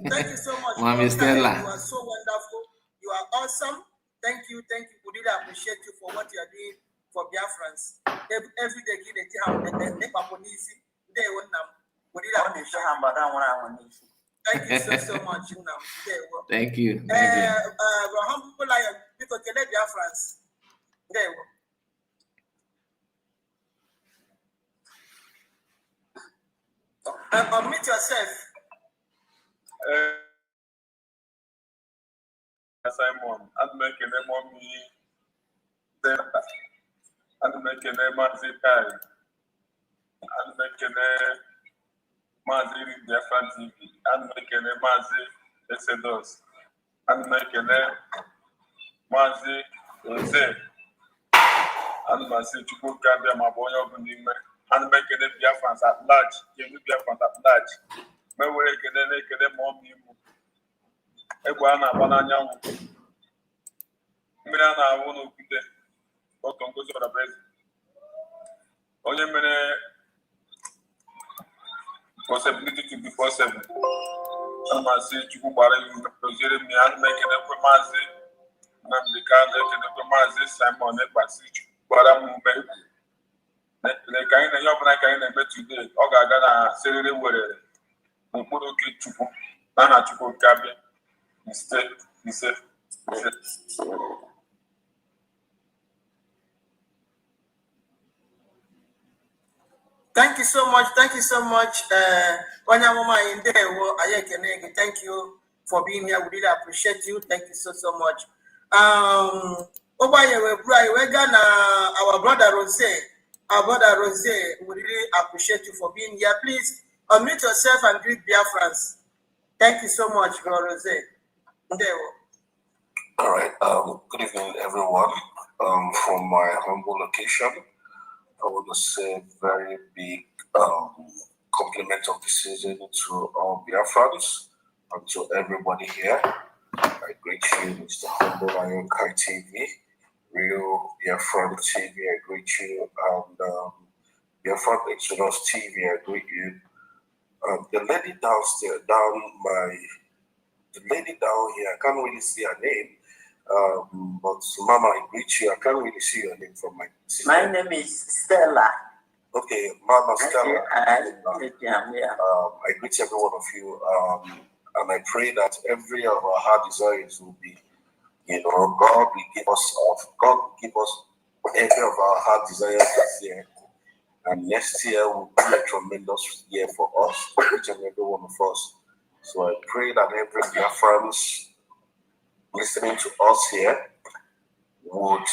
Thank you so much. Mommy Stella. You are so wonderful. You are awesome. Thank you. We really appreciate you for what you are doing for Biafrans. Every day, we really appreciate you. Thank you so much. Thank you. Humble Lion, because you love Biafrans. There you go. Unmute yourself. Simon, I'm making a mommy. I'm making a Mazi Kai. I'm making a Mazi Biafran TV. I'm making a Mazi Exodus. I'm making a Mazi Jose. I'm Mazi Chukwuka, my boy of the name. I'm making a Biafrans at large. Give me Biafrans at large. My way, can they mommy? Eguana Bananya. Mirana, I want to be there. What can go to the president? Only minute possibility to be possible. I'm a say to go by you, Jeremy, and making a Mazi, and the car making a Mazi, Simon, and Passage, but I'm moving. The kind of young I can met today, Ogagana, Saturday, whatever. Mukuru Kichuku, Nana Chuku Gabi, instead, he said. Thank you so much. Thank you so much. Thank you for being here. We really appreciate you. Thank you so much. Our brother Rose, we really appreciate you for being here. Please unmute yourself and greet Biafrans. Thank you so much, Bro Rose. All right. Good evening, everyone. From my humble location, I want to say very big compliment of the season to all Biafrans and to everybody here. I greet you, Mr. Humble Lion Kai TV, Real Biafran TV. I greet you, and Biafran Exodus TV. I greet you. The lady downstairs, the lady down here, I can't really see her name. But Mama, I greet you. I can't really see your name from my sister. My name is Stella. Okay, Mama Stella. I greet every one of you, and I pray that every of our heart desires will be, God will give us every of our heart desires this year, and next year will be a tremendous year for us, each and every one of us. So I pray that every Biafrans listening to us here would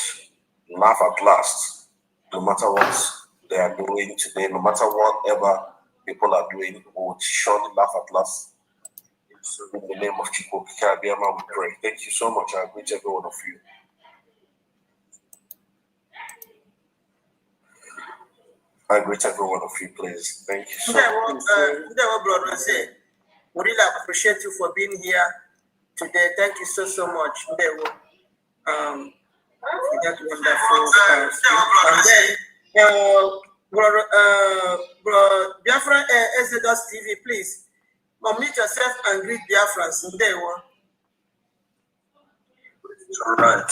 laugh at last, no matter what they are doing today, no matter whatever people are doing, would surely laugh at last. So in the name of Chukwu Kikabiyama, we pray. Thank you so much. I greet every one of you. I greet every one of you, please. Thank you so much. Brother, we really appreciate you for being here today. Thank you so much. That wonderful. Biafran Exodus TV, please unmute yourself and greet Biafrans. All right.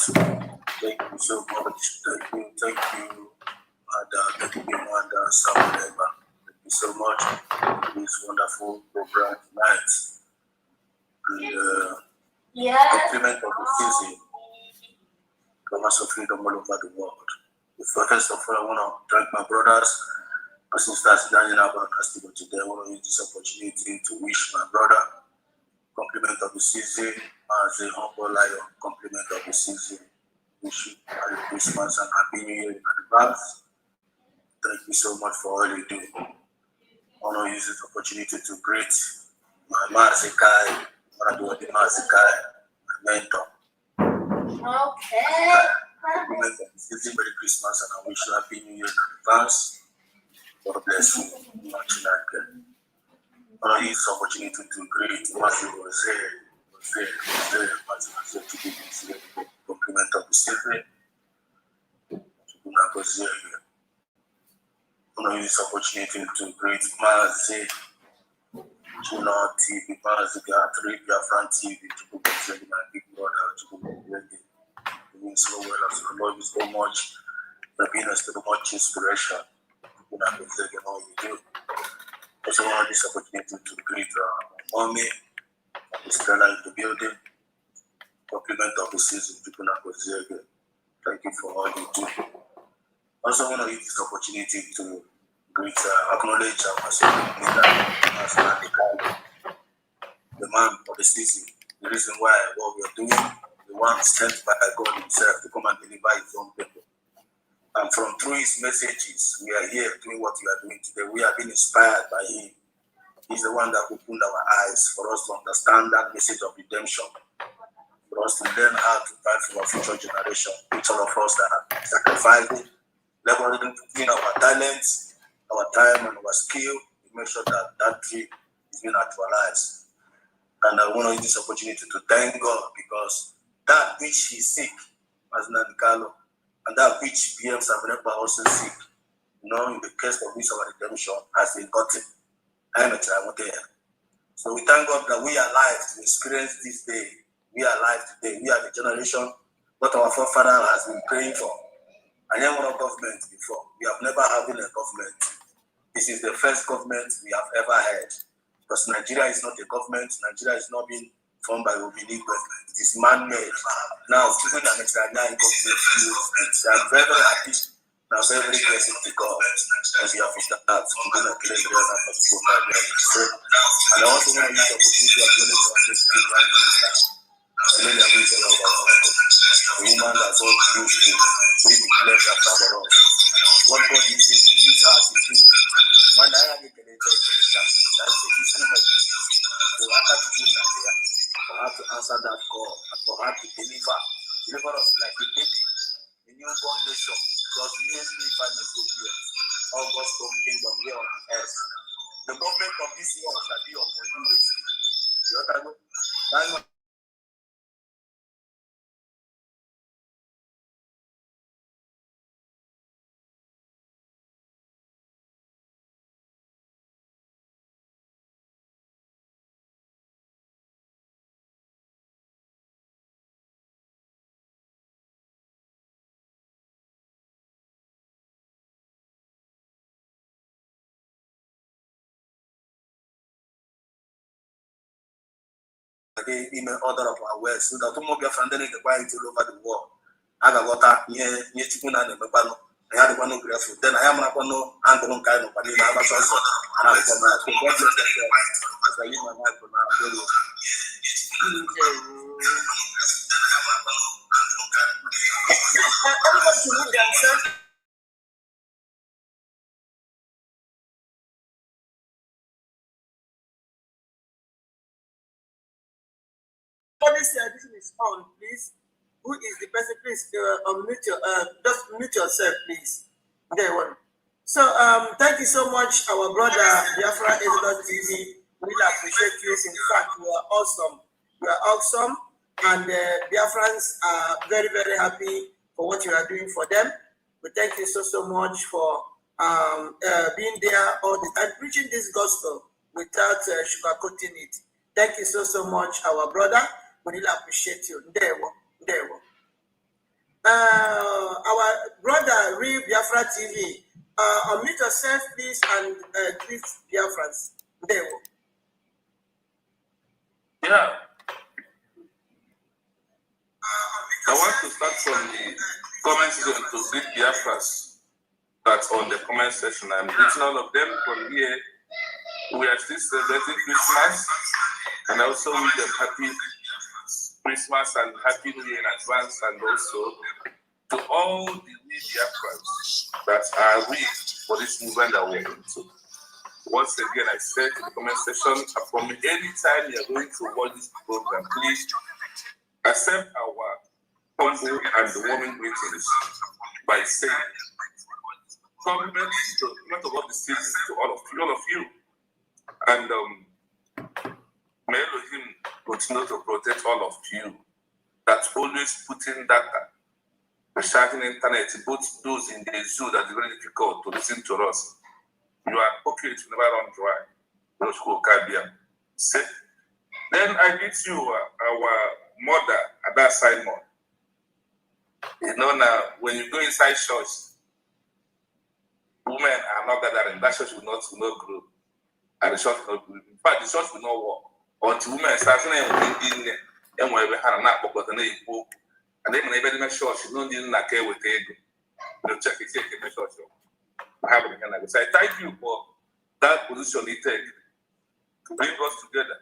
Thank you so much. Thank you, Mother Samuel. Thank you so much for this wonderful program tonight. And compliment of the season. Promise of freedom all over the world. First of all, I want to thank my brothers and sisters standing up and asking today. I want to use this opportunity to wish my brother compliment of the season as a humble lion. Compliment of the season. Wish you Merry Christmas and Happy New Year in advance. Thank you so much for all you do. I want to use this opportunity to greet my Mazikai, my mentor. Okay. Merry Christmas and I wish you Happy New Year in advance. God bless you. Much like I want to use this opportunity to greet Matthew Jose to give his compliment of the season. I want to use this opportunity to greet Mazi Chuna TV, Baziga, 3 Biafran TV, to go to my big brother, to go doing so well. I love you so much. You've been us so much inspiration. You know, all you do. Also, want this opportunity to greet mommy and Stella in the building. Compliment of the season, people not go there. Thank you for all you do. Also, want to use this opportunity to greet, acknowledge the man of the season. The reason why what we are doing, the one sent by God Himself to come and deliver His own people. And from through His messages, we are here doing what we are doing today. We have been inspired by Him. He's the one that opened our eyes for us to understand that message of redemption, for us to learn how to fight for our future generation, which all of us that are sacrificing, laboring, putting our talents, our time, and our skill to make sure that that dream is being actualized. And I want to use this opportunity to thank God because that which He seek, as Nankalo, and that which PM Sabrina also seek, in the case of this our redemption, has been gotten. I am a child there. So we thank God that we are alive to experience this day. We are alive today. We are the generation what our forefather has been praying for. I never had a government before. We have never had a government. This is the first government we have ever had. Because Nigeria is not a government. Nigeria is not being formed by Obini government. It is man-made. Now, even the Nigerian government, they are very, very happy. Now, very, very grateful to God. As we have that, and I also want to use the opportunity to acknowledge our president, Prime Minister. The woman that God used to declare that for us. What God uses her to do. Man, I have a that's a history message. So I have to do Nigeria for her to answer that call and for her to deliver us like a baby, a newborn nation. Because we usually find a good year. All God's kingdom here on earth. The government of this world shall be upon you. You understand? In order of our words, so that more Biafran the quiet all over the world. I got water near Chikuna and Mabano. I had one grateful. Then I am not going to handle kind of money. I have a chance and I will come out. So God bless you. As I leave my life for now, everybody should move themselves. This is on, please. Who is the person? Please unmute just mute yourself, please. There one. So thank you so much, our brother Biafra Exodus TV. Really appreciate you. In fact, you are awesome. You are awesome, and Biafrans are very, very happy for what you are doing for them. We thank you so much for being there all the time, preaching this gospel without sugarcoating it. Thank you so much, our brother. We really appreciate you. There. Our brother Real Biafra TV. Unmute yourself, please, and greet Biafrans. There. Yeah. I want to start from the comment section to greet Biafras that's on the comment section. I'm greeting all of them from here. We are still celebrating Christmas, and I also wish them happy Christmas and happy New Year in advance, and also to all the Biafrans that are with for this movement that we're into. Once again, I said in the comment section, from any time you're going to watch this program, please accept our humble and warming greetings by saying, compliments to not about the season to all of you. And may Elohim continue to protect all of you. That's always putting data. The shouting internet, both those in the zoo that is very difficult to listen to us. You are okay to never run dry. Those who can be. Then I greet you, our mother, Ada Simon. You know now, when you go inside church, women are not gathering. That church will not grow. And the church will not grow. In fact, the church will not work until women start saying, and wherever had not but the name. And then when they make church, you don't need like with ego. They'll check it, take it, church. I have it. So I thank you for that position you take to bring us together,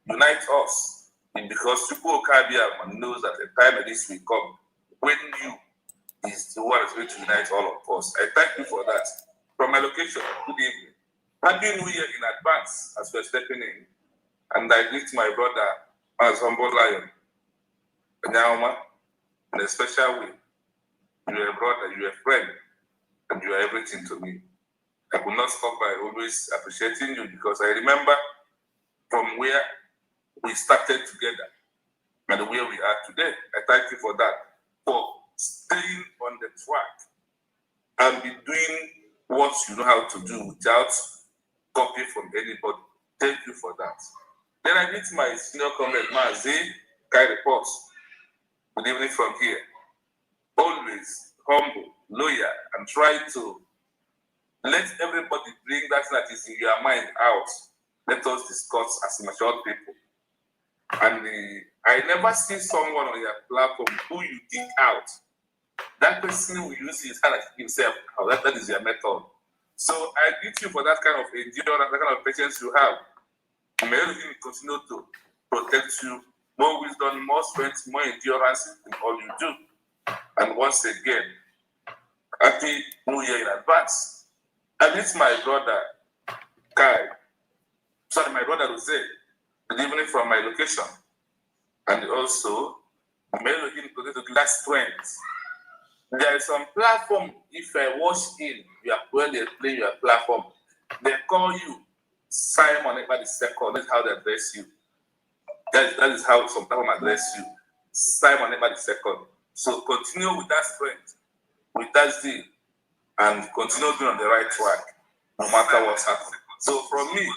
unite us, and because Chukwuka Kabia knows that the time of this will come when you is the one that's going to unite all of us. I thank you for that. From my location, good evening. Happy New Year in advance as we're stepping in. And I greet my brother, as humble lion, Nyama, in a special way. You're a brother, you're a friend, and you are everything to me. I could not stop by always appreciating you because I remember from where we started together and where we are today. I thank you for that, for staying on the track and be doing what you know how to do without copy from anybody. Thank you for that. Then I meet my senior comrade, Mazi Kai Reports. Good evening from here. Always humble, loyal, and try to let everybody bring that is in your mind out. Let us discuss as mature people. And I never see someone on your platform who you dig out. That person will use his hand himself. That is your method. So I greet you for that kind of endurance, that kind of patience you have. May you continue to protect you, more wisdom, more strength, more endurance in all you do. And once again, happy New Year in advance. I miss my brother my brother Jose, good evening from my location. And also, may you continue to give that strength. There is some platform, if I watch in, when they play your platform, they call you Simon Ekpa II. That's how they address you. That is how some platform address you. Simon Ekpa II. So continue with that strength, with that zeal, and continue being on the right track, no matter what's happening. So from me,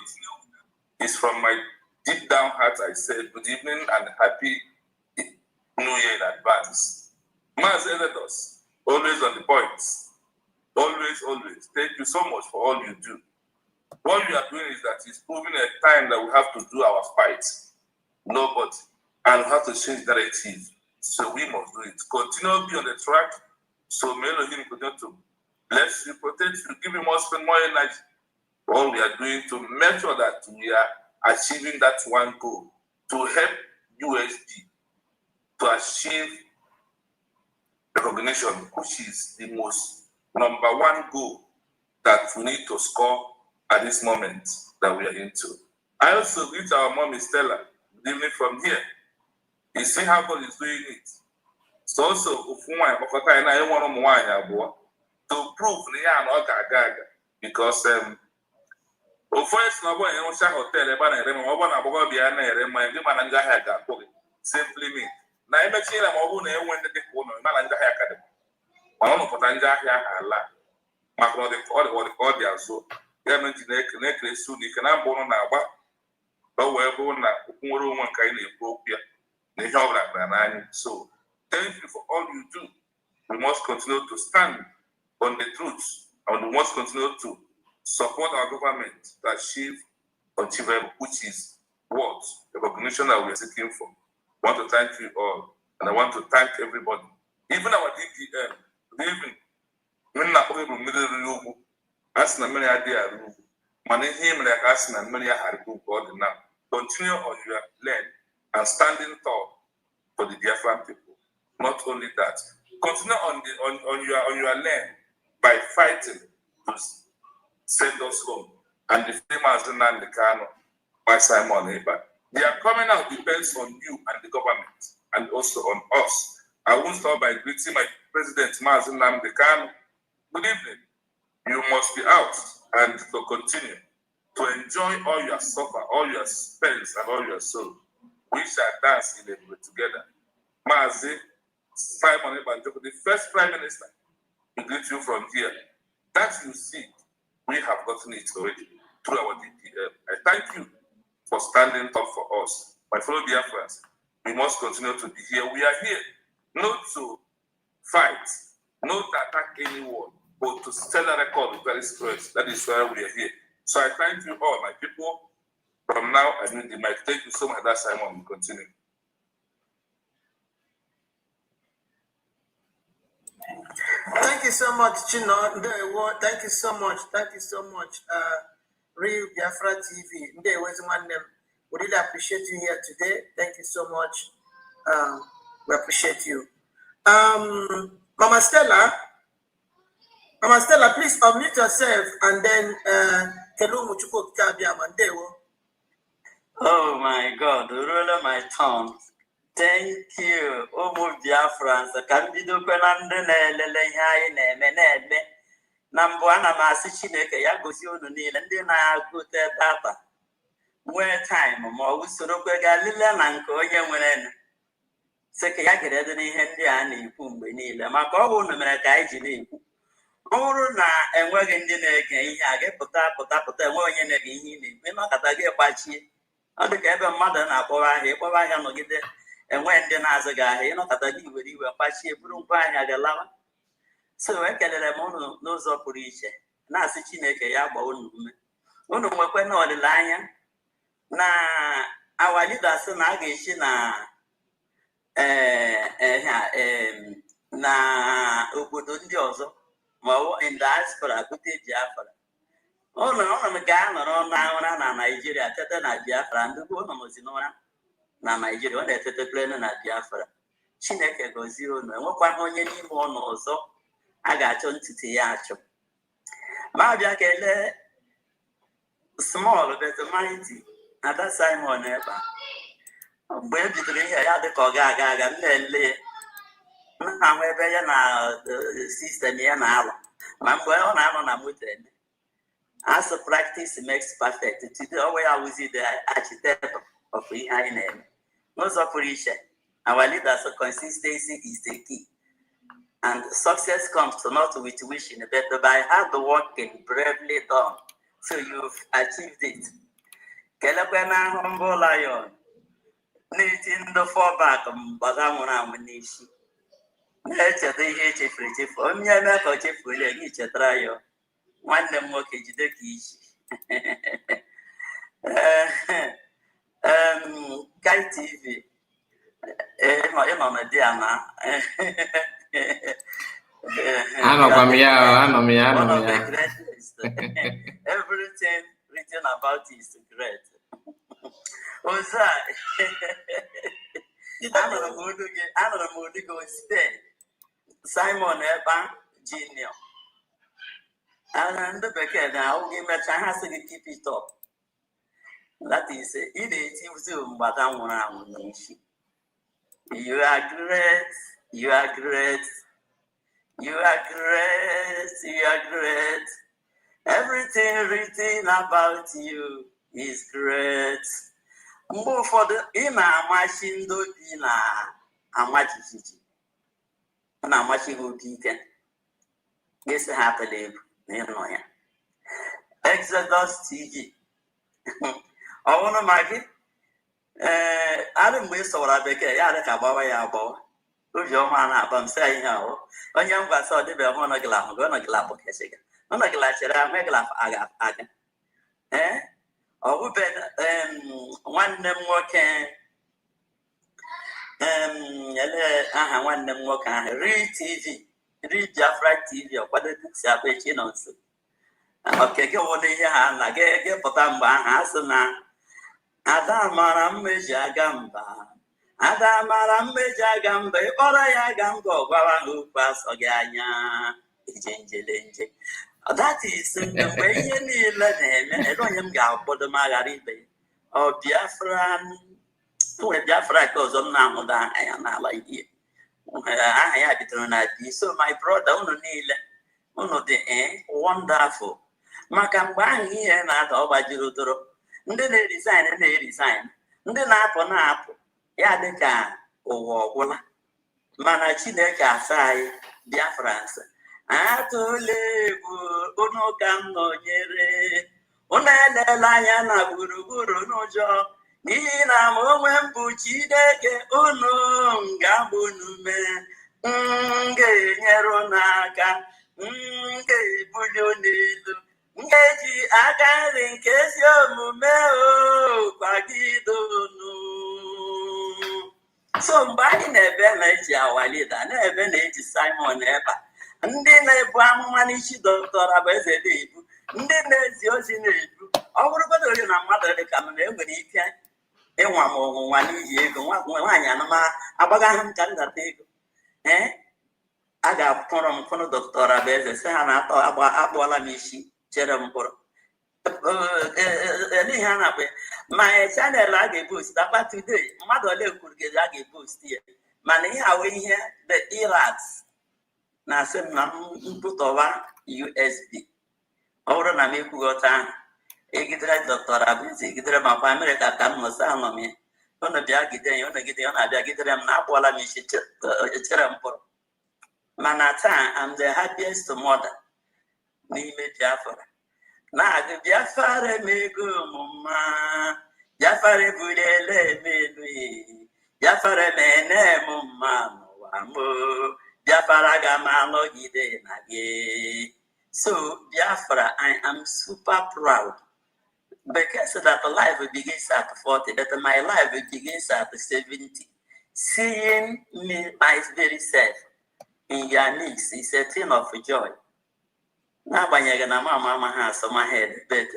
it's from my deep down heart, I said, good evening and happy New Year in advance. Mas Editors, always on the points. Always, always. Thank you so much for all you do. What we are doing is that it's proving a time that we have to do our fight. Nobody. And we have to change narrative. So we must do it. Continue to be on the track. So may Elohim continue to bless you, protect you, give you more strength, more energy. All we are doing to make sure that we are achieving that one goal, to help USD to achieve recognition, which is the most number one goal that we need to score at this moment that we are into. I also greet our mom, Stella, good evening from here. You see how God is doing it. So also, to prove because simply mean na emechie na ma ọ bụrụ na enwe ndị dị ka ụlọ mana ndị ahịa ka dị mana ọnụ pụta ndị ahịa ala maka ọ dị azụ ya na ji na-ekeresi ụlọ ike na mba ụnụ na-agba ka ọ wee bụrụ na okwu nwere onwe nke anyị na-ekwu okwu ya na ihe ọ bụla gara n'anya. So thank you for all you do. We must continue to stand on the truth and we must continue to support our government to achieve achievable, which is what the recognition that we are seeking for. I want to thank you all, and I want to thank everybody, even our DPM. Even when I put in middle as na many idea money him like as na many God now. Continue on your lane and standing tall for the Biafran people. Not only that, continue on your lane by fighting to send us home. And the famous Nnamdi Kanu by Simon Ekpa. Their coming out depends on you and the government, and also on us. I won't start by greeting my president, Mazi Nnamdi Kanu. Good evening. You must be out and to continue to enjoy all your suffer, all your spends, and all your soul. We shall dance in the way together. Mazi Simon Ekpa, the first prime minister, we greet you from here. That you see, we have gotten it already through our DPM. I thank you for standing up for us. My fellow Biafrans, we must continue to be here. We are here not to fight, not to attack anyone, but to set a record with very strength. That is why we are here. So I thank you all, my people. From now, I need the mic. Thank you so much. That's Simon. We continue. Thank you so much, Chino. Thank you so much. Thank you so much. Real Biafra TV. We really appreciate you here today. Thank you so much. We appreciate you. Mama Stella, please unmute yourself and then oh my God, ruler my tongue. Thank you. Omo Biafrans, ka mbidokwe na ndị na-elele ihe anyị na-eme na-eme. Na mbụ ana m asị Chineke ya gosi unu niile ndị na-agụte data nwee time ma ọ usorokwe ga lile na nke onye nwere sị ka ya gere dị n'ihe ndị a na-ekwu mgbe niile maka ọ bụ unu mere ka anyị ji na-ekwu. Ọ bụrụ na enweghị ndị na-ege ihe a ga-pụta enwe onye na-ege ihe ị na-ekwu ịnọkọta gị gbachie. Ọ dị ka ebe mmadụ na-akpọwa ahịa ịkpọwa ahịa nọgide enwe ndị na-azụ gị ahịa ịnọkọta gị were iwe kpachie bụrụ ngwa ahịa gị lawa. So ekelere m unu n'ụzọ pụrụ iche na-asị Chineke ya gbaa unu ume. Unu nwekwe na olileanya na our leaders na a ga-echi na obodo ndị ọzọ ma ọ bụ in diaspora bute Biafra. Ụnụ ga-anọrọ n'ụra na Naijiria tete na Biafra ndị ụnụ nọzi n'ụra na Naijiria ọ na-etete plenu na Biafra. Chineke gozie unu enwekwaghị onye n'ime ụnụ ọzọ a ga-achọ ntutu ya achọ. Ma bịa kelee small but mighty Ada Simon ebe a. Mgbe e bidoro ihe ya dị ka ọ ga-aga m na-ele na-ahụ ebe ya na sistem ya na-alụ ma mgbe ọ na-anọ na moto eme. As practice makes perfect. Today, always I will see the architect of Ihaine. N'ụzọ pụrụ iche, our leaders' consistency is the key. And success comes not with wishing, but by hard working, bravely done. So you've achieved it. Kelekwana humble lion. Knitting the fallback, Bagamuna Munishi. Nature the HF, only a matter of Chief William, each a trial. Nwanne m nwoke jide ka isi. Kai TV ịnọ na di ama. Anọ m ya. Everything written about is great. Oza anọrọ m olu gị Spain Simon Eba Junior. And the Beckett now give a chance to keep it up. That is it Zoom, but I'm one. You are great, you are great, you are great, you are great. Everything written about you is great. Move for the inner machine do in a machine. And a machine will be can. Yes, happily. Exodus TV. I want to make it. I didn't waste all I became. I had a cabawa yabo. Who's your man up? I'm saying, oh, when young was saw the bell on a glap, going to glap of Kessiga. On a glass, I make laugh aga. Eh? Or we bet one them working. One them working. Read TV. Read Biafra TV or what it is happening on. Okay, go on here and get Potamba Hasana. Adamaram Mejagamba. Adamaram Mejagamba. Oraya Gambo, Guarangu Pass Oganya. That is the way you need let him. I don't go for the Margarite. Or Biafran. When Biafra goes on now, I am not like you. I had it on ID. So my brother, one of the wonderful. Makambang here na over Jirudoro. Ndị na-resign. Ndị na-apụ. Ya dịka ụwa ọgwụla. Mana Chineke asa anyị Biafrans. Atụla egwu unu ka m nọnyere. Unedela anya na gburugburu n'ụjọ n'ihi na m onwe m bụ Chineke unu ga-agba unu mee ga-enyere unu aka ga-ebuli unu elu ga-eji aka nri nke ezi omume kwagide unu. So mgbe anyị na-ebe na-eji awa lida na-ebe na-eji Simon Eba ndị na-ebu amụma n'isi Dr. Abaeze na-ebu ndị na-ezi ozi na-ebu ọ bụrụgodị onye na mmadụ dị ka m na enwere ike ịnwa m ọnwụnwa n'ihi ego nwaanyị anụma agbaga ahụ m ka ndata ego a ga-akpọrọ m mkpụrụ Dr. Abaeze sị ha na-atọ akpọọla m isi chere mkpụrụ n'ihe a na-akpa ma chanel a ga-ebost akpa today mmadụ ole kwuru gị a ga-ebost ya mana ihe awe ihe the irats na-asị m na mpụtọwa USB ọ bụrụ na m ekwughọta ahụ egidere Dr. Abaeze egidere m akwa Amerịka ka m nọsa anọ m ya ụnụ bịa gide ya ụnụ gide ya ọ na-abịa gidere m na akpọọla m isi chere mkpụrụ mana taa I'm the happiest mother n'ime Biafra na-agụ Biafra m ego ọmụma Biafra ebulele m elu Biafra m ene m mma n'ụwa m Biafra ga m anọgide na gị. So Biafra, I am super proud because that life begins at 40, that my life begins at 70. Seeing me, my very self, in your midst is a thing of joy. N'agbanyeghị na mama ha asọma head, but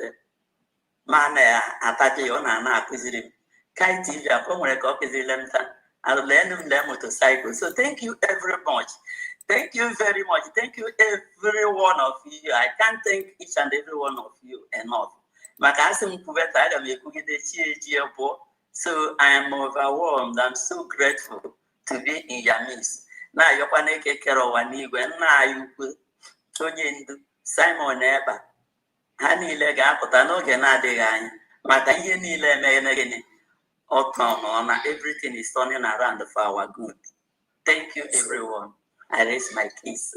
man ataje ọ na-akụziri m kai TV akọ nwere ka ọ kụziri m taa learn motorcycle. So thank you very much. Thank you very much. Thank you every one of you. I can't thank each and every one of you enough. So I am overwhelmed. I'm so grateful to be in your midst. Now you can take care of one now you put Simon Eba. Honey leg up, but I know you're not the guy. But I hear everything is turning around for our good. Thank you, everyone. I raise my case.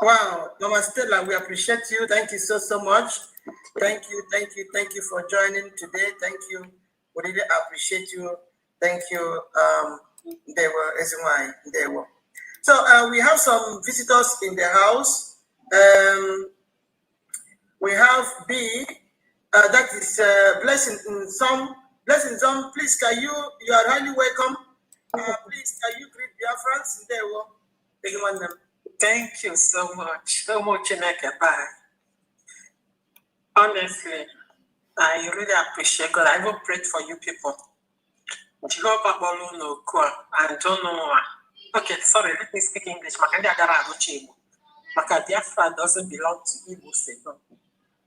Wow, Mama Stella, we appreciate you. Thank you so much. Thank you for joining today. Thank you. We really appreciate you. Thank you. They were. So we have some visitors in the house. We have B. That is blessing some. Please, you are highly welcome. Please, can you greet Biafrans? There we go. Thank you so much. Bye. Honestly, I really appreciate God. I even prayed for you people. And don't know. Okay, sorry, let me speak English. Maka Biafra doesn't belong to Igbo State.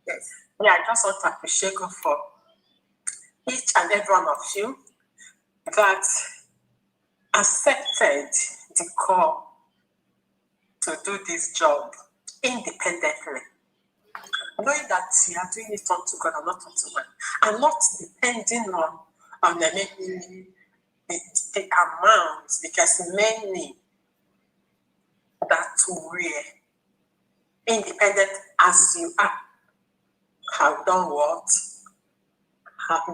Yes. Yeah, I just want to appreciate God for each and every one of you that accepted the call to do this job independently. Knowing that you are doing it unto God and not unto man. And not depending on the amount, because many that were independent as you are have done what?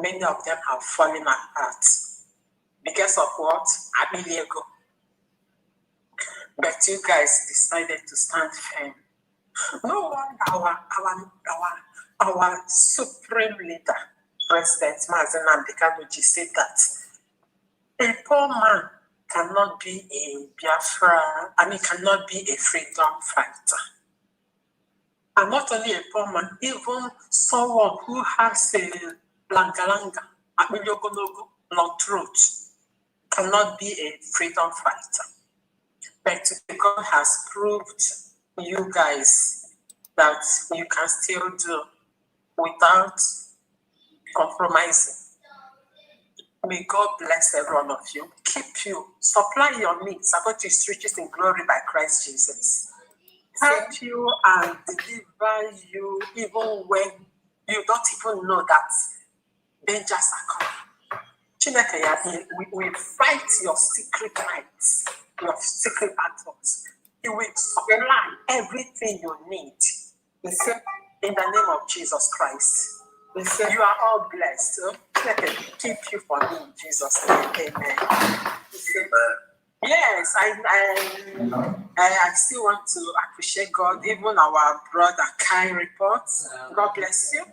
Many of them have fallen apart. Because of what? A million ago. But you guys decided to stand firm. No wonder our supreme leader, President Mazen Nnamdi Kanu, said that a poor man cannot be a Biafra, cannot be a freedom fighter. And not only a poor man, even someone who has a langalanga, long throat, cannot be a freedom fighter. But God has proved you guys that you can still do without compromising. May God bless every one of you. Keep you, supply your needs according to his riches in glory by Christ Jesus. Help you and deliver you even when you don't even know that dangers are coming. we fight your secret fights, your secret battles. He will supply everything you need. He said, in the name of Jesus Christ. He said, you are all blessed. Keep you for me in Jesus' name. Amen. He said, yes, I still want to appreciate God, even our brother Kai reports. God bless you.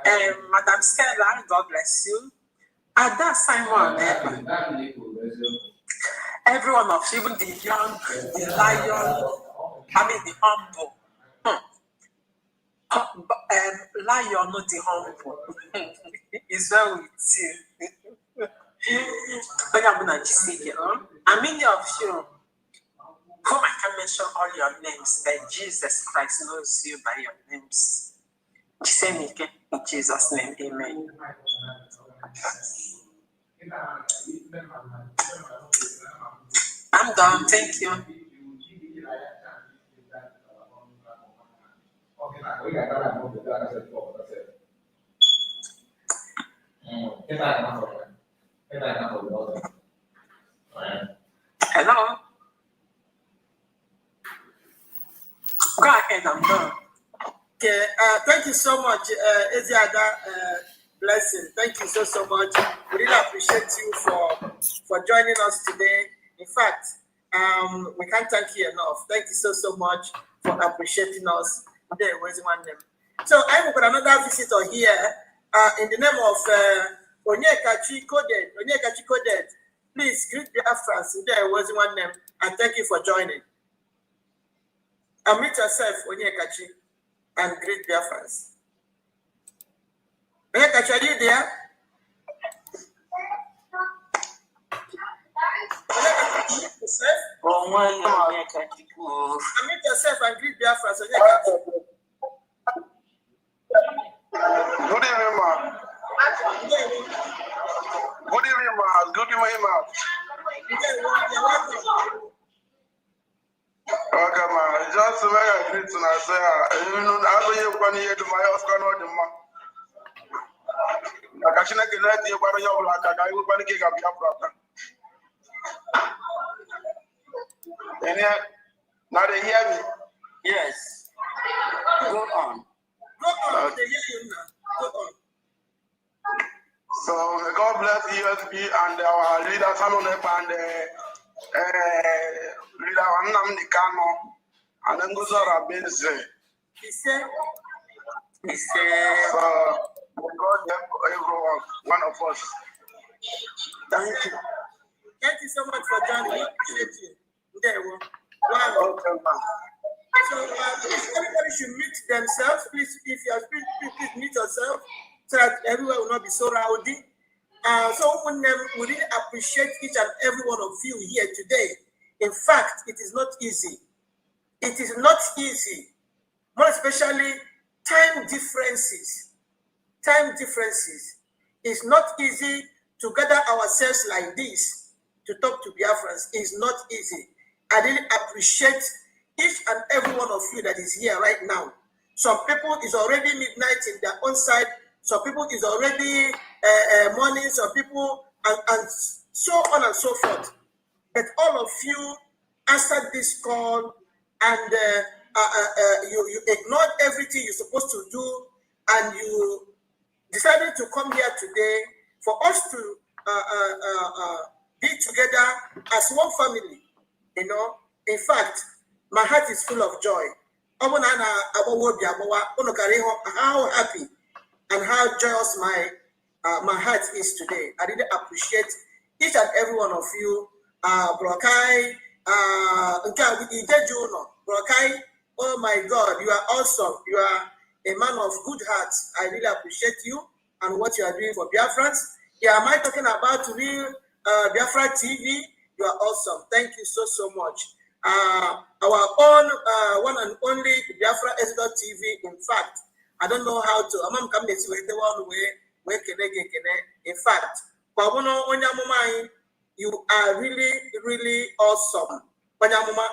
Madam Stella, God bless you. At that Simon, every one of you, even the young, the lion, the humble. Lion, not the humble. Is well with you. And many of you, whom I can mention all your names, but Jesus Christ knows you by your names. In Jesus' name, amen. I'm done. Thank you. Hello. Go ahead, I'm done. Okay, thank you so much, Eziada. Blessing. Thank you so much. We really appreciate you for joining us today. In fact, we can't thank you enough. Thank you so much for appreciating us. So I'm got another visitor here in the name of Onyekachi Coded. Please greet the Afrans. There was one name, and thank you for joining. Unmute yourself, Onyekachi, and greet the Afrans. Onyekachi, are you there? Unmute yourself and greet the Afrans. Good evening, ma. Good evening, ma. Good evening, ma. Okay, ma. Just to make a greet and I say, I know you want to hear to my husband or the ma. I can't get you by your black. I will want to get up your brother. Now they hear me? Yes. Go on. They hear you now. Go on. So may God bless ESP and our leader Simon and leader Nnamdi Kanu and then goes on Benze. He said, so may God help everyone, one of us. Thank you. Thank you so much for joining. We appreciate you. There we go. Wow. Okay, so please, everybody should mute themselves. Please, if you are please mute yourself so that everyone will not be so rowdy. So we really appreciate each and every one of you here today. In fact, it is not easy. It is not easy. More especially time differences. Time differences. It's not easy to gather ourselves like this to talk to Biafrans. It's not easy. I really appreciate each and every one of you that is here right now. Some people is already midnight in their own side. Some people is already morning. Some people and so on and so forth. But all of you answered this call and you ignored everything you're supposed to do and you decided to come here today for us to be together as one family. You know, in fact, my heart is full of joy. How happy and how joyous my heart is today. I really appreciate each and every one of you. Brokai, Brokai, oh my God, you are awesome. You are a man of good heart. I really appreciate you and what you are doing for Biafrans. Yeah, am I talking about real Biafra TV? You are awesome. Thank you so much. Our own one and only Biafra TV. In fact, I don't know how to. In fact, you are really awesome.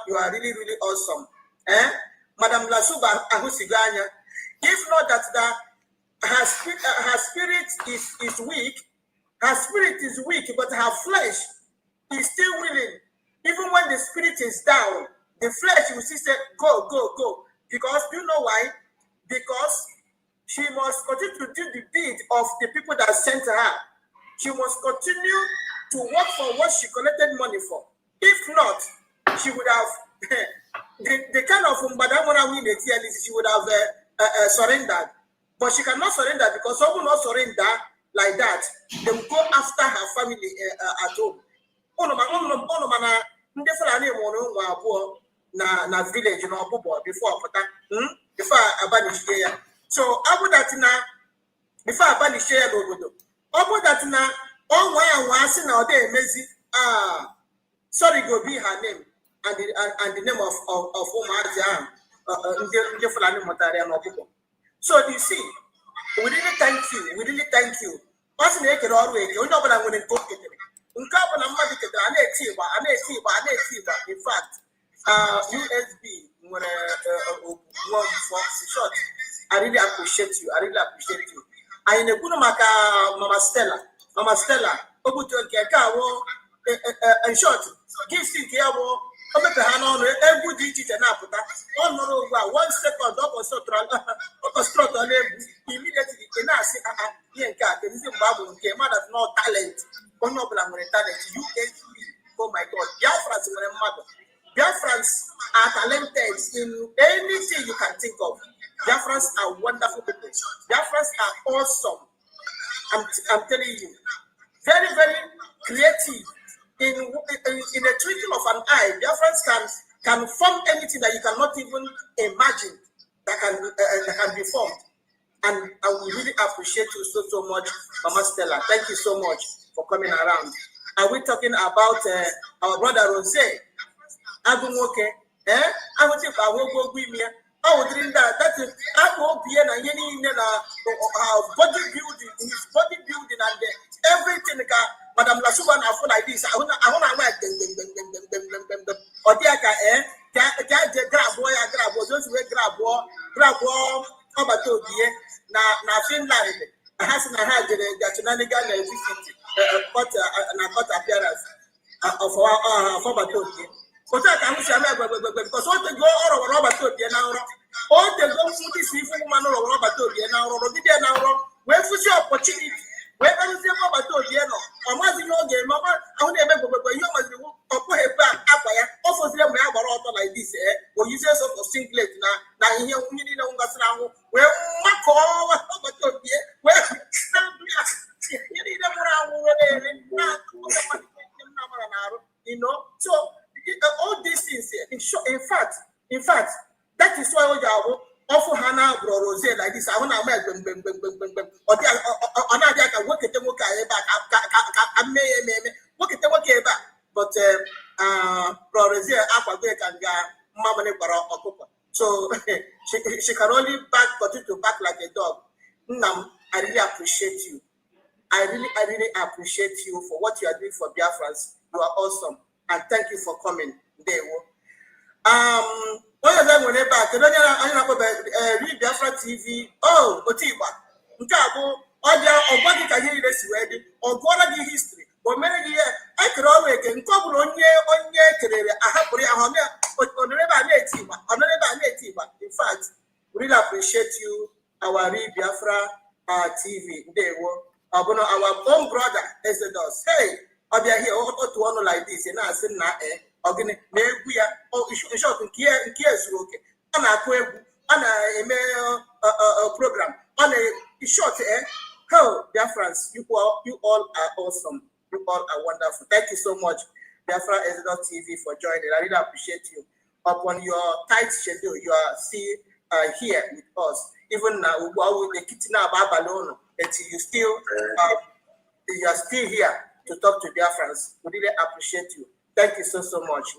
You are really awesome. Madam Lasuba Ahusiganya. If not that her spirit is weak, Her spirit is weak, but her flesh is still willing. Even when the spirit is down, the flesh will still say, go, go, go. Because, do you know why? Because she must continue to do the deed of the people that sent her. She must continue to work for what she collected money for. If not, she would have, the kind of Mbadamona win she would have surrendered. But she cannot surrender because someone will not surrender like that. They will go after her family at home. Na village before I banish here. So abu that na before I banish here no abu that na on why na ode emezi sorry go be her name and the name of Umaja ndị Fulani mụtara na ọbụbọ. So you see, we really thank you. Us na ekere ọrụ eke onye ọbụla nwere nke o ketere. Nke ọbụla mmadụ ketere a na-eti igba. In fact, USB nwere one for short. I really appreciate you. Anyị na-ekwuru maka Mama Stella. Obuto nke ka wo in short, give nke ya wo o mepe ha n'ọnụ egwu dị iche iche na-apụta. Ọ nọrọ ugbu a 1 second ọ kọstrọtọ na-egwu immediately ị na-asị ihe nke a kedụzi mgbe abụ nke mmadụ no talent. Onye ọbụla nwere talent. USB, oh my God, Biafrans nwere mmadụ. Biafrans are talented in anything you can think of. Biafrans are wonderful people. Biafrans are awesome. I'm telling you, very, very creative. In a twinkle of an eye, Biafrans can form anything that you cannot even imagine that can be formed. And I will really appreciate you so much, Mama Stella. Thank you so much for coming around. Are we talking about our brother Rose? Agumoke, I would think I will go with me. I would drink that is I will be in bodybuilding, his bodybuilding and everything. Madam Lasuban, I feel like this. I want to wear them. Or grab boy, just grab boy, about to be now Finland. I have the shenanigan got appearance of our former. Because what they go or Robert to the now, all the go to this even man or Robert to the now, or did now, where for your opportunity, where I was Robert to the now, or was in your game, Mama, I would never go, but you must put a back up by offers them like this, or you say so for singlet now here we need on the sound, where my call Robert to the where you need a you know, so. All these things, in fact, that is why we offer Hannah Rose like this. I want to make them, or I can work at the work back. But Rose, and Mama, so she can only continue to back like a dog. I really appreciate you. I really appreciate you for what you are doing for Biafrans. You are awesome. And thank you for coming. There. What is that when they're back? Read Biafra TV. Oh, Otiba. Nkabo, or what can hear this wedding, or what are the history? For many years, I could always get couple on career. I have put on the native. In fact, we really appreciate you, our Read Biafra TV. There were our own brother, Exodus. Hey. I'll be here to one like this, and I said, okay, maybe we are short and care, okay. And a program on a short oh, Biafrans, you all are awesome. You all are wonderful. Thank you so much, Biafra Exodus TV, for joining. I really appreciate you. Upon your tight schedule, you are still here with us. Even now, with the kitchen Babalono, until you are still here to talk to Biafrans. We really appreciate you. Thank you so much.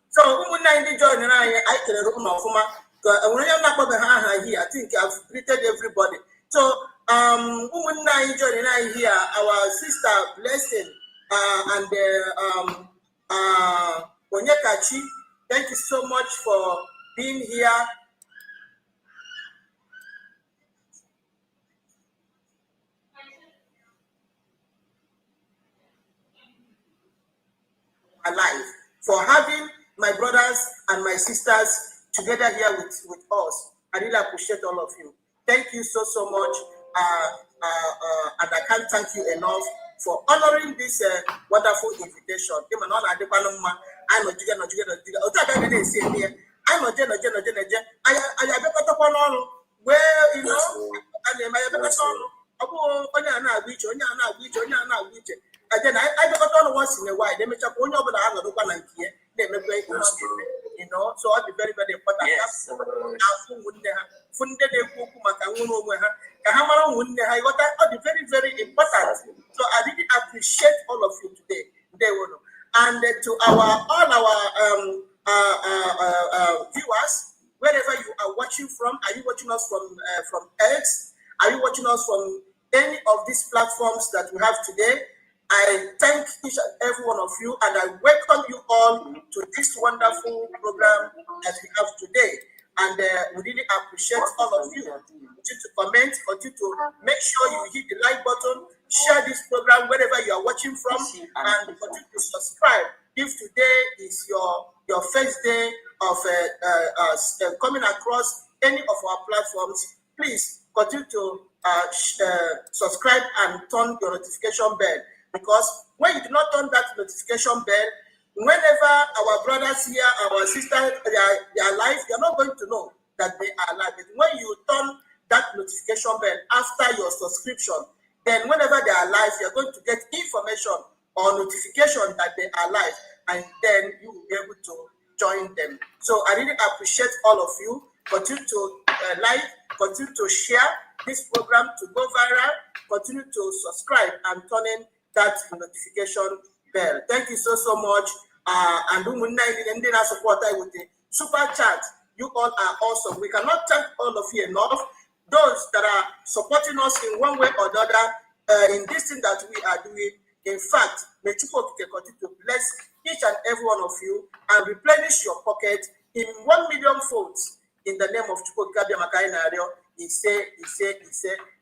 So, when I join and I can room of when I'm not here, I think I've greeted everybody. So, when I join and I hear our sister Blessing and Onyekachi, thank you so much for being here. alive, for having my brothers and my sisters together here with us. I really appreciate all of you. Thank you so much. And I can't thank you enough for honoring this wonderful invitation. Well, you know, and then I got on once in a while. They make up one of the other one here. They make great, you know. So I'll be very, very important. Yes. I'll be very, very important. So I really appreciate all of you today. And to all our viewers, wherever you are watching from, are you watching us from X? Are you watching us from any of these platforms that we have today? I thank each and every one of you, and I welcome you all to this wonderful program that we have today. And we really appreciate all of you. Continue to comment, continue to make sure you hit the like button, share this program wherever you are watching from, and continue to subscribe. If today is your first day of coming across any of our platforms, please continue to subscribe and turn your notification bell. Because when you do not turn that notification bell, whenever our brothers here, our sisters, they are alive, you're not going to know that they are alive. But when you turn that notification bell after your subscription, then whenever they are alive, you're going to get information or notification that they are alive, and then you will be able to join them. So I really appreciate all of you. Continue to like, continue to share this program to go viral, continue to subscribe and turn in that notification bell. Thank you so much. And support with the super chat. You all are awesome. We cannot thank all of you enough. Those that are supporting us in one way or the other in this thing that we are doing. In fact, may Chukwu continue to bless each and every one of you and replenish your pocket in 1 million folds in the name of Chukwu Kabia Makainario. He say.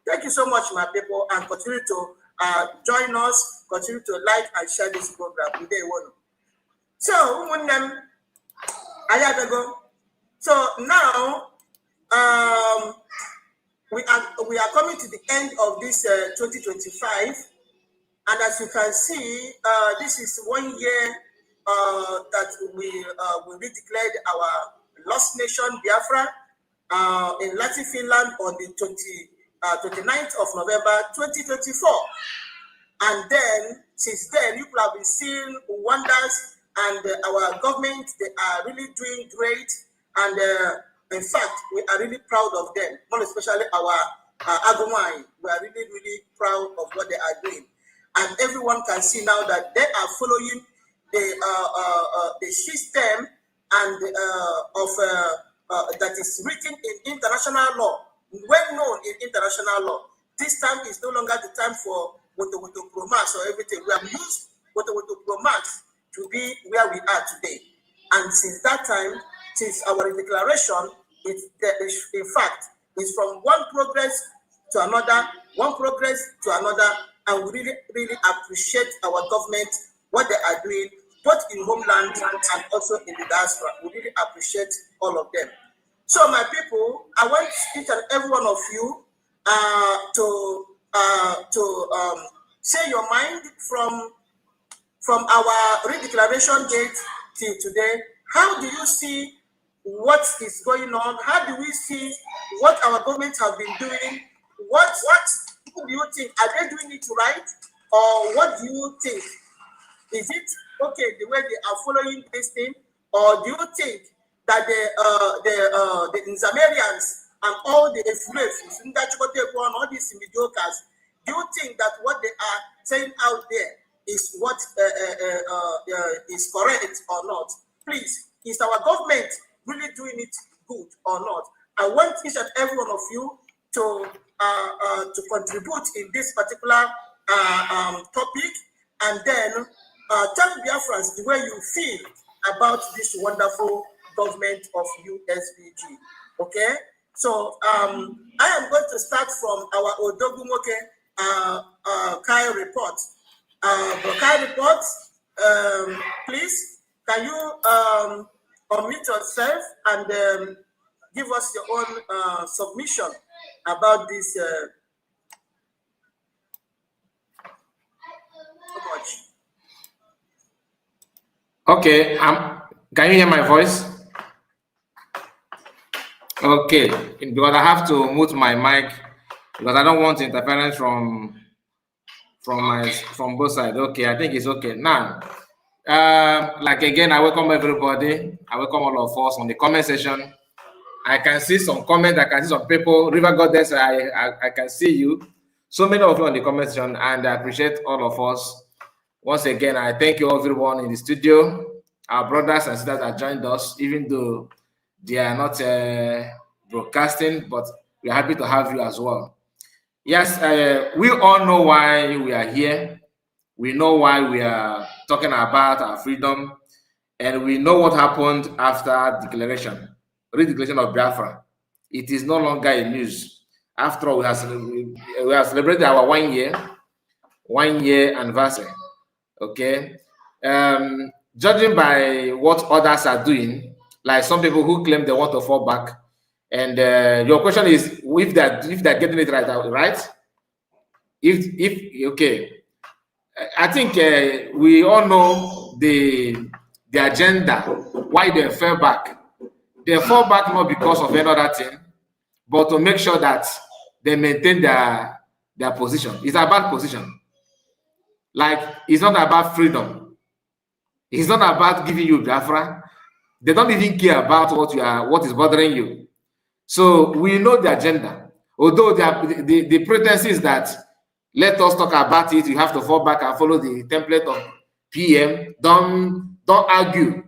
Thank you so much, my people, and continue to join us, continue to like and share this program. So, so now we are coming to the end of this 2025, and as you can see, this is 1 year that we declared our lost nation Biafra in Latin Finland on the 29th of November 2024. And then, since then, you have been seeing wonders, and our government, they are really doing great. And in fact, we are really proud of them, more especially our Agumai. We are really, really proud of what they are doing. And everyone can see now that they are following the system and that is written in international law, well known in international law. This time is no longer the time for Woto Pro Max or everything. We have used Woto Pro Max to be where we are today. And since that time, since our declaration, in fact, it's from one progress to another, and we really, really appreciate our government, what they are doing, both in homeland and also in the diaspora. We really appreciate all of them. So, my people, I want each and every one of you to say your mind from our redeclaration date till today. How do you see what is going on? How do we see what our government have been doing? What do you think? Are they doing it right? Or what do you think? Is it okay the way they are following this thing? Or do you think that the Nzamerians and all the influences, all these mediocres, do you think that what they are saying out there is what is correct or not? Please, is our government really doing it good or not? I want each and every one of you to contribute in this particular topic, and then tell Biafrans the way you feel about this wonderful government of USBG. Okay? So I am going to start from our Odogumoke Kai report. The Kai report, please, can you unmute yourself and give us your own submission about this? Okay, can you hear my voice? Okay, because I have to mute my mic because I don't want interference from both sides. Okay, I think it's okay now. Like again, I welcome everybody. I welcome all of us on the comment section. I can see some comments. I can see some people. River Goddess, I can see you. So many of you on the comment section, and I appreciate all of us. Once again, I thank you everyone in the studio. Our brothers and sisters that joined us, even though they are not broadcasting, but we are happy to have you as well. Yes, we all know why we are here. We know why we are talking about our freedom, and we know what happened after redeclaration of Biafra. It is no longer a news. After all, we have celebrated our 1 year anniversary. Okay, judging by what others are doing, like some people who claim they want to fall back, and your question is if they're getting it right? If okay, I think we all know the agenda why they fell back. They fall back not because of any other thing, but to make sure that they maintain their position. It's about position. Like, it's not about freedom. It's not about giving you Biafra. They don't even care about what is bothering you. So we know the agenda. Although the pretense is that let us talk about it, you have to fall back and follow the template of PM. Don't argue.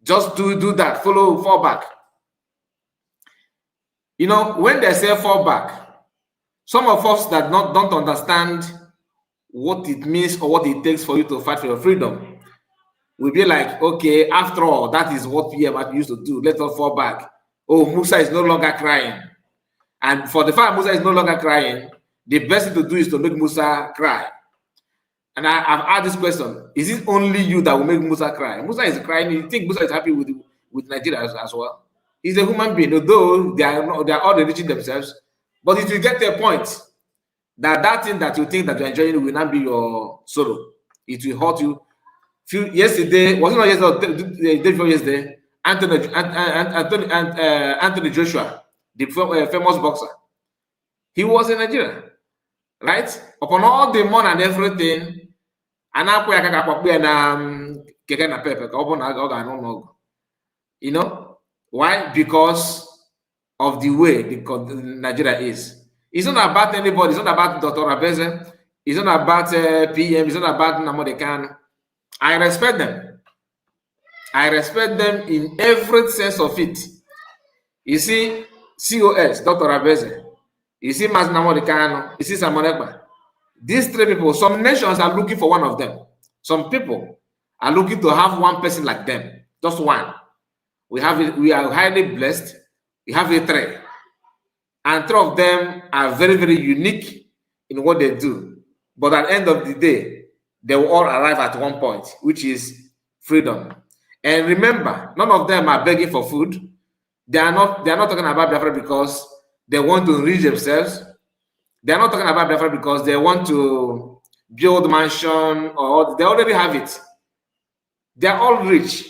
Just do that. Fall back. You know, when they say fall back, some of us that don't understand what it means or what it takes for you to fight for your freedom will be like, okay, after all, that is what PM used to do. Let us fall back. Oh, Musa is no longer crying. And for the fact Musa is no longer crying, the best thing to do is to make Musa cry. And I've asked this question: is it only you that will make Musa cry? Musa is crying. You think Musa is happy with Nigeria as well? He's a human being, although they are all enriching themselves. But it will get to a point that thing that you think that you're enjoying will not be your sorrow. It will hurt you. Yesterday, was it not yesterday? The day before yesterday, Anthony Joshua, the famous boxer, he was in Nigeria, right? Upon all the money and everything, you know why? Because of the way Nigeria is. It's not about anybody. It's not about Dr. Abeze. It's not about PM. It's not about Namodekan. I respect them. I respect them in every sense of it. You see, COS, Dr. Abeze. You see, Mas Namodekan. You see, Samonekba. These three people, some nations are looking for one of them. Some people are looking to have one person like them. Just one. We are highly blessed. We have a three. And three of them are very, very unique in what they do. But at the end of the day, they will all arrive at one point, which is freedom. And remember, none of them are begging for food. They are not talking about Biafra because they want to enrich themselves. They are not talking about Biafra because they want to build mansion or they already have it. They are all rich.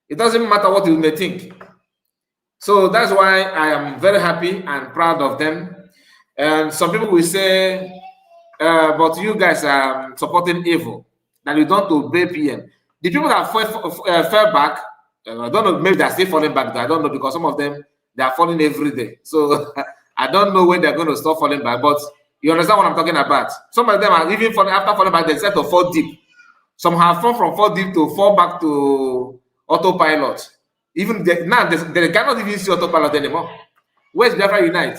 It doesn't matter what you may think. So that's why I am very happy and proud of them. And some people will say, but you guys are supporting evil, that you don't obey PM. The people that fell back, I don't know, maybe they're still falling back. I don't know, because some of them, they are falling every day. So I don't know when they're going to stop falling back, but you understand what I'm talking about. Some of them are even falling, after falling back, they decide to fall deep. Some have fallen from fall deep to fall back to autopilot. Even now, they cannot even see autopilot anymore. Where's Biafra Unite?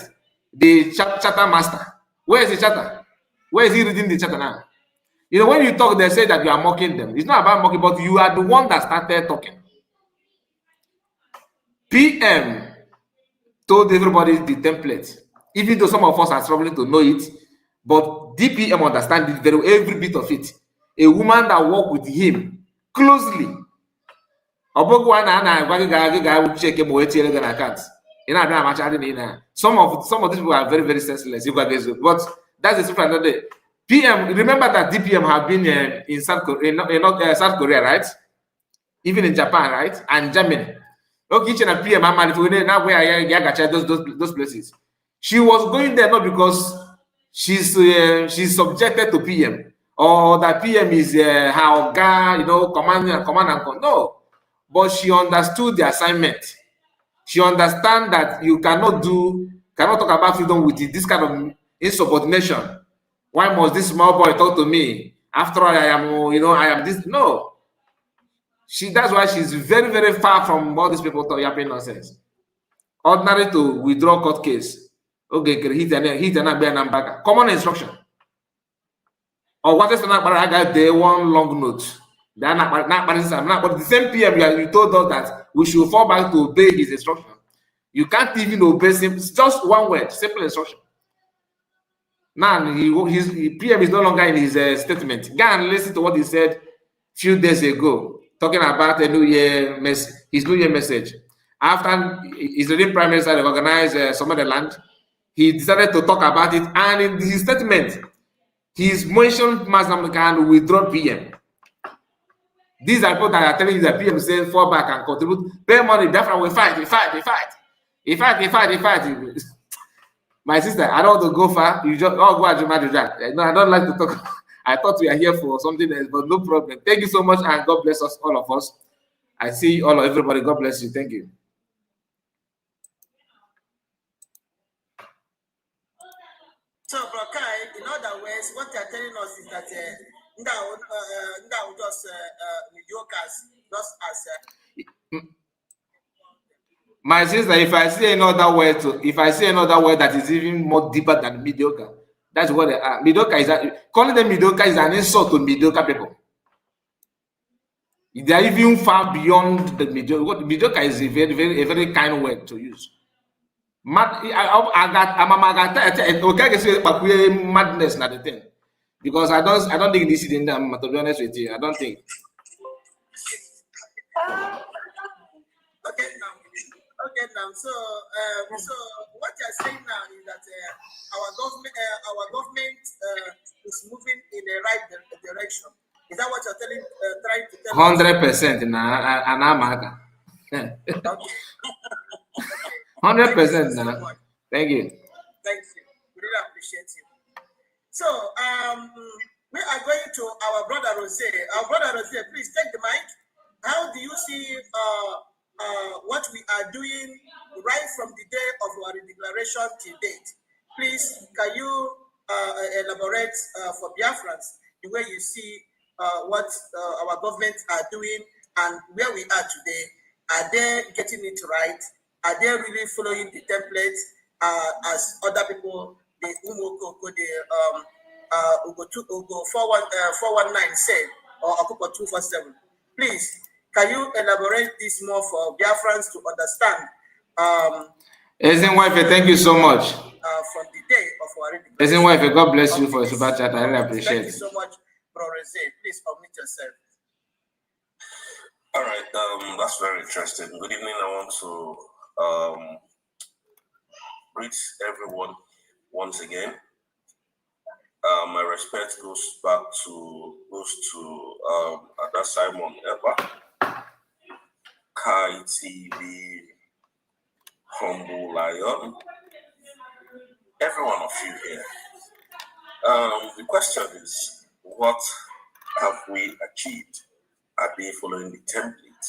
The charter master. Where is the charter? Where is he reading the charter now? You know, when you talk, they say that you are mocking them. It's not about mocking, but you are the one that started talking. PM told everybody the template, even though some of us are struggling to know it, but DPM understands it very, every bit of it. A woman that worked with him closely. Some of these people are very, very senseless. But that's the super another day. PM, remember that DPM have been in South Korea, South Korea, right? Even in Japan, right? And Germany. Okay, each and PM, now where I those places. She was going there not because she's subjected to PM or that PM is her guy, command and control. No, but she understood the assignment. She understands that you cannot talk about freedom with this kind of insubordination. Why must this small boy talk to me? After all, I am this. No. That's why she's very, very far from all these people yapping nonsense. Ordinary to withdraw court case. Okay, hit and common instruction. Or what is not, but I got there one long note. But the same PM you told us that we should fall back to obey his instruction. You can't even obey him. It's just one word, simple instruction. Now his PM is no longer in his statement. Go and listen to what he said a few days ago, talking about a his New Year message. After his leading prime minister organized Somaliland, he decided to talk about it, and in his statement, he's mentioned Muslim can withdraw PM. These are people that are telling you that PM says fall back and contribute, pay money, definitely we fight. My sister, I don't want to go far. You just go and Jack. No, I don't like to talk. I thought we are here for something else, but no problem. Thank you so much, and God bless us, all of us. I see everybody. God bless you. Thank you. So, Brokai, in other words, what they're telling us is that now just mediocres, just as. My sister, if I see another word that is even more deeper than mediocre, that's what they are. Mediocre is calling them mediocre is an insult to mediocre people. They are even far beyond the mediocre. Mediocre is a very kind word to use. Madness, not the thing, because I don't think this is in them. To be honest with you, I don't think. Okay, now. So what you're saying now is that our government is moving in the right direction. Is that what you're trying to tell 100% now, and I'm 100% now. Thank you. Thank you. We really appreciate you. So we are going to our brother Rose. Our brother Rose, please take the mic. How do you see what we are doing right from the day of our declaration to date? Please, can you elaborate for Biafrans the way you see what our government are doing and where we are today? Are they getting it right? Are they really following the templates as other people, the Umoko, the Ugo 419 said, or Akupa 247? Please, can you elaborate this more for Biafrans to understand? Wife, thank you so much. From the day of our declaration. Wife, God bless you for your super chat. I really appreciate it. Thank you so much, Bro Reze. Please unmute yourself. All right, that's very interesting. Good evening. I want to greet everyone once again. My respect goes back to Ada Simon Eba, Kai TV, Humble Lion, every one of you here. The question is, what have we achieved? Are they following the template?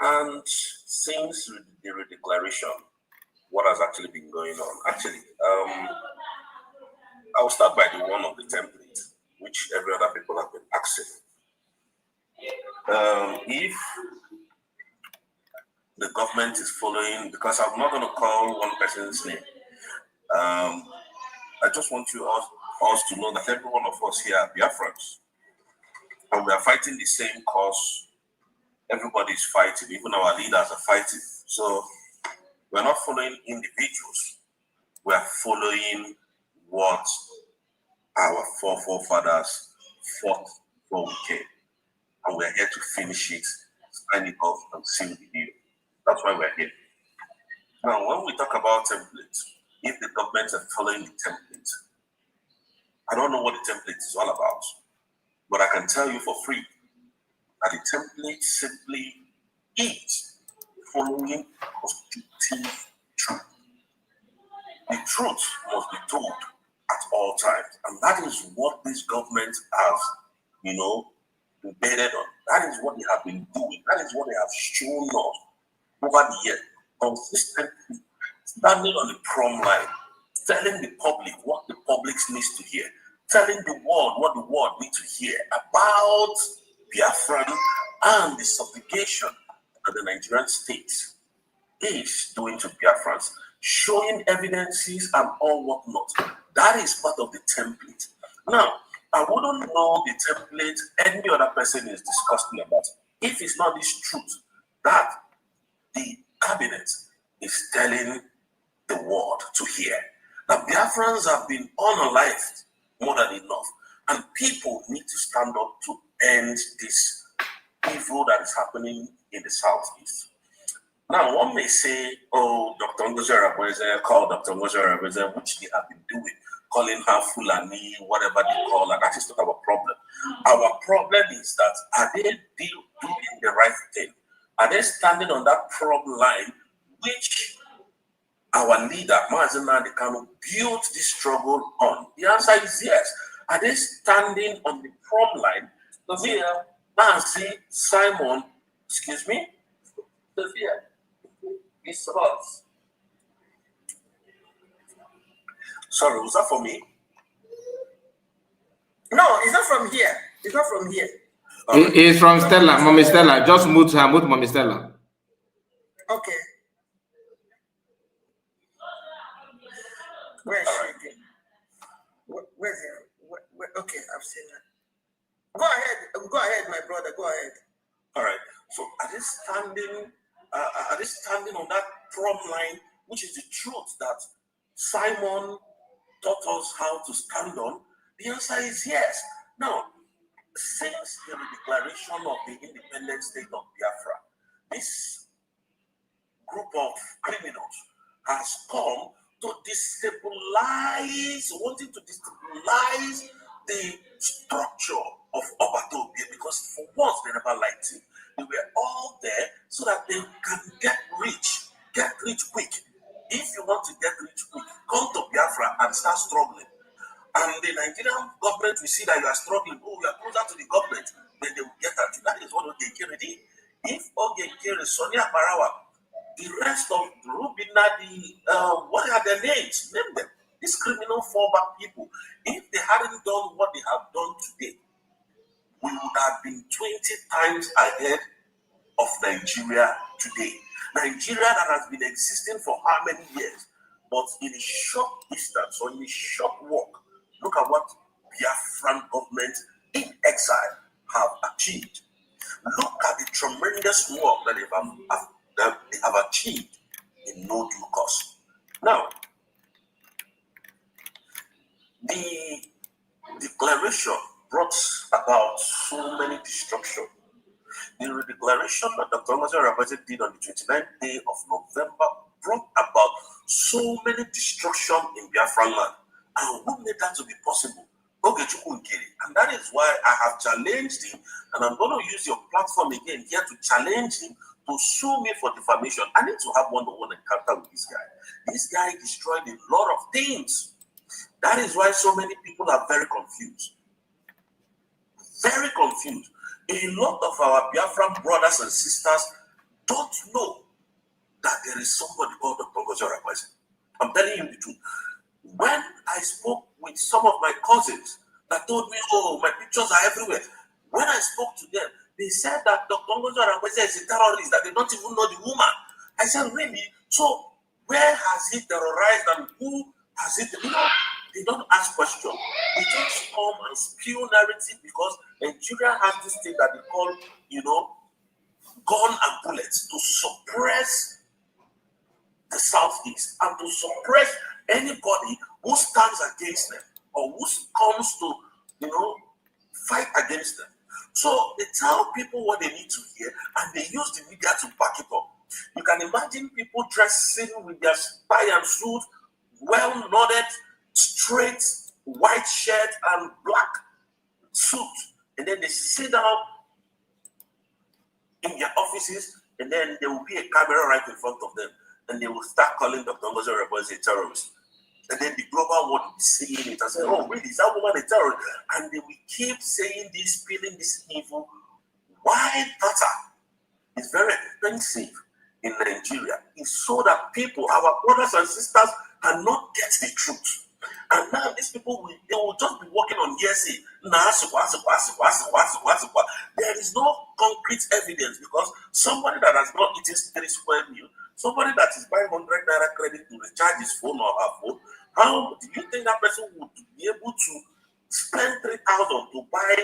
And since the redeclaration, what has actually been going on? Actually, I'll start by the one of the template, which every other people have been asking. If the government is following, because I'm not going to call one person's name, I just want you us to know that every one of us here are Biafrans, and we are fighting the same cause. Everybody is fighting, even our leaders are fighting. So we're not following individuals, we are following what our forefathers fought for we came. and we're here to finish it, sign it off, and seal the deal. That's why we're here. Now, when we talk about templates, if the government are following the template, I don't know what the template is all about, but I can tell you for free that the template simply is following objective truth. The truth must be told at all times, and that is what this government has, embedded on. That is what they have been doing. That is what they have shown us over the years, consistently standing on the prom line, telling the public what the public needs to hear, telling the world what the world needs to hear about Biafran and the subjugation that the Nigerian state is doing to Biafrans, showing evidences and all whatnot. That is part of the template. Now, I wouldn't know the template any other person is discussing about if it's not this truth that the cabinet is telling the world to hear. Now, Biafrans have been unalived more than enough, and people need to stand up to end this evil that is happening in the southeast. Now, one may say, oh, Dr. Ngozi Arabweze, call Dr. Ngozi Arabweze, which they have been doing, calling her Fulani, whatever they call her. That is not our problem. Our problem is that, are they doing the right thing? Are they standing on that prom line, which our leader, Mazi Nnamdi Kanu, built this struggle on? The answer is yes. Are they standing on the prom line? Sophia, Nancy, Simon, excuse me? Sophia, it's us. Sorry, was that for me? No, it's not from here. It's not from here. It's from Stella, Mommy Stella. Just mute her, mute Mommy Stella. Okay. Where is she? Where's it? Okay, I've seen that. Go ahead, my brother. Go ahead. All right. So are they standing on that prom line, which is the truth that Simon taught us how to stand on? The answer is yes. Now, since the declaration of the independent state of Biafra, this group of criminals has come to wanting to destabilize the structure of Obatobia, because for once they never liked it. They were all there so that they can get rich quick. If you want to get rich quick, come to Biafra and start struggling. And the Nigerian government will see that you are struggling. Oh, you are closer to the government, then they will get at you. That is what Ogekere did. If Ogekere, Sonia Barawa, the rest of Rubina, what are their names? Name them. These criminal fallback people, if they hadn't done what they have done today, we would have been 20 times ahead of Nigeria today. Nigeria that has been existing for how many years? But in a short distance or in a short walk, look at what Biafran government in exile have achieved. Look at the tremendous work that they have achieved in no due course. Now, the declaration brought about so many destruction. The declaration that Dr. Ngozi Arabweze did on the 29th day of November brought about so many destruction in Biafran land. And who made that to be possible? Ogechukwu Nkiri. And that is why I have challenged him, and I'm going to use your platform again here to challenge him to sue me for defamation. I need to have one-on-one encounter with this guy. This guy destroyed a lot of things. That is why so many people are very confused. Very confused. A lot of our Biafran brothers and sisters don't know that there is somebody called Dr. Ngozi Arabweze. I'm telling you the truth. When I spoke with some of my cousins that told me, oh, my pictures are everywhere. When I spoke to them, they said that Dr. Ngozi Arabweze is a terrorist, that they don't even know the woman. I said, really? So where has he terrorized and who has he? They don't ask questions. They just come and spew narrative because Nigeria has this thing that they call, gun and bullets to suppress the Southeast and to suppress anybody who stands against them or who comes to, fight against them. So they tell people what they need to hear, and they use the media to back it up. You can imagine people dressing with their tie and suit, well knotted, straight, white shirt and black suit, and then they sit down in their offices, and then there will be a camera right in front of them, and they will start calling Dr. Ngozi Orebose a terrorist. And then the global world will be seeing it and say, oh, really, is that woman a terrorist? And they will keep saying this, spilling this evil. Why data is very expensive in Nigeria is so that people, our brothers and sisters, cannot get the truth. And now these people, they will just be working on hearsay. There is no concrete evidence because somebody that has not eaten 3 square meal, somebody that is buying 100 naira credit to recharge his phone or her phone, how do you think that person would be able to spend 3,000 to buy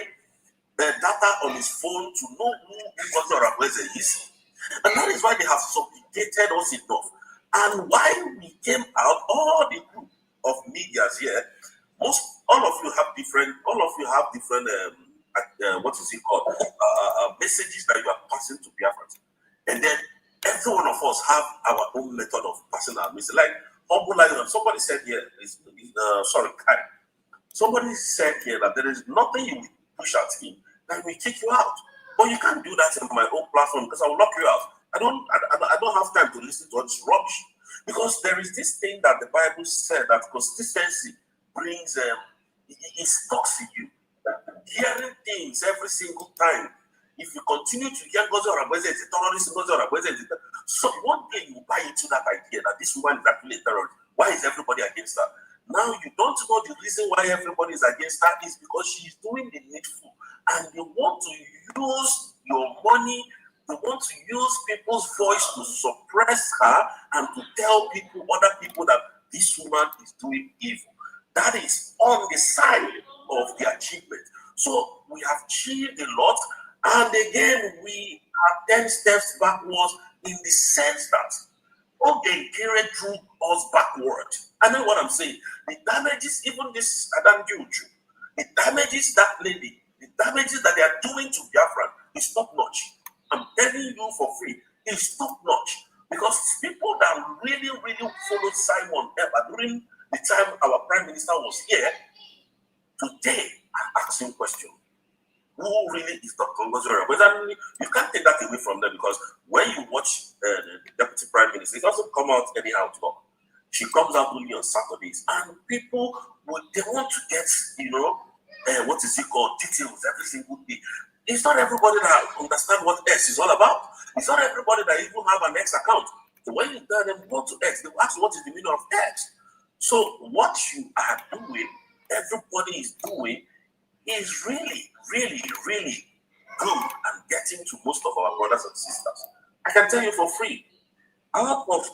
the data on his phone to know who Ngozi Orebose is? And that is why they have subjugated us enough. And why we came out, all the group of medias here, all of you have different what is it called? Messages that you are passing to Biafrans. And then every one of us have our own method of passing our message. Like Humble Lion, somebody said here, Kai. Somebody said here that there is nothing you will push at him that will kick you out. But you can't do that in my own platform because I will lock you out. I don't have time to listen to all this rubbish. Because there is this thing that the Bible said that consistency brings, it stalks you. Hearing things every single time. If you continue to hear Ngozi Orebose is a terrorist, so one day you buy into that idea that this woman is actually a terrorist. Why is everybody against her? Now you don't know the reason why everybody is against her is because she is doing the needful. And they want to use your money, they want to use people's voice to suppress her and to tell people, other people, that this woman is doing evil. That is on the side of the achievement. So we have achieved a lot, and again, we are 10 steps backwards in the sense that okay, Kire drew us backward. I know what I'm saying. The damages, even this Adam Juju, the damages that lady, the damages that they are doing to Biafra is top notch. I'm telling you for free, it's top notch. Because people that really, really followed Simon ever during the time our Prime Minister was here, today are asking questions. Who really is Dr. Ngozi Orebose? You can't take that away from them because when you watch the Deputy Prime Minister, it doesn't come out anyhow to talk. She comes out only on Saturdays, and people they want to get, what is it called, details every single day. It's not everybody that understands what X is all about. It's not everybody that even have an X account. So when you tell them go to X, they will ask what is the meaning of X. So what you are doing, everybody is doing, is really, really, really good and getting to most of our brothers and sisters. I can tell you for free, out of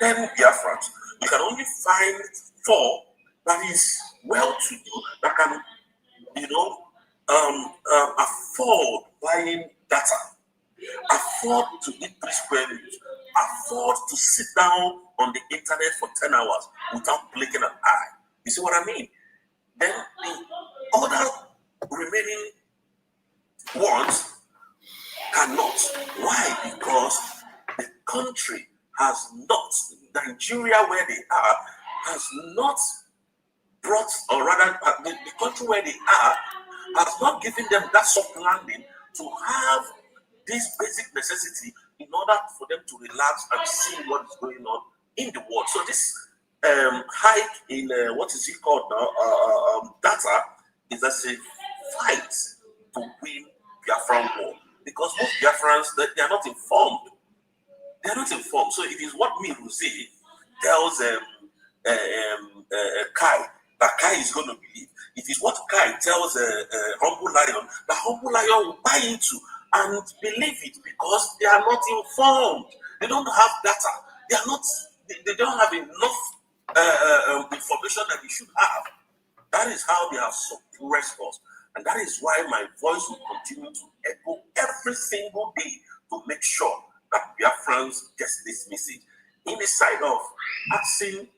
10 Biafrans, you can only find 4 that is well-to-do, that can, afford buying data, afford to eat 3 square meals, afford to sit down on the internet for 10 hours without blinking an eye. You see what I mean? Then the other remaining ones cannot. Why? Because the country has not, Nigeria where they are, has not brought, or rather, the country where they are has not given them that soft landing to have this basic necessity in order for them to relax and see what is going on in the world. So this hike in what is it called now? Data is as a fight to win Biafran war, because most Biafrans they are not informed. They are not informed. So it is what me Ruzi tells Kai that Kai is going to believe. It is what Kai tells Humble Lion that Humble Lion will buy into and believe it, because they are not informed. They don't have data. They are not. They don't have enough information that they should have. That is how they have suppressed us. And that is why my voice will continue to echo every single day to make sure that Biafrans get this message. In the side of asking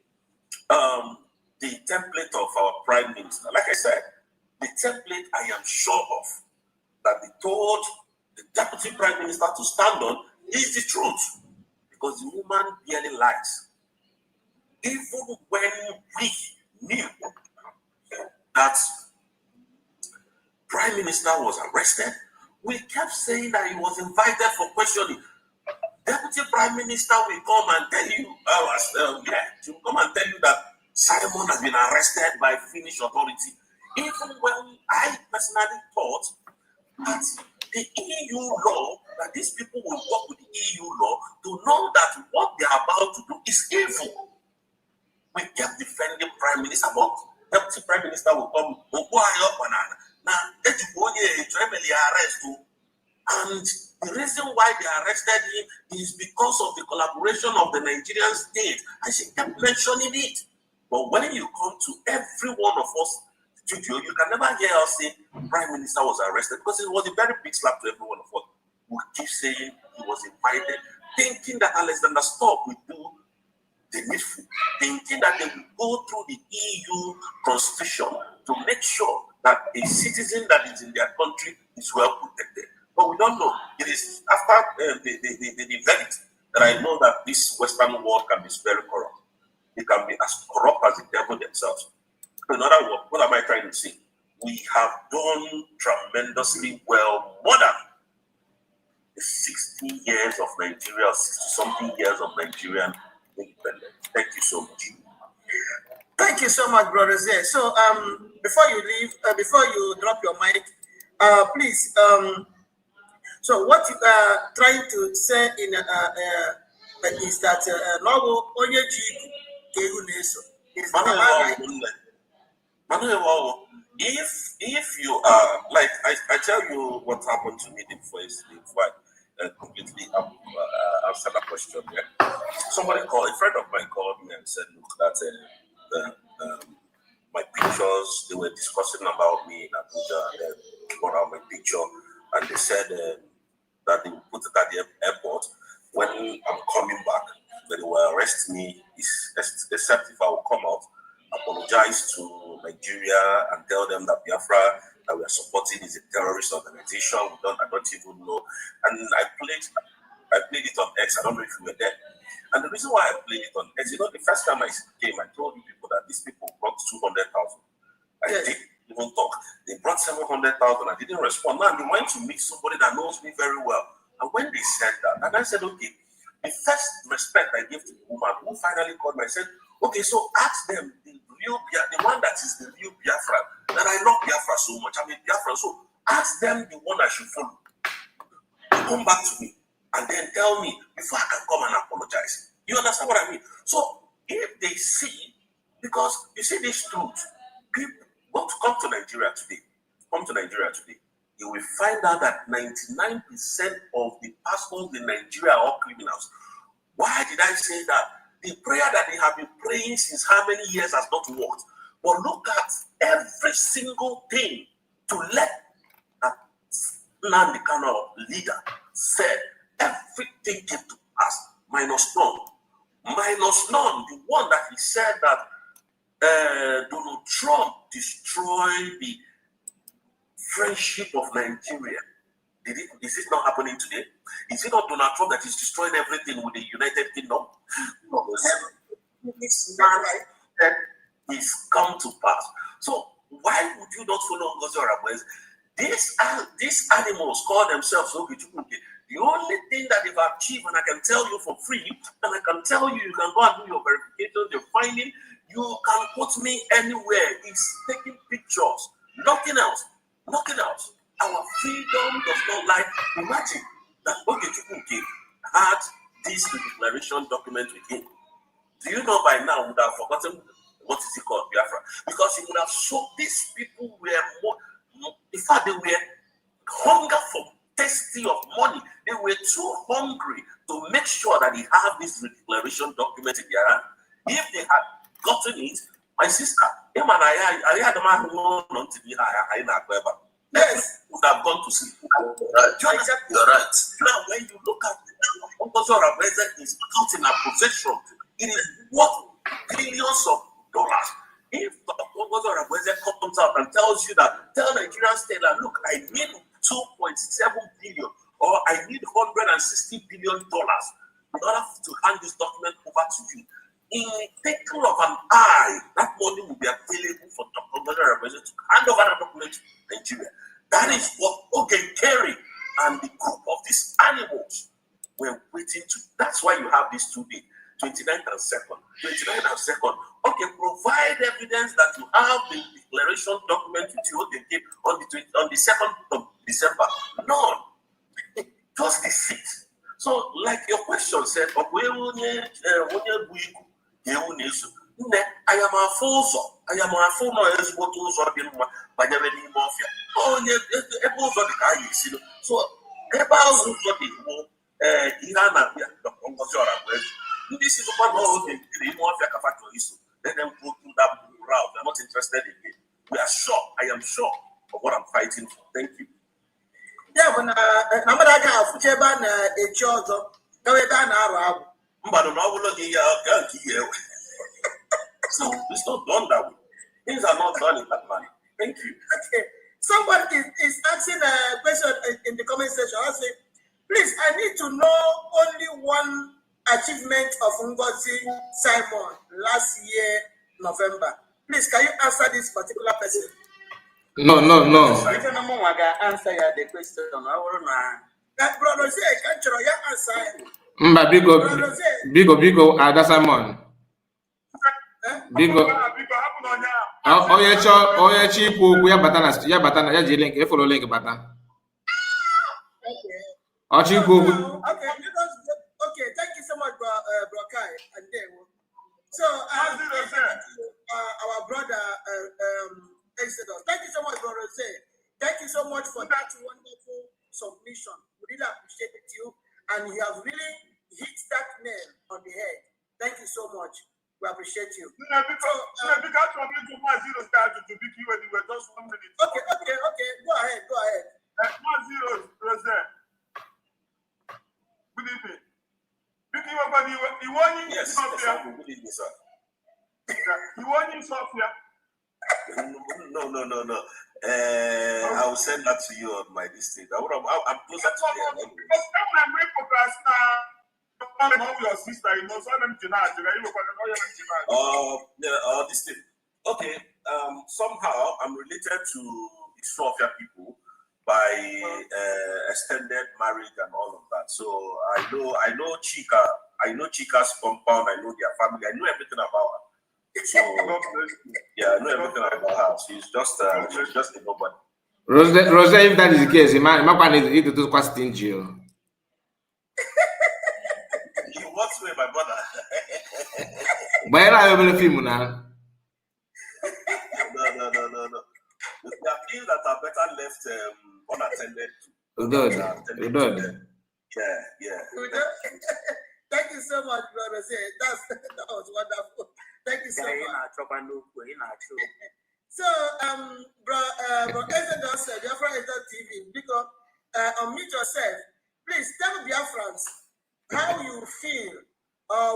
the template of our Prime Minister, like I said, the template I am sure of that they told the deputy prime minister to stand on is the truth, because the woman barely lies. Even when we knew that prime minister was arrested, we kept saying that he was invited for questioning. Deputy prime minister will come and tell you, he will come and tell you that Simon has been arrested by Finnish authority. Even when I personally thought that the EU law, that these people will work with the EU law to know that what they are about to do is evil. We kept defending prime minister, but deputy prime minister will come, now, and the reason why they arrested him is because of the collaboration of the Nigerian state, and she kept mentioning it. But when you come to every one of us studio, you can never hear us say prime minister was arrested, because it was a very big slap to every one of us. We keep saying he was invited, thinking that Alexander Stubb will do the needful, thinking that they will go through the EU constitution to make sure that a citizen that is in their country is well protected. But we don't know. It is after the verdict that I know that this Western world can be very corrupt. It can be as corrupt as the devil themselves. In other words, what am I trying to say? We have done tremendously well, more than the 60 years of Nigeria, 60-something years of Nigerian independence. Thank you so much. Thank you so much, Brother Zay. So, before you leave, before you drop your mic, please, so what you are trying to say in is that Nogo Onyeji Kehuneso is if you are like I tell you what happened to me before I completely answer that question. Yeah? Somebody called, a friend of mine called me and said, look, that my pictures, they were discussing about me in Abuja, and then brought out my picture, and they said that they would put it at the airport when I'm coming back, that they will arrest me, except if I will come out, apologize to Nigeria and tell them that Biafra that we are supporting is a terrorist organization. I don't even know. And I played it on X. I don't know if you were there. And the reason why I played it on X, the first time I came, I told you people that these people brought 200,000. I didn't even talk. They brought 700,000. I didn't respond. Now they went to meet somebody that knows me very well. And when they said that, and I said, okay, the first respect I gave to the woman who finally called me, I said, okay, so ask them the one that is the real Biafra, that I love Biafra so much. I'm a Biafra, so ask them the one I should follow. Come back to me and then tell me before I can come and apologize. You understand what I mean? So if they see, because you see this truth, people want to come to Nigeria today, you will find out that 99% of the pastors in Nigeria are all criminals. Why did I say that? The prayer that they have been praying since how many years has not worked. But look at every single thing to let that Nnamdi Kanu leader said, everything came to pass, minus none. Minus none, the one that he said that Donald Trump destroyed the friendship of Nigeria. Is it not happening today? Is it not Donald Trump that is destroying everything with the United Kingdom? No, this man is come to pass. So why would you not follow Ngozi Oravweze? These animals call themselves Ogechukwuke. The only thing that they've achieved, and I can tell you for free, and I can tell you, you can go and do your verification, you're finding, you can put me anywhere. It's taking pictures. Nothing else. Nothing else. Our freedom does not lie. Imagine that Ogechukwuke had this declaration document with him. Do you know by now, would have forgotten what is it called, Biafra? Because he would have sold these people were more, in fact, they were hunger for thirsty of money. They were too hungry to make sure that he had this declaration document in their hand. If they had gotten it, my sister, him and I had the man who on TV, yes, would have gone to sleep. You're right. Now, when you look at Ngozi Oravweze is out in a possession, it is worth billions of dollars. If Ngozi Oravweze comes out and tells you that, tell Nigerian state that, look, I made $2.7 billion, or I need $160 billion in order to hand this document over to you. In a twinkle of an eye, that money will be available for Dr. Representative to hand over that document to Nigeria. That is what Ogen Kerry and the group of these animals were waiting to. That's why you have these 2 days, 29th and 2nd. 29th and 2nd. Okay, provide evidence that you have the declaration document with you on the 2nd of December. None. Just the 6th. So, like your question said, I am a fool. I am a fool. Is what was on him by the many mafia. Oh, yeah, the guy is. So, about Iran, this is one of the mafia factories. Let them go through that route. They're not interested in it. We are sure. I am sure of what I'm fighting for. Thank you. Yeah, when I'm going to have a job, go ahead. So it's not done that way. Things are not done in that manner. Thank you. Okay. Somebody is asking a question in the comment section. I say, please, I need to know only one achievement of Ngozi Simon last year, November. Please, can you answer this particular person? No. I don't know why I answer the question. Brother, say, can't you answer? Bigo, Ada Simon. Bigo. Oye chipu ya batana ya link e follow link bata. Okay. Okay, thank you so much, bro Kai and Dewo. So our brother Exodus. Thank you so much, brother. Thank you so much for that wonderful submission. We really appreciate it, you, and you have really hit that nail on the head. Thank you so much. We appreciate you. Because from you to my zero start to be you when you were just 1 minute. Okay. Go ahead. My zero present. Good evening. Vicky, you want you Sophia? Good evening, sir. You want you Sophia? No. I will send that to you on my district. I'm closer to there. Because I'm very focused now. Your sister, you know, so I'm this thing. Okay. Somehow I'm related to the Sophia people by extended marriage and all of that. So I know Chika. I know Chika's compound. I know their family. I know everything about her. So yeah, I know everything about her. She's just a nobody. Rose, if that is the case, my need to do quite stingy. What's with my brother? Where are you going film now? No. There are things that are better left unattended to. Good. Yeah. Thank you so much, brother. That was wonderful. Thank you so much. So, bro, Exodus, Biafra TV, because unmute yourself. Please tell Biafrans how you feel,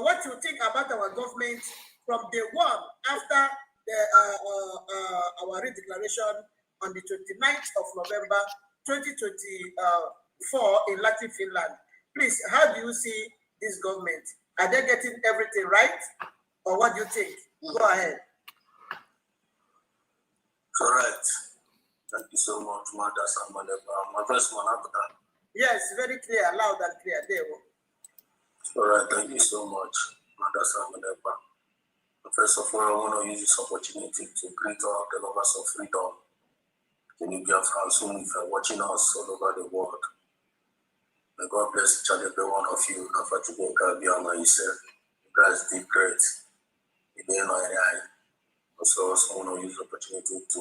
what you think about our government from day one after our redeclaration on the 29th of November 2024 in Latin Finland. Please, how do you see this government? Are they getting everything right? Or what do you think? Go ahead. Correct. Thank you so much, Mother Samaneba. My first one, yes, very clear, loud and clear. There. All right, thank you so much, Mother Samaneba. First of all, I want to use this opportunity to greet all the lovers of freedom in India, France, who are watching us all over the world. May God bless each and every one of you. You guys did great. Also want to use the opportunity to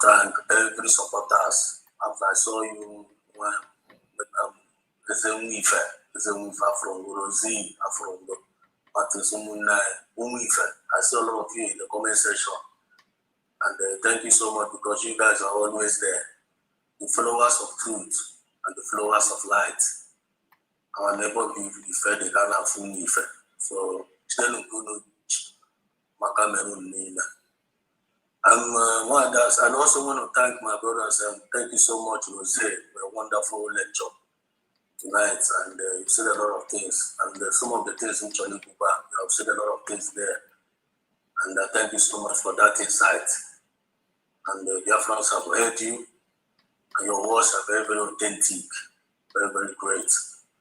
thank every supporters. As I saw you when there's a from Rosie, from the I saw a lot of you in the comment section. And thank you so much because you guys are always there. The followers of truth and the followers of light. Our neighbor be fed the Ghana food effect. So, I also want to thank my brothers and thank you so much, Jose, for a wonderful lecture tonight. And you said a lot of things, and some of the things in Choli Kuba, you have said a lot of things there. And thank you so much for that insight. And the Biafrans have heard you, and your words are very, very authentic, very, very great,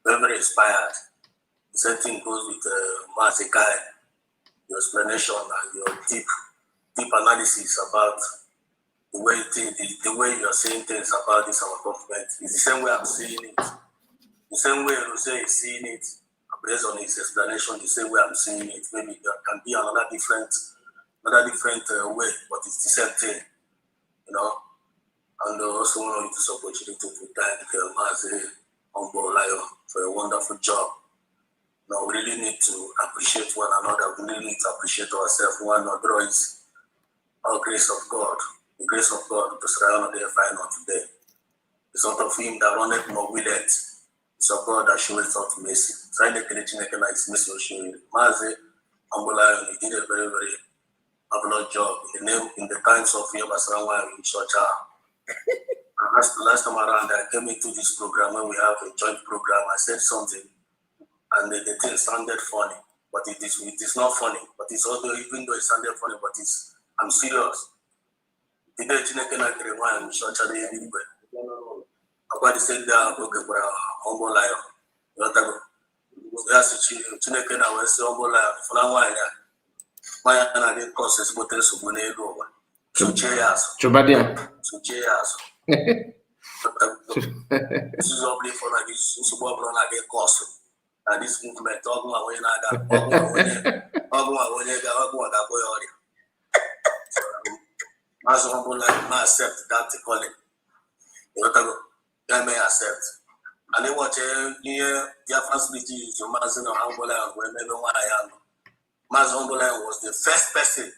very, very inspired. The same thing goes with Mazikai, your explanation and your deep analysis about the way you think, the way you are saying things about this our government. It's the same way I'm seeing it. The same way Jose is seeing it, based on his explanation, the same way I'm seeing it. Maybe there can be another different way, but it's the same thing, you know. And I also want to use this opportunity to thank Mazi Ombolayo for a wonderful job. Now we really need to appreciate one another. We really need to appreciate ourselves. One another is our grace of God. The grace of God to surround the final today. It's not of him that runneth nor willeth. It's of God that showeth us mercy. Try the connection is mercy or showing. Mazi Ombolayo, he did a very, very marvelous job in the times of Yabasarawa in church. Last time around, I came into this program when we have a joint program. I said something, and the thing sounded funny, but it is not funny. But it's also, even though it sounded funny, but I'm serious. The day Chineke na kere wine church at the anywhere. About the same day, I'm looking for a humble lion. Not a go. That's Chineke na we say humble lion. For now, why I get courses, but there's some money over. Chubadia. This is all for like this. This is what I get course. And this movement, talking about when I got, as humble like I accept that calling. You may accept. And then what here, the first meeting is your Mazin of humble and when I am. Maz humble was the first person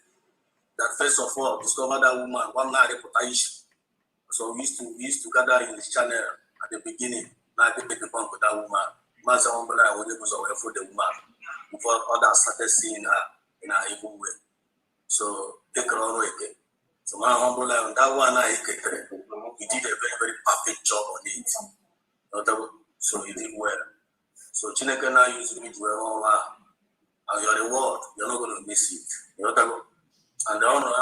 that first of all discovered that woman, one night reputation. So we used to gather in this channel at the beginning. Now I take the point with that woman. Maz humble was able to away for the woman before others started seeing her in her evil way. So take her on again. So my humble that one he did a very, very perfect job on it. So he did well. So Chineke now used me to and your reward, you're not going to miss it. And the honor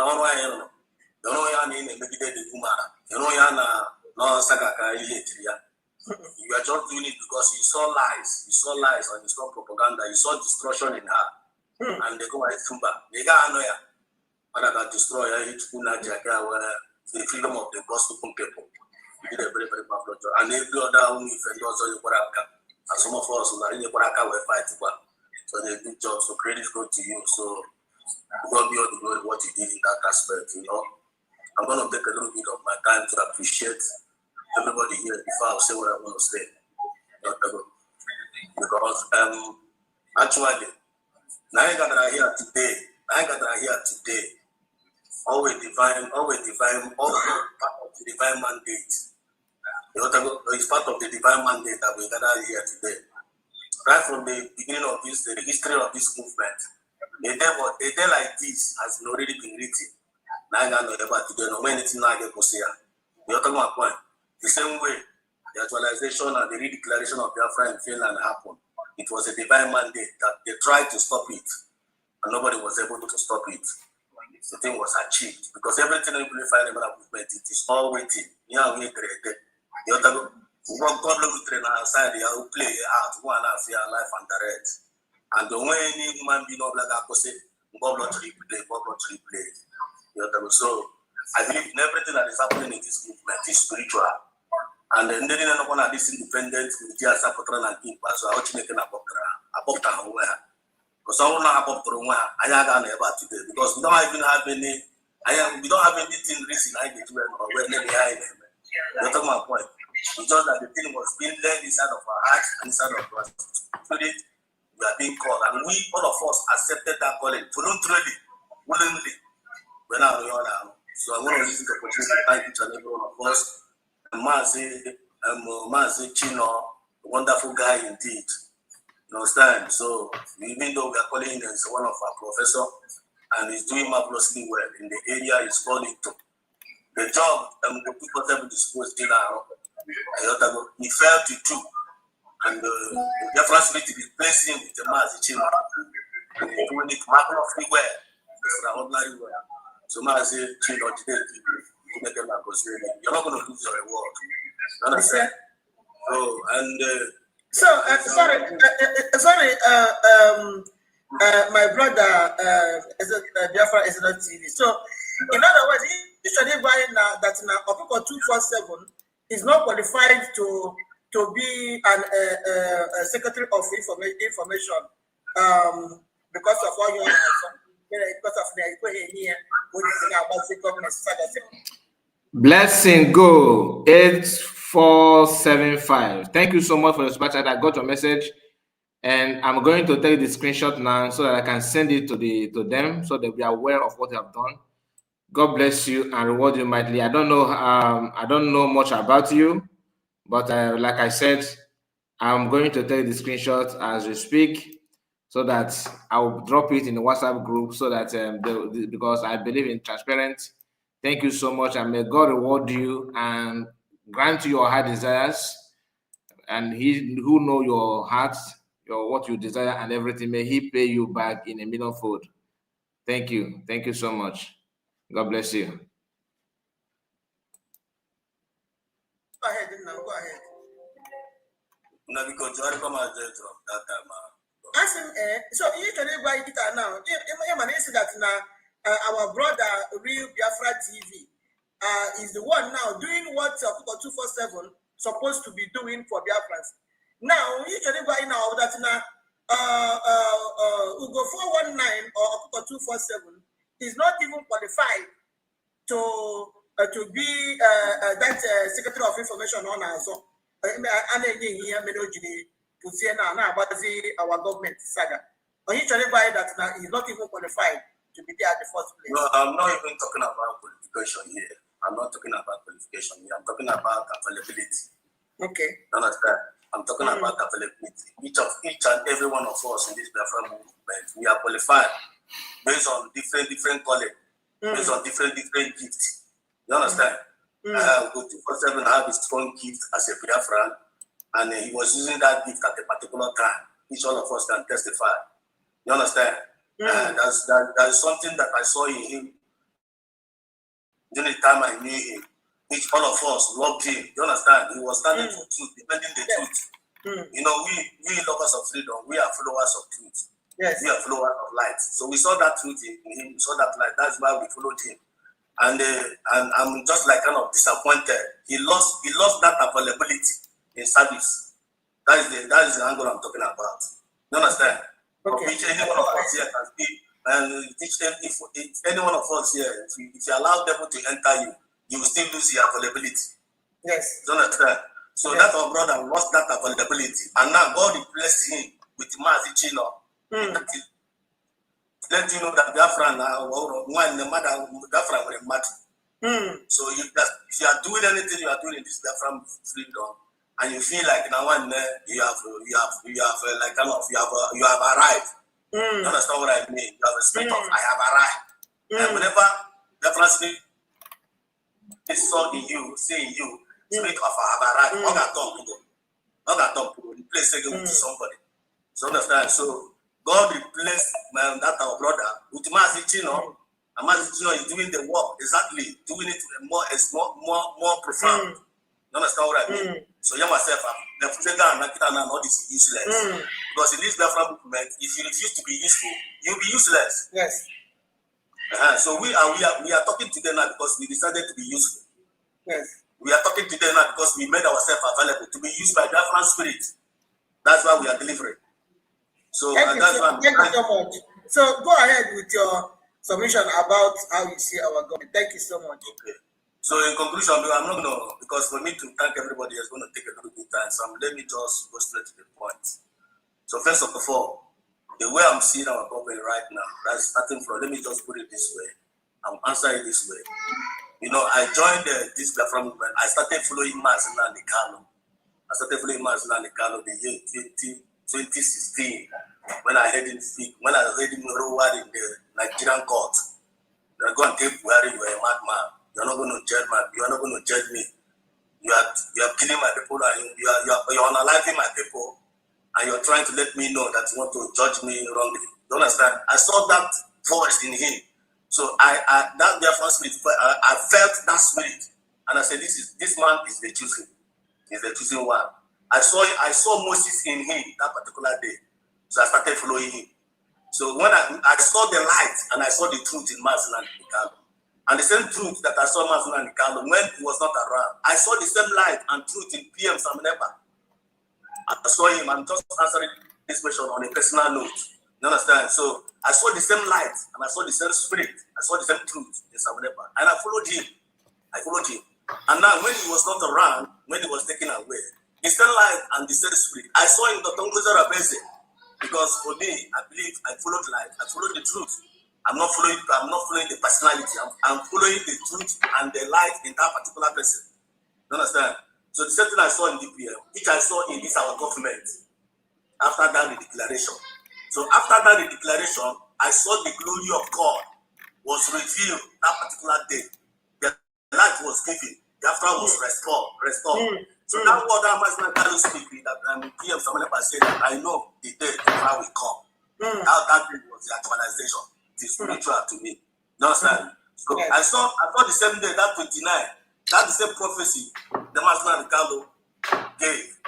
you know you need to make the woman. You know you no sakaka you are just doing it because you saw lies and you saw propaganda, you saw destruction in her. And they go and tumba. They got annoyed. And that destroy the freedom of the gospel people. We did a very, very powerful job. And every other woman also in Baraka. And some of us are in the Baraka were fighting. So they do job. So credit go to you. So God be all the glory what you did in that aspect, you know. I'm gonna take a little bit of my time to appreciate everybody here before I say what I want to say. Because actually I got here today. Always divine, all part of the divine mandate. It's part of the divine mandate that we gather here today. Right from the beginning of the history of this movement, a day like this has already been written. Now I know about today, no anything like a Kosia. You're talking about point. The same way the actualization and the redeclaration of Biafra in Finland happened. It was a divine mandate that they tried to stop it, and nobody was able to stop it. The thing was achieved because everything in the final movement, it is all waiting. Yeah, we created. You know, one problem with train outside, you play out one and fear life and direct. And the way any human being of like I could say, God not replay. You know, so I believe in everything that is happening in this movement is spiritual. And then they didn't want this independent with the Sapotran and keep as well. Because I don't know about I about today because we don't even have anything reason I get to or where they behind them. That's my point. It's just that the thing was being led inside of our hearts and inside of us. Spirit, we are being called, and we all of us accepted that calling voluntarily, willingly. We're now on. So I want to use the opportunity to thank each and every one of us. Mazi Chino, a wonderful guy indeed. You understand? So even though we are calling him as one of our professors, and he's doing marvelously well in the area he's gone into. The job the people have disposed in he fell to two, and the difference to replace him with the Mazi Chima. And he's doing it marvelously well, extraordinarily well. So Mazi Chima today, you're not going to lose your reward. You understand? So, and sorry, my brother Biafra is not TV. So, in other words, usually why now that now Okoko 247 is not qualified to be an secretary of information because of what you are because of the here about the government. Blessing go 8475. Thank you so much for your super chat. I got your message, and I'm going to take the screenshot now so that I can send it to them so that we are aware of what they have done. God bless you and reward you mightily. I don't know much about you, but like I said, I'm going to take the screenshot as we speak so that I'll drop it in the WhatsApp group so that because I believe in transparent. Thank you so much, and may God reward you and grant you your heart desires. And He who know your heart, what you desire and everything, may He pay you back in a millionfold. Thank you. Thank you so much. God bless you. Go ahead now. Go ahead. No, because you are coming out that time. Ask him. So you can buy it now. You say that now. Our brother Real Biafra TV is the one now doing what 247 supposed to be doing for Biafrans. Now, usually by now that now Ugo 419 or 247 is not even qualified to be that Secretary of Information on our zone. And here to see now about our government saga. Usually by that now is not even qualified to be there at the first place. No, I'm not even talking about qualification here. I'm not talking about qualification here. I'm talking about availability. Okay. Understand? I'm talking about availability. Each and every one of us in this Biafra movement, we are qualified based on different college, based on different gifts. You understand? Go 247 have a strong gift as a Biafran, and he was using that gift at a particular time. Each one of us can testify. You understand? That's something that I saw in him during the time I knew him. Each one of us loved him. You understand? He was standing for truth, defending the truth. You know, we lovers of freedom, we are followers of truth. Yes. We are followers of light. So we saw that truth in him, we saw that light. That's why we followed him. And I'm just like kind of disappointed. He lost that availability in service. That is the angle I'm talking about. You understand? Okay. Which any one of us here can speak, and if any one of us here, if you allow devil to enter you, you will still lose your availability. Yes. You understand? So that our brother lost that availability, and now God replaced him with Mazi Chino. Let you know that Biafra now, one the mother Biafra will matter. So if you are doing anything you are doing in this Biafra freedom, and you feel like now one you have like kind of you have arrived. You understand what I mean? You have a spirit of I have arrived. And whenever Biafra spirit is saw in you, see in you, spirit of I have arrived. Not that talk, replace again with somebody. So understand? So God replaced that our brother with Mazi Chino. And Mazi Chino is doing the work exactly, doing it more profound. You understand what I mean? So you myself, the Fusega and all this is useless. Because in this Biafra movement, if you refuse to be useful, you'll be useless. Yes. So we are talking to them now because we decided to be useful. Yes. We are talking to them now because we made ourselves available to be used by Biafran spirit. That's why we are delivering. So thank you so much. So go ahead with your submission about how you see our government. Thank you so much. Okay. So in conclusion, I'm not going to, because for me to thank everybody is going to take a little bit of time. So let me just go straight to the point. So first of all, the way I'm seeing our government right now, that's starting from, let me just put it this way. I'm answering it this way. You know, I joined this Biafra movement. I started following Mazina and Kano. The year 2016 when I heard him speak, when I heard him roar in Nigerian court. They're going to take Buhari, you are a madman. You're not going to judge you are not going to judge me. You are killing my people and you're unaliving my people, and you're trying to let me know that you want to judge me wrongly. You understand? I saw that voice in him. So that therefore spirit, I felt that spirit, and I said, this man is the chosen. He's the chosen one. I saw Moses in him that particular day. So I started following him. So when I saw the light and I saw the truth in Mazin and Nikalo, and the same truth that I saw Mazin and Nikalo when he was not around, I saw the same light and truth in PM Samineba. I saw him. I'm just answering this question on a personal note. You understand? So I saw the same light and I saw the same spirit. I saw the same truth in Samineba, and I followed him. And now when he was not around, when he was taken away, the same light and the same spirit, I saw him Dr. Ngozi Rabeze. Because for me, I believe I followed light, I followed the truth. I'm not following the personality. I'm following the truth and the light in that particular person. You understand? So the same thing I saw in DPM, which I saw in this our government, after that the declaration. So after that the declaration, I saw the glory of God was revealed that particular day. The light was given, the after was restored. So that word that Master speaking that PM Samanapa said that I know the day the fire will come. That day was the actualization. It is spiritual to me. You understand? So I saw the same day, that 29, that the same prophecy the Master Ricardo gave.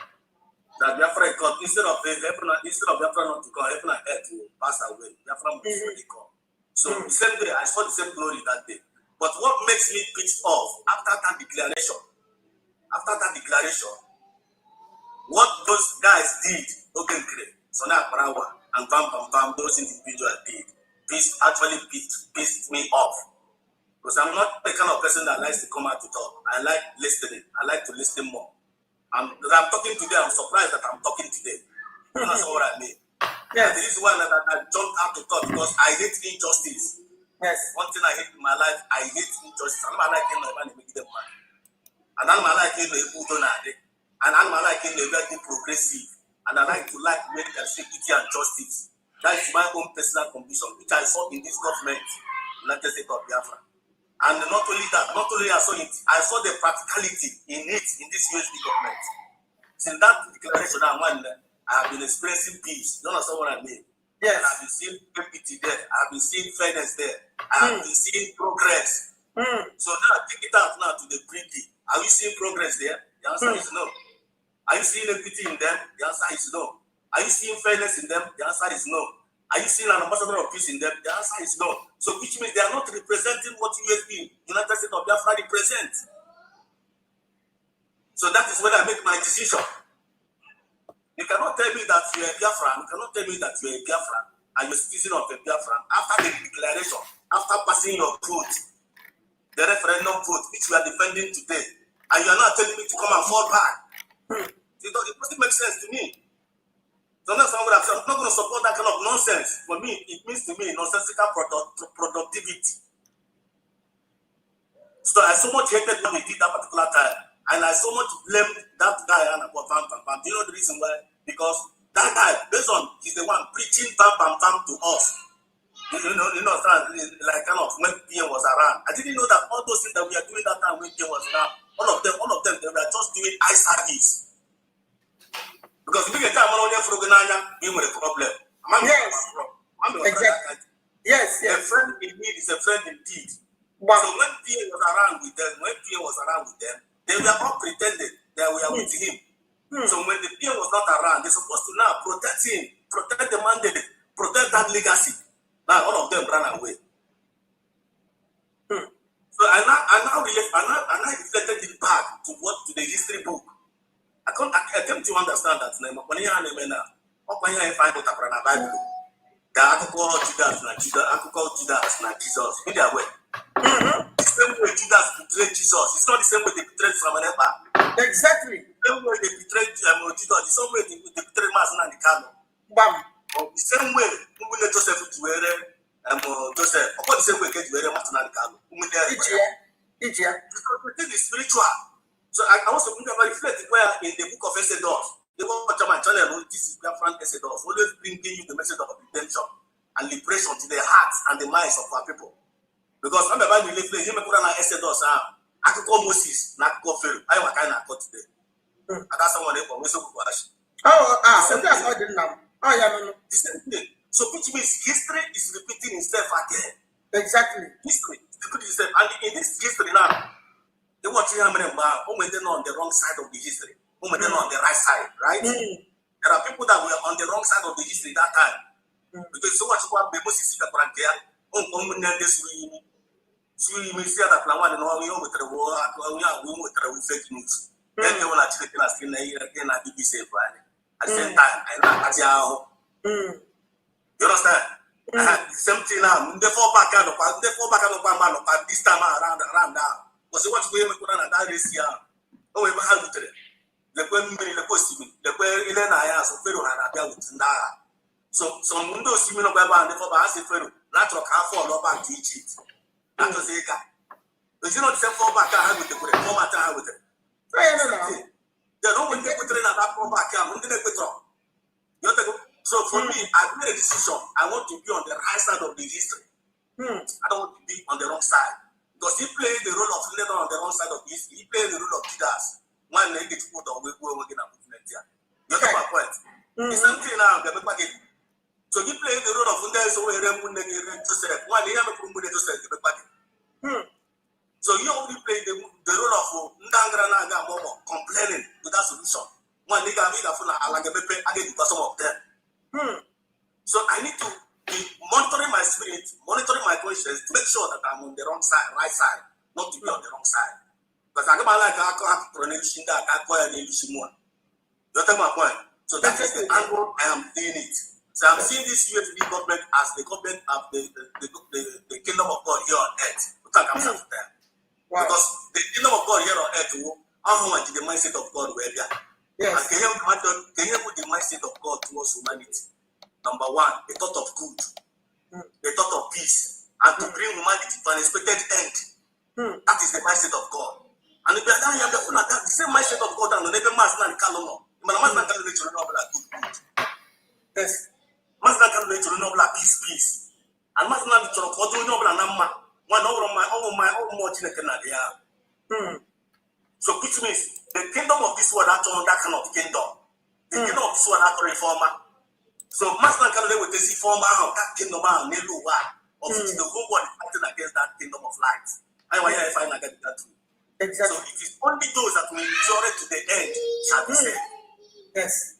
That Biafra come instead of Biafra not to come, heaven and earth will pass away. Biafra will surely come. So the same day I saw the same glory that day. But what makes me pissed off after that declaration, what those guys did, Sona Parawa and Bam, those individuals did, this actually pissed me off. Because I'm not the kind of person that likes to come out to talk. I like listening. I like to listen more. I'm talking today, I'm surprised that I'm talking today. That's what I mean. Yeah, this is why that I jumped out to talk, because I hate injustice. Yes. One thing I hate in my life, I hate injustice. I'm not like anyone to make them money. And I'm like in the Udonade, and I'm like in the very progressive, and I like to make equity and justice. That is my own personal condition, which I saw in this government, United States of Biafra. And not only that, I saw it, I saw the practicality in it in this USB government. Since that declaration, I have been experiencing peace. You understand what I mean? Yes. And I've been seeing equity there. I've been seeing fairness there. I have been seeing progress. So now take it out now to the pretty. Are you seeing progress there? The answer is no. Are you seeing equity in them? The answer is no. Are you seeing fairness in them? The answer is no. Are you seeing an ambassador of peace in them? The answer is no. So which means they are not representing what USB, United States of Biafra, represents. So that is when I make my decision. You cannot tell me that you are a Biafran. You cannot tell me that you are a Biafran and you're a citizen of a Biafran after the declaration, after passing your vote, the referendum vote, which we are defending today, and you are not telling me to come and fall back. It doesn't make sense to me. So I'm not going to support that kind of nonsense. For me, it means to me nonsensical productivity. So I so much hated what he did that particular time, and I so much blamed that guy and about Bam. Do you know the reason why? Because that guy, based on, he's the one preaching Bam to us. You know, like kind of when PM was around. I didn't know that all those things that we are doing that time when PM was around, all of them, they were just doing eye service. Because if you get time on your you have a problem. Yes. Exactly. Yes. A friend in need is a friend indeed. Wow. So when PM was around with them, they were all pretending that we are with him. So when the PM was not around, they're supposed to now protect him, protect the mandate, protect that legacy. Now all of them ran away. So I now reflected it back to the history book. I came to understand that the Judas na Jesus. In their way. The same way Judas betrayed Jesus. It's not the same way they betrayed Samaneba. Exactly. The same way they betrayed Jesus. The same way they betrayed Mazin and Nikalo. The same way we let Joseph to wear Joseph. What the same way get wear Mazin and Nikalo. Because the thing is spiritual. So I also reflect where in the book of Exodus, the one of my channel, this is Biafran Exodus, always bringing you the message of redemption. and liberation to the hearts and the minds of our people. Because I'm about to live here, you may put on Exodus, I could call Moses, not go Pharaoh. I want kind of got today. I got someone else for me. So that's all the now. Oh, yeah, no. The same thing. So, which means history is repeating itself again. Exactly. History is repeating itself. And in this history now, they want to remember who were on the wrong side of the history, who were on the right side, right? There are people that were on the wrong side of the history that time. Because so much about the Moses that were there, so we see that plan one and all we with the war, we with fake news. Then they will actually tell us in a year again at BBC Friday. At the same time, I know at you understand? I had the same thing now. The fall back out of this time around now. Because what we have put on that this year. Oh, we have to the women, the costume, the way Elena has a Pharaoh and a bell with Nara. So, some windows similar by the for us, Pharaoh, natural car for back to Egypt. That was a guy. But you know, the same fallback I had with the format I had with it. They don't want to put in that fallback. I'm going to put wrong. So, for me, I made a decision. I want to be on the right side of the history. I don't want to be on the wrong side. Because he played the role of leader on the wrong side of the history. He played the role of leaders. One negative put on we go again and movement here. You get my point? It's something now, so he played the role of so we Joseph. One year Joseph. So you only play the role of Ndangranaga Momo complaining without solution. One nigga full again some of them. So I need to be monitoring my spirit, monitoring my conscience to make sure that I'm on the wrong side, right side, not to be on the wrong side. Because I can't pronouncing that I call it more. You take my point? So that is the angle I am doing it. So I'm seeing this UFD government as the government of the kingdom of God here on earth. Because the kingdom of God here on earth, how much the mindset of God were there? Yes. And can you put the mindset of God towards humanity? Number one, the thought of good, the thought of peace, and to bring humanity to an expected end. That is the mindset of God. And if you are the same mindset of God, and the never mass and Kalono, yes. Master can let you know peace. And Master can let you know one over my own Canada. So, which means the kingdom of this world, that kind of kingdom. The kingdom of this world, that reformer. So, Master can let you see former that kingdom of the whole world fighting against that kingdom of light. I want to find that too. Exactly. So, it is only those that will endure to the end shall be saved. Yes.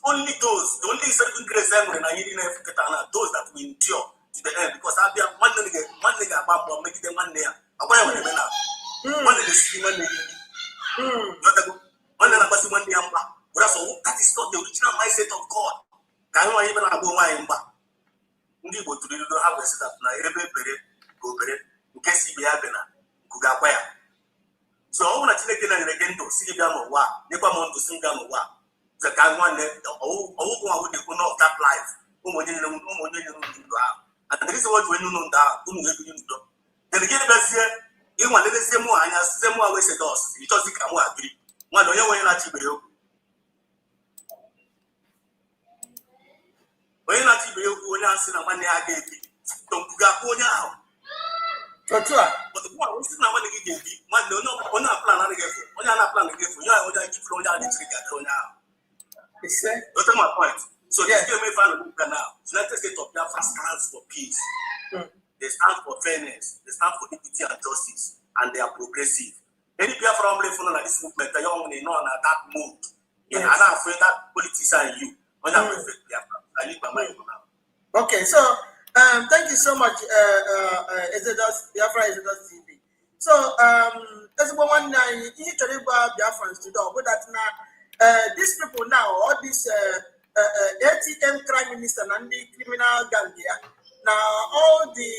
Only those, the only certain grace and those that will endure to the end, because I'll be one nigga about make them one there. I want to now. One of the city one day. One of the one day. That is not the original mindset of God. Can you even go my back? We go to the have a set up now. Every go in case he be having a Kugawaya. So I want to take it again to see them or what, never want to sing them or what. The guy one day, who that life, and there is what we know that, whom we do. Then again, you want to say more, and as some more ways it does, it doesn't come agree. One of your way not to be you. When not to be you, when I see a money I gave you, don't go now. But the one who's not going to give you, one don't know, one not plan to give you, one not plan to give you, I would like to throw down the trigger now. That's my point. So this game may find a book now. United States of Biafra stands for peace. They stand for fairness. They stand for equity and justice, and they are progressive. Any Biafra family follow this movement, they don't know that mood. And I'm afraid that politics are you. When I'm afraid Biafra, I leave my mind for now. Okay, so thank you so much, Biafra Exodus TV. So as one you told Biafrans to do, but that now. These people now, all these ATM crime minister and the criminal gang here, now all the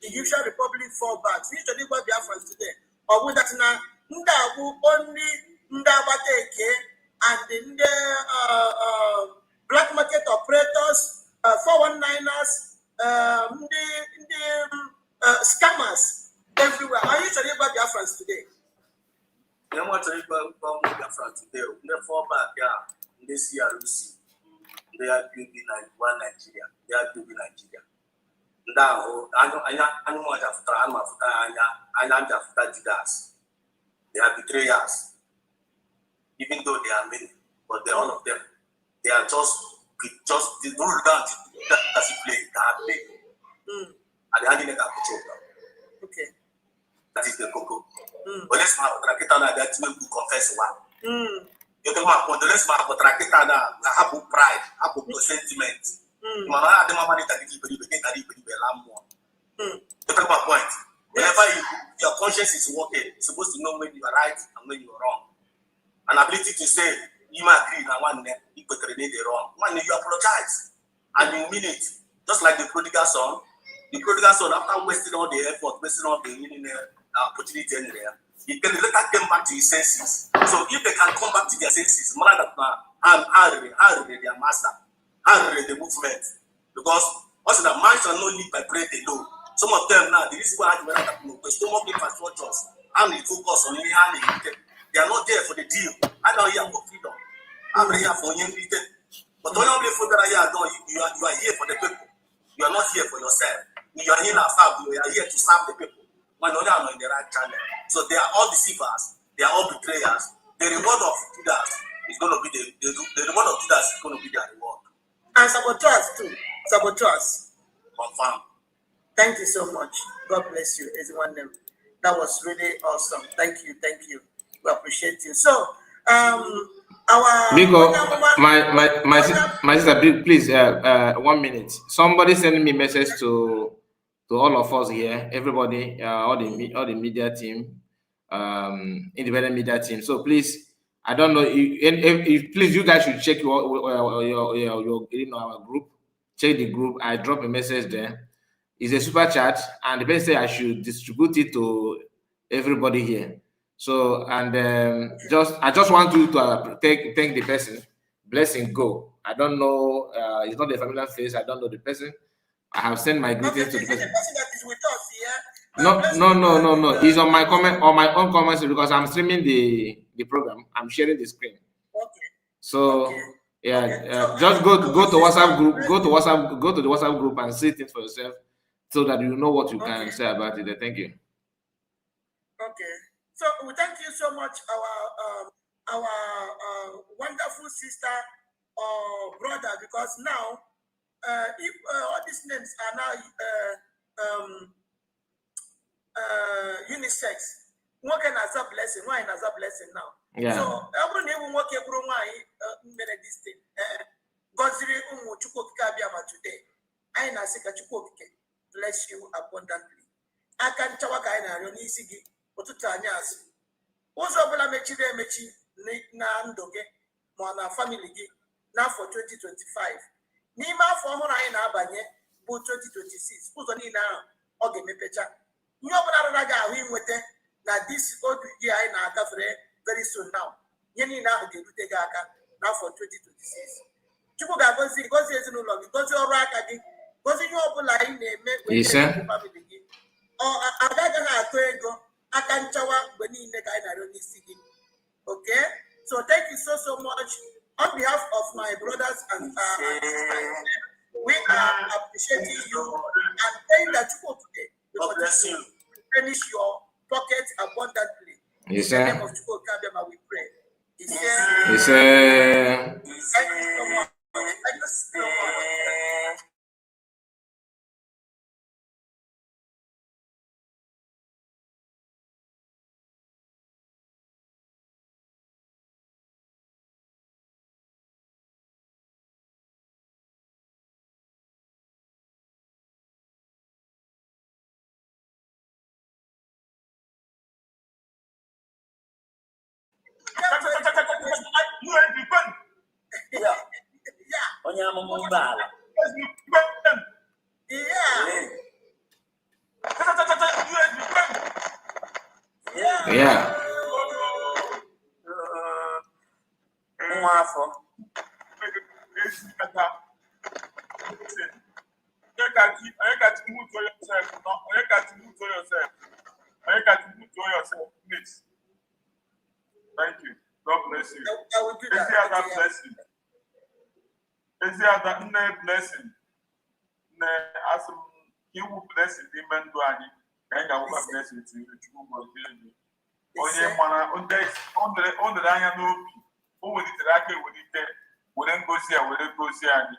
Egyptian Republic fallbacks, we should about Biafrans today. Or would that now, only Ndabateke and the black market operators, 419ers, scammers everywhere. Are you talking about Biafrans today? They want to Biafra today. They fall back, this year, they are building Nigeria. They are building Nigeria. Now, animal Judas. They are betrayers, even though they are many, but they're all of them. They are just the rule that as you play, and the handling that control. Okay. That is the cocoa. But let's have a tracker that will confess one. You don't want to let's have a tracker that have pride, have sentiment. Mama, the mama that you believe in, that you believe in. You talk about point. Whenever your conscience is working, you're supposed to know when you are right and when you are wrong. An ability to say, you might agree now one day, you could the wrong. One day you apologize and you mean it. Just like the prodigal son. The prodigal son, after wasting all the effort, wasting all the opportunity in there, he can later came back to his senses. So if they can come back to their senses, more than how their master, how the movement. Because also the man shall not live by bread alone. Some of them now, the reason why the stomach infrastructures and they focus on the hand, they are not there for the deal. I know here for freedom. I'm here for young people. But when you for that, you are here for the people. You are not here for yourself. You are here you are here to serve the people. When you are in the right channel. So they are all deceivers. They are all betrayers. The reward of Judas is going to be the reward of Judas is going to be their reward. And saboteurs too. Saboteurs. Confirm. Thank you so much. God bless you, everyone. That was really awesome. Thank you. We appreciate you. So, our Miko, my sister, please, 1 minute. Somebody send me a message to all of us here, everybody, all the media team, independent media team. So please, I don't know if please you guys should check your our group. Check the group. I drop a message there. It's a super chat, and the person say I should distribute it to everybody here. So, and I just want you to thank the person. Blessing go. I don't know. It's not a familiar face. I don't know the person. I have sent my greetings to the person. The person that is with us here. No. It's on my comment, on my own comments, because I'm streaming the program. I'm sharing the screen. Okay. So. Okay. Yeah, Okay. So, just go to WhatsApp group. Go to the WhatsApp group and see things for yourself, so that you know what you can say about it. Thank you. Okay. So we thank you so much, our wonderful sister or brother, because now, if all these names are now unisex, one can as a blessing, one as a blessing now. Yeah. So every name work every one this thing. Goziri Chukokabiyama today. I na sika Chukoke bless you abundantly. I can tawaka na Ronisigi, Otutanyas. Also, Bala Mechi na Ndoge, Mona family now for 2025. Nima for Mona in Abanye, but 2026. Who's on now? Okay, me pecha. Nobody raga him with it. Now this old year in our very soon now. Yeni now the Gutegaka now for 2026. Chukuga goes is no longer goes your rack again. Goes in your line name family. Or I got go. I can chow when in the guy I don't see. Okay, so thank you so much on behalf of my brothers and sisters. We are appreciating you and praying that you go today. God bless you. Finish your pockets abundantly. Yes, in the sir. name of Chukwuka Kabiyama, we pray. Yes, sir. Thank you so much. Thank you so much. Yeah. Please. Thank you. God bless you. I will do that. Any other blessing? Any other blessing? iwu blessing n'ime ndụ anyị ka anyị ga-awụba blessing tinyere Chukwu gọzie elu onye mara o dere anya n'obi o welitere aka ewelite were ngozi ya were gozie anyị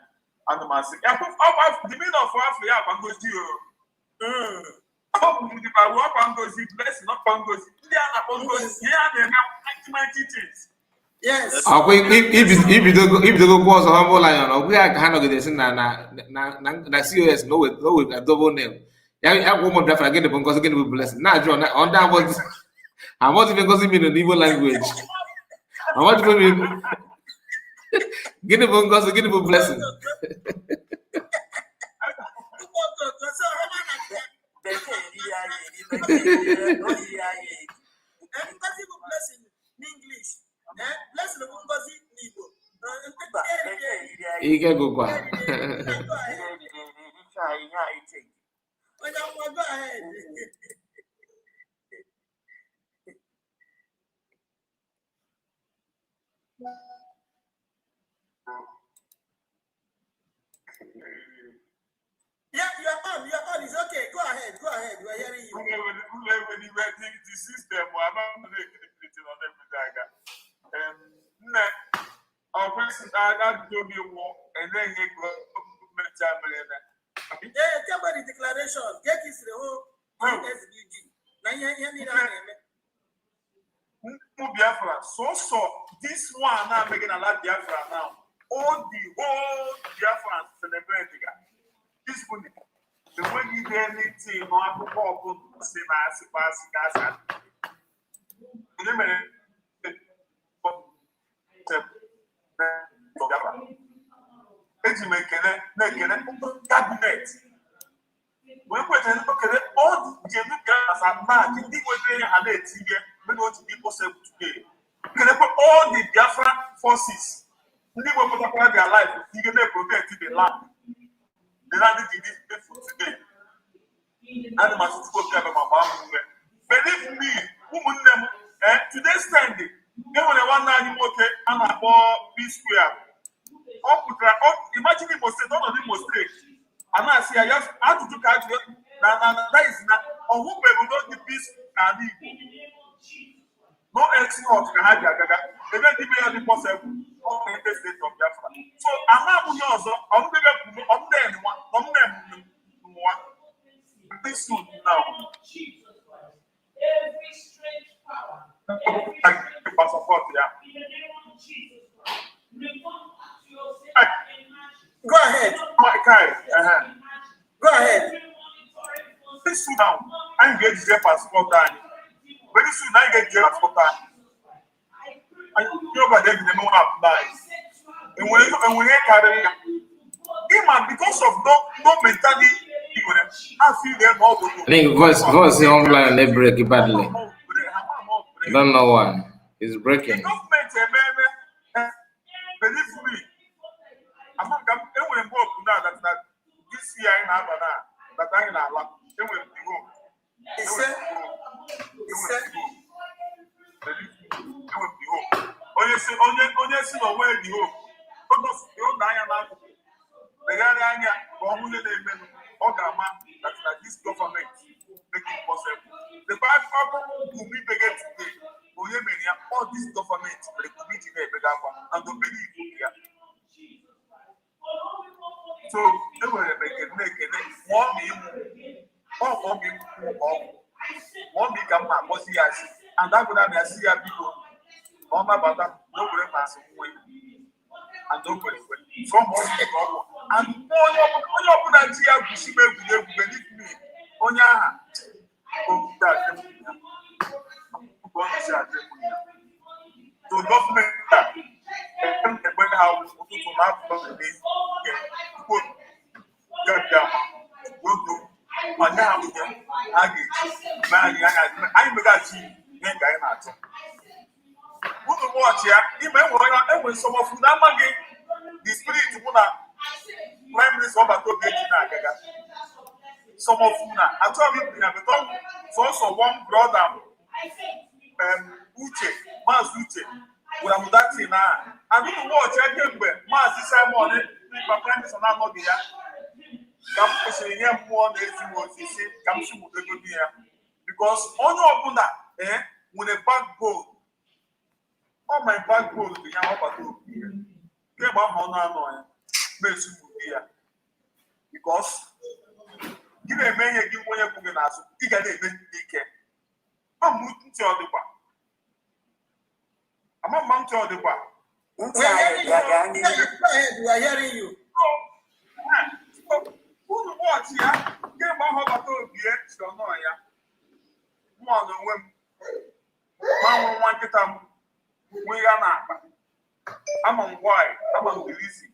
ana m asị the meaning of afọ ya akwa ngozi ọ bụ ndị baru ọkwa ngozi blessing ọkwa ngozi ndị a na-akpọ ngozi ihe a na-eme mighty things. Yes. Ọkwa ibidogokwu ọzọ Humble Lion ọ bụghị ya ka ha nọgidesi na COS na o were double name ya gwa ụmụ Biafra gịnị bụ ngozi gịnị bụ blessing na-ajụ ọ amọzibe ngozi mean in Igbo language amọzibe mean gịnị bụ ngozi gịnị bụ blessing ike gụkwa Yeah, you're on. It's okay. Go ahead. We're hearing you. The system, I'm not making on every our person I do be war and then he go yeah, tell me the declaration. Get this the whole SDG. Now you need Biafra. So this one now making a lot Biafra now. All the whole Biafra celebrating this one. The way you get anything, no, I could call for the same as passing cabinet. When we all the Democrats are mad, the people are not to be possible today. All the Biafra forces, they will put up their life, you can protect the land. The land is beautiful today. And the master spoke about my mom. Believe me, woman, today's standing, they will one night okay, and I bought P Square. Imagine it was none of them was straight. And I say, I just had to do that. That is not, or who will not the peace can live. No export can have Gaga. They don't even the possible or the state of Biafra. So I'm not also on them. This soon now. Every strange power. Support, yeah. Go ahead. Go ahead. This soon now, I get the passport. Very soon I get the passport. I know about them, they don't apply. And when they carry because of no mentality, I feel them all. I think voice Humble Lion they break it badly. I don't know why. It's breaking. Believe me, I'm not going to go now that this year in Havana, that I'm in Allah, they will be home. They will be home. Only see the way the home. Because you don't die now. The area, only they men, Ogama, that this government make it possible. The bad people will be bigger today. All this government, the committee, and the believe here. So they will make it one become my bossy and that would have been a see people. All my brother, no very pass away. And don't go from all and all your Nigeria, she may believe me. Onya, so government how to map the watch here, even when some of the spirit prime minister some of I told you so one brother Uche, Mas Uche, we have that in now. I don't watch again, but Mas Simon, prime minister now not here. Come kwesịrị ihe mmụọ na-ezi m osisi ka m si mụtegodi ya because onye ọbụla nwere backbone. All my backbone dị ya ọbata obi ya kemgbe ahụ ọ na-anọ ya na-esi mụdi ya because gị na-eme ihe gị onye kwụ gị n'azụ ị ga na-eme ike ama ntị ọ dịkwa ama mma ntị ọ dịkwa. We are hearing you. Unu wọchị ya kemgbe ahụ ọbata obi ya si ọnọ ya mụ na onwe m ma nwụrụ nwa nkịta m nwee ya na-akpa ama m nwanyị ama m dịrị isi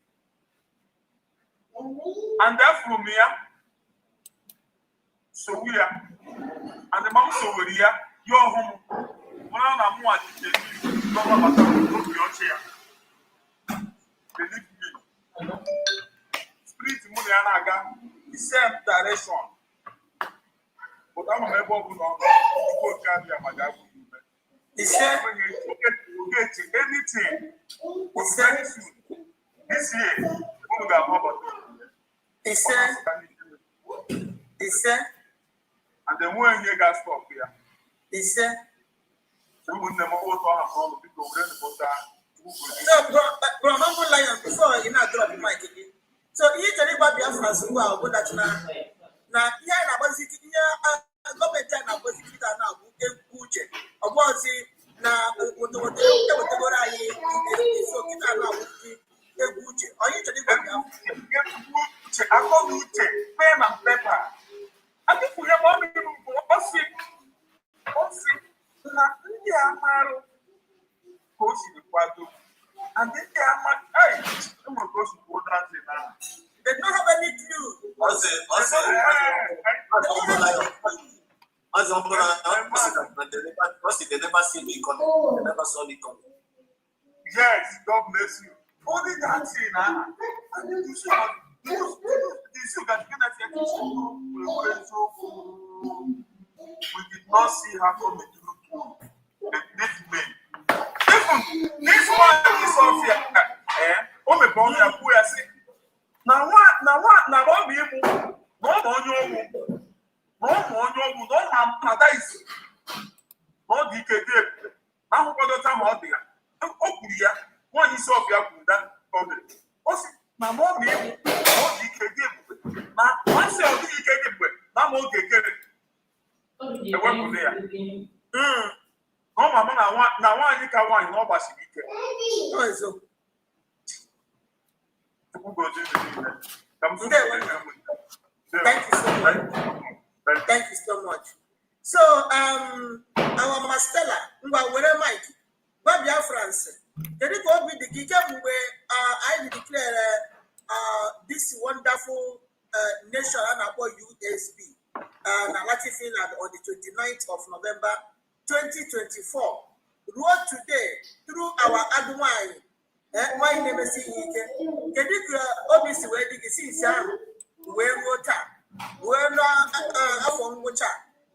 and afụrụ m ya sowu ya and ma m sowere ya ya ọhụ m mara na mụ achịcha n'ọgbabata obi ọchị ya. Believe me, spirit mụ na ya na-aga the same direction but ama m ebe ọ bụla ọ nọ oke abịa ma ga-abụ ume. Anything very soon this year unu ga-ama ọbọdọ. And then when you guys stop here. Ụmụnne m ụtọ ha n'ọnụ biko were nụpụta. So, bro, Lion, before you now drop the mic again. So, you tell me about Biafra as well, but that's now here in Abaziki, government and Abaziki are now Gucci. Or was it now what the so kita now Gucci. Are you telling me about Gucci? I call Gucci, pen and paper. I think we have only na ndị amarụ ka o siri kwado and ndị ama enwere ka o si kwuo dantị na they don't have any clue. They never see me coming. They never saw me coming. Yes, God bless you. Only that thing now. And you see how we did not see her coming through this man. Even this one is off here. Oh, my boy, I'm going to say. Now what be able? No, that is not the case. Now, what the time out there? Oh, yeah, one is off here. That public. Oh, now more be able. Oh, the case. Now, once you're the case, now more case. Oh, mama, now one you can one no basi ike. No, so. Thank you so much. Thank you so much. So, our Mama Stella, where am I? Baby France. Can you go with the gigam where I declare this wonderful nation about USB? Finland on the 29th of November 2024. Wrote today through our Adwai. My name is Ike. Can you obviously where the disease where water? Where upon water?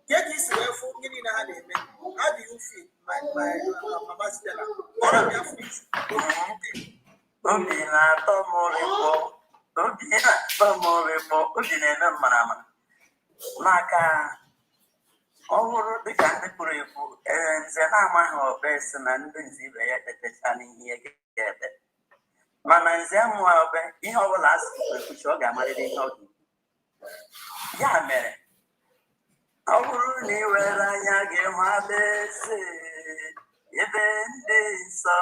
Get this way for getting a hand. How do you feel, my Mama Stella? What are your feet? Maka ọhụrụ dịka ndị pụrụ ekwu nze na-amaghị ọbe si na ndị nze ibe ya etetecha n'ihe ga-ebe mana nze mụọ ọbe ihe ọbụla asụsụ ekwuchi ọ ga-amarịrị ihe ọ ga-ekwu ya mere ọ bụrụ na ị were anya gị hụ alaeze ebe ndị nsọ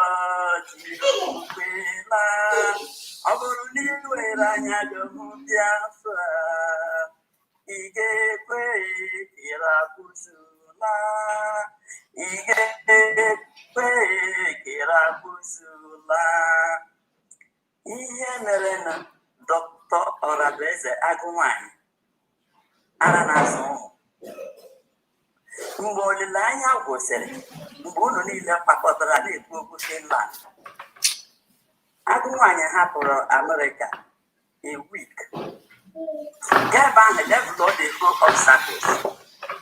jiri kwela ọ bụrụ na ị were anya gị hụ Biafra Igekwe kirabuzula, igekwe kirabuzula. Ihe mere na Dr. Orableze Agụnwanyị ara na-azụ ụmụ. Mgbe olileanya gwụsịrị, mgbe unu niile kpakọtara na-ekwu okwu Finland, Agụnwanyị hapụrụ Amerịka a week. Get back and let's go the group of circles.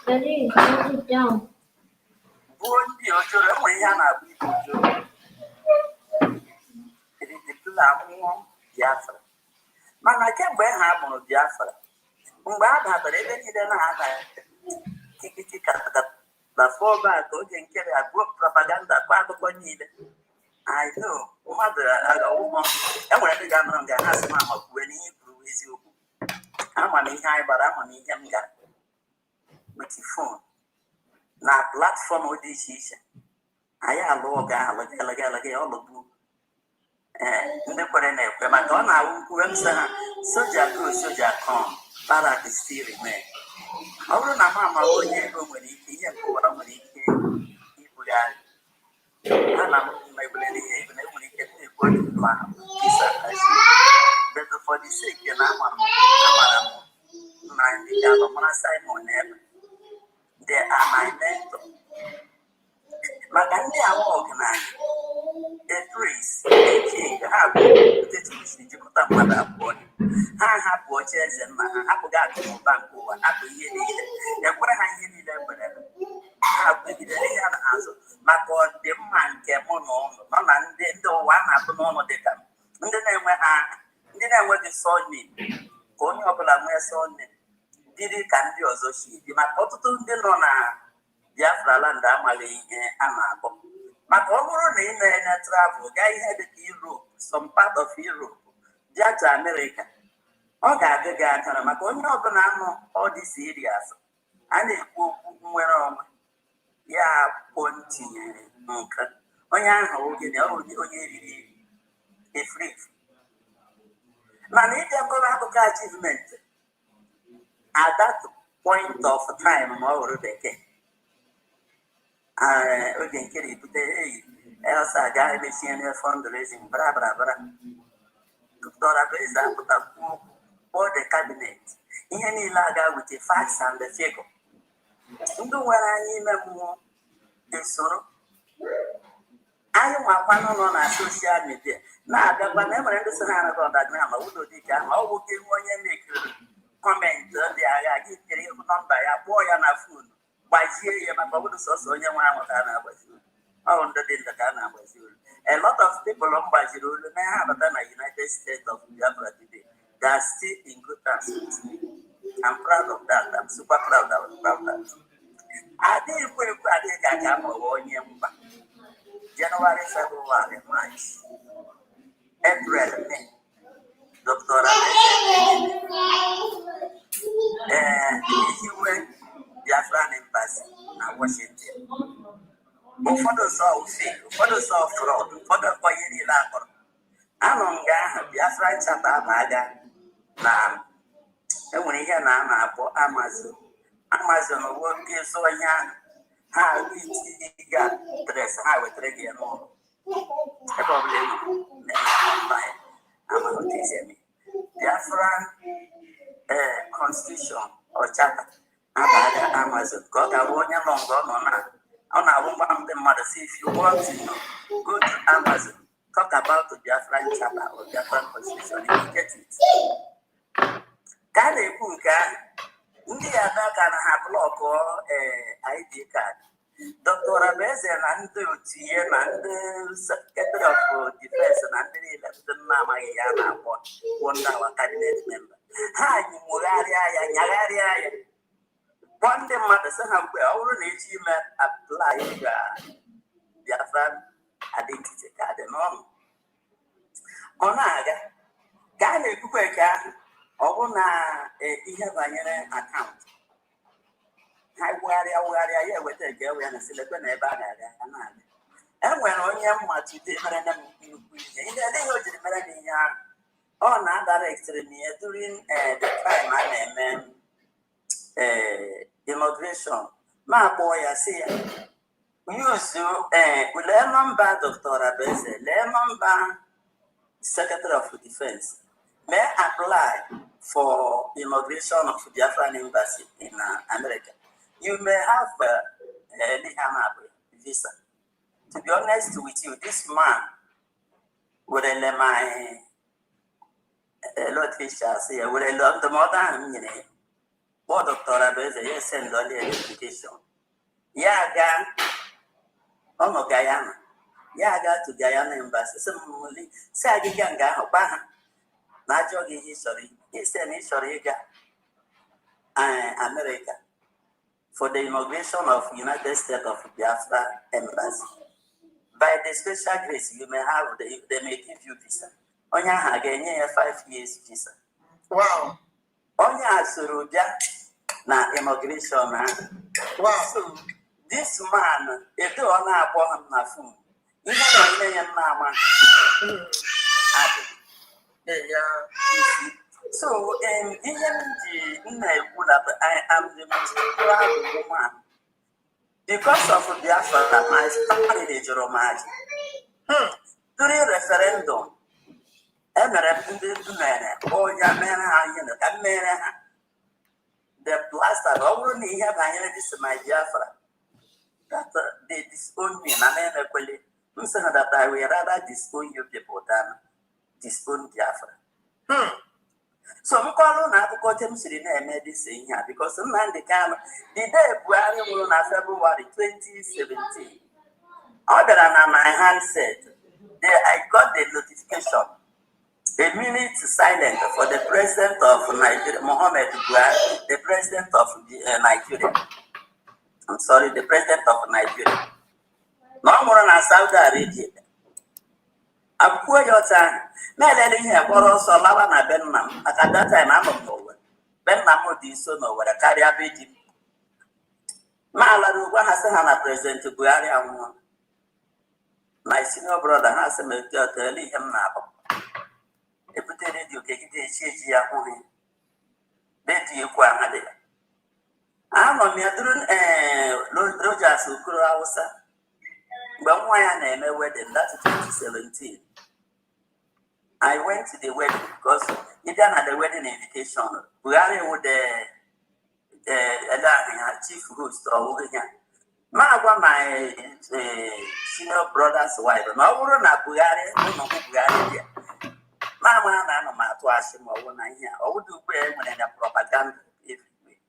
Daddy, write it down. Buondi ojoro enwe ihe a na-abụ ibu ojoro. It is the plan Biafra. mana kemgbe ha mụrụ Biafra mgbe a batara ebe niile na-ada kikiki na fallback oge nkere agụọ propaganda kwa akụkọ niile I know mmadụ agawụmọ enwere ndị ga-anọrọ nga ha sị ma kwuwe n'ihe kwuru eziokwu ama m ihe anyị gbara ama m ihe m gara with phone na platfọm dị iche iche anyị alụ ọga alụgalagalaga ọlụgbu ndị kwere na-ekwe maka ọ na-awụ nkwuwe m sị ha soja go soja com barak still remain ọ bụrụ na m amaghị onye ego nwere ike ihe nkụwara nwere ike ibugharị ana m mebelere ihe ebe na enwere ike na-ekwu otu ma kisa but for the sake na amara m na ndị ga-alụ mara Simon ebe they are my mentor maka ndị awa ọgananya a priest a king ha bụ ndị chirisi jikọta mmadụ abụọ ha hapụ oche eze nna ha hapụghị akụnụba nke ụwa hapụ ihe niile ekwere ha ihe niile kwere ha kwegidere ihe na azụ maka ọdịmma nke mụ na ụnụ nọ na ndị ụwa a na-abụ n'ụlọ dịka ndị na-enwe ha ndị na-enweghị sọnne ka onye ọbụla nwee sọnne dịrị ka ndị ọzọ si dị maka ọtụtụ ndị nọ na Biafra land amaghị ihe a na-akpọ maka ọ bụrụ na ị na-enye travel gaa ihe dịka Europe some part of Europe bịa to America ọ ga-adị gị akara maka onye ọbụla nọ all these areas a na-ekwu okwu nwere onwe ya kpọ ntinyere nke onye ahụ ogene onye eriri efrif mana ịbịa kọrọ akụkọ achievement at that point of time ma ọ hụrụ bekee oge nkere ebute elsa gaa emechie na fundraising bara dọra beza apụta kwuo kpọọ the cabinet ihe niile aga with the facts and the figure ndị nwere anyị ime mmụọ esoro anyị nwakwanụ nọ na soshal midia na-agakwa na enwere ndị so ha anaghị ọdagram ụlọ dịka ahụ ọ bụ ihu onye mekiri kọmentị dị agha gị kere ihu nọmba ya kpọọ ya na fon gbajie ya maka ọbụrụ sọsọ onye nwere anwụ ka a na-agbazi olu ọrụ ndị dị ndụ ka a na-agbazi olu a lot of people gbajiri olu na ha abata na United States of Biafra today they are still in good terms with me. I'm proud of that. I'm super proud of that. Adịghị ekwe adịghị ka aga maọbụ onye mba January, February, March, April, May Dr. ihiwe Biafran Embassy na Washington ụfọdụ sọ fake ụfọdụ sọ fraud ụfọdụ kọ ihe niile akpọrọ anọ nga ahụ Biafran chapter ama-aga na enwere ihe na a na-akpọ Amazon nwoke zụọ ihe ahụ ha itinye gị adresị ha wetara gị n'ụlọ ebe ọbụla na-eme Biafran constitution or charter abaga Amazon ka ọ ga-abụ onye nọ nga ọ na-abụ mgba ndị mmadụ si if you want to know go to Amazon talk about the Biafran charter or Biafran constitution you will get it. Ka a na-ekwu nke ahụ ndị ya ka na ha blọkụ ID card Dr. Abeze na ndị otu ihe na ndị Secretary of Defense na ndị niile ndị nna amaghị ya na-akpọ kwuo ndị awa cabinet member ha nyagharịa ya kpọọ ndị mmadụ sị ha mgbe ọ bụrụ na eji ime apply ga Biafran identity card n'ọnụ ọ na-aga ka a na-ekwukwa nke ahụ ọ bụ na ihe banyere akaụntụ ha wugharịa ya eweta nke ewe ya na silekwe na ebe a ga-aga na-aga enwere onye mmachite mere na nnukwu ihe adịghị o jiri mere na ihe ahụ ọ na-adarektịrị m ya during the time a na-eme inauguration ma akpọọ ya si ya yuzu lee nọmba Dr. Abeze lee nọmba Secretary of Defense may apply for inauguration of Biafran Embassy in America. You may have a visa. To be honest with you, this man would let my Lord Fisher say, would I love the modern meaning? What Dr. Abeze, yes, send all the education. Yeah, Guyana. Yeah, I got to Guyana Embassy. Some say, I can't go. na-ajọ gị ihe ị chọrọ ise na ị chọrọ ịga America for the inauguration of United States of Biafra Embassy. By the special grace, you may have, they may give you visa. Onye ahụ ga-enye 5 years visa. Wow. Onye a soro bịa na immigration ahụ. Wow. So, this man, edo ọ na-akpọ ha na phone. Ihe na-enye ya mma so, ihe m ji na-ekwu na I am the most proud woman. Because of Biafra, my family jụrụ m ajụ. During referendum, emere ndị mere ya mere ha ihe na ka mere ha. The plaster, ọ bụrụ na ihe banyere this my Biafra, that they disown me na na-emekwele. M sị na that I will rather disown you people than disown Biafra. So m kọrọ na akụkọ oche m siri na-eme this ihe a because Nnamdi Kanu, the day Buhari nwụrụ na February 2017, ọ bịara na my handset. I got the notification, a minute silent for the president of Nigeria, Muhammad Buhari, the president of Nigeria. I'm sorry, the president of Nigeria. Na ọ nwụrụ na Saudi Arabia. Akwụkwọ ya ọcha ahụ na-elele ihe kpọrọ ọsọ lawa na be nna m maka that time anọ m n'Owerri. Be nna m dị nso n'Owerri karịa be di m. Ma alara ugwu ha sị ha na prezident Buhari anwụọ. My senior brother ha sị m etu ọtọele ihe m na-abụ. Ebute redio kegide echi ya hụghị. Bedi ekwu aha dị ya. Anọ m ya duru Rogers Okoro Hausa. Mgbe nwa ya na-eme wedding, that's 2017. I went to the wedding because even at the wedding invitation, Buhari with the chief host or my senior brother's wife. No, we're not Buhari, no Buhari here. Mama and I'm at Washington or one here. I would do when in a propaganda everywhere.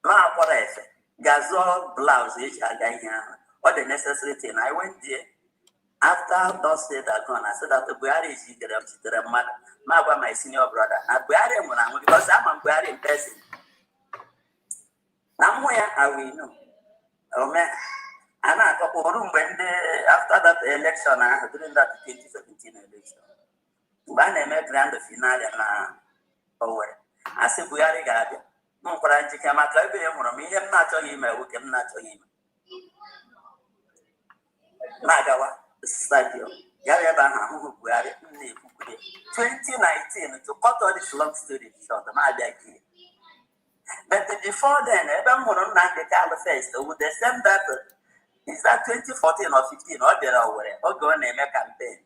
Ma what I say, Gazelle blouse, all the necessary thing. I went there. After those days are gone, I said that the Buhari is the mother. My senior brother. And Buhari, because I'm a Buhari in person. Now, where are we? No. Oh, man. And I got a room when after that election, during that 2017 election. When I met grand finale and over. I said, Buhari Gabi. No, but I came out of me. I'm not to him. I will come not to him. Nagawa Stadium. 2019 to cut all this long story short, but before then, even when Nnamdi Kanu first, with the same data, is that 2014 or 15 or there or go and make campaign.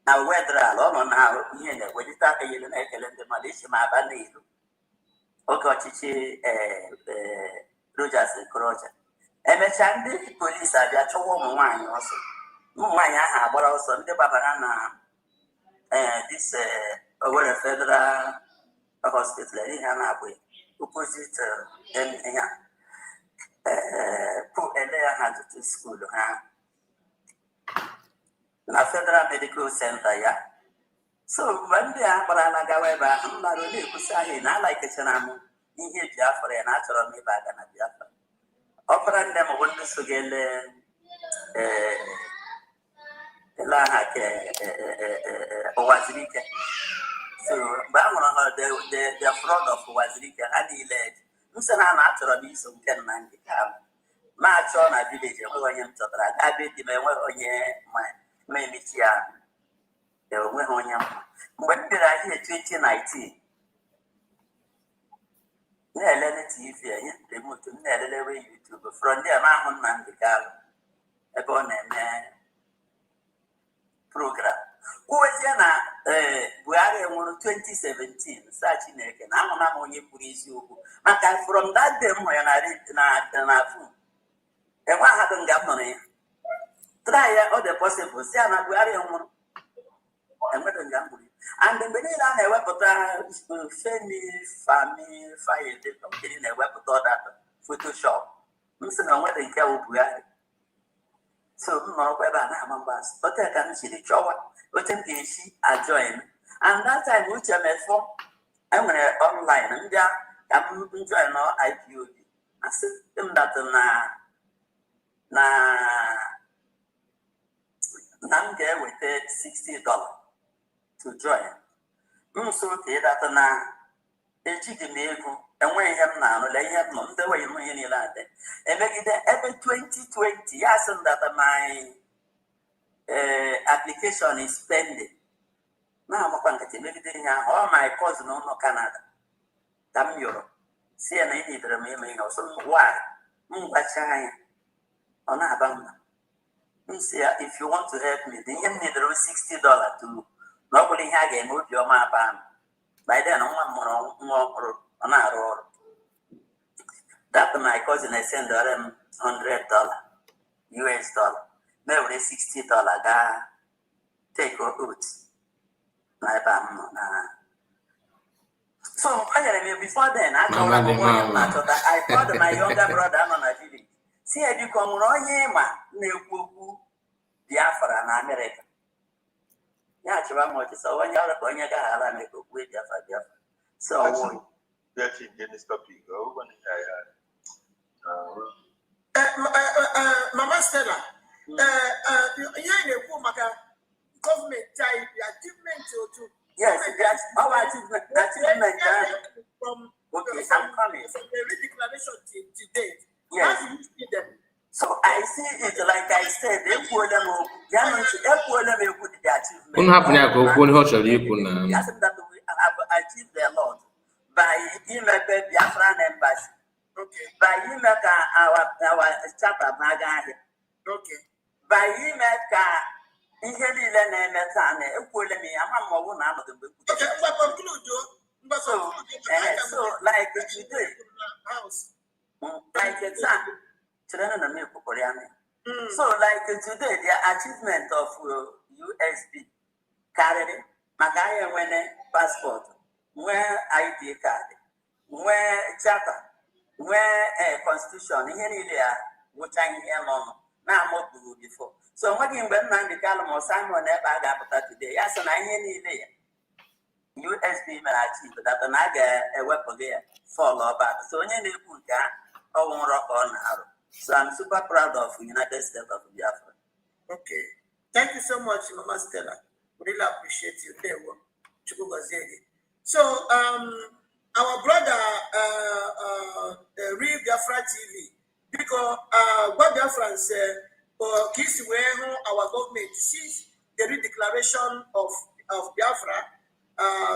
Now whether alone now when you start the Malaysia Mabanese, Okochichi Rogers Kroja. Emechandi police abịa chọwa ụmụ nwaanyị ọsọ. Ụmụ nwaanyị ahụ agbara ọsọ ndị gbabara na this Owerri Federal Hospital ihe a na-agba opposite ya ele ya ha to school ha na Federal Medical Center ya. So mgbe ndị a gbara na gawa ebe ahụ m nara na-ekwusi ahụ na alaikechara m ihe Biafra ya na achọrọ m ịba aga na Biafra. Opera them want to sugele la hake Wazirika. So Bamona the fraud of Wazirika had led. Musana natural be some can man become. March on a village where I am to that. I bet him on ye my Mitia. They were on him. When did I hear 2019? TV, they moved to YouTube from there. I'm on the car upon a program. Who is we are in 2017, such in a I'm on your police. From that day, when I read na phone, and what happened, governor? Try all the possible. See, I'm a and what a gamble. And the Benina never put a family fire, they don't get in a weapon that Photoshop. Mr. No wedding care. So no whether I'm bus, but I can see the job, but I can see a join. And that time which I met for, I'm online and I'm enjoying no IPOD. I said that I'm there with $60 to join. So that na ejighị m ego enweghị ihe m na-arụla ihe m nọ ndeweghị m ihe niile adị emegide ebe 2020 ya sị m that my application is pending na-agbakwa nkịtị emegide ihe ahụ ọ my cousin nọ Canada ka m yọrọ si ya na ị nidere m ime ihe ọsọ why m gbacha anya ọ na-aba mba m si ya if you want to help me the ihe m nidere $60 to na ọ bụrụ ihe a ga-eme obiọma aba m by then that my cousin I send them $100 US dollar. Maybe $60 ga take out. So before then I told my younger brother on a village. See I do come on ma na-ekwu Biafra na America. Yeah, so when you're going to get make a way, so that's in this topic. Mama Stella, government type achievement to yes, that's our achievement from okay, I'm coming. From the redeclaration to date. Yes. How do you see them? So I see it like I said, they put them up. The achievement. Yes, that we have achieved a lot by Biafran embassy. Okay. By our chapter Maga. Okay. By so like today, like example. So like today, the achievement of USB carried Magaya when passport, where ID card, where charter, where constitution, here which I hear long now more before. So what in Bernard the Calum or Simon Ever today, yes, and I hear USB may achieve that another a weapon there follow back. So any put rock on arrow. So I'm super proud of United States of Biafra. Okay. Thank you so much, Mama Stella. We really appreciate you. So our brother Real Biafra TV, because what Biafra said, our government sees the redeclaration of Biafra,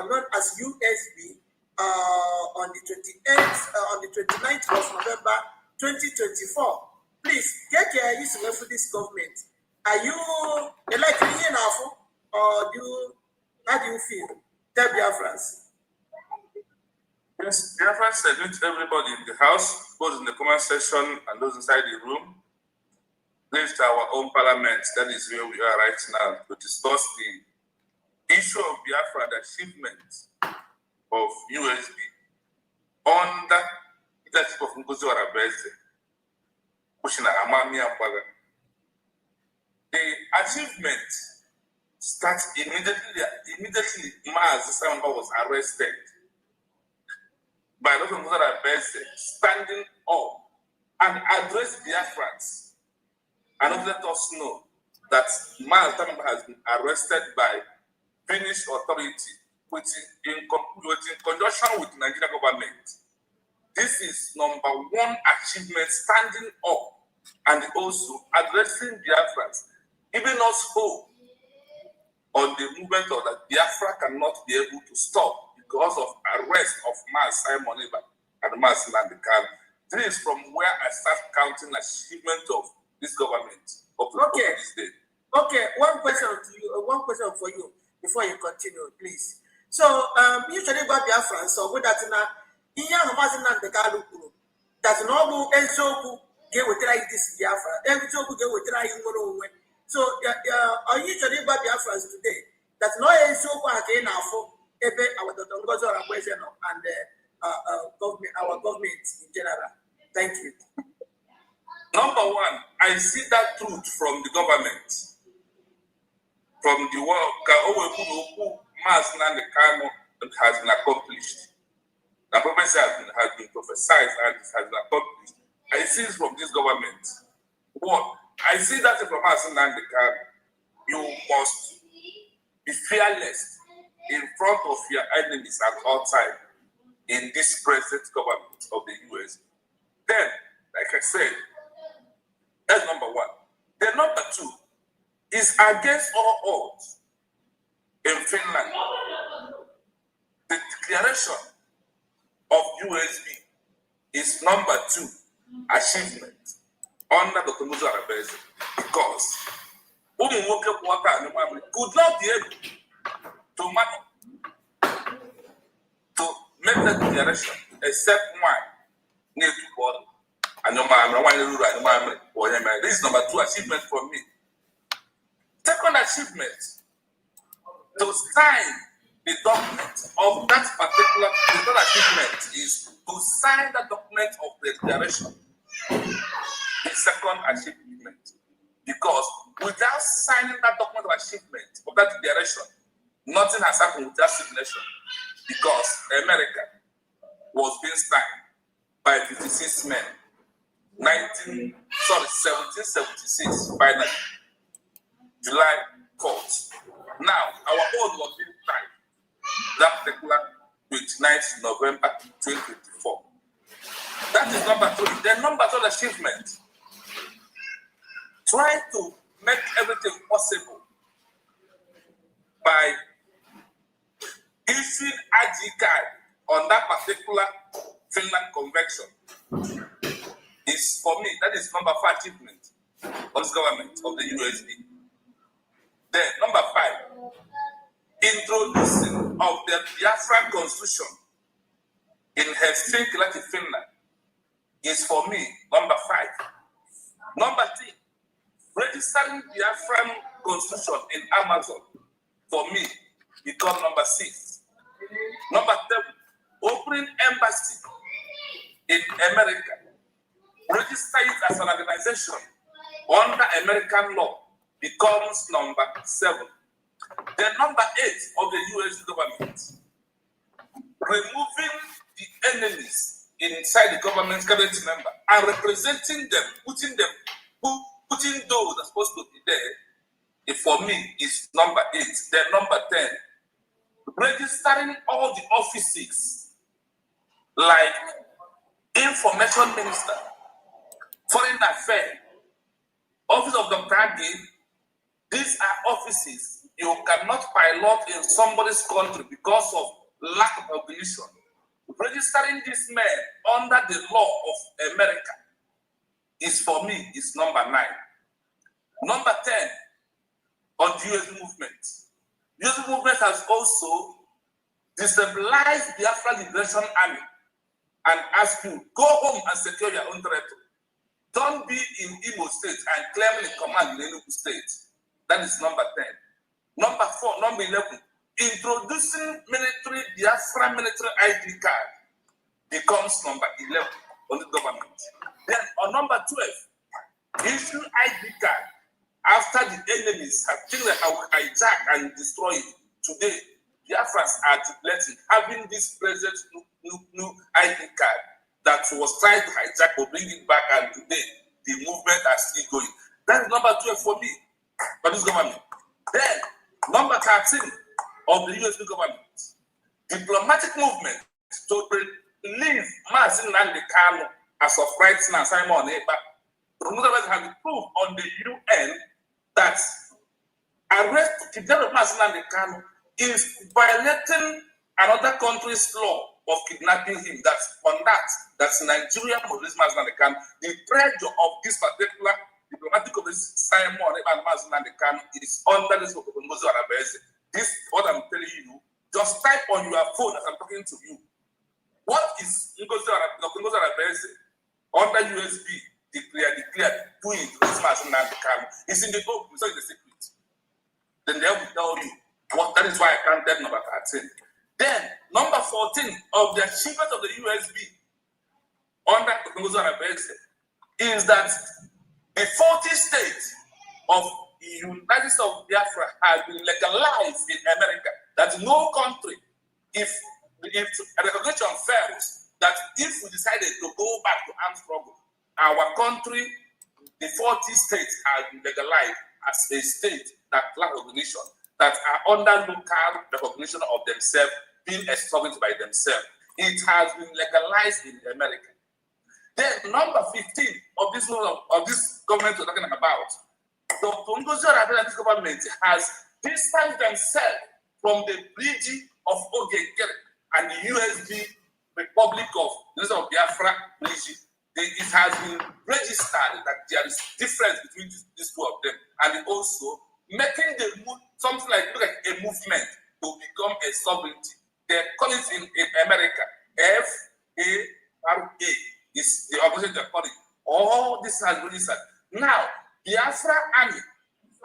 known as USB, on the 28th, on the 29th of November 2024. Please take care of this government. Are you like enough, or how do you feel? Tell Biafrans. Yes, Biafrans salute everybody in the house, both in the comment section and those inside the room. This is our own parliament. That is where we are right now to discuss the issue of Biafra, the achievement of USB under leadership of Ngozi Arabeze, pushing Amami Ambaga. The achievement starts immediately. Maaz Samba was arrested by Dr. Ngozi Arabeze, standing up and addressed Biafrans and let us know that Maaz Samba has been arrested by Finnish authority, which in conjunction with the Nigerian government. This is number one achievement, standing up and also addressing Biafrans, giving us hope on the movement of that Biafra cannot be able to stop because of arrest of Maaz Simon Eba and Maaz Nnamdi Kanu. This is from where I start counting achievement of this government up to this day. Okay, one question to you, one question for you before you continue, please. So, usually about Biafrans, so with that now. That's normal and so get with this Biafra. Every joke get with so are you talking about Biafrans today? That's not a so again now for our Dr. and government, our government in general. Thank you. Number one, I see that truth from the government, from the world. Mass Nandekano has been accomplished. The prophecy has been prophesied and it has been accomplished. I see it from this government. One, I see that from us in Nandekano. You must be fearless in front of your enemies at all times in this present government of the US. Then, like I said, that's number one. Then number two is against all odds in Finland. The declaration of USB is number two achievement under the Muzo Arabese because could not be able to make that declaration except one need to bother. This is number two achievement for me. Second achievement, to sign the document of that particular achievement is to sign the document of the declaration. The second achievement. Because without signing that document of achievement of that declaration, nothing has happened with that signature. Because America was being signed by 56 men. 1776, finally. July 4th. Now, our own was being signed that particular 29th November 2024. That is number three. Then number two achievement. Try to make everything possible by issuing ID card on that particular Finland convention. Is for me, that is number 5 achievement of this government of the USB. Then number 5, introducing of the Biafran constitution in Helsinki, Finland, is for me number 5. Number 3, registering Biafran constitution in Amazon, for me, become number 6. Number 7, opening embassy in America, register it as an organization under American law, becomes number 7. Then number 8 of the US government, removing the enemies inside the government cabinet member and representing them, putting those that are supposed to be there, for me, is number 8. Then number 10, registering all the offices like information minister, foreign affairs, office of the branding. These are offices you cannot pilot in somebody's country because of lack of recognition. Registering these men under the law of America is, for me, is number 9. Number 10, on the US movement. The US movement has also destabilized the Afghan Liberation Army and asked you, go home and secure your own territory. Don't be in Imo State and claiming command in Enugu State. That is number 10. Number 4, number 11, introducing military, Biafran military ID card becomes number 11 on the government. Then on number 12, issue ID card after the enemies have taken hijacked and destroyed. Today, Biafrans are neglecting having this present new ID card that was trying to hijack or bring it back, and today the movement are still going. That is number 12 for me, for this government. Then, number 13 of the US government, diplomatic movement to release Mazin Nandekano as of right now, Simon Eba. The government has proved on the UN that arrest kidnapping Mazin Nandekano is violating another country's law of kidnapping him. That's Nigeria release Mazin Nandekano. The pressure of this particular diplomatic office, Simon Eba and Mazin Nandekano, is under this of Muzo Arabese. This is what I'm telling you. Just type on your phone as I'm talking to you. What is Muzo Arabese under USB declared doing to this Mazin Nandekano? It's in the book, it's not in the secret. Then they will tell you what. That is why I counted number 13. Then number 14 of the achievement of the USB under Muzo Arabese is that The 40 states of the United States of Biafra has been legalized in America. That no country, if a recognition fails, that if we decided to go back to armed struggle, our country, the 40 states have been legalized as a state that lack recognition, that are under local recognition of themselves, being established by themselves. It has been legalized in America. Then number 15 of this government we're talking about, the this government has distanced themselves from the region of Ogekere and the USB Republic of Biafra region. It has been registered that there is difference between these two of them, and also making something like a movement to become a sovereignty. They call it in America FARA is the organization they're calling. All this has been registered. Now, Biafra Army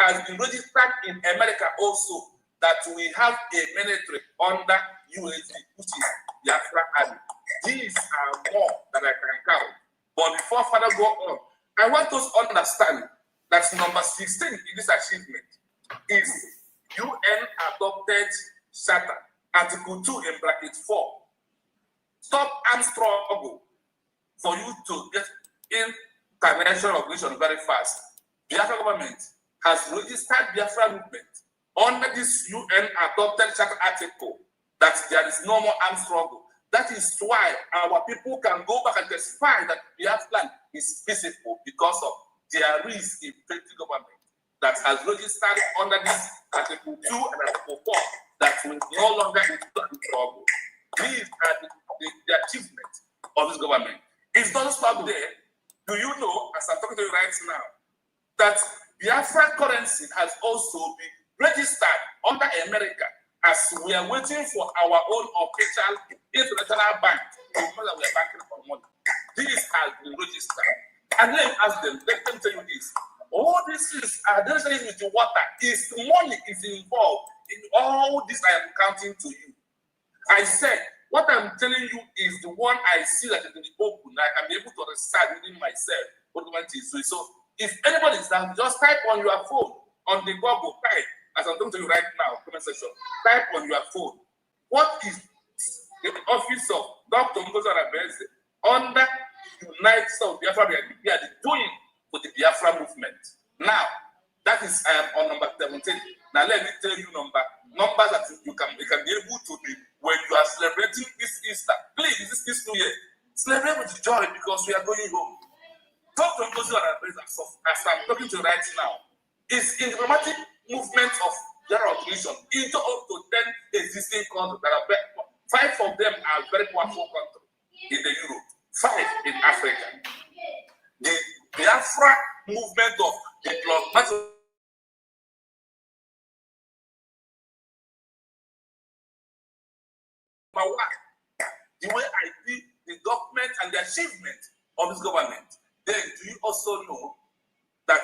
has been registered in America also, that we have a military under USD, which is Biafra Army. These are more than I can count. But before further go on, I want us to understand that number 16 in this achievement is UN adopted charter, Article 2 in bracket 4. Stop armed struggle for you to get international recognition very fast. Biafra government has registered Biafra movement under this UN adopted charter article that there is no more armed struggle. That is why our people can go back and testify that Biafra is peaceful, because of there is a effective government that has registered under this Article 2 and Article 4 that will no longer include trouble. These are the achievements of this government. It doesn't stop there. Do you know, as I'm talking to you right now, that Biafra currency has also been registered under America, as we are waiting for our own official international bank to know that we are banking for money. This has been registered. And let me ask them, let them tell you this. All this is identified with the water, is money is involved in all this I am counting to you. I said, what I'm telling you is the one I see that is in the open. I can be able to understand within myself what the moment is. So if anybody is down, just type on your phone, on the Google, type, as I'm talking to you right now, comment section, type on your phone, what is the office of Dr. Ngozi Arabeze under United States of Biafra they are doing for the Biafra movement? Now, that is on number 17. Now let me tell you numbers that you can be able to be when you are celebrating this Easter. Please, this New Year, celebrate with joy because we are going home. Dr. Ngozi Arabeze, as I'm talking to you right now, is in the dramatic movement of general recognition into up to 10 existing countries that are very, 5 of them are very powerful countries in the Europe, 5 in Africa. The Biafra movement of diplomatic the way I see the document and the achievement of this government, then do you also know that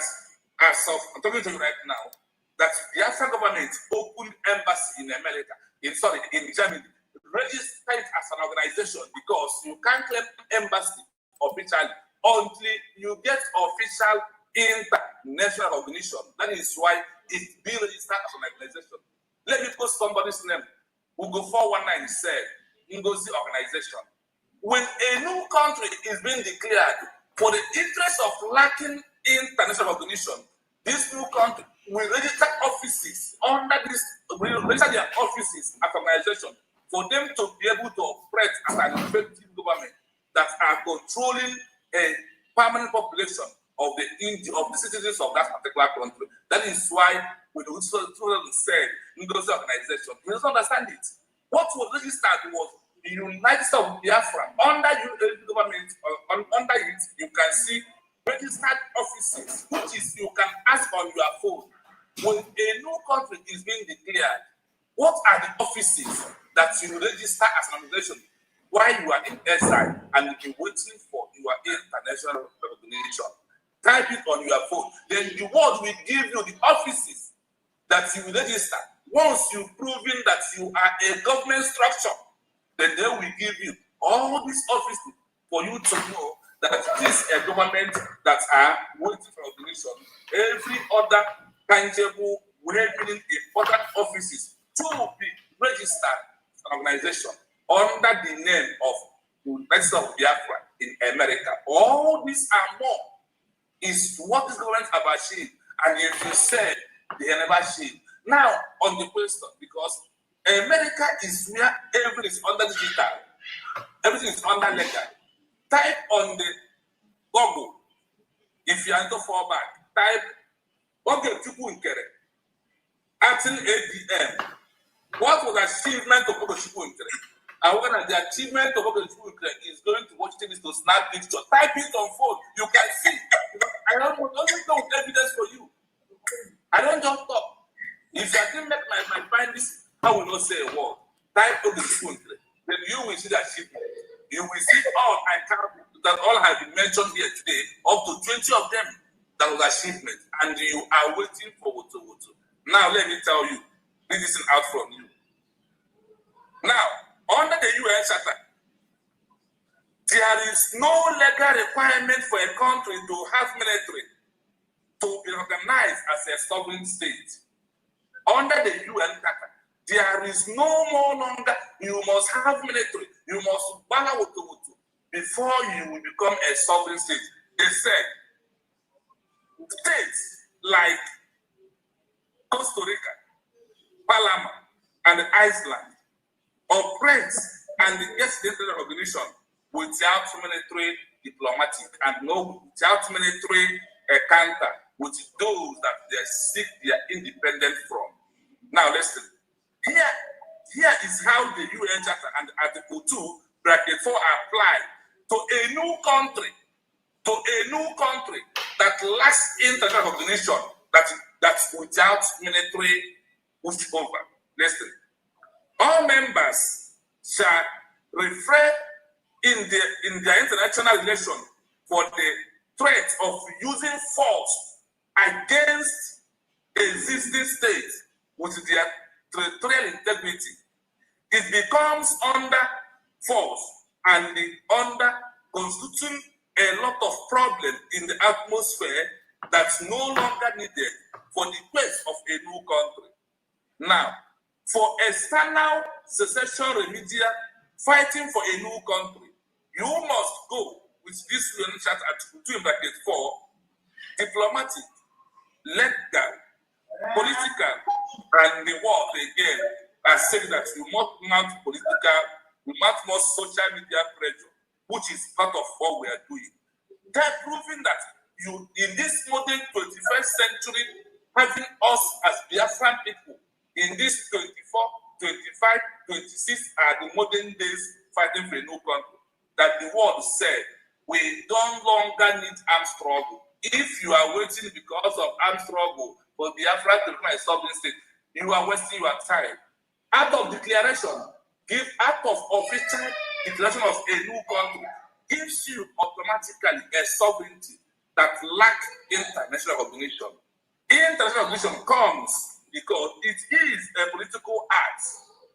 as of I'm talking to you right now, that the Biafra government opened embassy in America, in Germany, registered it as an organization, because you can't claim embassy officially until you get official international recognition. That is why it's being registered as an organization. Let me put somebody's name. Ugo 419 said, Ngozi organization. When a new country is being declared for the interest of lacking international recognition, this new country will register offices under this, will register their offices as organization for them to be able to operate as an effective government that are controlling a permanent population of the citizens of that particular country. That is why when the said Ngozi organization, we don't understand it. What was registered was the United States of Biafra. Under the government, under it, you can see registered offices, which is you can ask on your phone. When a new country is being declared, what are the offices that you register as an organization while you are in exile and you're waiting for your international recognition? Type it on your phone. Then the world will give you the offices that you register. Once you've proven that you are a government structure, then they will give you all these offices for you to know that this is a government that are waiting for recognition, every other tangible, well-meaning important offices to be registered as an organization under the name of United States of Biafra in America. All these and more is what this government have achieved, and if you said they have never achieved. Now, on the question, because America is where everything is under digital, everything is under legal. Type on the Google, if you are into format, type Google Chukwunkere, acting ADM. What was the achievement of Google Chukwunkere? And when the achievement of Google Chukwunkere is going to watch things to snap picture, type it on phone, you can see. I don't know evidence for you. I don't just talk. If I didn't make my find this, I will not say a word. Type Google Chukwunkere, then you will see the achievement. You will see all I can that all have been mentioned here today, up to 20 of them that was achievement, and you are waiting for what to. Now let me tell you, this is out from you. Now, under the UN Charter, there is no legal requirement for a country to have military to be recognized as a sovereign state. Under the UN Charter, there is no more longer you must have military, you must bala wutu before you will become a sovereign state. They said states like Costa Rica, Panama, and Iceland operate and get international recognition without military diplomatic and no without military counter with those that they seek their independence from. Now listen, here is how the UN Charter and Article 2, Bracket 4 apply to a new country that lacks international recognition, that's without military pushed over. Listen, all members shall refer in their international relation for the threat of using force against existing states with their territorial integrity. It becomes under force and under constituting a lot of problems in the atmosphere that's no longer needed for the quest of a new country. Now, for external secession remedial fighting for a new country, you must go with this UN Charter Article 2 in bracket 4, diplomatic, legal, political, and the world again are saying that you must mount political, you mount more social media pressure, which is part of what we are doing. They're proving that you, in this modern 21st century, having us as Biafran people, in this 24, 25, 26 are the modern days fighting for a new country, that the world said, we don't longer need armed struggle. If you are waiting because of armed struggle for Biafra to become a sovereign state, you are wasting your time. Act of declaration, act of official declaration of a new country gives you automatically a sovereignty that lacks international recognition. International recognition comes because it is a political act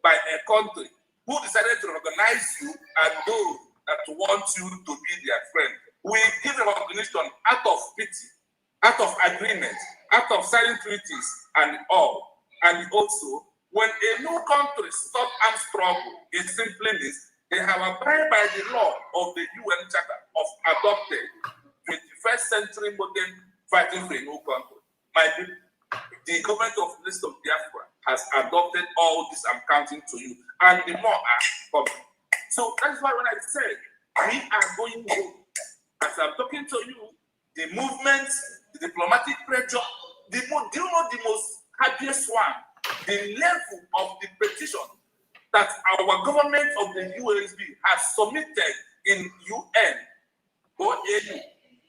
by a country who decided to recognize you and those that want you to be their friend. We give recognition out of pity, out of agreement, out of signing treaties and all. And also, when a new country stops armed struggle, it simply means they have abided by the law of the UN Charter of adopted 21st century modern fighting for a new country. My people, the government of the Republic of Biafra has adopted all this I'm counting to you, and the more are coming. So that's why when I said we are going home, as I'm talking to you, the movement, the diplomatic pressure, do you know the most happiest one? The level of the petition that our government of the USB has submitted in UN, OAU,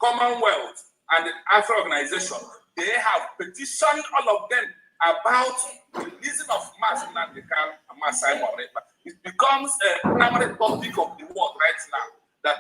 Commonwealth, and the Africa Organization. They have petitioned all of them about the releasing of mass Nandekal and mass Simon. It becomes a primary topic of the world right now.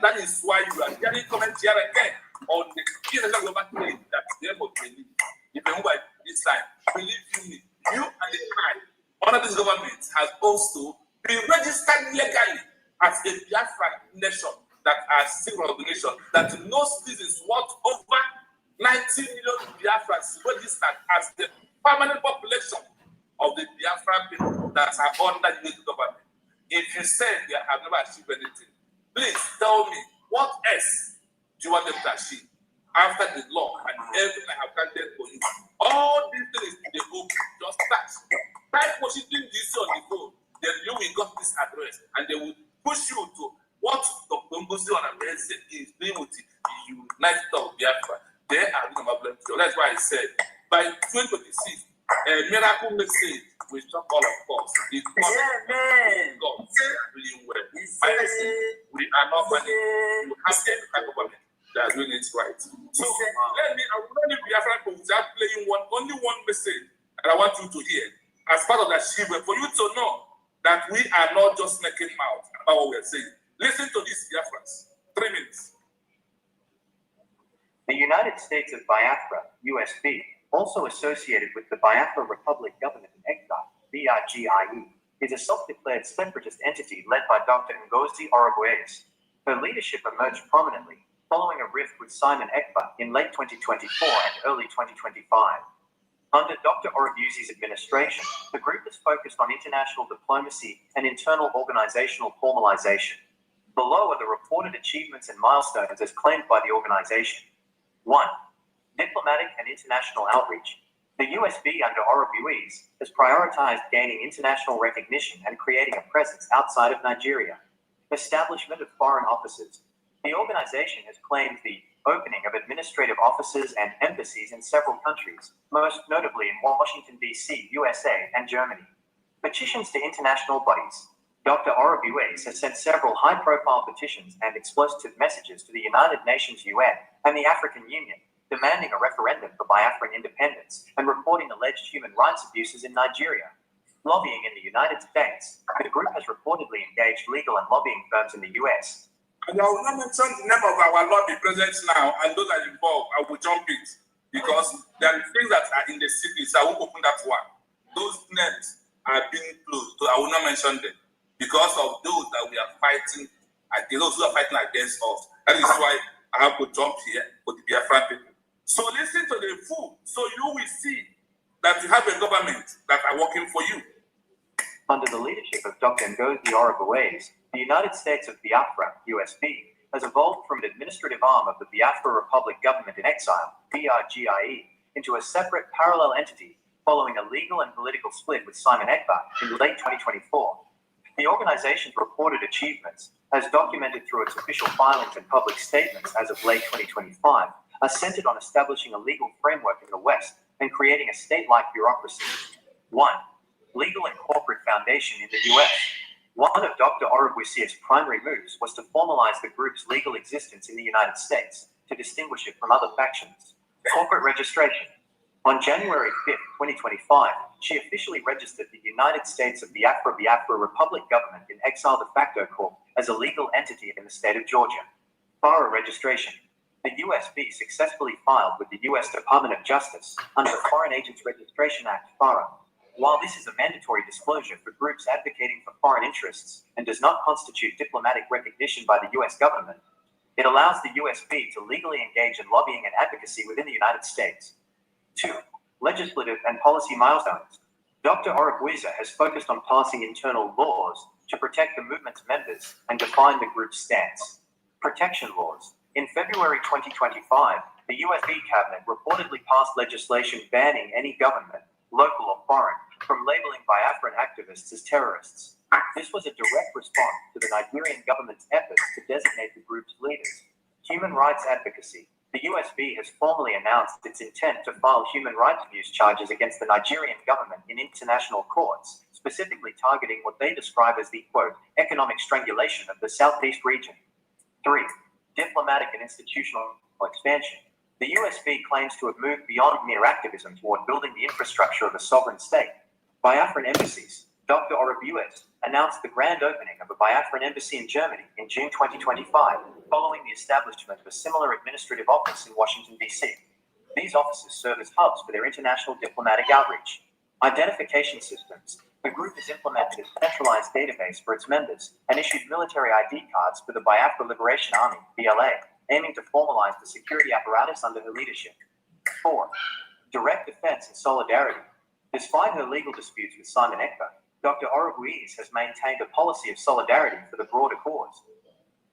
That is why you are hearing comments here again on the international global trade that they are believe. If you move by this time, believe me, you and the tribe under this government has also been registered legally as a Biafran nation that has civil recognition, that no citizens worth over 90 million Biafrans registered as the permanent population of the Biafran people that are under unity government. If you say they have never achieved anything, please tell me what else do you want them to achieve after the law and everything I have counted for you? All these things they go just start. Type Washington DC on the phone, then you will got this address and they will push you to what Dr. Ngozi Orameze is doing with the United of Biafra. They are doing a problem. So that's why I said by 2026, a miracle message will talk all of us. It's God really well. We are not money. You have the government that are doing it right. So I will not leave Biafra without playing only one message that I want you to hear as part of the achievement for you to know that we are not just making mouth about what we are saying. Listen to these Biafrans. 3 minutes. The United States of Biafra, USB, also associated with the Biafra Republic Government in Exile, BRGIE, is a self-declared separatist entity led by Dr. Ngozi Orubueze. Her leadership emerged prominently following a rift with Simon Ekpa in late 2024 and early 2025. Under Dr. Orubueze's administration, the group is focused on international diplomacy and internal organizational formalization. Below are the reported achievements and milestones as claimed by the organization. 1. Diplomatic and international outreach. The USB under Orubueze has prioritized gaining international recognition and creating a presence outside of Nigeria. Establishment of foreign offices. The organization has claimed the opening of administrative offices and embassies in several countries, most notably in Washington, D.C., USA, and Germany. Petitions to international bodies. Dr. Orubueze has sent several high-profile petitions and explosive messages to the United Nations UN and the African Union, demanding a referendum for Biafran independence and reporting alleged human rights abuses in Nigeria. Lobbying in the United States. The group has reportedly engaged legal and lobbying firms in the U.S. And I will not mention the name of our lobby presidents now, and those are involved, I will jump it, because there are things that are in the secret, so I will open that one. Those names are being closed, so I will not mention them, because of those that we are fighting, those who are fighting against us. That is why I have to jump here for the Biafran people. So listen to the fool, so you will see that you have a government that are working for you. Under the leadership of Dr. Ngozi Orubueze, the United States of Biafra, USB, has evolved from an administrative arm of the Biafra Republic Government in Exile, BRGIE, into a separate parallel entity following a legal and political split with Simon Ekpa in late 2024. The organization's reported achievements, as documented through its official filings and public statements as of late 2025, are centered on establishing a legal framework in the West and creating a state-like bureaucracy. 1. Legal and corporate foundation in the U.S. One of Dr. Orubueze's primary moves was to formalize the group's legal existence in the United States to distinguish it from other factions. Corporate registration. On January 5, 2025, she officially registered the United States of Biafra Republic Government in Exile de facto Corp as a legal entity in the state of Georgia. FARA registration. The USB successfully filed with the U.S. Department of Justice under the Foreign Agents Registration Act, FARA. While this is a mandatory disclosure for groups advocating for foreign interests and does not constitute diplomatic recognition by the U.S. government, it allows the USB to legally engage in lobbying and advocacy within the United States. 2. Legislative and policy milestones. Dr. Orubueze has focused on passing internal laws to protect the movement's members and define the group's stance. Protection laws. In February 2025, the USB cabinet reportedly passed legislation banning any government, local or foreign, from labeling Biafran activists as terrorists. This was a direct response to the Nigerian government's efforts to designate the group's leaders. Human rights advocacy. The USB has formally announced its intent to file human rights abuse charges against the Nigerian government in international courts, specifically targeting what they describe as the, quote, economic strangulation of the Southeast region. 3. Diplomatic and institutional expansion. The USB claims to have moved beyond mere activism toward building the infrastructure of a sovereign state. Biafran embassies. Dr. Orubueze announced the grand opening of a Biafran embassy in Germany in June 2025, following the establishment of a similar administrative office in Washington, D.C. These offices serve as hubs for their international diplomatic outreach. Identification systems. The group has implemented a centralized database for its members and issued military ID cards for the Biafra Liberation Army, BLA, aiming to formalize the security apparatus under her leadership. Fourth, direct defense and solidarity. Despite her legal disputes with Simon Ekberg, Dr. Orobuis has maintained a policy of solidarity for the broader cause.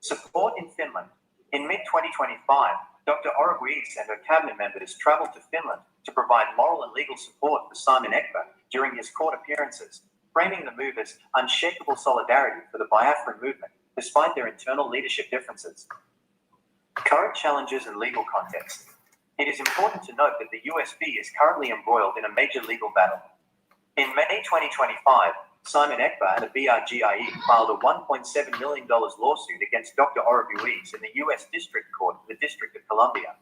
Support in Finland. In mid-2025, Dr. Orobuis and her cabinet members travelled to Finland to provide moral and legal support for Simon Ekberg during his court appearances, framing the move as unshakable solidarity for the Biafran movement, despite their internal leadership differences. Current challenges and legal context. It is important to note that the USB is currently embroiled in a major legal battle. In May 2025, Simon Ekberg and the BRGIE filed a $1.7 million lawsuit against Dr. Orobuis in the U.S. District Court for the District of Columbia.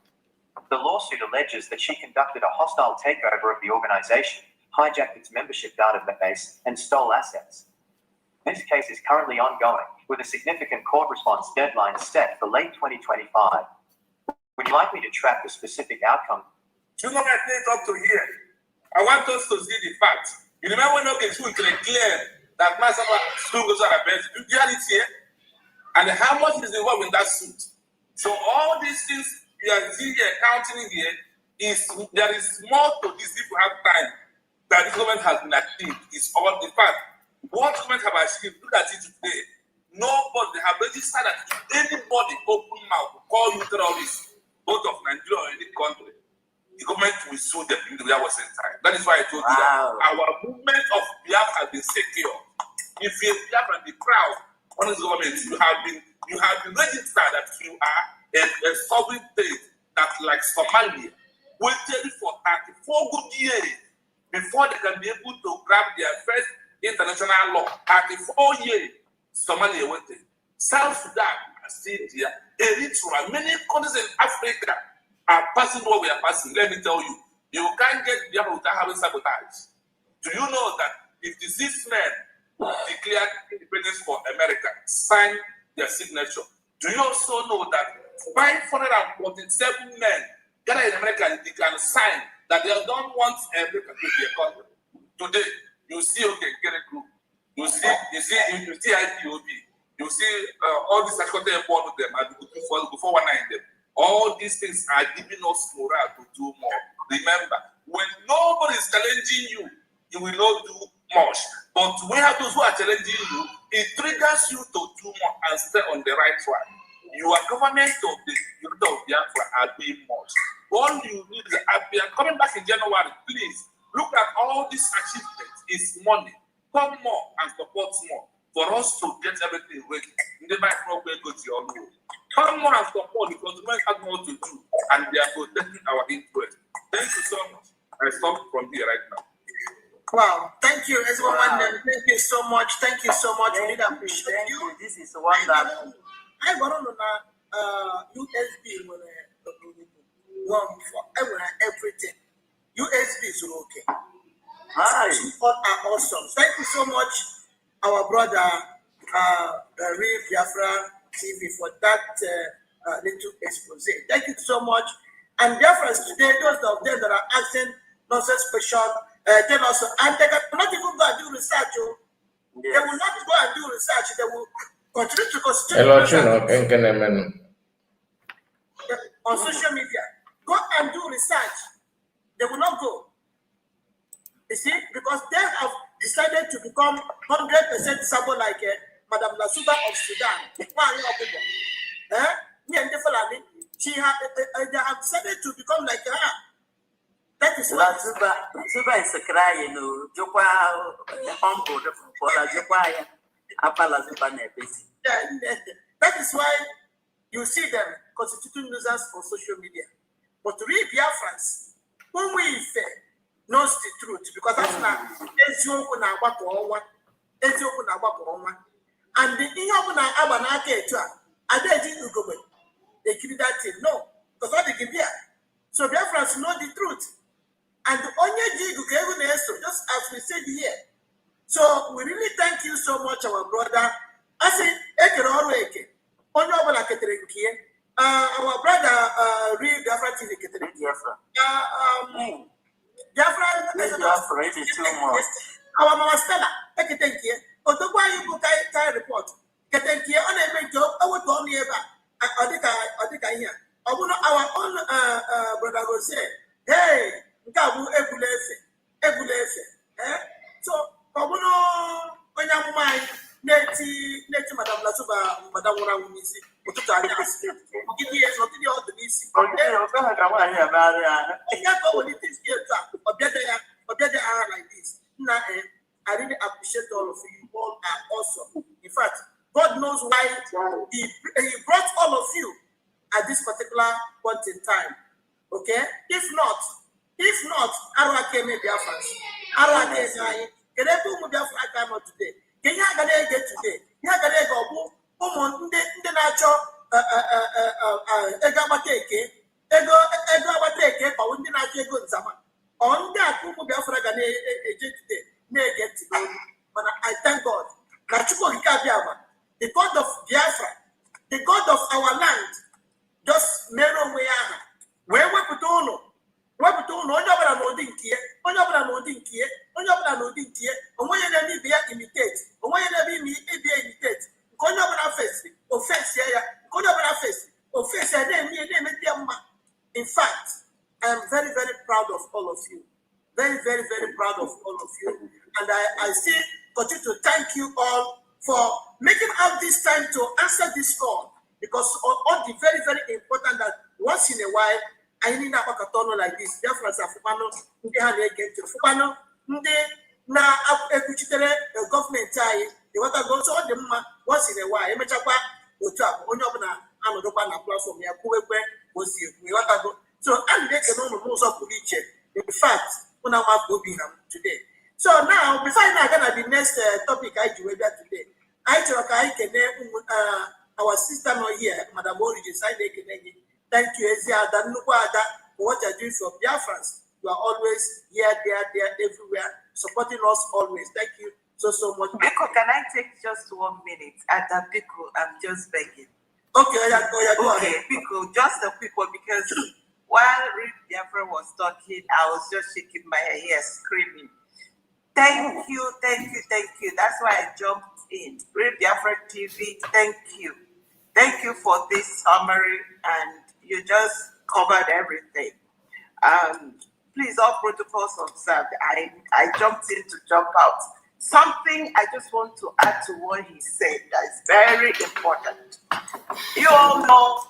The lawsuit alleges that she conducted a hostile takeover of the organization, hijacked its membership database, and stole assets. This case is currently ongoing, with a significant court response deadline set for late 2025. Would you like me to track the specific outcome? You know my place up to here. I want us to see the facts. You remember when okay, we clear that Master School goes out of bed, you get it here? And how much is involved in that suit? So all these things you are seeing here, counting here, is there is more to this if you have time that the government has been achieved. It's all the fact. What government have achieved, look at it today. Nobody have registered that if anybody open mouth call you terrorists, both of Nigeria or any country, the government will sue them in the way I was in time. That is why I told you that our movement of Biafra has been secure. If you Biafra and the crowd on this government, you have been registered that you are a sovereign state that like Somalia waited for 34 good years before they can be able to grab their first international law. 34 years, Somalia waited. South Sudan, Syria, Eritrea, many countries in Africa are passing what we are passing. Let me tell you, you can't get Biafra without having sabotage. Do you know that if the 6 men declared independence for America, signed their signature, do you also know that 547 men gathered in America and they can sign that they don't want America to be a country? Today, you see, okay, get a group. You see IPOB. You see all these secondary born with them and before one night them. All these things are giving us morale to do more. Remember, when nobody is challenging you, you will not do much. But when those who are challenging you, it triggers you to do more and stay on the right track. Your government of the unit of Biafra are doing much. All you need is we are coming back in January. Please look at all these achievements. It's money. Come more and support more for us to get everything ready. They might not go to your room. Come more and support because we have more to do and they are protecting our interest. Thank you so much. I stop from here right now. Wow, thank you, everyone. Thank you so much. Thank you so much. We really appreciate you. This is wonderful. I got on USB when one for everything. USB is okay. Support are awesome. Thank you so much, our brother Real Biafra TV, for that little expose. Thank you so much. And Biafrans today, those of them that are asking nonsense question, tell us, and they cannot even go and do research. They will not go and do research. They will continue to constitute on social media. Go and do research. They will not go. You see, because they have decided to become 100% someone like Madame Lasuba of Sudan. They have decided to become like her. That is what Lasuba is crying. That is why you see them constituting users on social media. But to read Biafrans, when we knows the truth, because that's not and the Inyabuna Abanake, I didn't go away. They give that thing. No, because what they give here. So Biafrans know the truth. And the only just as we said here. So we really thank you so much, our brother. I say, our brother, Real Biafra TV, Biafra is too much. Our Mama Stella, thank you. Otogwa you book I report. Get here on a job. I would go nearby. Odika here. Our own brother Rose. Hey, n'isi ụtụtụ anya asị ọgịdị ọdụ n'isi ya ka o welite isi etu a ọbịada agha like this. Nna I really appreciate all of you. You all are awesome. In fact, God knows why he brought all of you at this particular point in time. Okay? If not, Arwake may be a fans. Arwake is lying. Can I do Biafra time today? Can you get today? You have to go. The natural Egabate, but we did not get good zaman. On that, Biafra today. Get today. But I thank God. The God of Biafra, the God of our land, just mero we are. Where we put on, only no dinkie, only no dinkie, and when you be imitate, and when you be imitate, go over face, offense here, go over face, offense, and then in fact, I am very, very proud of all of you. Very, very, very proud of all of you. And I still continue to thank you all for making out this time to answer this call. Because all the very, very important that once in a while, I need a pakatono like this. Therefore, as a Fupano, Fupano, na ekuchitere government tie, the water goes on the once in a while. Emechapa, Utap, Onyobna, Amadokana platform, Yakuwe, was you. So, I'm making no most of the in fact, today. So now, before I get the next topic I do today, I can our sister not here, Madam Origin. Thank you, Ezia, for what you're doing for Biafrans. You are always here, there, everywhere, supporting us always. Thank you so much. Biko, can I take just 1 minute? At the Biko, I'm just begging. Okay, go ahead. Biko, just a quick one, because while Rick Biafra was talking, I was just shaking my hair, screaming. Thank you. That's why I jumped in. Rick Biafra TV, thank you. Thank you for this summary, and you just covered everything. Please, all protocols observed. I jumped in to jump out. Something I just want to add to what he said that is very important. You all know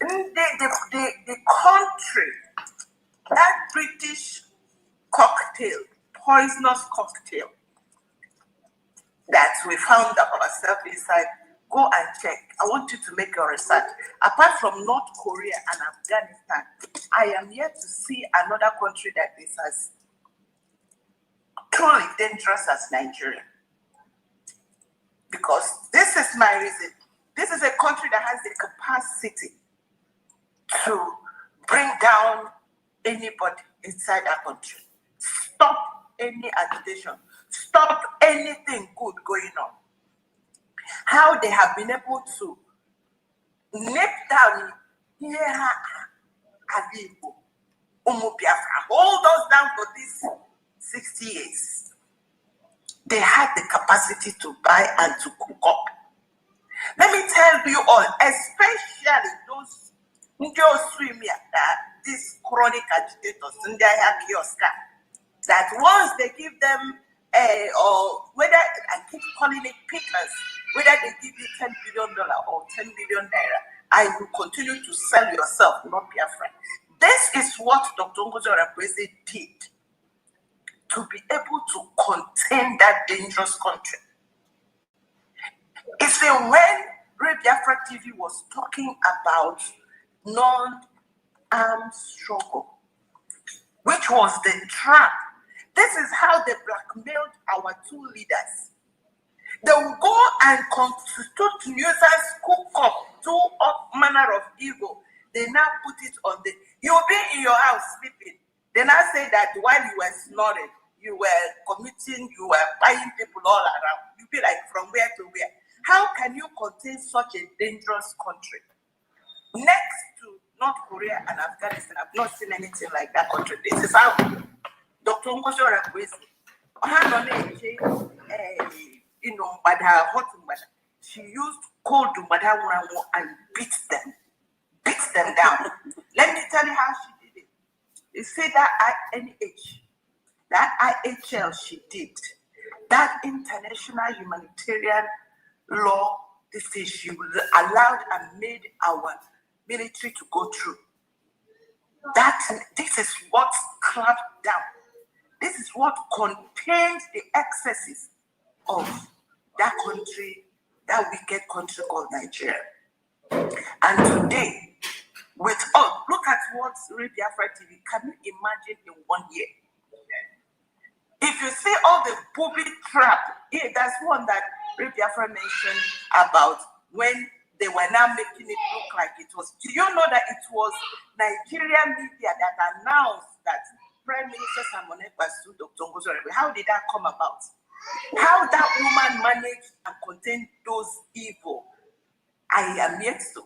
the country, that British cocktail, poisonous cocktail that we found ourselves inside, go and check. I want you to make your research. Apart from North Korea and Afghanistan, I am yet to see another country that is as truly dangerous as Nigeria. Because this is my reason. This is a country that has the capacity to bring down anybody inside our country. Stop any agitation. Stop anything good going on. How they have been able to nip down hold us down for these 60 years. They had the capacity to buy and to cook up. Let me tell you all, especially those these chronic agitators, that once they give them or whether I keep calling it pickers, whether they give you $10 billion or 10 billion naira, I will continue to sell yourself, not be afraid. This is what Dr. Ngozi Orakwe did to be able to contain that dangerous country. It's when Red Biafra TV was talking about non-armed struggle, which was the trap. This is how they blackmailed our two leaders. They will go and constitute nuisance, cook up, do all manner of evil. They now put it on the, you'll be in your house sleeping. They now say that while you were snoring, you were committing, you were buying people all around. You'll be like, from where to where? How can you contain such a dangerous country? Next to North Korea and Afghanistan, I've not seen anything like that country. This is how Dr. Ngozi Orakwe, she used cold and beat them down. Let me tell you how she did it. You see that INH, that IHL she did, that international humanitarian law, the things you allowed and made our military to go through. This is what clamped down. This is what contained the excesses of that country, that wicked country called Nigeria. And today, with all, look at what Biafra TV, can you imagine in 1 year? If you see all the public trap, that's one that Biafra mentioned about when they were now making it look like it was. Do you know that it was Nigerian media that announced that Prime Minister Simon Ekpa sued Dr. Ngozi Oregbe? How did that come about? How that woman managed and contained those evil, I am yet to.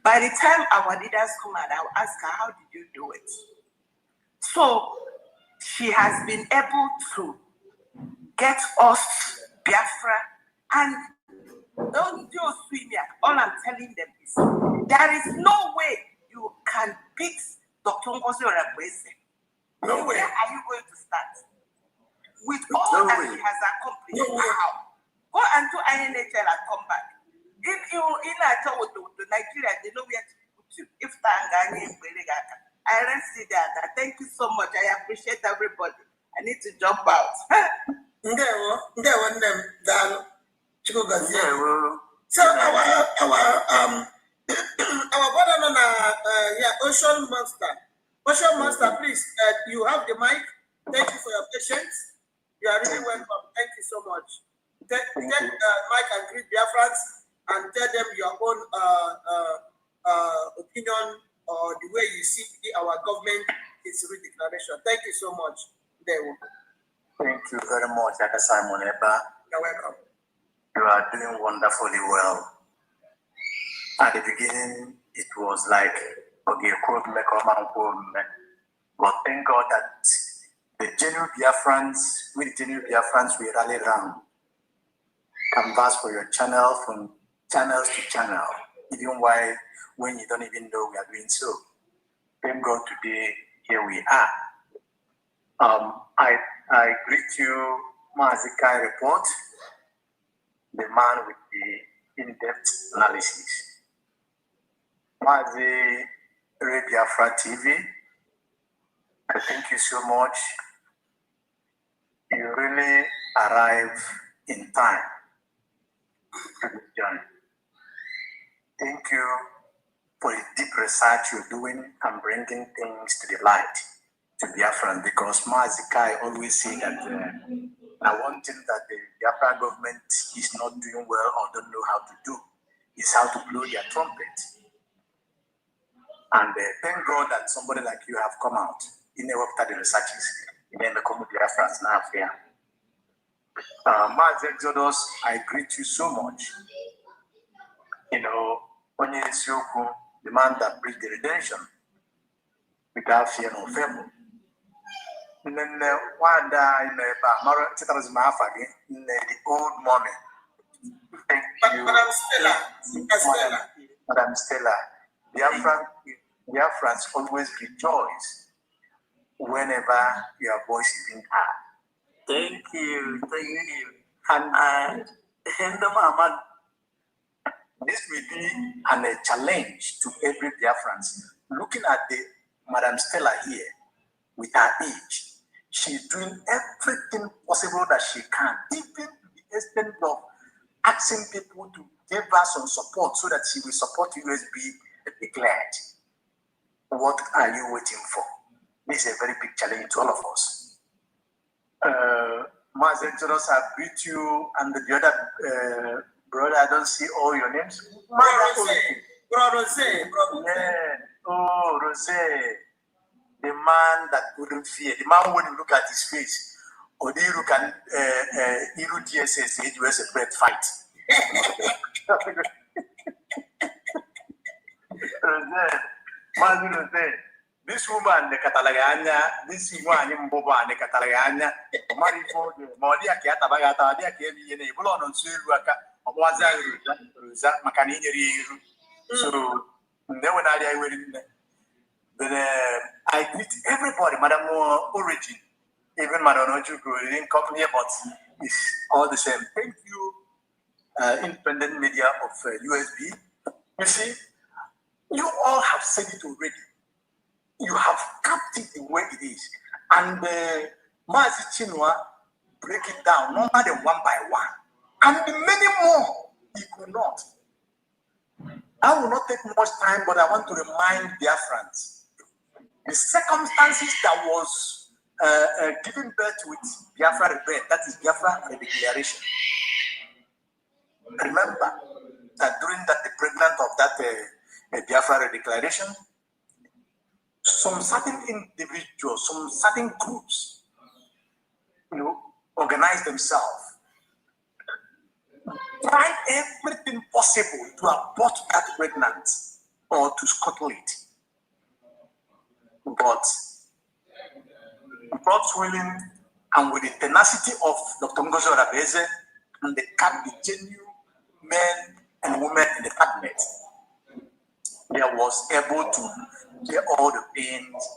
By the time our leaders come out, I'll ask her, how did you do it? So she has been able to get us Biafra, and don't just swim here. All I'm telling them is there is no way you can beat Dr. Ngozi Oregbe. No way. Where are you going to start? With all that he has accomplished, how? Go and do INHL and come back. If you in to Nigeria, they know where to put you. If I rest it there. Thank you so much. I appreciate everybody. I need to jump out. So our brother Ocean Master, please, you have the mic. Thank you for your patience. You are really welcome. Thank you so much. Take the mic and greet Biafrans and tell them your own opinion or the way you see our government is redeclaration. Thank you so much. Thank you very much, Dr. Simon Eba. You're welcome. You are doing wonderfully well. At the beginning, it was like, okay, but thank God that the genuine Biafrans, we rally around. Canvas for your channel, from channels to channel, even while when you don't even know we are doing so. Thank God today, here we are. I greet you, Mazikai Report, the man with the in-depth analysis. Mazi Biafra TV, I thank you so much. You really arrive in time to this journey. Thank you for the deep research you're doing and bringing things to the light to Biafran, because Mazikai always say that one thing that the Biafran government is not doing well or don't know how to do is how to blow their trumpet. And thank God that somebody like you have come out in after the researches in the community Biafrans now here. Maz Exodus, I greet you so much. You know, when you see the man that brings the redemption without fear nor favor. And then one day in the old moment. Thank you. Madam Stella. Biafrans always rejoice whenever your voice is being heard. Thank you. And this will be a challenge to every Biafrans. Looking at the Madam Stella here, with her age, she's doing everything possible that she can, even to the extent of asking people to give her some support so that she will support USB declared. What are you waiting for? This is a very big challenge to all of us. Maz Exodus, I greet you, and the other brother, I don't see all your names. Rose. Oh, Rose. The man that couldn't fear. The man, when you look at his face, or you look at Iru DSS, it was a bread fight. This woman, the Catalagana, this one in Boba, the Catalagana, Marifo, Modia Catabagata, they came in a blown on Silvaka, or was that Macanini? So, no one idea where then I greet everybody, Madam Origin, even Madam Ojuku, didn't come here, but it's all the same. Thank you independent media of USB. You see, you all have said it already. You have kept it the way it is. And Mazi Chinua break it down, no more than one by one. And many more, he could not. I will not take much time, but I want to remind Biafrans the circumstances that was giving birth with Biafra rebellion, that is Biafra declaration. Remember that during the pregnant of that Biafra declaration, some certain individuals, some certain groups, organize themselves, try everything possible to abort that pregnancy or to scuttle it. But God's willing, and with the tenacity of Dr. Ngozi Oraveze and the genuine men and women in the cabinet, they was able to bear all the pains.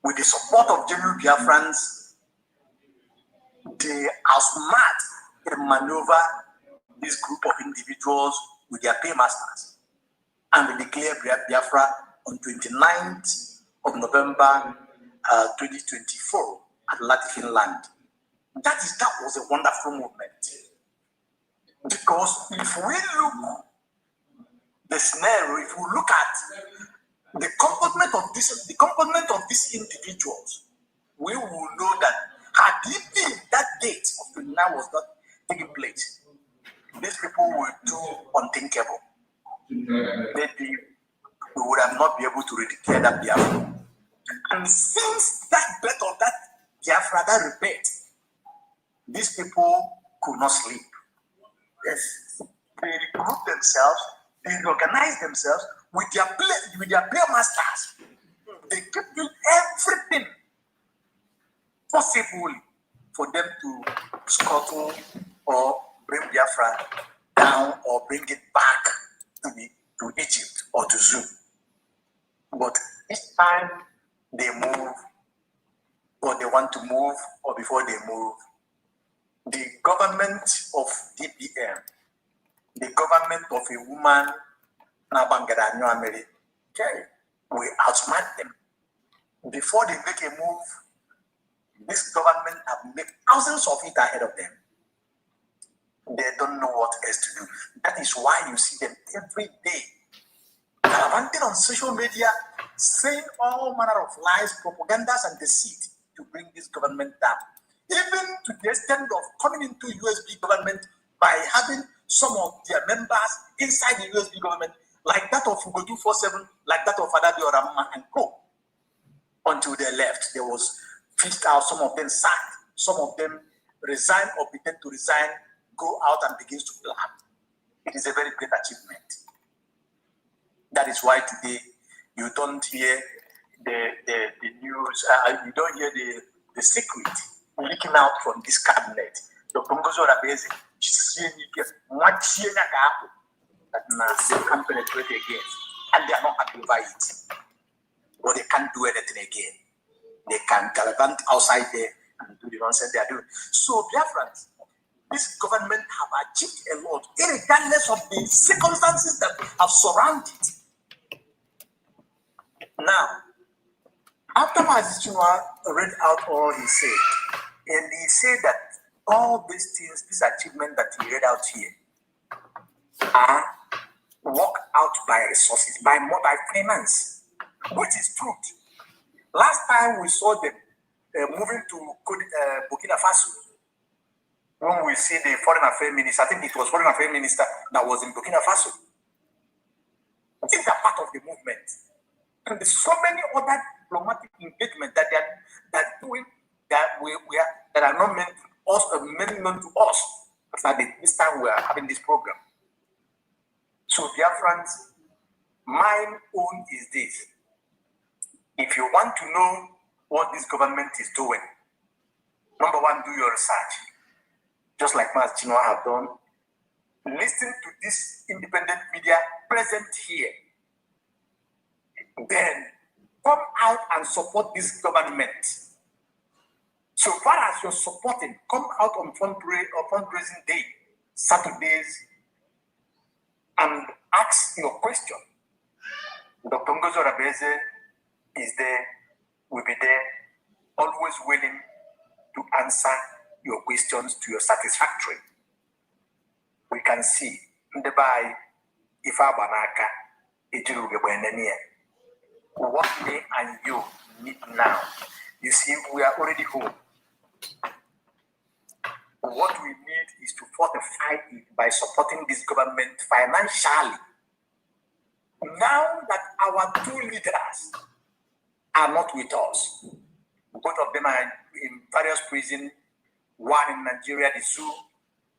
With the support of genuine Biafrans, they outsmart and maneuver this group of individuals with their paymasters, and they declare Biafra on 29th of November 2024 at Latifin land. That was a wonderful movement, because if we look the scenario, if we look at the comportment of these individuals, we will know that had it been that date of 29 was not taking place, these people will do unthinkable. Maybe we would have not been able to redeclare that Biafra. And since that birth of that Biafra, that rebate, these people could not sleep. Yes, they regroup themselves, they reorganize themselves with their paymasters. They keep doing everything possible for them to scuttle or bring Biafra down or bring it back to Egypt or to Zoo. But each time they move, or they want to move, or before they move, the government of DPM, the government of a woman, Nabangaranyo Ameri, will outsmart them. Before they make a move, this government have made thousands of it ahead of them. They don't know what else to do. That is why you see them every day gallivanting on social media, saying all manner of lies, propagandas, and deceit to bring this government down. Even to the extent of coming into USB government by having some of their members inside the USB government, like that of Ugo 247, like that of Adabi Orama and Co. Until they left, there was fished out, some of them sacked, some of them resigned or pretend to resign, go out and begins to plan. It is a very great achievement. That is why today you don't hear the news, you don't hear the secret leaking out from this cabinet. The Bongozo Rabeze, that they can't penetrate again, and they are not happy by it. But they can't do anything again. They can gallivant outside there and do the nonsense they are doing. So, Biafrans, this government have achieved a lot, regardless of the circumstances that have surrounded it. Now, after Mazichua read out all he said, and he said that all these things, this achievement that he read out here, are worked out by resources, by finance, which is truth. Last time we saw them moving to Burkina Faso, when we see the foreign affairs minister, I think it was foreign affairs minister that was in Burkina Faso. These are part of the movement. And there's so many other diplomatic engagement that they are doing that are not meant to us, known to us. At this time we are having this program. So, dear friends, my own is this. If you want to know what this government is doing, number one, do your research. Just like Mas Chinua have done. Listen to this independent media present here. Then come out and support this government. So far as you're supporting, come out on fundraising day Saturdays and ask your question. Dr. Ngozi Rabeze is there, will be there, always willing to answer your questions to your satisfactory. We can see Ndebai Ifa Banaka what me and you need now. You see, we are already home. What we need is to fortify it by supporting this government financially. Now that our two leaders are not with us, both of them are in various prisons, one in Nigeria, the Zoo,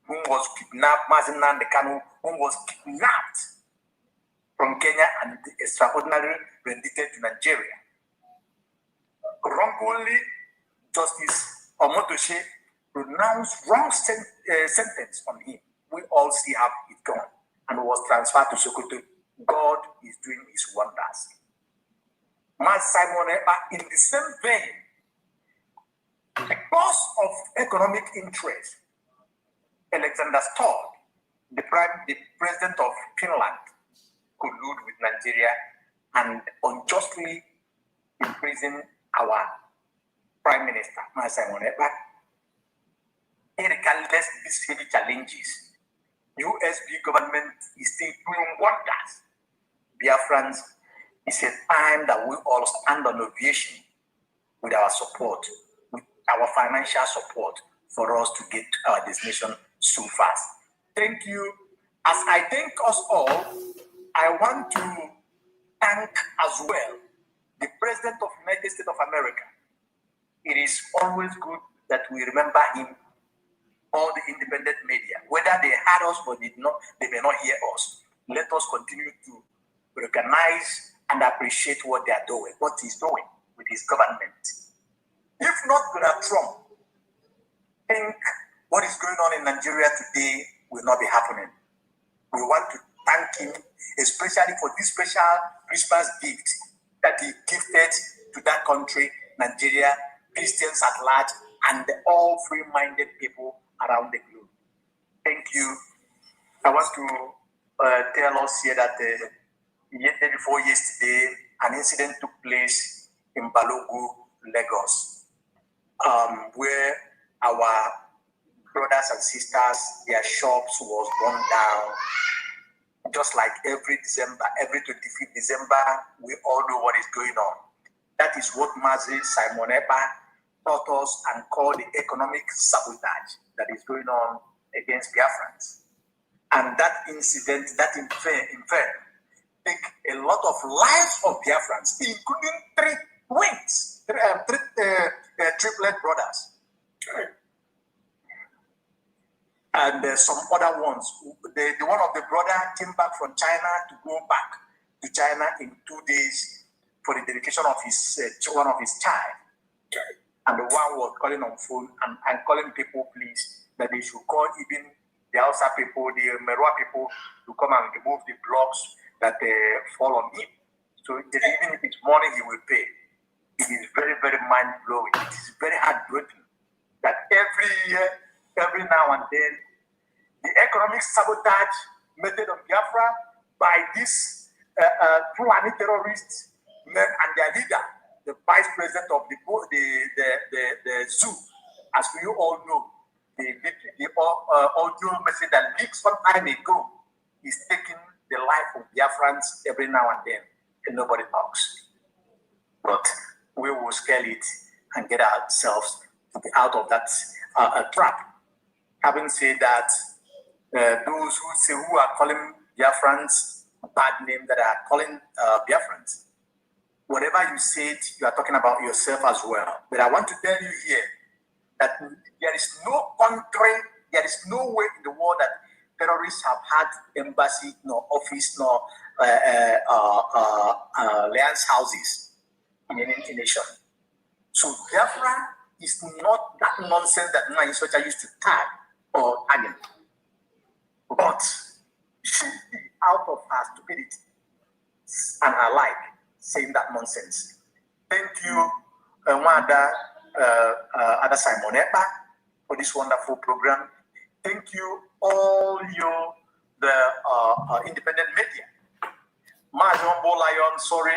who was kidnapped, Mazinan the Kanu, who was kidnapped from Kenya and extraordinarily rendited to Nigeria. Wrongfully, Justice Omotoshe pronounced wrong sentence on him. We all see how it gone and was transferred to Sokoto. God is doing his wonders. Mas Simon Ekpa, in the same vein, because of economic interest, Alexander Stubb, the president of Finland, collude with Nigeria and unjustly imprison our Prime Minister, Mas Simon Ekpa. Regardless of these heavy challenges, USB government is still doing wonders. Biafrans, it's a time that we all stand on ovation with our support, with our financial support for us to get our destination so fast. Thank you. As I thank us all, I want to thank as well the President of the United States of America. It is always good that we remember him, all the independent media, whether they heard us or did not, they may not hear us. Let us continue to recognize and appreciate what they are doing, what he's doing with his government. If not Donald Trump, I think what is going on in Nigeria today will not be happening. We want to thank him, especially for this special Christmas gift that he gifted to that country, Nigeria, Christians at large, and all free-minded people around the globe. Thank you. I want to tell us here that day before yesterday, an incident took place in Balogu, Lagos, where our brothers and sisters, their shops was burned down. Just like every December, every 25th December, we all know what is going on. That is what Mazi Simon Ekpa taught us and called the economic sabotage that is going on against Biafrans. And that incident, that inferred, take a lot of lives of Biafrans, including three twins, triplet brothers. And some other ones. The one of the brother came back from China to go back to China in 2 days for the dedication of his one of his child. And the one was calling on phone and calling people, please, that they should call even the Hausa people, the Merwa people, to come and remove the blocks that fall on him. So even if it's money, he will pay. It is very, very mind-blowing. It is very heartbreaking that every year, every now and then, the economic sabotage method of Biafra by these Fulani terrorists and their leader, the vice president of the zoo, as we all know, the audio message that leaked some time ago is taking the life of Biafrans every now and then, and nobody talks. But we will scale it and get ourselves to be out of that trap. Having said that, those who are calling Biafrans bad name, that are calling Biafrans, whatever you said, you are talking about yourself as well. But I want to tell you here that there is no country, there is no way in the world that terrorists have had embassy, nor office, nor alliance houses in any nation. So Biafra is not that nonsense that Nana Socha used to tag or tagging. But she be out of her stupidity and her like saying that nonsense. Thank you, Ada Simon Ekpa, for this wonderful program. Thank you, all you, the independent media. Majombo Lion, sorry,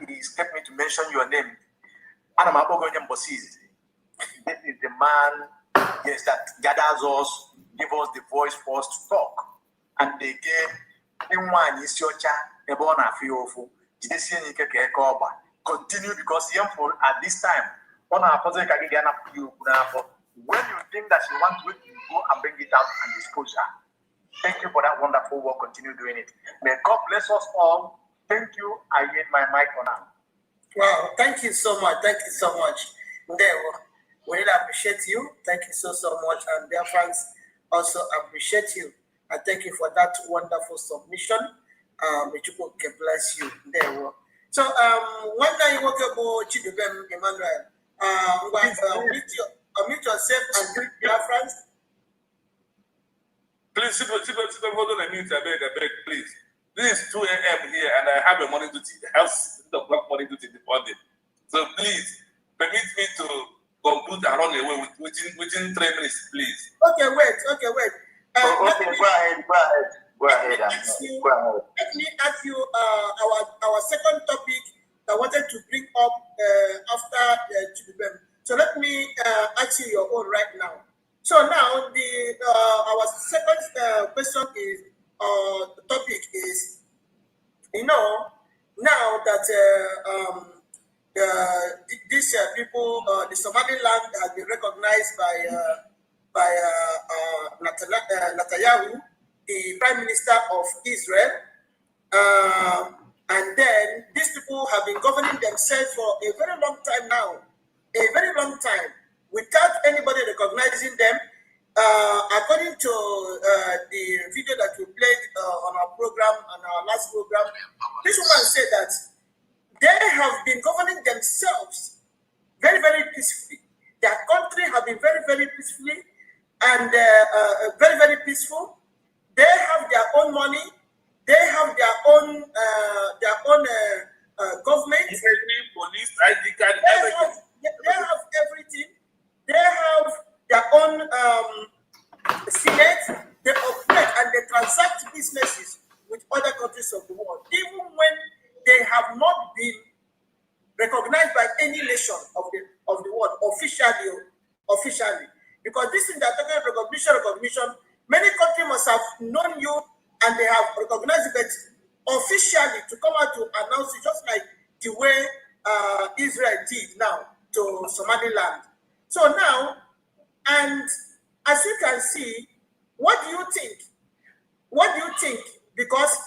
it escaped me to mention your name. This is the man, yes, that gathers us, give us the voice for us to talk. And they gave in one is your child, a born a few of continue because at this time, when you think that you want to go and bring it out and dispose her. Thank you for that wonderful work. Continue doing it. May God bless us all. Thank you. I yield my mic for now. Wow, thank you so much. Thank you so much. We really appreciate you. Thank you so much. And dear friends, also appreciate you. And thank you for that wonderful submission. May you bless you. So one day you walk about Chidubem Emmanuel. Unmute yourself and greet dear friends. Please, sit hold on a minute, I beg, please. This is 2 a.m. here, and I have a morning duty. I have 6 o'clock morning duty in the morning. So please, permit me to conclude and run away within 3 minutes, please. Okay, wait. Okay, go ahead. Let me ask you our second topic I wanted to bring up after Chidubem. So let me ask you your own right now. So now our second question is the topic is, now that these people, the Somaliland has been recognized by Netanyahu, the Prime Minister of Israel, and then these people have been governing themselves for a very long time now, without anybody recognizing them. According to the video that we played on our program, on our last program, this woman said that they have been governing themselves very, very peacefully. Their country have been very, very peacefully and very, very peaceful. They have their own money. They have their own government. Police, ID card, everything. They have everything. They have their own Senate. They operate and they transact businesses with other countries of the world, even when they have not been recognized by any nation of the world officially. Because this is the recognition. Many countries must have known you and they have recognized it officially to come out to announce it, just like the way Israel did now to Somaliland. So now, and as you can see, what do you think? Because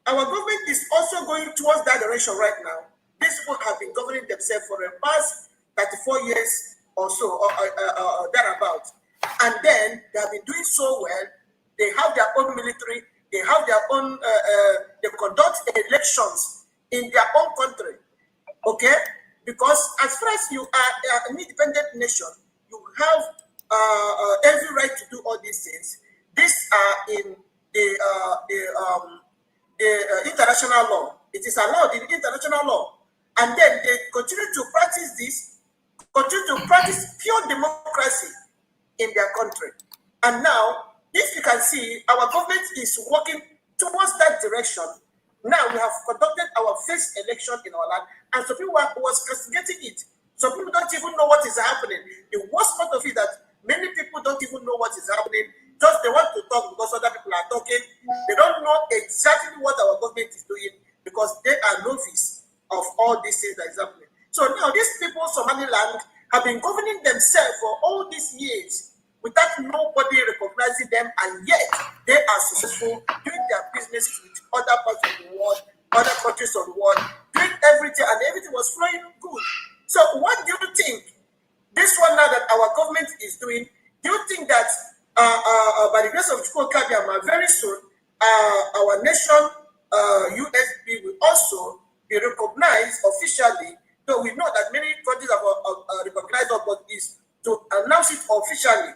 our government is also going towards that direction right now. These people have been governing themselves for the past 34 years or so, or thereabout. And then they have been doing so well. They have their own military. They have their own, they conduct elections in their own country. Okay? Because as far as you are an independent nation, you have every right to do all these things. These are in the international law. It is allowed in international law. And then they continue to practice this, continue to practice pure democracy in their country. And now, if you can see, our government is working towards that direction. Now we have conducted our first election in our land, and some people was castigating it. Some people don't even know what is happening. The worst part of it is that many people don't even know what is happening. Just they want to talk because other people are talking. They don't know exactly what our government is doing because they are novice of all these things that is happening. So now these people, Somaliland, have been governing themselves for all these years without nobody recognizing them, and yet they are successful doing their business with other parts of the world, other countries of the world, doing everything, and everything was flowing good. So what do you think? This one now that our government is doing, do you think that by the grace of Chukwuka, very soon, our nation, USB, will also be recognized officially, though we know that many countries have recognized us, but is to announce it officially.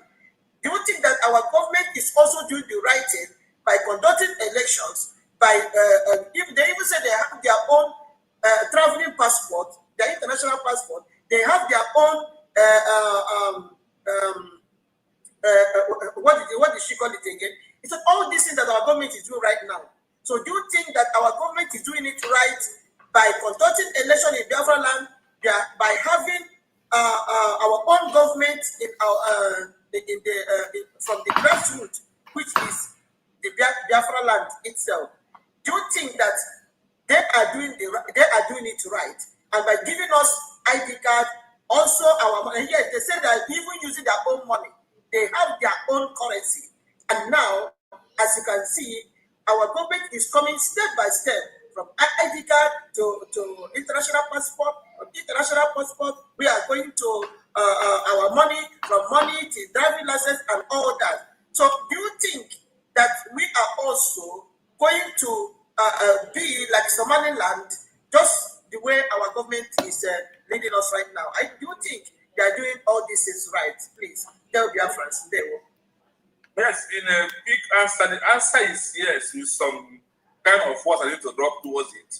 Do you think that our government is also doing the right thing by conducting elections, by if they even say they have their own traveling passport, their international passport, they have their own what did she call it again? our government is doing right now. So do you think that our government is doing it right by conducting election in Biafra land, by having our own government in our from the grassroots, which is the Biafra land itself? Do you think that they are doing it right? And by giving us ID card, also our money. Yes, they say that even using their own money, they have their own currency. And now, as you can see, our government is coming step by step from ID card to international passport. From international passport, we are going to our money, from money to driving license and all that. So, do you think that we are also going to be like Somaliland, just the way our government is leading us right now? I do think they are doing all this is right. Please tell Biafrans. Yes, in a big answer, the answer is yes, with some kind of force I need to drop towards it.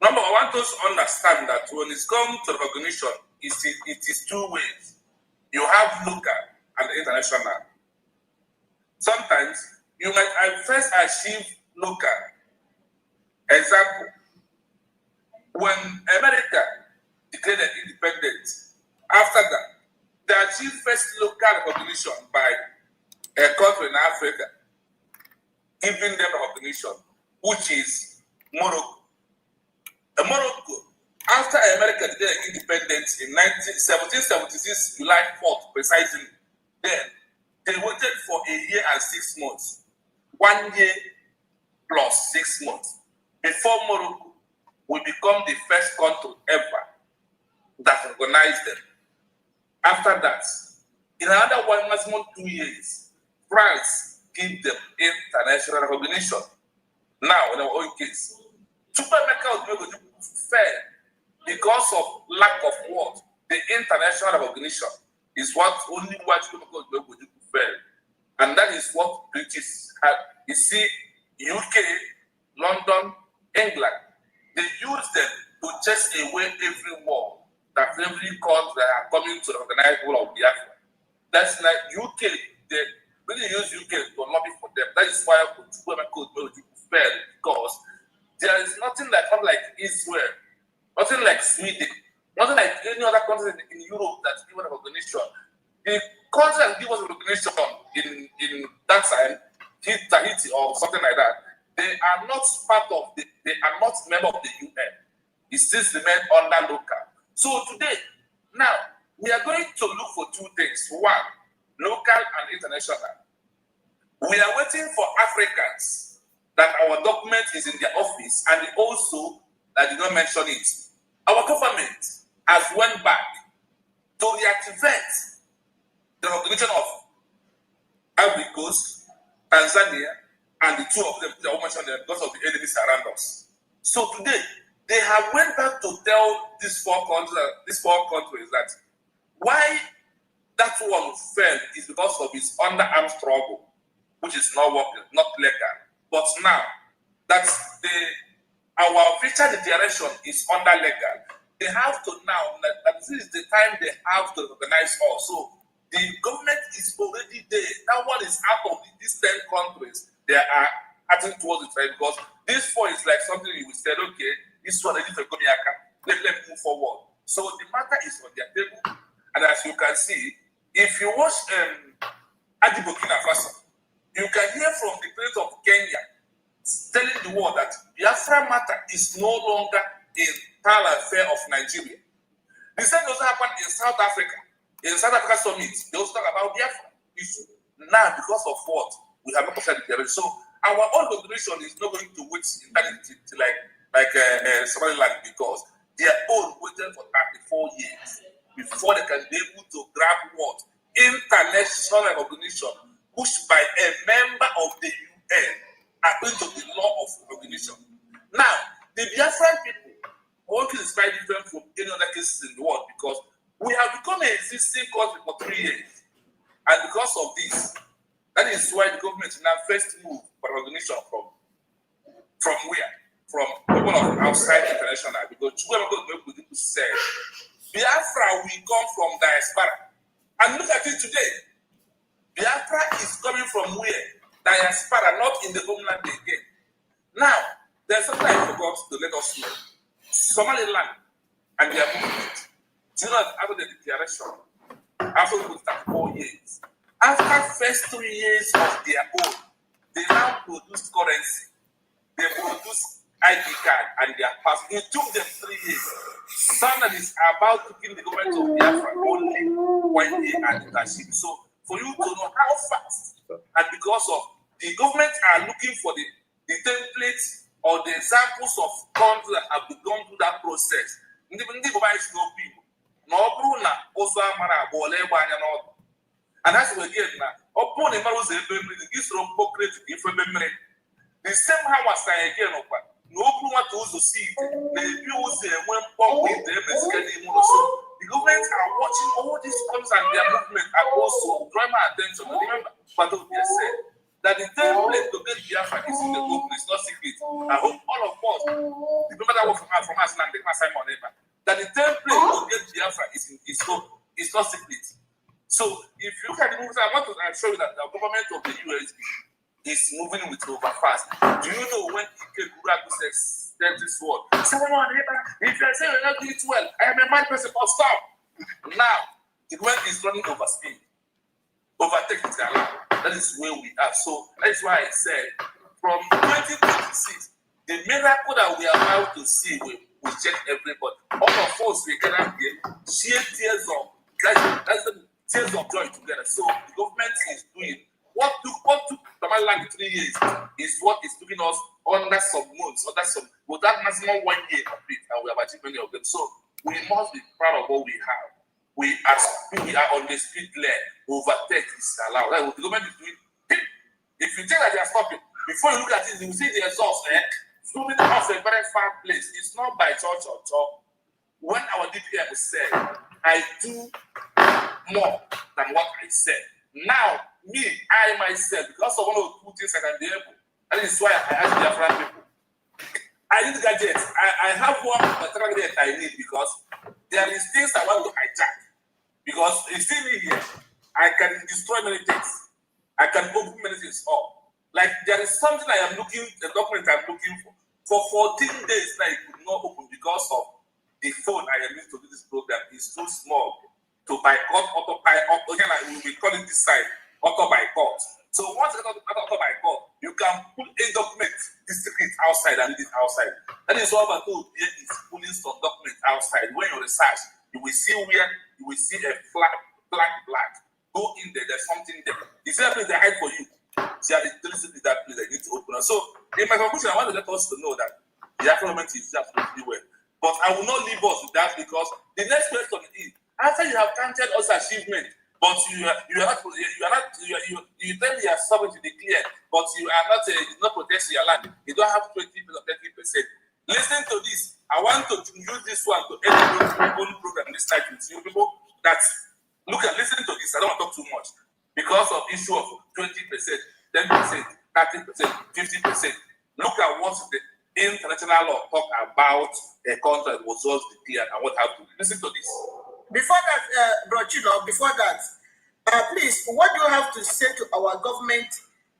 Number, I want us to understand that when it's come to recognition, it is two ways. You have local and international. Sometimes you might first achieve local. Example, when America declared independence, after that, they achieved first local recognition by a country in Africa, giving them recognition, which is Morocco. Morocco, after America declared independence in 1776, July 4th, precisely, then they waited for a year and 6 months, 1 year plus 6 months, before Morocco will become the first country ever that recognized them. After that, in another maximum 2 years, France gave them international recognition. Now, in our own case, Super America was going to fail because of lack of what? The international recognition is what only white people was going to fail. And that is what British had. You see, UK, London, England, they use them to chase away every war that every country that are coming to recognize all of Biafra. That's like UK, they really use UK to lobby for them. That is why America fail, because there is nothing like Israel, nothing like Sweden, nothing like any other country in Europe that's given recognition. The country that give us recognition in that time, Tahiti or something like that, they are not part of they are not member of the UN. It still remain under local. So today, now we are going to look for two things: one, local and international. We are waiting for Africans that our document is in their office, and also, I did not mention it, our government has went back to reactivate the recognition of Ivory Coast, Tanzania, and the two of them, they all mentioned them because of the enemies around us. So today, they have went back to tell these four countries that why that one failed is because of its underarm struggle, which is not working, not legal. But now that our official declaration is under legal, they have to now that this is the time they have to recognize us. So the government is already there. That one is out of these 10 countries. They are acting towards it, right? Because this four is like something you said, okay, this one is for Gomiaka. Let them move forward. So the matter is on their table. And as you can see, if you watch Adi Burkina Faso, you can hear from the president of Kenya telling the world that Biafra matter is no longer in parallel affair of Nigeria. The same also happened in South Africa. In South Africa summit, they also talk about Biafra issue. Now, because of what? We have not considered the So our own recognition is not going to wait eternity like Somaliland, because their own waited for 34 years before they can be able to grab what? International recognition pushed by a member of the UN according to the law of recognition. Now, the Biafran people, one case is very different from any other cases in the world, because we have become an existing country for 3 years. And because of this, that is why the government now first move for recognition from where? From people of outside international. Because people say, Biafra will come from diaspora. And look at it today. Biafra is coming from where? diaspora, not in the homeland again. Now, there's something I forgot to let us know. Somaliland and their movement, do you know that after the declaration, after we start 4 years, after first 3 years of their own, they now produce currency, they produce ID card and their pass. It took them 3 years. Standard is about to give the government of Biafra only 1 year and leadership. So for you to know how fast, and because of the government are looking for the templates or the examples of countries that have gone through that process. And that's what again now. Upon the Maros, this room create information. The same house again, no one to see the views when public the government are watching all these countries and their movement and also drawing my attention. Remember, but they said that the template to get Biafra is in the open, it's not secret. I hope all of us, remember that was from us and the Simon Ever, that the template to get Biafra is not secret. So if you look at the movement, I want to show you that the government of the USB is moving with over fast. Do you know when Ike Guragu says this word? Someone, if you say you're not doing it well, I am a mad person, but stop. Now, the government is running over speed. Overtaking the alarm. That is where we are. So that is why I said from 2026, the miracle that we are about to see will check everybody. All of us we cannot get share tears of that's the tears of joy together. So the government is doing what took Somaliland 3 years is what is taking us under some months, with that maximum 1 year complete, and we have achieved many of them. So we must be proud of what we have. We are on the speed lane. Overtake is allowed. That's what the government is doing. If you think that they are stopping, before you look at it, you see the exhaust. Swimming off a very far place. It's not by church or talk. When our DPM said, I do more than what I said. Now, I myself, because of one or two things I can be able, that is why I ask the African people. I need gadgets. I have one particular gadget I need because there is things I want to hijack. Because you see me here, I can destroy many things. I can open many things up. Like there is something I am looking, the document I'm looking for. For 14 days now, it could not open because of the phone I am using to do this program is too small to bypass autopilot. Again, we call it this side, auto-bypass. So once you auto-bypass, you can put a document, this secret outside and leave it outside. That is what I'm told. There is pulling some document outside. When you research, you will see where you will see a black. Go in there, there's something there. Is there a place they hide for you? See, there is that place they need to open. So, in my conclusion, I want to let us to know that the government is absolutely well. But I will not leave us with that because the next question is after you have counted us achievement, but you tell your sovereignty declared, but you are not protecting your land. You don't have 20% or 30%. Listen to this. I want to use this one to end the own program this night with you people that listen to this. I don't want to talk too much because of issue of 20%, 10%, 30%, 50%. Look at what the international law talk about a contract was just declared and what happened. Listen to this. Before that, Brochino, please, what do you have to say to our government?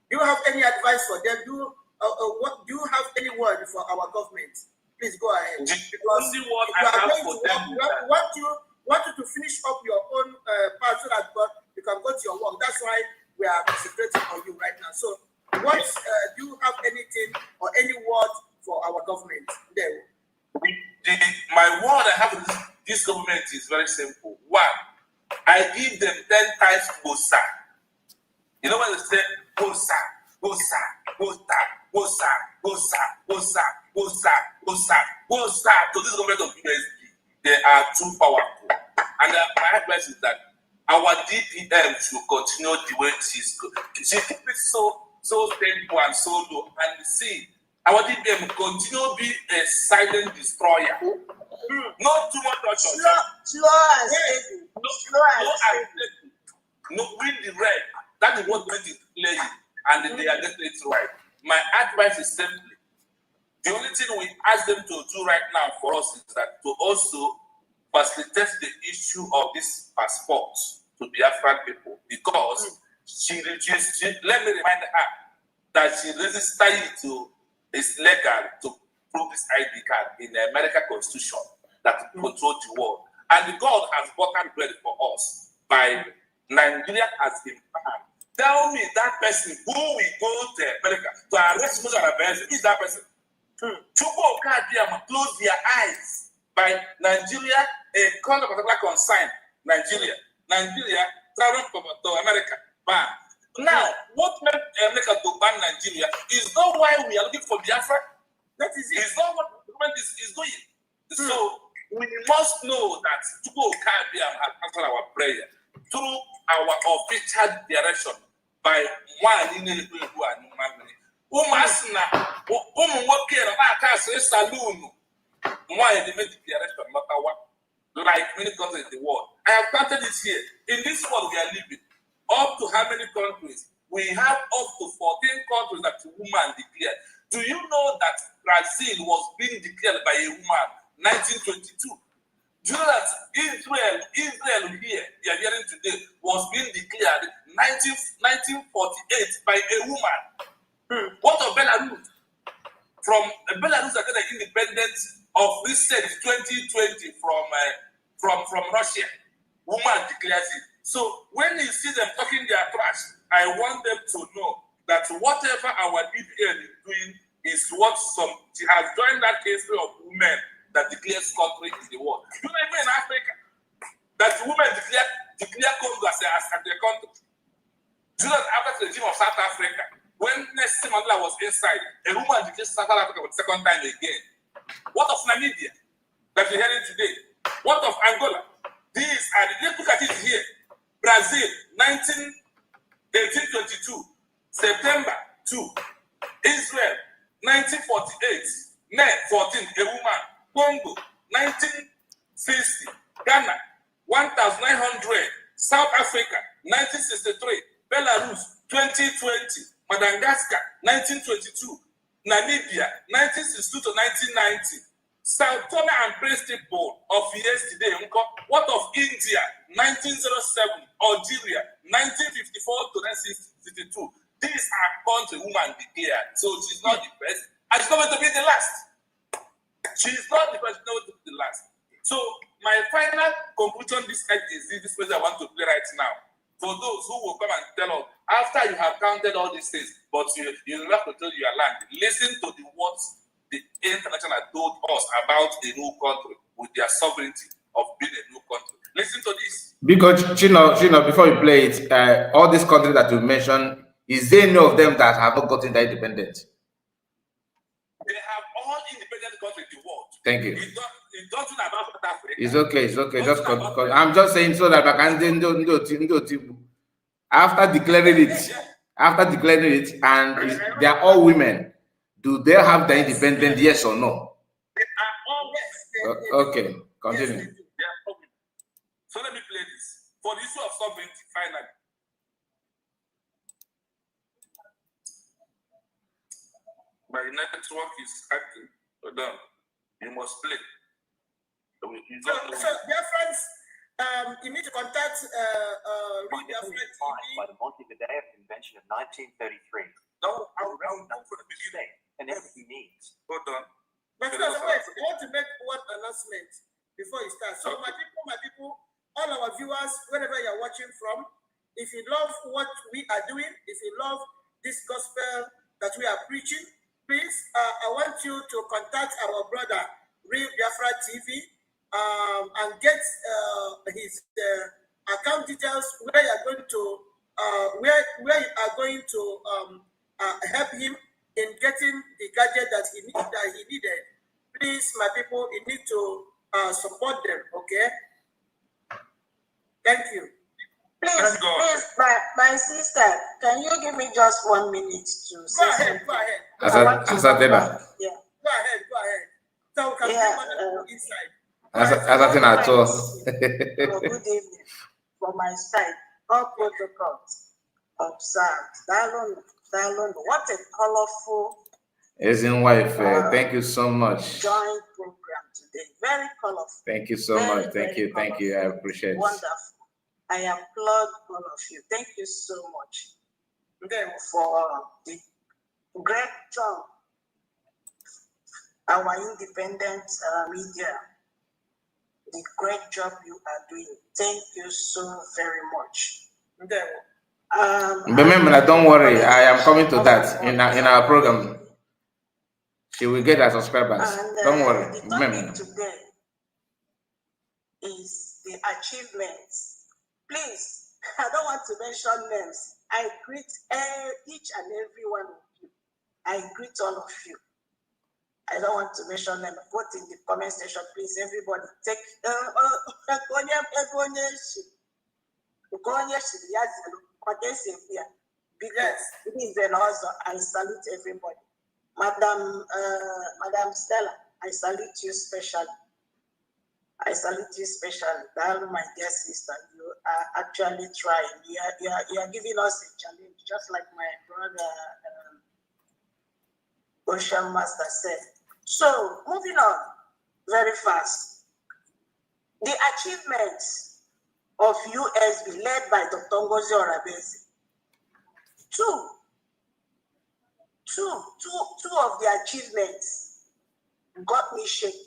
Do you have any advice for them? Do you have any word for our government? Please go ahead. Because if you are going to work, we want you to finish up your own part so that you can go to your work. That's why we are concentrating on you right now. So, what do you have anything or any word for our government? There. My word I have with this government is very simple. One, I give them 10 times Bosa. You know when they say Bosa, Bosa, Bosa, Bosa, Bosa, Bosa, Bosa, Bosa, Bosa to this government of USD. They are too powerful. And my advice is that our DPM should continue the way she's good. She keep it so simple and so low. And see, our DPM continue to be a silent destroyer. Not too much touch. No, win the red. That is what going to play, and they are getting it right. My advice is simply: the only thing we ask them to do right now for us is that to also facilitate the issue of this passport to Biafran people, because she let me remind her that she registered to is legal to prove this ID card in the American Constitution that controls the world. And God has gotten bread for us by Nigeria has been banned. Tell me that person who will go to America to arrest Moses Arabes, who is that person? Chuko Kadiam close their eyes by Nigeria, a particular consign, Nigeria travel to America, ban. Now, what made America to ban Nigeria is not why we are looking for Biafra. That is it. It's not what the government is doing. So we must know that Chuko Kadiam has answered our prayer through our official direction by one in the Umasna, Umumoke, Saloon, why they made the declaration, like many countries in the world. I have counted it here. In this world we are living, up to how many countries? We have up to 14 countries that woman declared. Do you know that Brazil was being declared by a woman 1922? Do you know that Israel here, they are hearing today, was being declared 1948 by a woman? What of Belarus? From Belarus are getting independence of this state 2020 from Russia. Woman declares it. So when you see them talking their trash, I want them to know that whatever our DPL is doing is what she has joined that history of women that declares country in the world. You know, even in Africa, that women declare Congo as their country. Do you know that after the regime of South Africa, when Nelson Mandela was inside, a woman declared South Africa for the second time again. What of Namibia that we're hearing today? What of Angola? These are let's look at it here. Brazil, 1822, September 2. Israel, 1948, May 14, a woman. Congo, 1960, Ghana, 1900, South Africa, 1963, Belarus, 2020, Madagascar, 1922, Namibia, 1962 to 1990, Sao Tome and Principe of yesterday. What of India, 1907, Algeria, 1954 to 1962? These are countries women declared. So she's not the best, and she's not going to be the last. She's not the best, she's not going to be the last. So my final conclusion this message I want to play right now. For those who will come and tell us, after you have counted all these things, but you have to tell your land, listen to the words the international told us about a new country with their sovereignty of being a new country. Listen to this. Because Chino, before you play it, all these countries that you mentioned, is there any of them that have not gotten their independence? They have all independent countries in the world. Thank you. It doesn't about South Africa. It's okay. Just I'm just saying so that I can do after declaring it, and they are all women. Do they have the independence? Yes or no? They are all yes. Okay, continue. Yes, they are all women. So let me play this for the issue of sovereignty. Finally, my network is acting. Hold on. You must play. So dear friends, you need to contact by the Montevideo Convention of 1933. No, I'll for the beginning. And everything he needs. Hold on. But wait, I want to make one announcement before you start. So my people, all our viewers, wherever you're watching from, if you love what we are doing, if you love this gospel that we are preaching, please, I want you to contact our brother, Real Biafra TV, and get his account details where you are going to where you are going to help him in getting the gadget that he needed. Please, my people, you need to support them. Okay. Thank you. Please, my sister, can you give me just 1 minute to say something? Go ahead. Asatena. Yeah. Go ahead. So we can see inside. Asatena at all. Good evening. For my side, all protocols observed. Dialogue. What a colorful. As in wife, thank you so much. Joint program today. Very colorful. Thank you so much. Thank you. I appreciate it. Wonderful. I applaud all of you. Thank you so much for the Great job, our independent media. The great job you are doing. Thank you so very much. Remember, don't worry. I am coming to that in our program. She will get her subscribers. Don't worry. The topic today is the achievements. Please, I don't want to mention names. I greet each and every one of you. I greet all of you. I don't want to mention them. Put in the comment section, please. Everybody, take because it is an also. I salute everybody. Madam Stella, I salute you specially. I salute you specially. My dear sister, you are actually trying. You are giving us a challenge, just like my brother Ocean Master said. So, moving on very fast. The achievements of USB led by Dr. Ngozi Orabezi. Two of the achievements got me shaking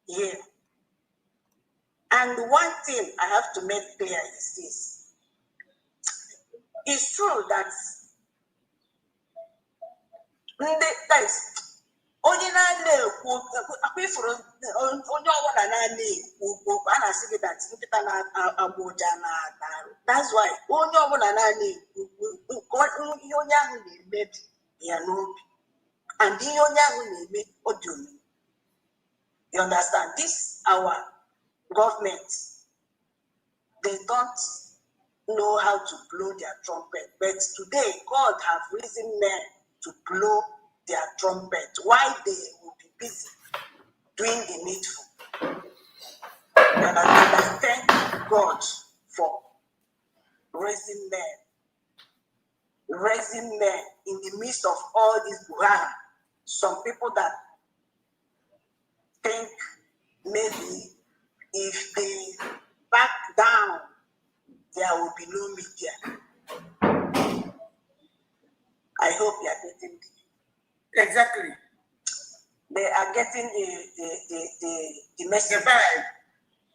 here. And one thing I have to make clear is this. It's true that onye na-ekwu akwụfụrụ onye ọbụla na-ekwu a na-asị gị dat nkịta na-agba ụja na-arụ. That's why onye ọbụla na-ekwu ihe onye ahụ na-emebi ya n'obi and ihe onye ahụ na-eme ọ dị omimi. You understand? This our government, they don't know how to blow their trumpet, but today God have risen men to blow their trumpet while they will be busy doing the needful. And I thank God for raising men in the midst of all this buhara. Some people that think maybe if they back down, there will be no media. I hope you are getting it. Exactly. They are getting the message. The vibe.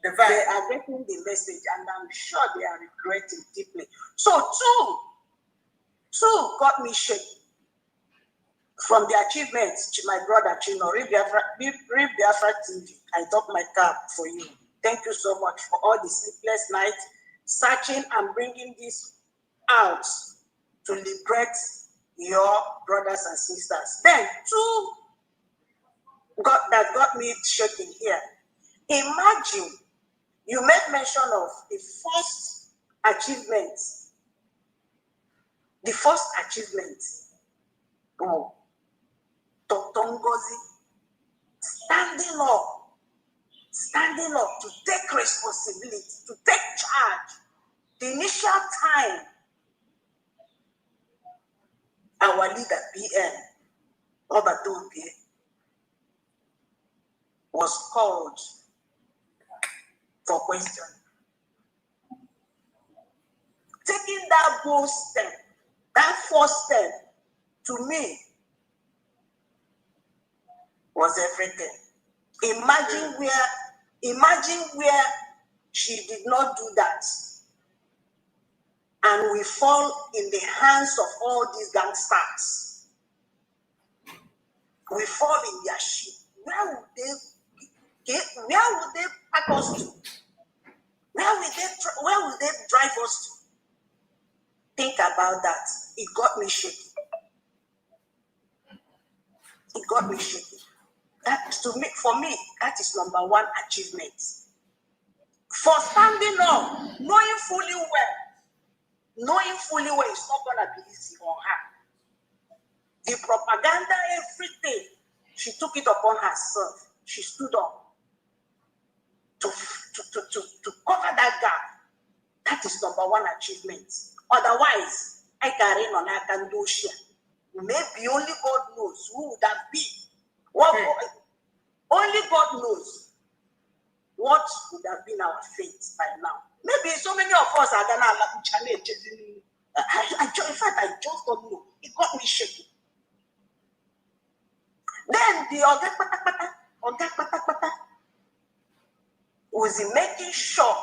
They are getting the message, and I'm sure they are regretting deeply. So two got me shaking. From the achievements, my brother Chino, Read Biafra TV, I top my cap for you. Thank you so much for all the sleepless nights, searching and bringing this out to liberate your brothers and sisters. Then two that got me shaking here. Imagine you made mention of the first achievement. The first achievement. Oh, Dr. Ngozi standing up to take responsibility, to take charge. The initial time, our leader, PM, Obadobi, was called for question. Taking that bold step, that first step, to me, was everything. Imagine where she did not do that, and we fall in the hands of all these gangsters. We fall in their ship. Where would they pack us to? Where will they drive us to? Think about that. It got me shaking. It got me shaking. That for me, that is number one achievement. For standing up, knowing fully well it's not gonna be easy on her. The propaganda, everything, she took it upon herself. She stood up to cover that gap. That is number one achievement. Otherwise, I carry on a Kandoshia. Maybe only God knows who would that be. Only God knows what would have been our fate by now. Maybe so many of us are gonna challenge. In fact, I just don't know. It got me shaking. Then the Oga was making sure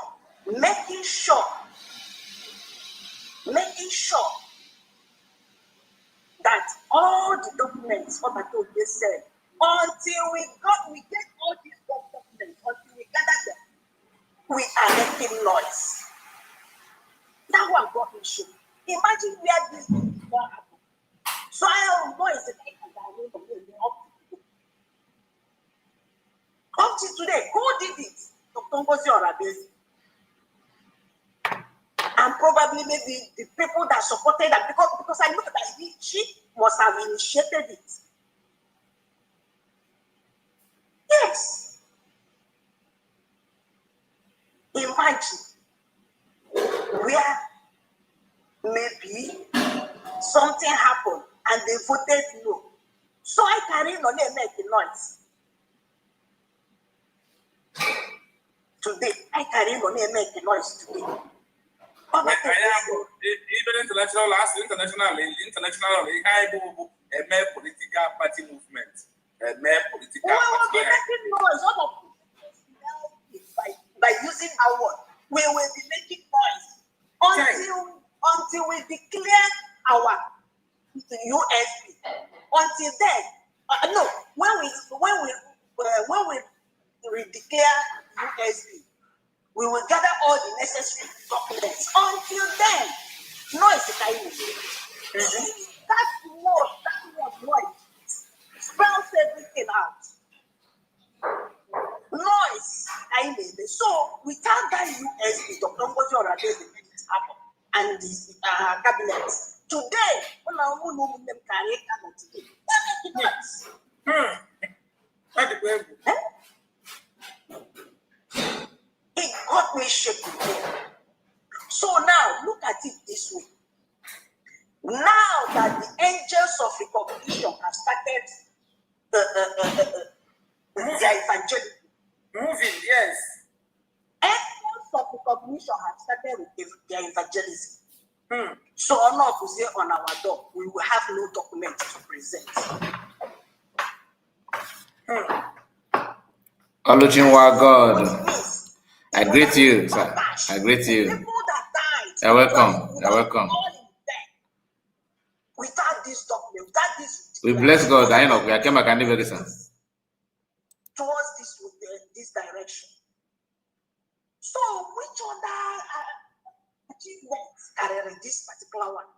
that all the documents what they said until we get all these documents, until we gather them, we are making noise. That one got me shook. Imagine where this thing will happen. So I don't know is up to today, who did it? Dr. Ngozi Orabezi. And probably maybe the people that supported that, because I know that she must have initiated it. Yes. Imagine where maybe something happened and they voted no. So I carry on and make the noise. Today, I carry on and make the noise today. Even international, political party movement, political party. By using our word, we will be making noise until we declare our USB. Until then, when we declare USB, we will gather all the necessary documents. Until then, noise is time. That word noise spells everything out. Noise, so without that USB, Dr. Ngozi Orabezi made it happen, and the cabinet today, when I know them carry today, it got me shaking. So now look at it this way. Now that the angels of recognition have started their evangelism. Moving, yes. Angels of recognition have started with their evangelism. So honor to say on our door, we will have no documents to present. Oluchinwa God, I greet you, sir. I greet you. You're welcome. You're welcome. Without this document, without this, we bless God. I know we are coming back very soon. Towards this direction. So, which other achievements are in this particular one?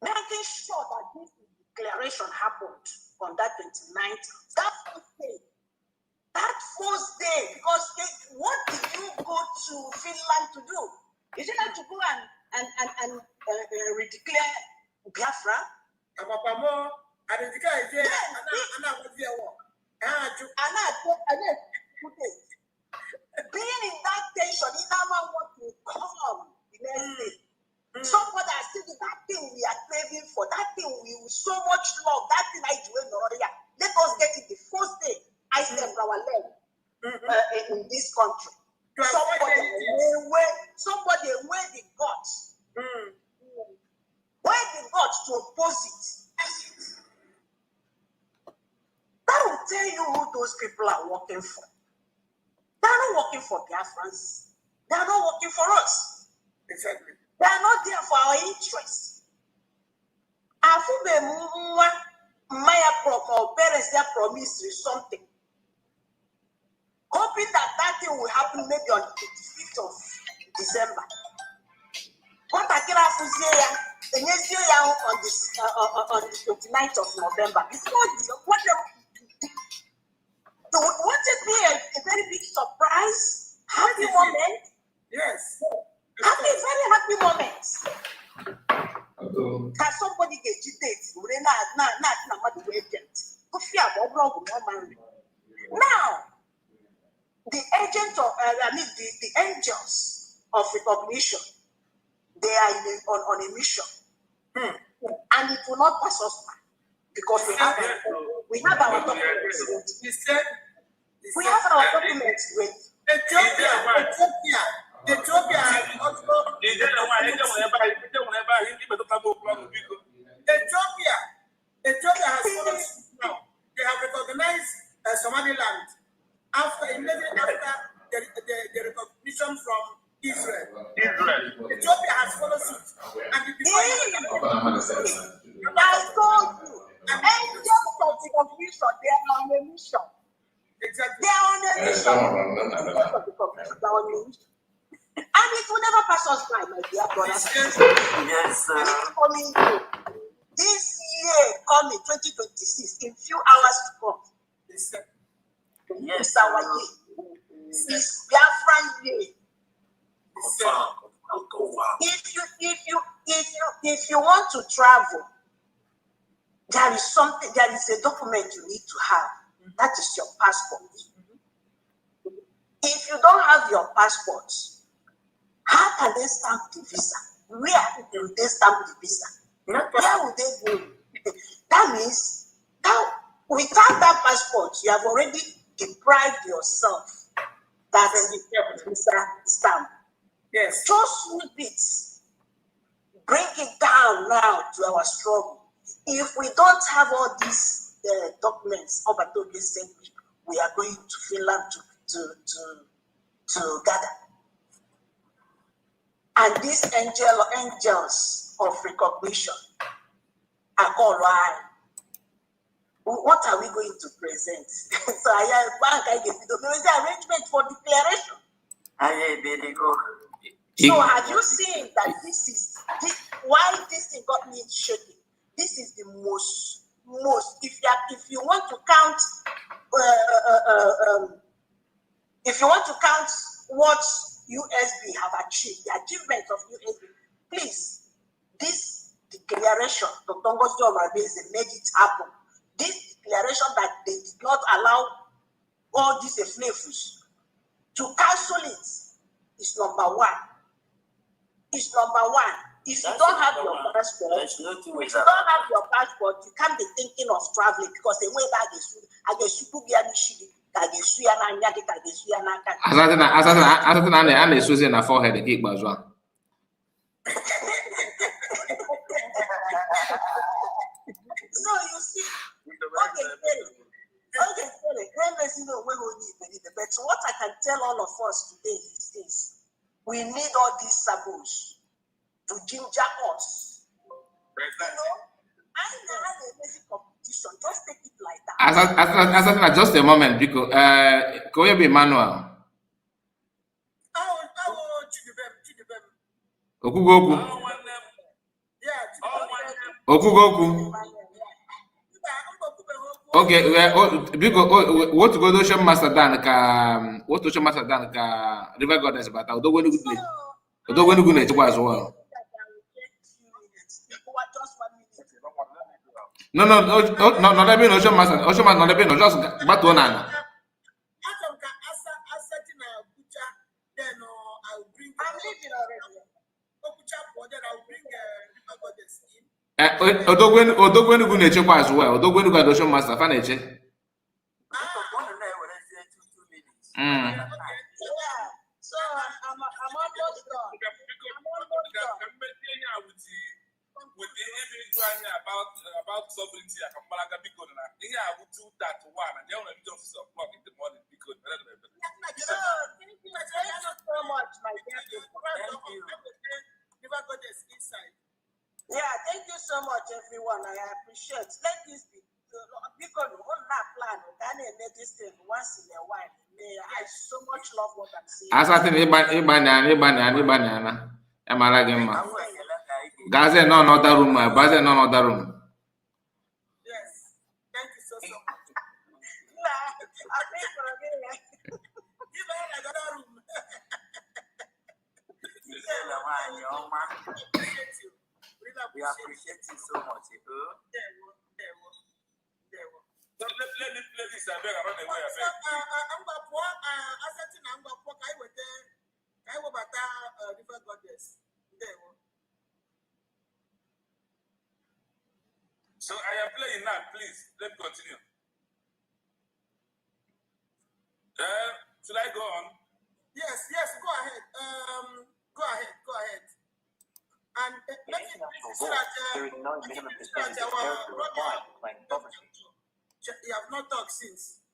Making sure that this declaration happened on that 29th, that first day, because what did you go to Finland to do? Is it not to go and redeclare Biafra? Being in that tension, in our what will come the next day. Somebody has said that thing we are craving for, that thing we with so much love, that thing I do in Noria. Let us get it the first day. I stand for our leg in this country. Somebody wear the guts. Wear the guts to oppose it. That will tell you who those people are working for. They are not working for Biafrans. They are not working for us. Exactly. They are not there for our interests. Our parents they promised you something, hoping that thing will happen maybe on the 25th of December. On the 29th of November. It's not what it be a very big surprise, happy moment. Yes. Very happy moment. Can somebody get you date? Now, the agent of the angels of recognition, they are on a mission, and it will not pass us by because we have our documents ready. We have our documents ready. Ethiopia Somaliland after immediately after the recognition from Israel. Ethiopia has followed suit, and it I told you, angels of the confusion, they are on a mission. Exactly. They are on a mission. Angels of the confusion, they are on a mission. And it will never pass us by, my dear brothers. Yes, sir. Coming this year, coming 2026, in few hours to come. It's our year. It's Biafran year. If you want to travel, there is a document you need to have. That is your passport. If you don't have your passport, how can they stamp the visa? Where will they stamp the visa? Where will they go? That means now without that passport, you have already deprived yourself that visa stamp. Yes. Just move it. Bring it down now to our struggle. If we don't have all these documents up until this century, we are going to Finland to gather. And these angels of recognition are called why. What are we going to present? So I give the arrangement for declaration. So have you seen that why this thing got me shaking? This is the most if you want to count what USB have achieved, the achievement of USB, please, this declaration, Dr. Ngozi Omabeze made it happen. This declaration that they did not allow all these efnefus to cancel it is number one. It's number one. If you don't have your passport, you can't be thinking of traveling because the way that is, I guess you could be an issue. na forehead nke ikpeazụ a. So you see, but what I can tell all of us today is this: we need all these sabots to ginger us. You know, I never had a basic competition. Just take it like that. Just a moment, because can we be Emmanuel? Okugoku. Okugoku. Okay, because what go do show master dan ka River Goddess bata odogwenu good na-echekwa as well. No, not even Ocean Master, not even just Batonana. Odogwenu good na-echekwa as well. Odogwenu got Ocean Master, Faneche. So I'm almost done. With the individual about sovereignty, I can malaga because I would do that one, and they only do 6 o'clock in the morning because. Thank you so much, my dear. Thank you. Never got this inside. Yeah, thank you so much, everyone. I appreciate. Let this be because on that plan, can I make this thing once in a while? I so much love what I'm saying. Ibana. Gaze no another room, Baze no another room. Yes, thank you so much. I think for a minute. Give her another room. We appreciate you so much. Let me play this and then I run away. River Goddess. So I am playing now, please. Let me continue. Should I go on? Yes, go ahead. Go ahead. And let me see that there is no minimum percentage of territory required to claim property. You have not talked since.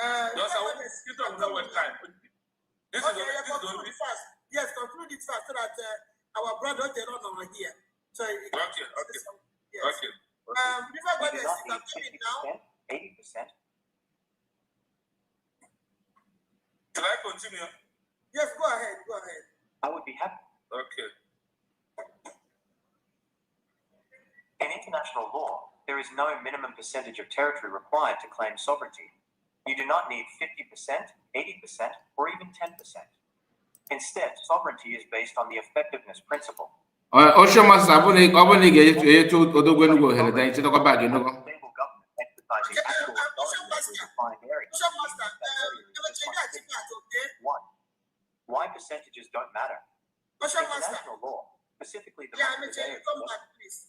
You don't know what time. This Okay, is the conclude it fast. Yes, conclude it fast so that our brother Teron over here. So okay. Yes. Okay. Before You God, do yes, not you can need come in now. 50%, 80%. Can I continue? Yes, go ahead. Go ahead. I would be happy. Okay. In international law, there is no minimum percentage of territory required to claim sovereignty. You do not need 50%, 80%, or even 10%. Instead, sovereignty is based on the effectiveness principle. Ocean Master, I want to get to Odogo here. Then it's not back. Stable government exercising actual authority over a defined area. Why percentages don't matter? International law, specifically the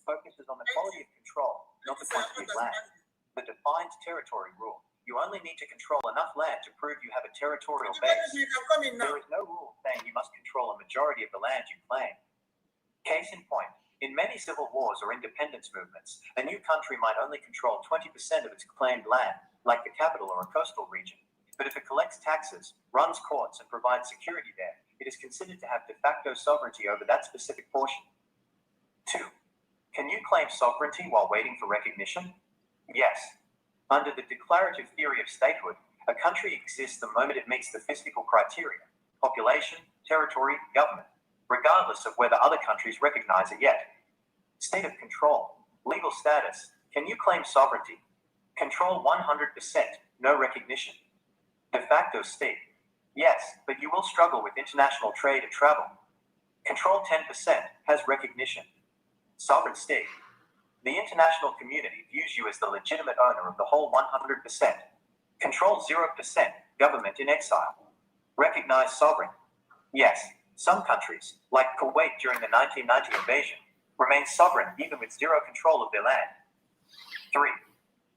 focuses on the quality of control, not the quantity of land. The defined territory rule. You only need to control enough land to prove you have a territorial base. There is no rule saying you must control a majority of the land you claim. Case in point, in many civil wars or independence movements, a new country might only control 20% of its claimed land, like the capital or a coastal region. But if it collects taxes, runs courts, and provides security there, it is considered to have de facto sovereignty over that specific portion. 2. Can you claim sovereignty while waiting for recognition? Yes. Under the declarative theory of statehood, a country exists the moment it meets the physical criteria: population, territory, government, regardless of whether other countries recognize it yet. State of control, legal status. Can you claim sovereignty? Control 100%, no recognition. De facto state. Yes, but you will struggle with international trade and travel. Control 10%, has recognition. Sovereign state. The international community views you as the legitimate owner of the whole 100%. Control 0%, government in exile. Recognized sovereign. Yes, some countries, like Kuwait during the 1990 invasion, remain sovereign even with zero control of their land. 3.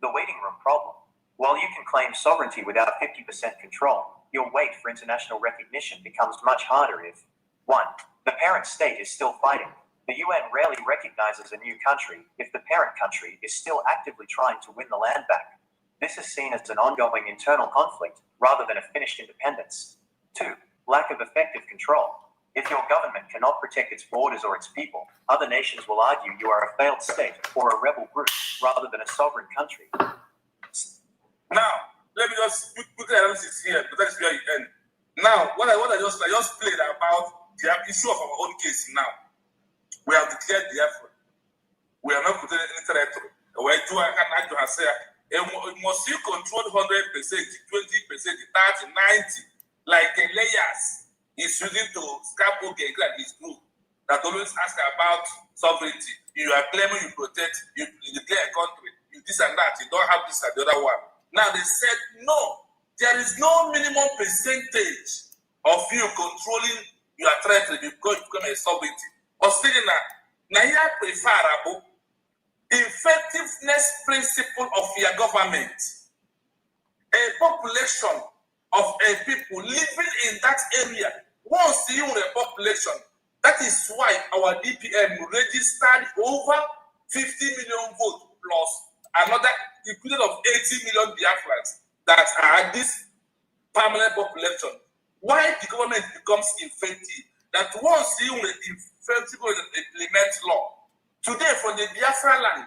The waiting room problem. While you can claim sovereignty without 50% control, your wait for international recognition becomes much harder if 1. The parent state is still fighting. The UN rarely recognizes a new country if the parent country is still actively trying to win the land back. This is seen as an ongoing internal conflict rather than a finished independence. 2. Lack of effective control. If your government cannot protect its borders or its people, other nations will argue you are a failed state or a rebel group rather than a sovereign country. Now, let me just quickly analysis here, but that is where you end. Now, what I just played about the issue of our own case now. We have declared the effort. We are not putting any territory. Where do I can say, must you control 100%, 20%, 30, 90, like layers is using to scaffold his group that always ask about sovereignty. You are claiming you protect, you declare a country, you this and that, you don't have this and the other one. Now they said, no, there is no minimum percentage of you controlling your territory because you become a sovereignty. Now here preferable effectiveness principle of your government. A population of a people living in that area, once you the population, that is why our DPM registered over 50 million votes plus another equivalent of 80 million Biafrans that are this permanent population. Why the government becomes effective? That once you effective implement law. Today, for the Biafra land,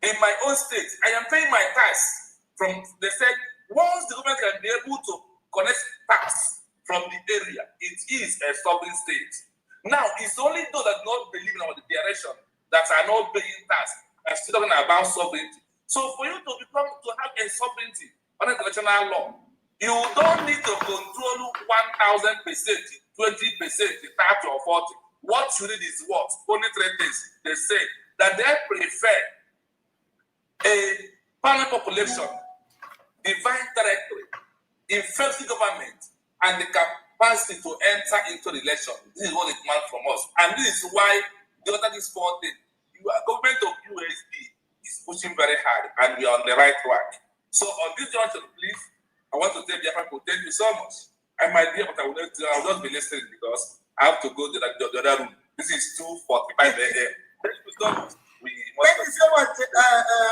in my own state, I am paying my tax from, they said, once the government can be able to collect tax from the area, it is a sovereign state. Now, it's only those that do not believe in our declaration that are not paying tax and still talking about sovereignty. So for you to have a sovereignty on international law, you don't need to control 1,000%, 20%, 30 or 40. What you need is what? Only 3 things. They say that they prefer a permanent population, divine territory, effective government, and the capacity to enter into the election. This is what it demands from us. And this is why the other things for the government of USB is pushing very hard, and we are on the right track. So on this junction, please, I want to tell Biafra, thank you so much. I might be, but I will just be listening because I have to go to the other room. This is 2:45 a.m. Thank you so much. Thank you so much,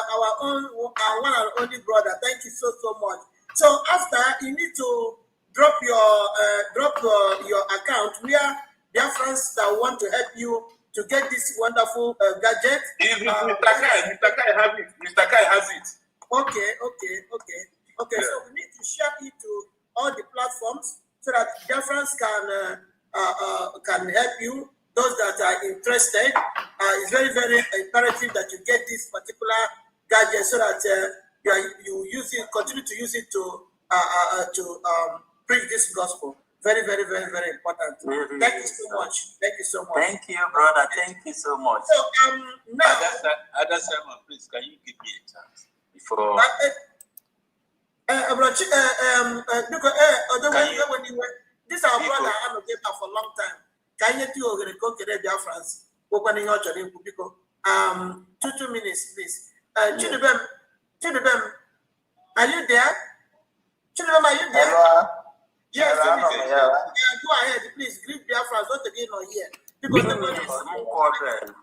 our one and only brother. Thank you so much. So after, you need to drop your account where Biafrans that want to help you to get this wonderful gadget. Mr. Kai has it. Mr. Kai has it. Okay. Yeah. So we need to share it to all the platforms so that Biafrans can help you. Those that are interested, it's very, very imperative that you get this particular gadget so that you use it, continue to use it to preach this gospel. Very, very, very, very important. Thank you so much. Thank you so much. Thank you, brother. Thank you so much. So now, Other Simon, please, can you give me a chance before? This our brother I have for a long time. Can you do France? 2 minutes, please. Chidubem, are you there? Chidubem, are you there? Hello. Yes, Hello, go ahead, please. Greet France. What again or here?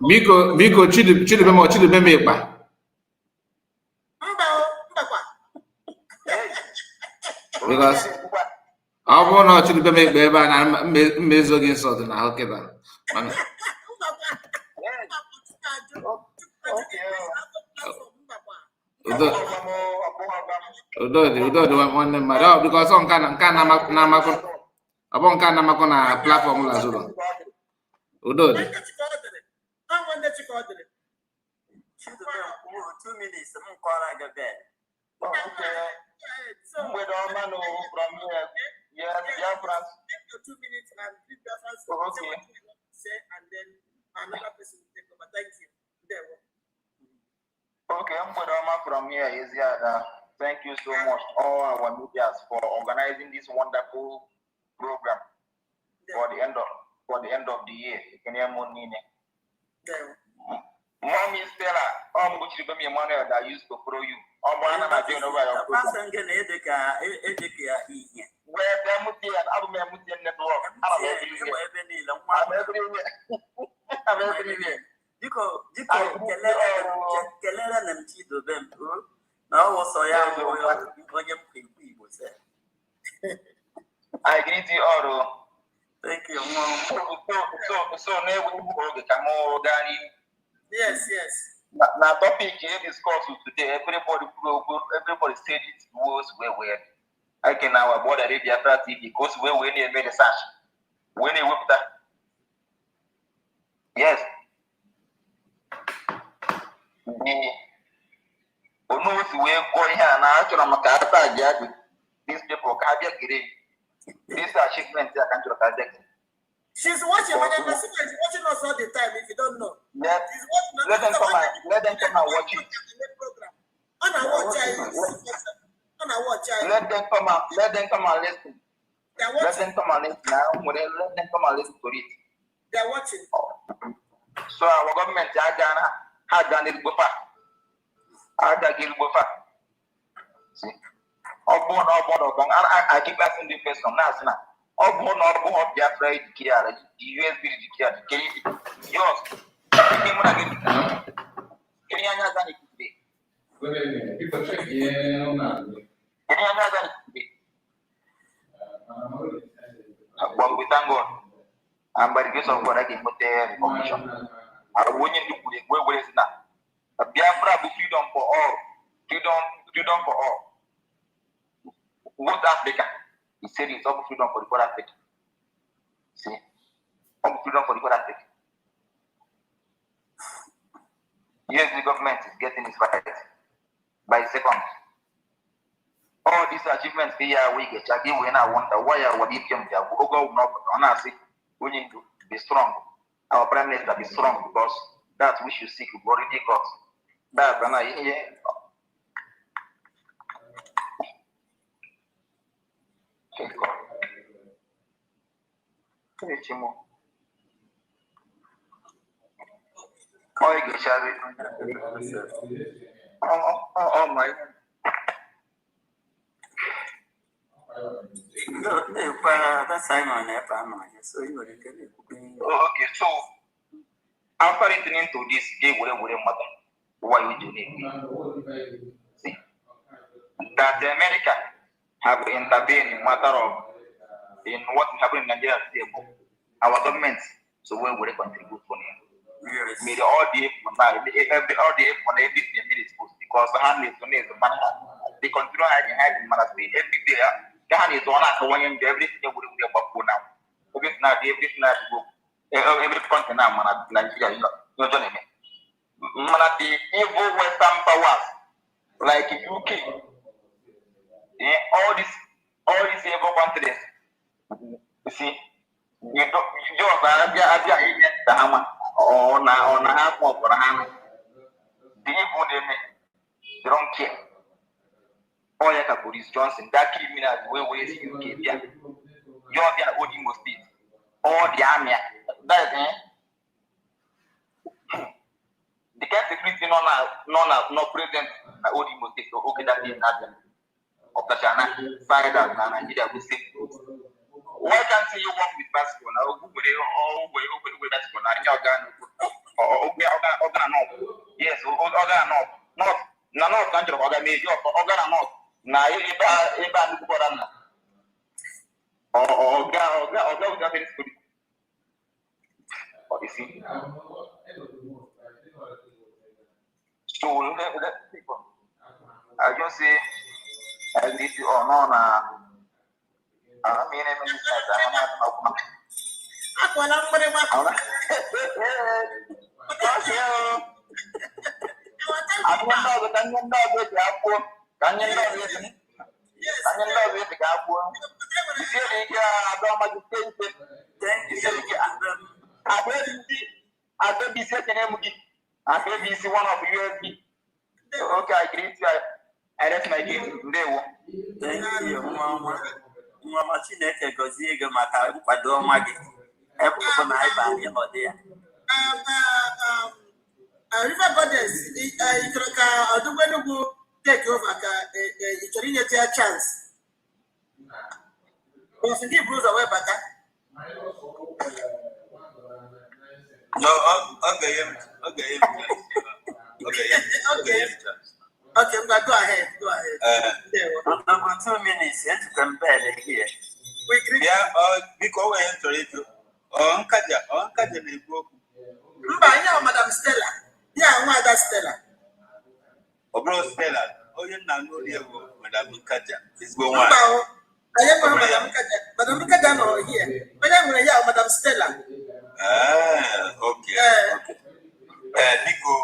Miko, Chidubem or Chidubem Ekpa. Because I want to be baby and I'm mezzogin something. I'll get that. One matter because some kind of platform as well. 2 minutes. I'm calling a bed. With all man from here, yes, Biafrans. 2 minutes and give Biafrans say, and then another person will take over. Thank you. There. Okay, I'm with all man from here. Thank you so much, all our medias, for organizing this wonderful program for the end of the year. You can hear money. Mommy Stella, which you me money that I used to throw you. Where them and I'm network. I'm everywhere. I greet you all. Thank you. So now we will come over. Yes. Now topic here discussed today. Everybody said it was where I can now aboard Arabia TV because we made a search. When they whipped that. Yes. These people these are shipments I can't look at. She's watching, but she's watching us all the time. If you don't know, yeah. Let them come and watch it. Let them come and listen. Let them come and listen now. Let them come and listen to it. They're watching. So our government had done it before. See, I keep asking the question now. Of Biafra declared, the USB declared, yours. But we thank God. And by the grace of God, I can put the information. I want you to put it where is now. Biafra be freedom for all. Freedom for all. What Africa? He said it's all freedom for the God Africa. See? All freedom for the God Africa. Yes, the government is getting its right by seconds. All these achievements here we get again when I wonder why I would even go not say we need to be strong. Our prime minister be strong because that's we should seek already got. That's when I hear. Oh my. That's Simon. So you okay, so after listening to this, they will matter. Why we do it? See that America have intervened in matter of in what is happening in Nigeria today. Our government, so we will contribute for it. Yes. Made all the everything made it supposed because the hand is on it, they continue having management every day. The hand is on us when everything will be about now. Everything not book. Every country now, Nigeria, you know, the evil Western powers like UK, all these evil countries. You see, you don't the hammer on a half of a hand. The evil they don't care. All you can Boris Johnson, that criminal way is UK, yeah. You're the Odimo State, all the army, that the kind of security not present na Odimo State, so okay, that is nothing. Of the China side of Nigeria will say, why can't you work with Basco now? Who will with Basco now? Organ, yes, organ, not country of organ, major organ, not. Now, Eba, organ, you see. So, people, I just say, I need to honor. I mean, one of USB. Okay, I greet you. I rest my case today. Thank you, Mama Chineke gozie gị maka nkwado ọma gị. Epụpụ na ịba anyị nọ dị ya. River Goddess, ịchọrọ ka Odugbenugwu take over ka ịchọrọ inyete ya chance. Osi ndị blues away bata. No, okay. Okay, go ahead. Number 2 minutes, you can barely hear. Yeah, because we enter it. Nkaja na-ekwu. Mba, anyị Madam Stella. Ya Nwada Stella. Ọ bụrụ Stella, onye nna n'oli egwu Madam Nkaja. Ezigbo nwaanyị. Mba o, anyị nwere Madam Nkaja. Madam Nkaja nọ here. Onye nwere ya Madam Stella. Okay. Biko,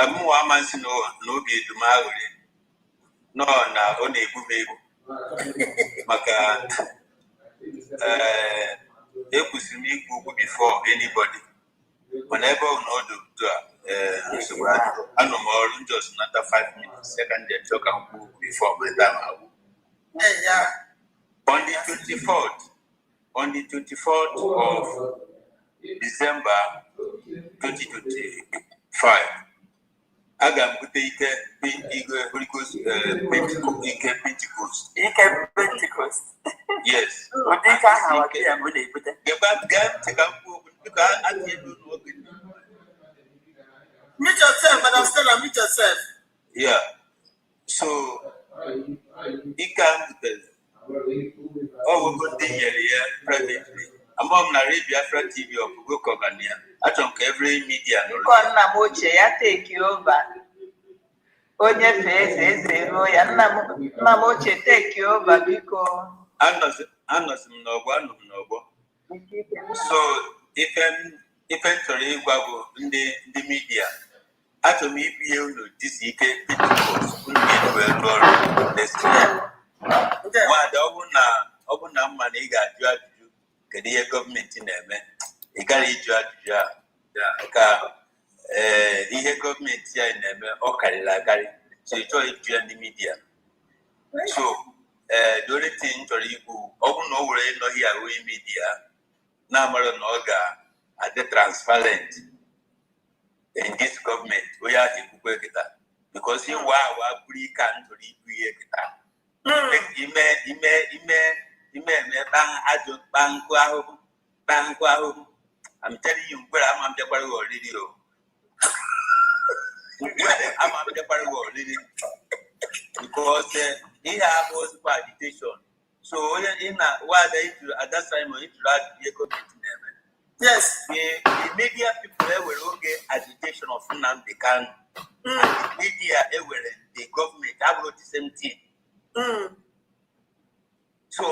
amụwa amasị n'oge edumagụrị nọ na ọ na-egbu m egwu maka ekwusịrị m ikwu okwu before anybody mana ebe ọ nọdụ otu a anọ m ọrụ just nata 5 minutes second day talk and okwu before my time agwụ. On the 24th of December 2025, aga m bute ike Pentecost. Yes. Meet yourself, Madam Stella, meet yourself. Yeah. So, ike am butere. Oh, we got here privately. Among Biafra TV or Google Cogania. I think every media. Take you over. Onye face zero ya nna m ochie take you over biko. Anọsị m n'ọgbọ. So if I'm sorry ịgwa bụ ndị media achọrọ m ibie unu dịsi ike Pentecost ndị wee rụọ ọrụ next year. Nwada ọ bụ na mma na ị ga-ajụ ajụjụ kedu ihe gọọmenti na-eme ị gara ịjụ ajụjụ a ka ihe gọọmenti ya na-eme ọ karịrị akarị so ị chọrọ ịjụ ya ndị midia so the only thing chọrọ ikwu ọ bụ na o were ịnọghị ya onye midia na-amara na ọ ga-adị transparent in this government onye ahụ ekwukwe kịta because ịwa awa bụrụ ike a chọrọ ikwu ihe kịta ime kpa nkụ ahụhụ I'm telling you mgbere ama m bịakwara already o I'm a very well because he was for agitation. So in while they at that time it was Yes. The media people were okay agitation of Nnamdi Kanu. The media were the government about the same thing. So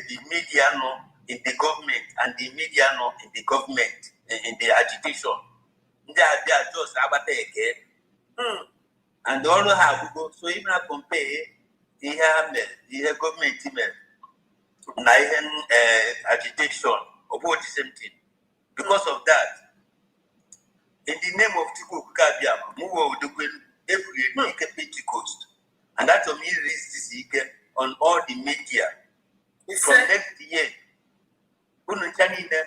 the media no in the government and the media no in the government in the agitation. They are just about again. And all have to go. So even compare the government email, agitation about the same thing. Because of that, in the name of Tiku Kabiam, move the every Pentecost. And that to me is this on all the media. From next year, Unuchanina,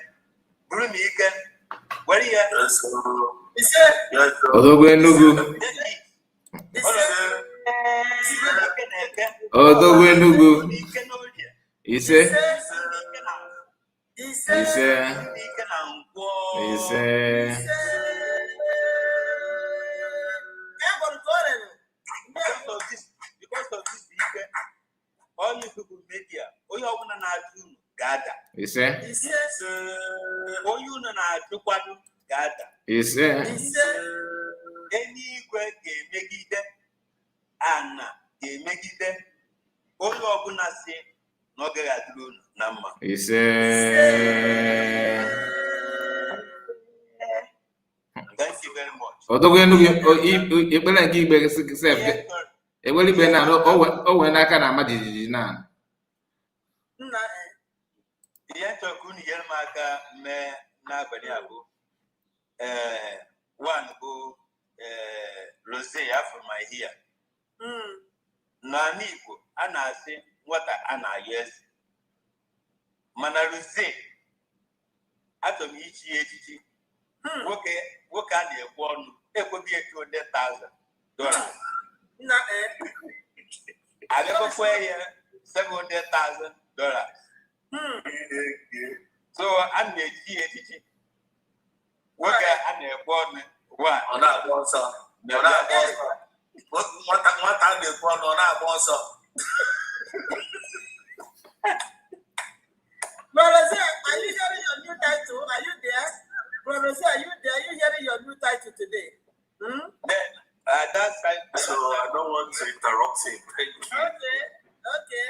Brumika, where you are? Because of this, all you people media, all you want to do, gather. You say? All you want to do, gather. You say? Any great game, make it and they make it all you want to say, no get a drone number. You say? Thank you very much. Although you better give back self. It will be now. Oh, when I can imagine now. One go Rose from my here. Nani go ana say what ana yes. Mana Rose atom each okay, what can you want? It could be $200,000. I never pay $700,000. So I'm the GATG. What can you want? One. On that one, sir. What time they want on that one, sir? Brother, are you hearing your new title? Are you there? Brother, are you there? Are you hearing your new title today? Then, that's Simon. So I don't want to interrupt him. Thank you. Okay.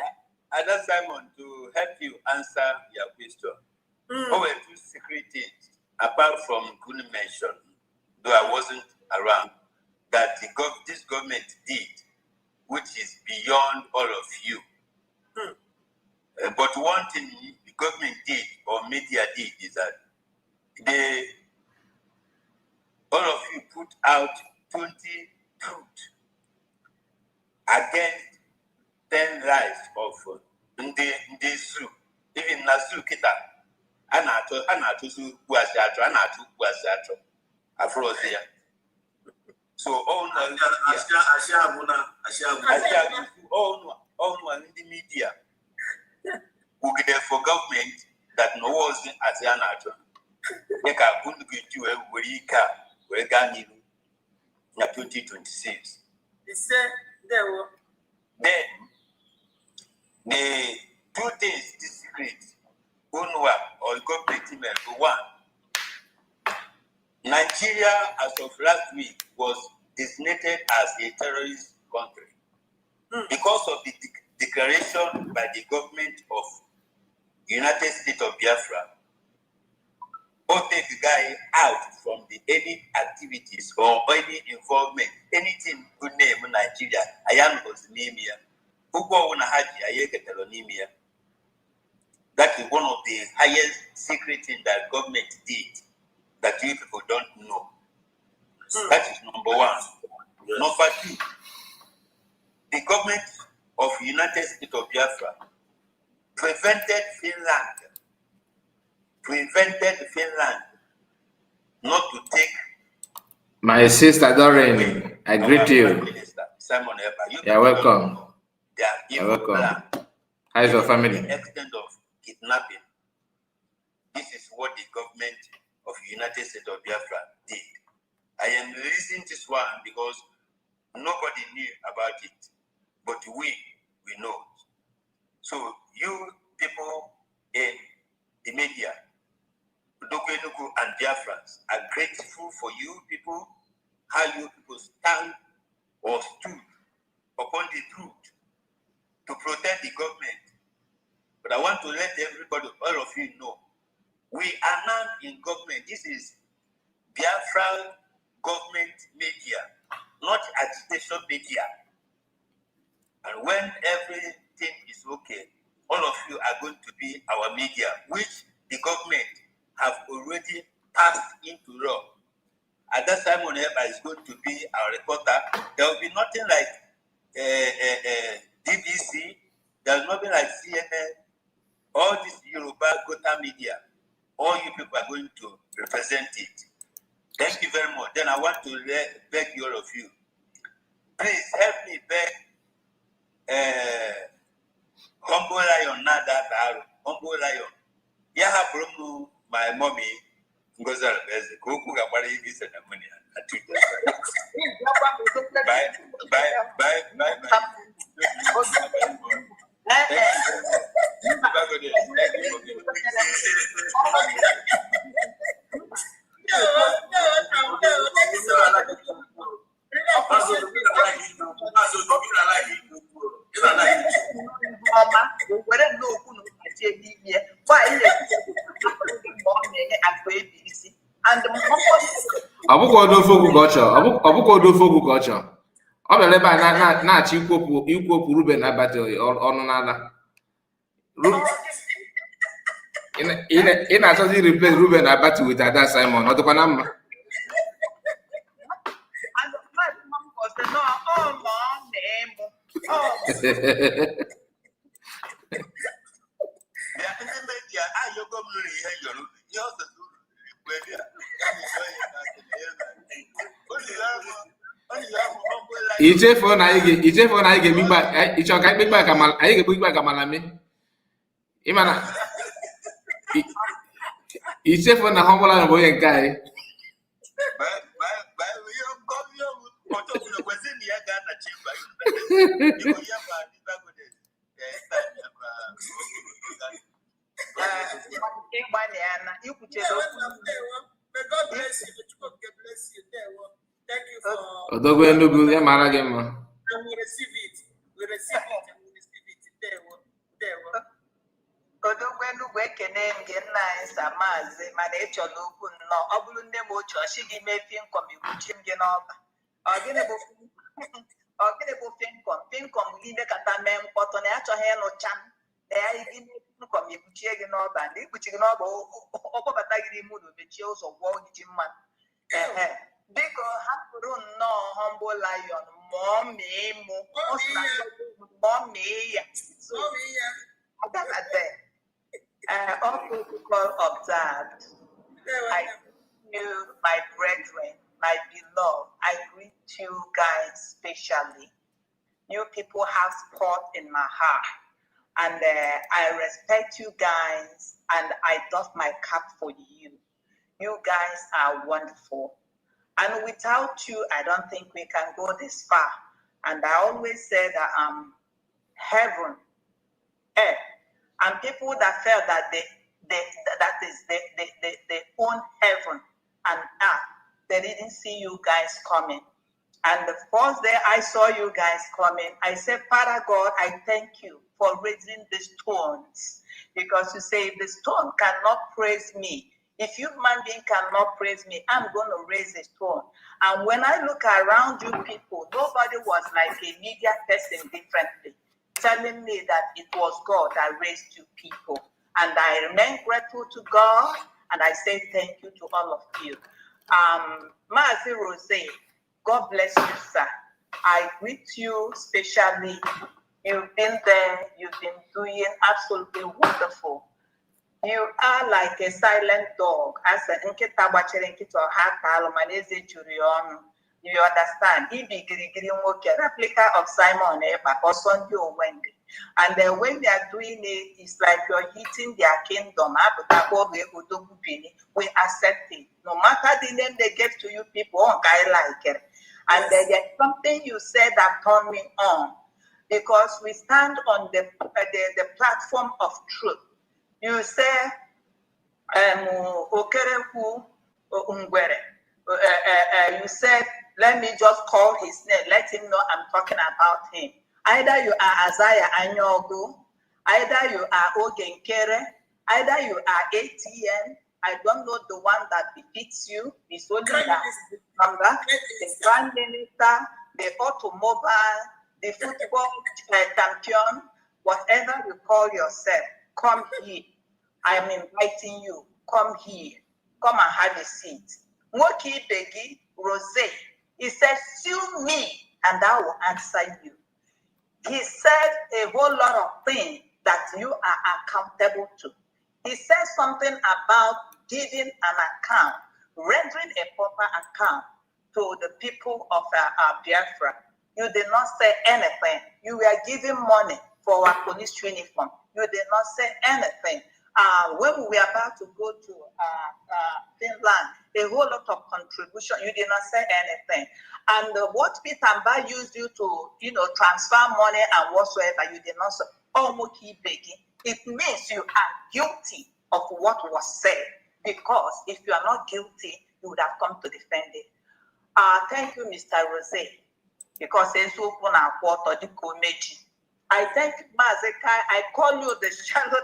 That's Simon to help you answer your question. What were two secret things apart from good mention, though I wasn't around, that this government did, which is beyond all of you. But one thing the government did or media did is that all of you put out 20 truth against 10 lies of the zoo. Even na zoo kita, anato zoo buasiato, anato buasiato, afrosia. So all no in the media who get there for government that no was as an actor. They can put you where you can, where Ghana in 2026. He said there were. Then the two things this secret, UNWA or government email. One, Nigeria as of last week was designated as a terrorist country because of the declaration by the government of United States of Biafra. Or take the guy out from any activities or any involvement, anything good name in Nigeria. I am Osnemia. Who go on a Haji, I Catalonia. That is one of the highest secret things that government did that you people don't know. That is number one. Yes. Number two, the government of United States of Biafra prevented Finland not to take. My sister Doreen, I greet you. Simon You're welcome. You're welcome. How's your family? The extent of kidnapping. This is what the government of United States of Biafra did. I am releasing this one because nobody knew about it, but we know. So you people in the media, Udogwenugu and Biafrans, are grateful for you people, how you people stand or stood upon the truth to protect the government. But I want to let everybody, all of you know, we are now in government. This is Biafran government media, not agitation media. And when everything is okay, all of you are going to be our media, which the government have already passed into law. At that time, when Eba is going to be our reporter, there will be nothing like BBC, there will not be like CNN, all this Yoruba Gota media. All you people are going to represent it. Thank you very much. Then I want to beg you, all of you, please help me beg Humble Lion, not that Humble Lion. Yeah, from my mommy, goes out as the cook who got money and money. Abuko do fogu culture. Abuko do fogu culture. Ọ bịara ebe a na-achọ ikwopụ Ruben Abati ọnụ n'ala. Ị na-achọzi replace Ruben Abati with Ada Simon. Ọ dịkwa na mma. Ichefu na anyị ga-emegba ịchọ ka ikpe anyị ga-ekpe ka malame. Ịmana ichefu na Humble Lion bụ onye nke anyị. God bless you. Thank you for. Odogwenugu, ya mara gị mma. And we receive it. We receive it. And we receive it. There. Odogwenugu ekene m gị nna anyị Samazi mana ịchọrọ okwu nnọọ ọ bụrụ nne m ochie ọchị gị mee pinkom ikwuchi m gị n'ọba. Ọ gịnị bụ pinkom gị mekata mee mkpọtụ na ya achọghị ịnụcha m na ya gị mee pinkom ikwuchie gị n'ọba na ikpuchi gị n'ọba ọ kpọbata gị n'ime ụlọ mechie ụzọ gwọọ ojiji mmadụ. Biko hapụrụ nnọọ Humble Lion mụọ mee mụ mụọ mee ya all protocol observed. I greet you, my brethren, my beloved. I greet you guys specially. You people have spot in my heart, and I respect you guys, and I doff my cap for you. You guys are wonderful. And without you, I don't think we can go this far. And I always say that heaven, earth, and people that felt that they own heaven and earth, they didn't see you guys coming. And the first day I saw you guys coming, I said, Father God, I thank you for raising the stones. Because you say, if the stone cannot praise me, if human being cannot praise me, I'm going to raise a stone. And when I look around you people, nobody was like a media person differently, telling me that it was God that raised you people. And I remain grateful to God, and I say thank you to all of you. Mazi Rose, God bless you, sir. I greet you specially. You've been there, you've been doing absolutely wonderful. You are like a silent dog. As a you understand? Replica of Simon Eba or Sunday or Wendy. And when they are doing it, it's like you're hitting their kingdom. We accept it. No matter the name they give to you, people, I like it. And there's something you said that turned me on, because we stand on the platform of truth. You say, you said, let me just call his name, let him know I'm talking about him. Either you are Isaiah Anyogu, either you are Ogenkere, either you are ATM. I don't know the one that befits you. It's only that number, the prime minister, the automobile, the football champion, whatever you call yourself, come here. I am inviting you. Come here. Come and have a seat. Moki Begi Rose, he said, sue me and I will answer you. He said a whole lot of things that you are accountable to. He said something about giving an account, rendering a proper account to the people of Biafra. You did not say anything. You were giving money for our police uniform. You did not say anything. When we were about to go to Finland, a whole lot of contribution, you did not say anything. And what Peter Mba used you to, transfer money and whatsoever, you did not say. Omoki begging. It means you are guilty of what was said, because if you are not guilty, you would have come to defend it. Thank you, Mr. Rose, because I thank Mazeka. I call you the shallow.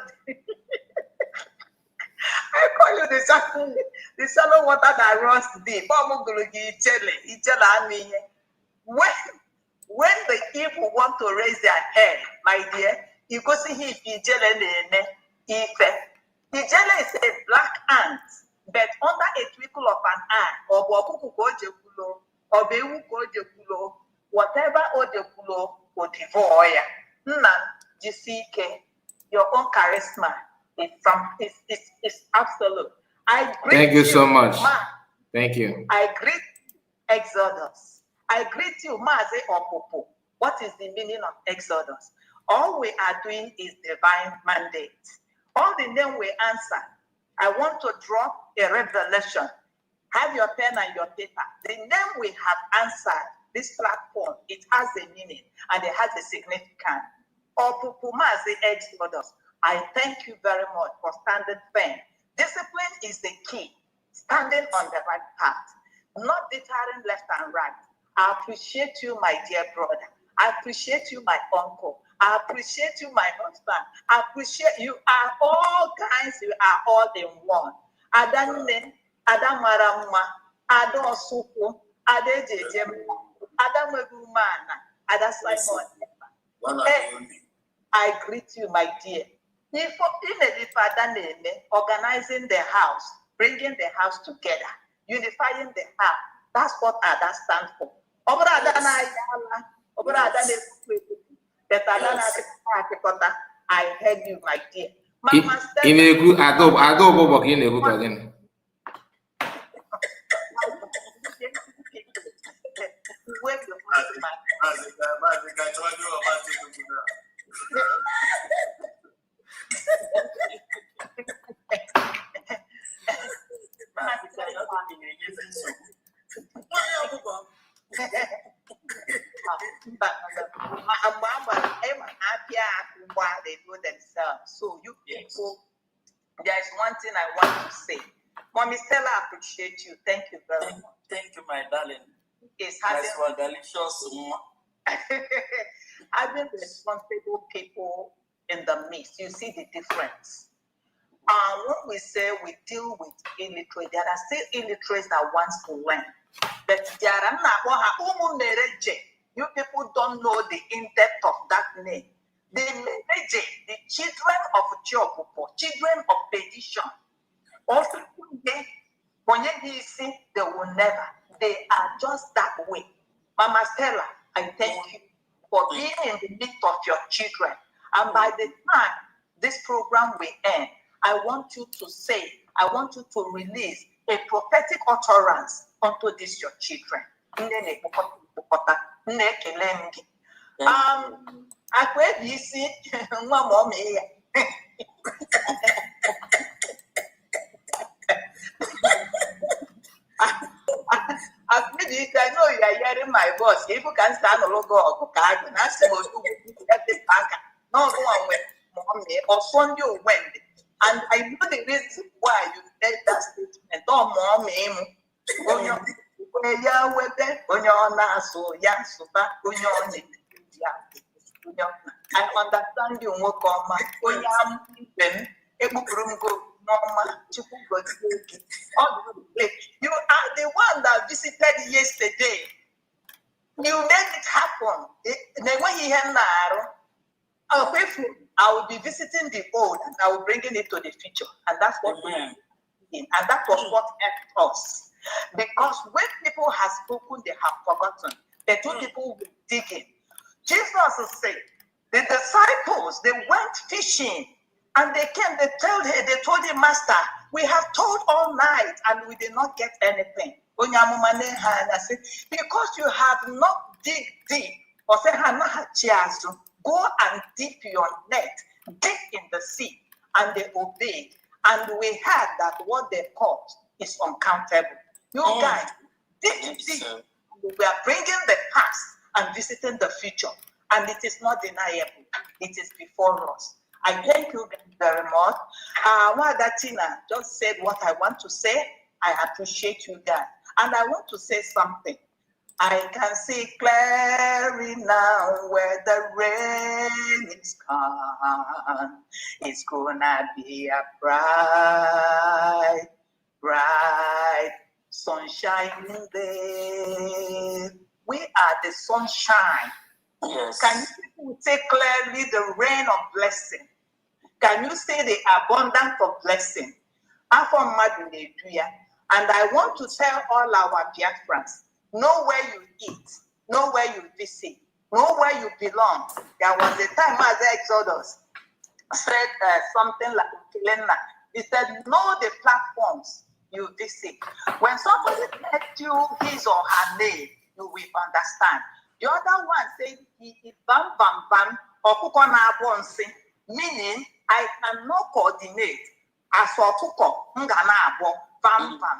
I call you the shallow water that runs deep. When the evil want to raise their head, my dear, you go see him Ife. Ijele is a black ant, but under a twinkle of an eye, or whatever ojekulo will devour ya. Your own charisma is absolute. I greet Thank you so much. Thank you. I greet Exodus. I greet you, Maze Opopo. What is the meaning of Exodus? All we are doing is divine mandate. All the name we answer. I want to drop a revelation. Have your pen and your paper. The name we have answered, this platform, it has a meaning and it has a significance. Opopo Maze Exodus. I thank you very much for standing firm. Discipline is the key. Standing on the right path, not deterring left and right. I appreciate you, my dear brother. I appreciate you, my uncle. I appreciate you, my husband. I appreciate you are all kinds. You are all in one. Adamne, Adamarama, Adosuku, Adejem, Adamegumana, Adasimon. I greet you, my dear. Organizing the house, bringing the house together, unifying the house. That's what Ada stands for. I heard you, my dear. In a good adobo in a good again. They do themselves. So you people, there is one thing I want to say. Mommy Stella, I appreciate you. Thank you very much. Thank you, my darling. It's for delicious. Having responsible people in the midst, you see the difference. When we say we deal with illiterate, there are still illiterates that want to learn. But you people don't know the in-depth of that name. The children of Chiopopo, children of perdition, also when you see, they will never. They are just that way. Mama Stella, I thank you for being in the midst of your children. And by the time this program will end, I want you to say, I want you to release a prophetic utterance unto these your children. Akwa isi nwa ma ọ mee ya. I know you are hearing my voice. If you can stand a logo of card, and ask him to get the bank. No one went, mommy, or Sunday or Wendy. And I know the reason why you made that statement. Oh, mommy, on your I understand you more come you are the one that visited yesterday. You made it happen. I will be visiting the old and I will bringing it to the future. And that's what we are doing. And that was what helped us. Because when people have spoken, they have forgotten. The two people were digging. Jesus said, the disciples, they went fishing and they came, they told him, Master, we have told all night and we did not get anything. Because you have not dig deep, or say, go and dip your net deep in the sea. And they obeyed. And we heard that what they caught is uncountable. You guys, deep. We are bringing the past and visiting the future. And it is not deniable. It is before us. I thank you very much. Tina just said what I want to say. I appreciate you guys. And I want to say something. I can see clearly now where the rain is come. It's gonna be a bright, bright sunshine day. We are the sunshine. Yes. Can you say clearly the rain of blessing? Can you say the abundance of blessing? And I want to tell all our Biafrans, know where you eat, know where you visit, know where you belong. There was a time as Exodus said something like Kilena. He said, know the platforms you visit. When somebody tells you his or her name, you will understand. The other one said, he bam bam bam or kukona abonsi, meaning I cannot coordinate as for kuko ngana abo bam bam.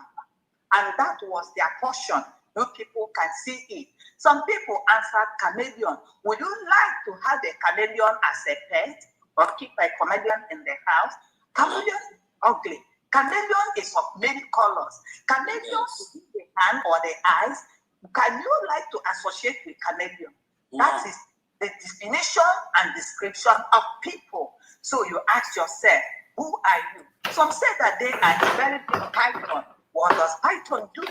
And that was their portion. You people can see it. Some people answered chameleon. Would you like to have a chameleon as a pet or keep a chameleon in the house? Chameleon is ugly. Chameleon is of many colors. Chameleon is the hand or the eyes. Can you like to associate with chameleon? That is the definition and description of people. So you ask yourself, who are you? Some say that they are a very big python. What does python do?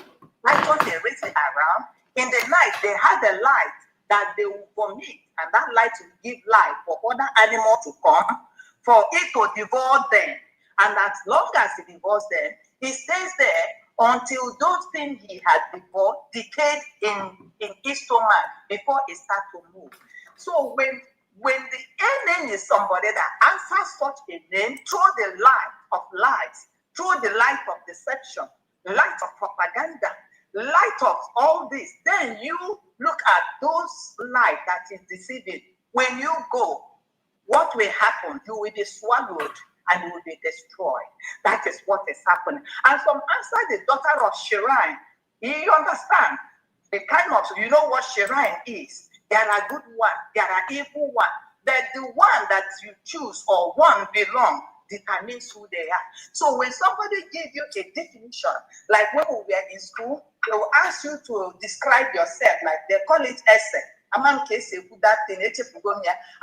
Python, they race it around. In the night, they have a light that they will vomit, and that light will give light for other animals to come, for it to devour them. And as long as it devours them, it stays there until those things he had devoured decayed in his stomach before it starts to move. So when the enemy is somebody that answers such a name through the light of lies, through the light of deception, light of propaganda, light of all this, then you look at those light that is deceiving. When you go, what will happen? You will be swallowed and you will be destroyed. That is what is happening. And some answer the daughter of Shirai. You understand? The kind of, you know what Shirai is. There are good ones, there are evil ones. But the one that you choose or one belong determines who they are. So when somebody gives you a definition, like when we were in school, they will ask you to describe yourself, like they call it essay. A man can say that thing, I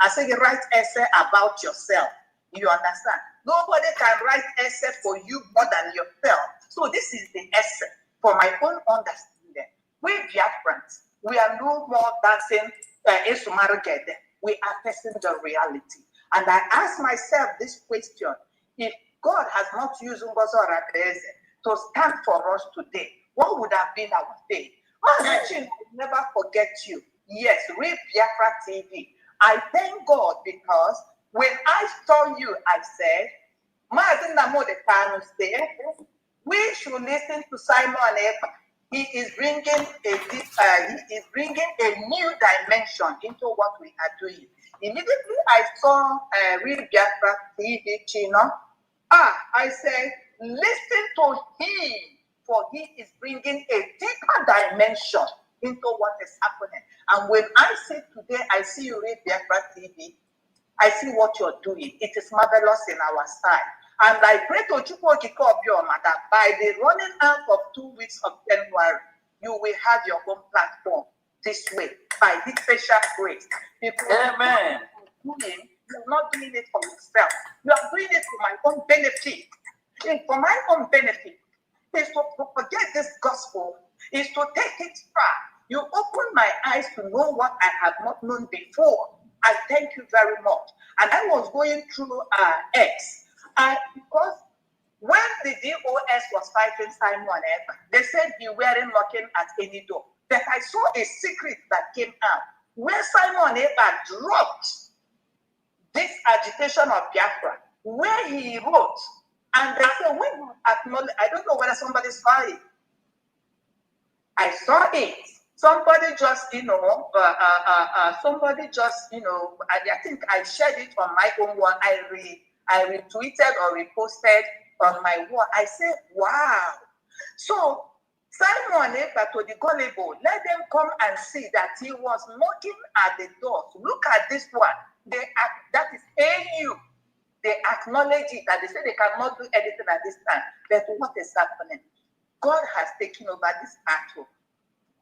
say write essay about yourself. You understand? Nobody can write essay for you more than yourself. So this is the essay for my own understanding. We Biafrans, we are no more dancing we are facing the reality. And I ask myself this question: if God has not used Ngozi Orakeze to stand for us today, what would have been our fate? I will never forget you. Yes, read Biafra TV. I thank God because when I saw you, I said, we should listen to Simon Ekpa. he is bringing a new dimension into what we are doing. Immediately I saw Real Biafra TV channel. I said, listen to him, for he is bringing a deeper dimension into what is happening. And when I see today, I see you Real Biafra TV, I see what you're doing. It is marvelous in our side. And I pray to Chukwu Obioma that by the running out of 2 weeks of January, you will have your own platform this way by His special grace. Amen. You're not doing it for yourself. You are doing it for my own benefit. And for my own benefit is to propagate this gospel, is to take it far. You open my eyes to know what I have not known before. I thank you very much. And I was going through X, because when the DOS was fighting Simon Eva, they said he weren't knocking at any door. But I saw a secret that came out where Simon Eva dropped this agitation of Biafra, where he wrote, and they said, when you acknowledge, I don't know whether somebody saw it. I saw it. Somebody just, I think I shared it on my own one. I retweeted or reposted on my wall. I said, wow. So Simon Eva to the gullible, let them come and see that he was knocking at the doors. Look at this one. That is AU. They acknowledge it, that they say they cannot do anything at this time. But what is happening? God has taken over this battle,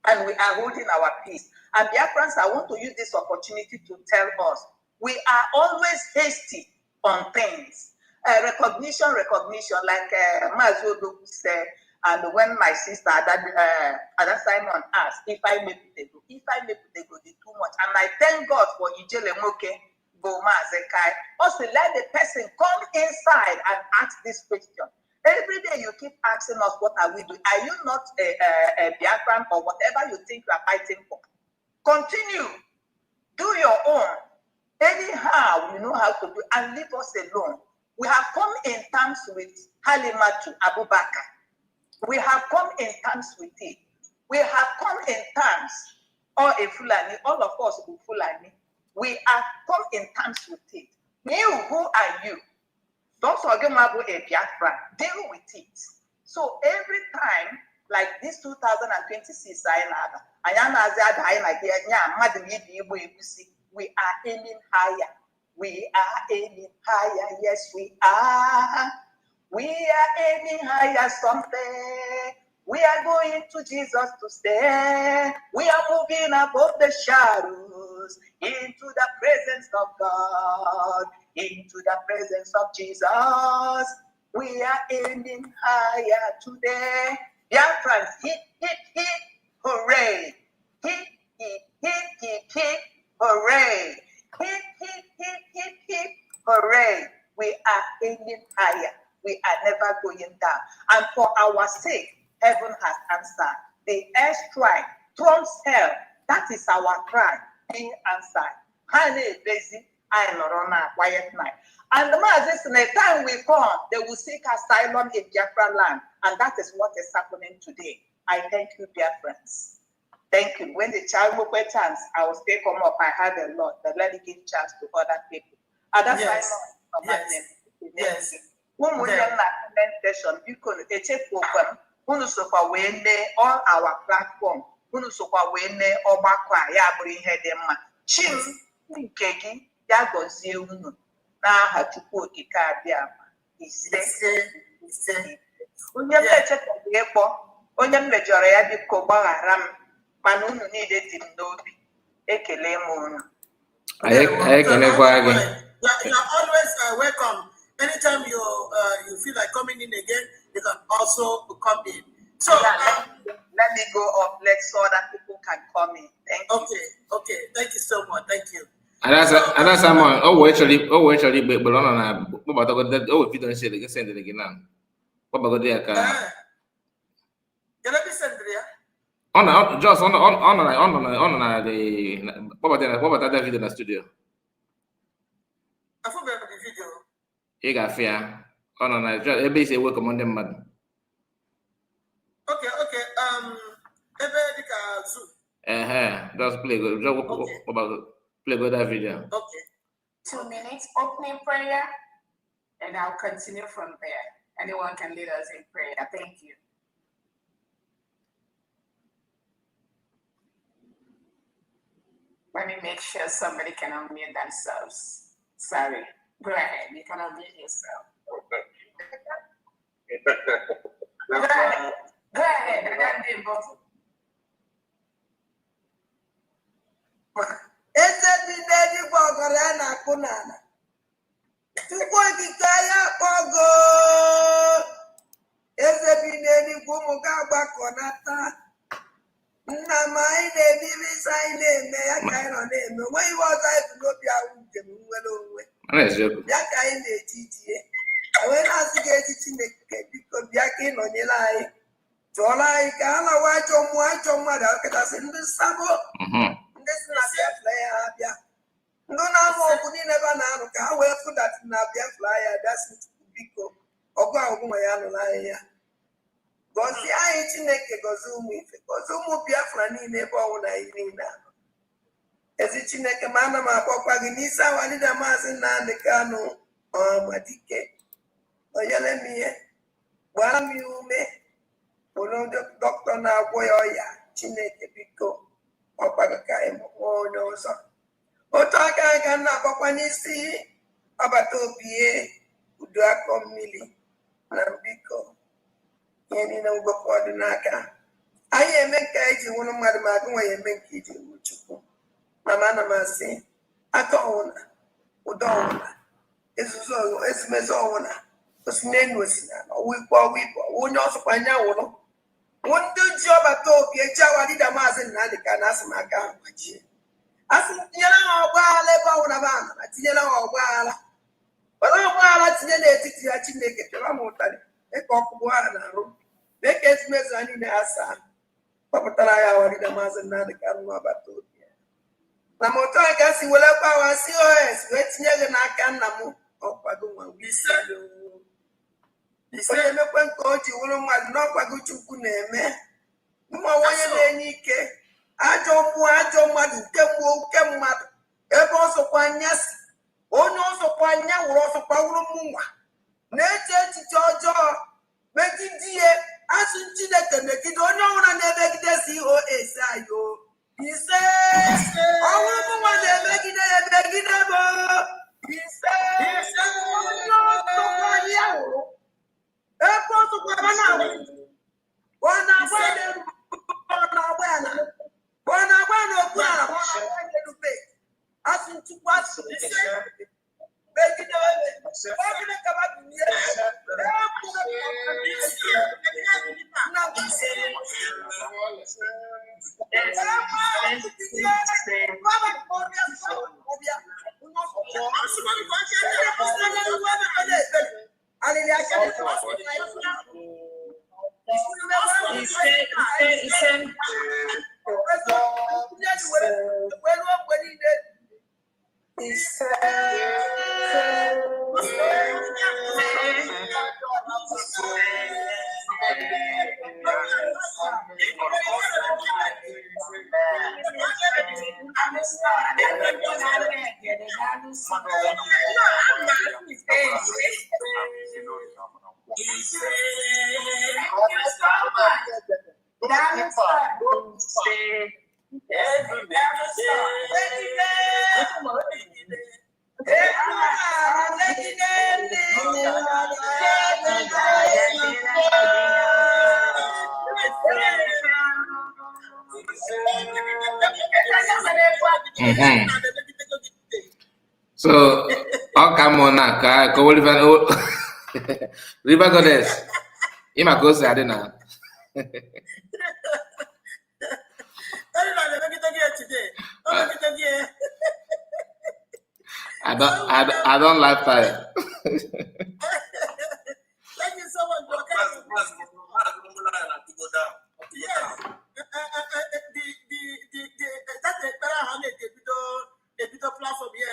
and we are holding our peace. And Biafrans, I want to use this opportunity to tell us, we are always hasty on things. Recognition, like Mazodo said, and when my sister, Ada Simon asked, if I make it go, it's too much. And I thank God for Ijele Moke, Boma Zekai. Also, let the person come inside and ask this question. Every day you keep asking us, what are we doing? Are you not a Biafran or whatever you think you are fighting for? Continue. Do your own. Anyhow, you know how to do, and leave us alone. We have come in terms with Halimatu Abubakar. We have come in terms with it. We have come in terms, or a Fulani, all of us who Fulani. We have come in terms with it. You, who are you? Don't forget about a Biafra. Deal with it. So every time, like this 2026, we are aiming higher. We are aiming higher. Yes, we are. We are aiming higher someday. We are going to Jesus to stay. We are moving above the shadows into the presence of God, into the presence of Jesus. We are aiming higher today. Biafrans, hip, hooray. Hip, hooray. Hip, hooray. We are aiming higher. We are never going down. And for our sake, heaven has answered. The air strike trumps hell. That is our cry being answered. Honey, busy, I am on a quiet night. And the time we come, they will seek asylum in Biafra land. And that is what is happening today. I thank you, dear friends. Thank you. When the child will get chance, I will stay come up. I have a lot, but let it give chance to other people. Other Yes. Yes. All our platform. Chim nke gị ya gọzie unu n'aha Chukwu Okike abịa ise. Onye mmechetaghị ịkpọ, onye mmejọrọ ya biko gbaghara m, mana unu niile dị m n'obi. Ekele m unu. You are always welcome. Anytime you feel like coming in again, you can also come in. So let me go up. Let's so that people can come in. Thank you. Okay. Thank you so much. Thank you. And that's someone. Actually, but on if you don't say it, send it again now. What about the Can I be sent there? On just on the what about that video in the studio? I forgot the video. You got fear. Everybody say welcome on them, man. Okay. Just play good. Play good that video. Okay. 2 minutes opening prayer, and I'll continue from there. Anyone can lead us in prayer. Thank you. Let me make sure somebody can unmute themselves. Sorry. Go ahead. You can unmute yourself. Go ahead. Go ahead. I got the bottle. Eze dị n'eluigwe ọgọrọ ya na-akpụ n'ala. Chukwu okike ya kpọgo. Eze bi n'eluigwe ụmụ gị agbakọnata. Nna m anyị na-ebibi isi anyị na-eme ya ka anyị nọ na-eme. Onweghị ihe ọzọ anyị bụ n'obi ahụ njem nwere onwe. Ya ka anyị na-eji tie. Wee na-asị gị ezi Chineke biko bịa ka ị nọnyere anyị. Tụọrọ anyị ka ha lawa ajọ mmadụ akịtasị ndị nsabo. Ndị si na Biafra ya abịa. Ndị na-ama ọgụ niile ebe a na-anụ ka ha wee fụdatị na Biafra ya dasị biko ọgụ ahụ nwa ya nụrụ anyị ya. Gọzie anyị Chineke, gọzie ụmụ ife, gọzie ụmụ Biafra niile ebe ọbụla anyị niile anọ. Ezi Chineke, ma ana m akpọkwa gị n'isi awalida Maazị Nnamdi Kanu Ọhamadike. Onyere m ihe, gbaa m ya ume, bụrụ dọkịta na-agwọ ya ọya. Chineke biko ọkwago ka anyị mụọ onye ọzọ. Otu aka anyị ka na-akpọkwa n'isi ọbata obi udo akọ mmiri na biko ihe niile mgbakọ dị n'aka anyị eme nke anyị ji nwụrụ mmadụ ma agụ nwa ya eme nke iji nwụ Chukwu. Mama ana m asị aka ọwụna ụdọ ọwụna ezumezi ọwụna osinenu osina ọwụ ikpe onye ọsọkwa anya nwụrụ ndị ji ọbata obi eji awalida Maazị Nnamdi Kanu asị m aka ahụ gbajie. Asị tinyere ha ọgbaghara ebe ọwụna ba ama tinyere ha ọgbaghara were ọgbaghara tinye n'etiti ha. Chineke chọrọ m ụtarị dịka ọkụgbụ ha na-arụ mee ka ezumezu ha niile ha saa kpọpụtara ya awalida Maazị Nnamdi Kanu n'ọbata obi ya. Na m otu a ga-esi were gbawa COS wee tinye gị n'aka nna m ọkwago nwa onye emekwe nke o ji wụrụ mmadụ n'ọkwago Chukwu na-eme mmanwụ onye na-enye ike ajọ mmadụ nke mgbuo nke mmadụ ebe ọsọkwa anya si onye ọsọkwa anya wụrụ ọsọkwa wụrụ mụnwa na-eche echiche ọjọọ megide ihe asụ Chineke megide onye ọbụla na-emegide COS ayo ise ọnwụrụ mụnwa na-emegide ya emegide bụ ise onye ọsọkwa anya wụrụ ebe ọsọkwa ebe na-awụ ọ na-agba n'elu ọ na-agba ya na okpuru ala ọ na-agba n'elube asụ Chukwu asụ ise megide megide kaba binye So, come on now, go River Goddess. Ima go say Adena. I don't like that. Thank you so much, bro. The platform here,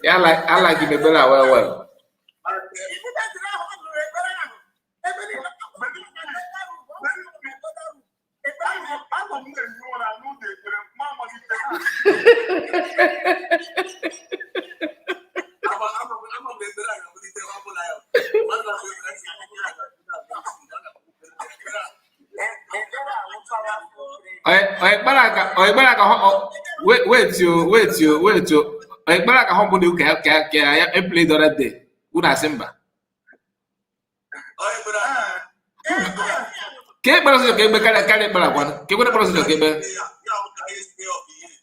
Yeah, like him well. Wait you. Ekpara ka humble you ka play the other day. Una Simba. Ke process ke be kale bala kwan. Ke process ke be.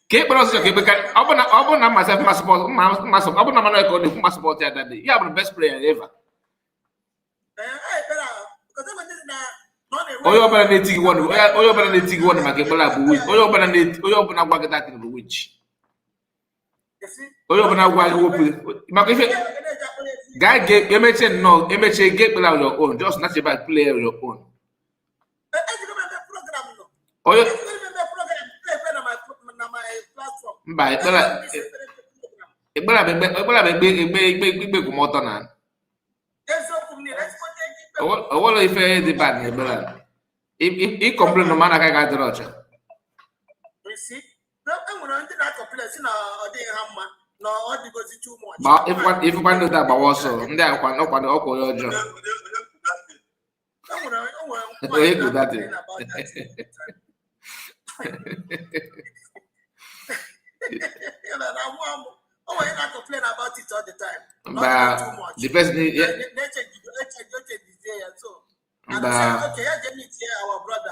Ke process ke be kale. Abona myself my support. Abona mano ko dey my support that day. You are the best player ever. Oyo bana netigi one make bala bu win. Oyo bana gwa get that bu which. Oyo bana gwa go play. Make if guy get emeche get play on your own. Just not about play on your own. Oyo mba ekpela ku moto na. Owolo ife di bad ekpela. I complain no man aka ga drocha. Ba if one do that ba also ndị akwa ọkwa ya ọjọọ. Oye go that thing. Oh, you're not complaining about it all the time. But too much. the person, yeah. And I said, okay, yeah, meet here our brother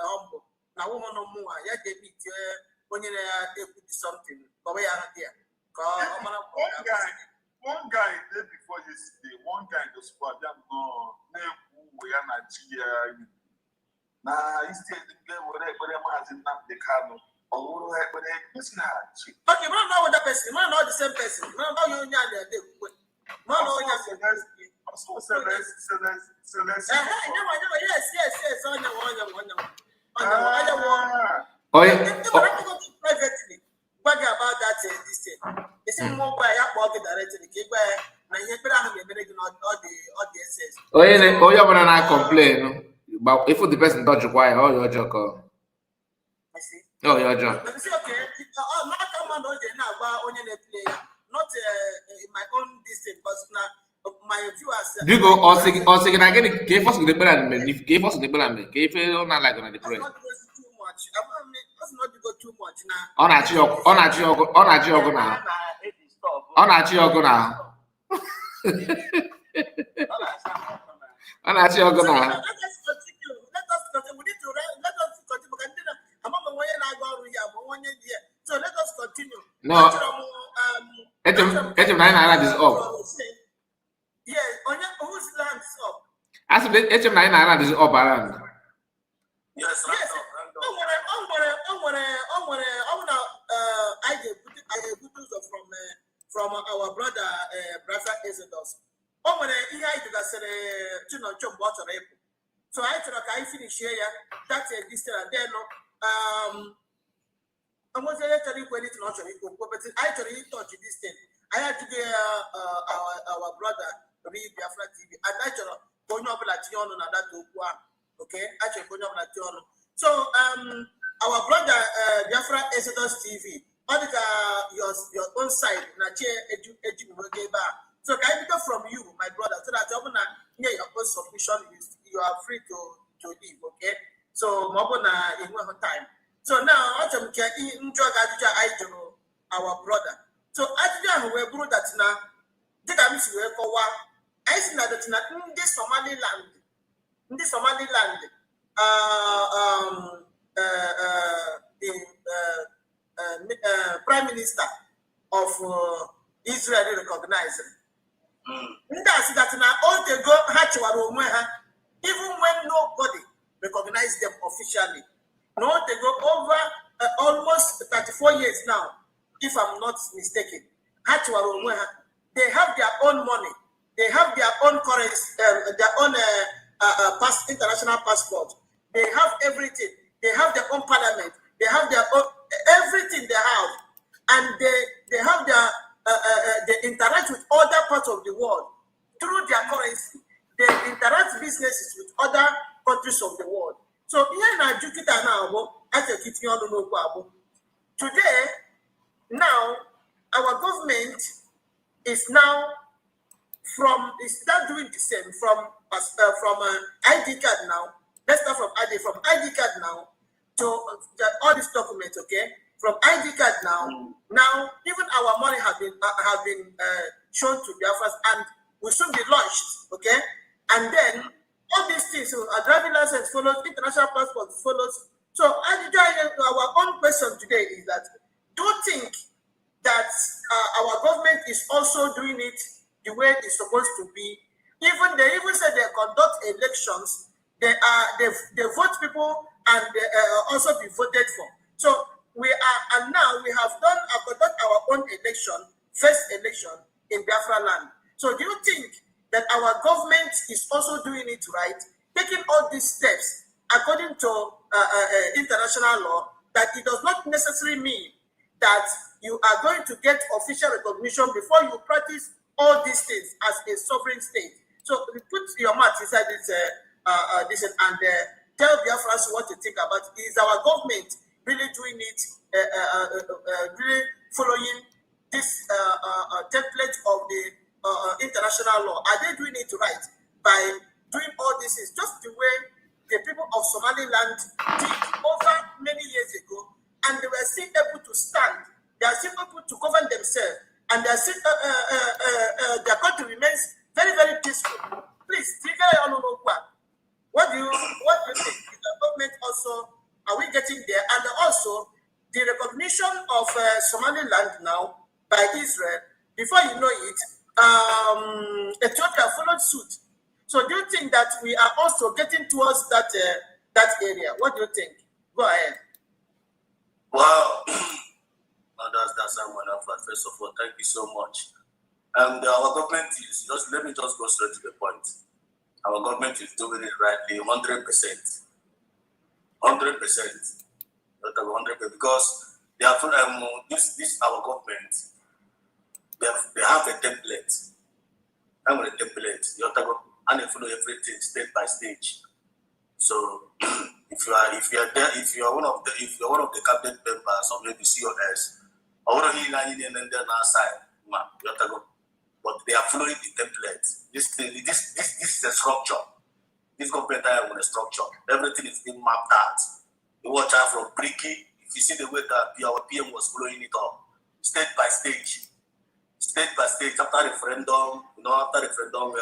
Humble. Now woman no more. Yeah, they meet here when you they put something. But we are there. One guy there before yesterday. One guy in the squad. No, we are not here. Nah, he's still there. Whatever has in the car. Okay, man, know what that person. Man, not the same person. Man, know you know there. Man, know you know. Yes. Oh yeah. Privately, what about that? This thing. It's more by about it directly. Keep by. Now you better have all the SS. Oh yeah, when I complain, but if the person touch why, oh your joke. Oh, your job. Okay. Not command on the now only the player, not in my own distance, but now my viewers. Do you go or second again? Give us the brand, if give us the brand, give it on like on the prayer. Not too much. Let's not go too much now. On a joke now. On a joke now. On a joke now. Let us continue. We need to let us continue. So let us continue. No. HM9 Island is up. Yeah, whose land is up? I said HM9 Island is up around. Yes. I get photos from our brother Exodus. So I finish here. That's this and then I was actually going to not but I actually touch this thing. I had to get our brother read Biafra TV and actually going up like Tion and that okay, actually going up like Tion. So our brother Biafra Exodus TV, your own side, so can I pick from you, my brother, so that your own submission you are free to leave, okay? So Mabona in one time. So now I enjoy our brother. So I we brought that now. Did I miss you for what? I see that in this Somaliland, the Prime Minister of Israel recognized. That's that now all they go even when nobody recognized them officially. No, they go over almost 34 years now, if I'm not mistaken. They have their own money, they have their own currency, their own international passport. They have everything. They have their own parliament. They have their own everything they have, and they have their they interact with other parts of the world through their currency. They interact businesses with other countries of the world. So here now, Jupiter now, today, now our government is now is not doing the same from ID card now. Let's start from ID card now to all these documents, okay? From ID card now, even our money have been shown to Biafras and will soon be launched, okay? And then all these things, a driving license follows, international passport follows. So our own question today is that, do you think that our government is also doing it the way it's supposed to be? They even said they conduct elections. They vote people and they also be voted for. So now we have conduct our own first election in Biafra land. So do you think that our government is also doing it right, taking all these steps according to international law, that it does not necessarily mean that you are going to get official recognition before you practice all these things as a sovereign state? So put your mouth inside this and tell Biafrans what to think about it. Is our government really doing it, really following this template of the international law? Are they doing it right by doing all this? Is just the way the people of Somaliland did over many years ago, and they were still able to stand. They are still able to govern themselves, and they are still, their country remains very, very peaceful. Please, what do you think? Is the government also, are we getting there? And also, the recognition of Somaliland now by Israel, before you know it, Ethiopia followed suit. So do you think that we are also getting towards that area? What do you think? Go ahead. Wow. That's someone. First of all, thank you so much. And our government is let me just go straight to the point. Our government is doing it rightly, 100%. 100%. Not 100%, because they are this our government. They have a template. I'm on a template. And they follow everything stage by stage. So if you are one of the cabinet members or maybe COS, or one of the outside, but they are following the template. This is a structure. This government has a structure. Everything is being mapped out. You watch out from Bricky. If you see the way that our PM was following it up, stage by stage. State by state, after referendum, we are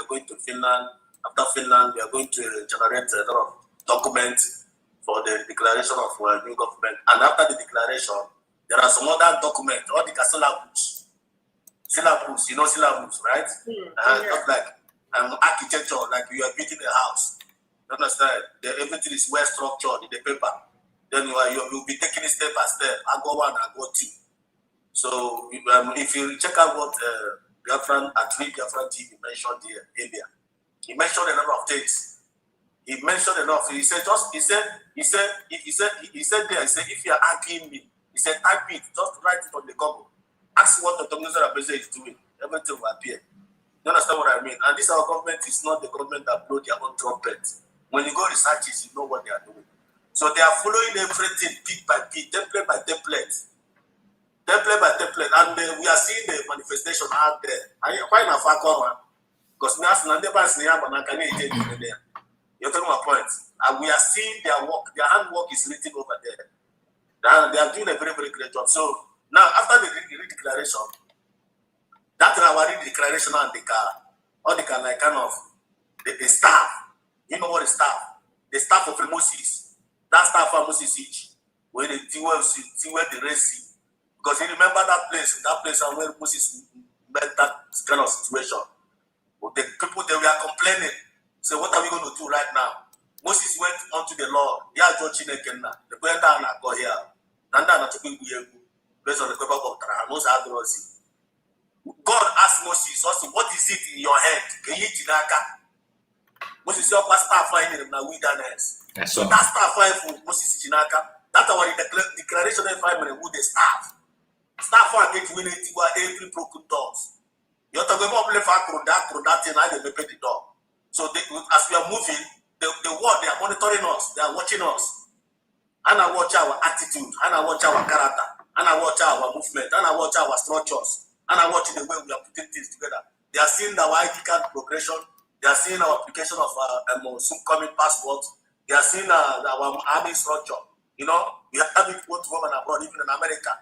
going to Finland. After Finland, we are going to generate a lot of documents for the declaration of new government. And after the declaration, there are some other documents, all the syllabus. Syllabus, syllabus, right? Not like architecture, like you are building a house. You understand? Everything is well structured in the paper. Then you'll be taking it step by step. I go one, I go two. So if you check out what Biafran TV mentioned here earlier, he mentioned a number of things. He mentioned enough. He said if you are arguing me, he said type it, just write it on the Google. Ask what the Abeze is doing. Everything will appear. You understand what I mean? And this our government is not the government that blow their own trumpet. When you go research it, you know what they are doing. So they are following everything bit by bit, template by template. Template by template, and we are seeing the manifestation out there. Why not Fakoma? Because you're talking about points. And we are seeing their work, their handwork is written over there. They are doing a very, very great job. So now, after the declaration, that's our declaration and the car, or the car like kind of the staff. You know what is staff? The staff of Moses. That staff of Moses, where the Red Sea. Because you remember that place where Moses met that kind of situation. The people, they were complaining. So what are we going to do right now? Moses went unto the Lord. The prayer down go here. Based on the paper of God asked Moses, what is it in your head? Can you Moses said, staff finding in the wilderness. So that staff find for Moses Chinaka. That's our declaration of 5 minutes with the staff. Staff are getting winning every broken doors. You're talking about that thing, and they pay the door. So as we are moving, the world, they are monitoring us, they are watching us. And I watch our attitude, and I watch our character, and I watch our movement, and I watch our structures, and I watch the way we are putting things together. They are seeing our ID card progression, they are seeing our application of soon coming passport, they are seeing our army structure. You know, we have it both home and abroad, even in America.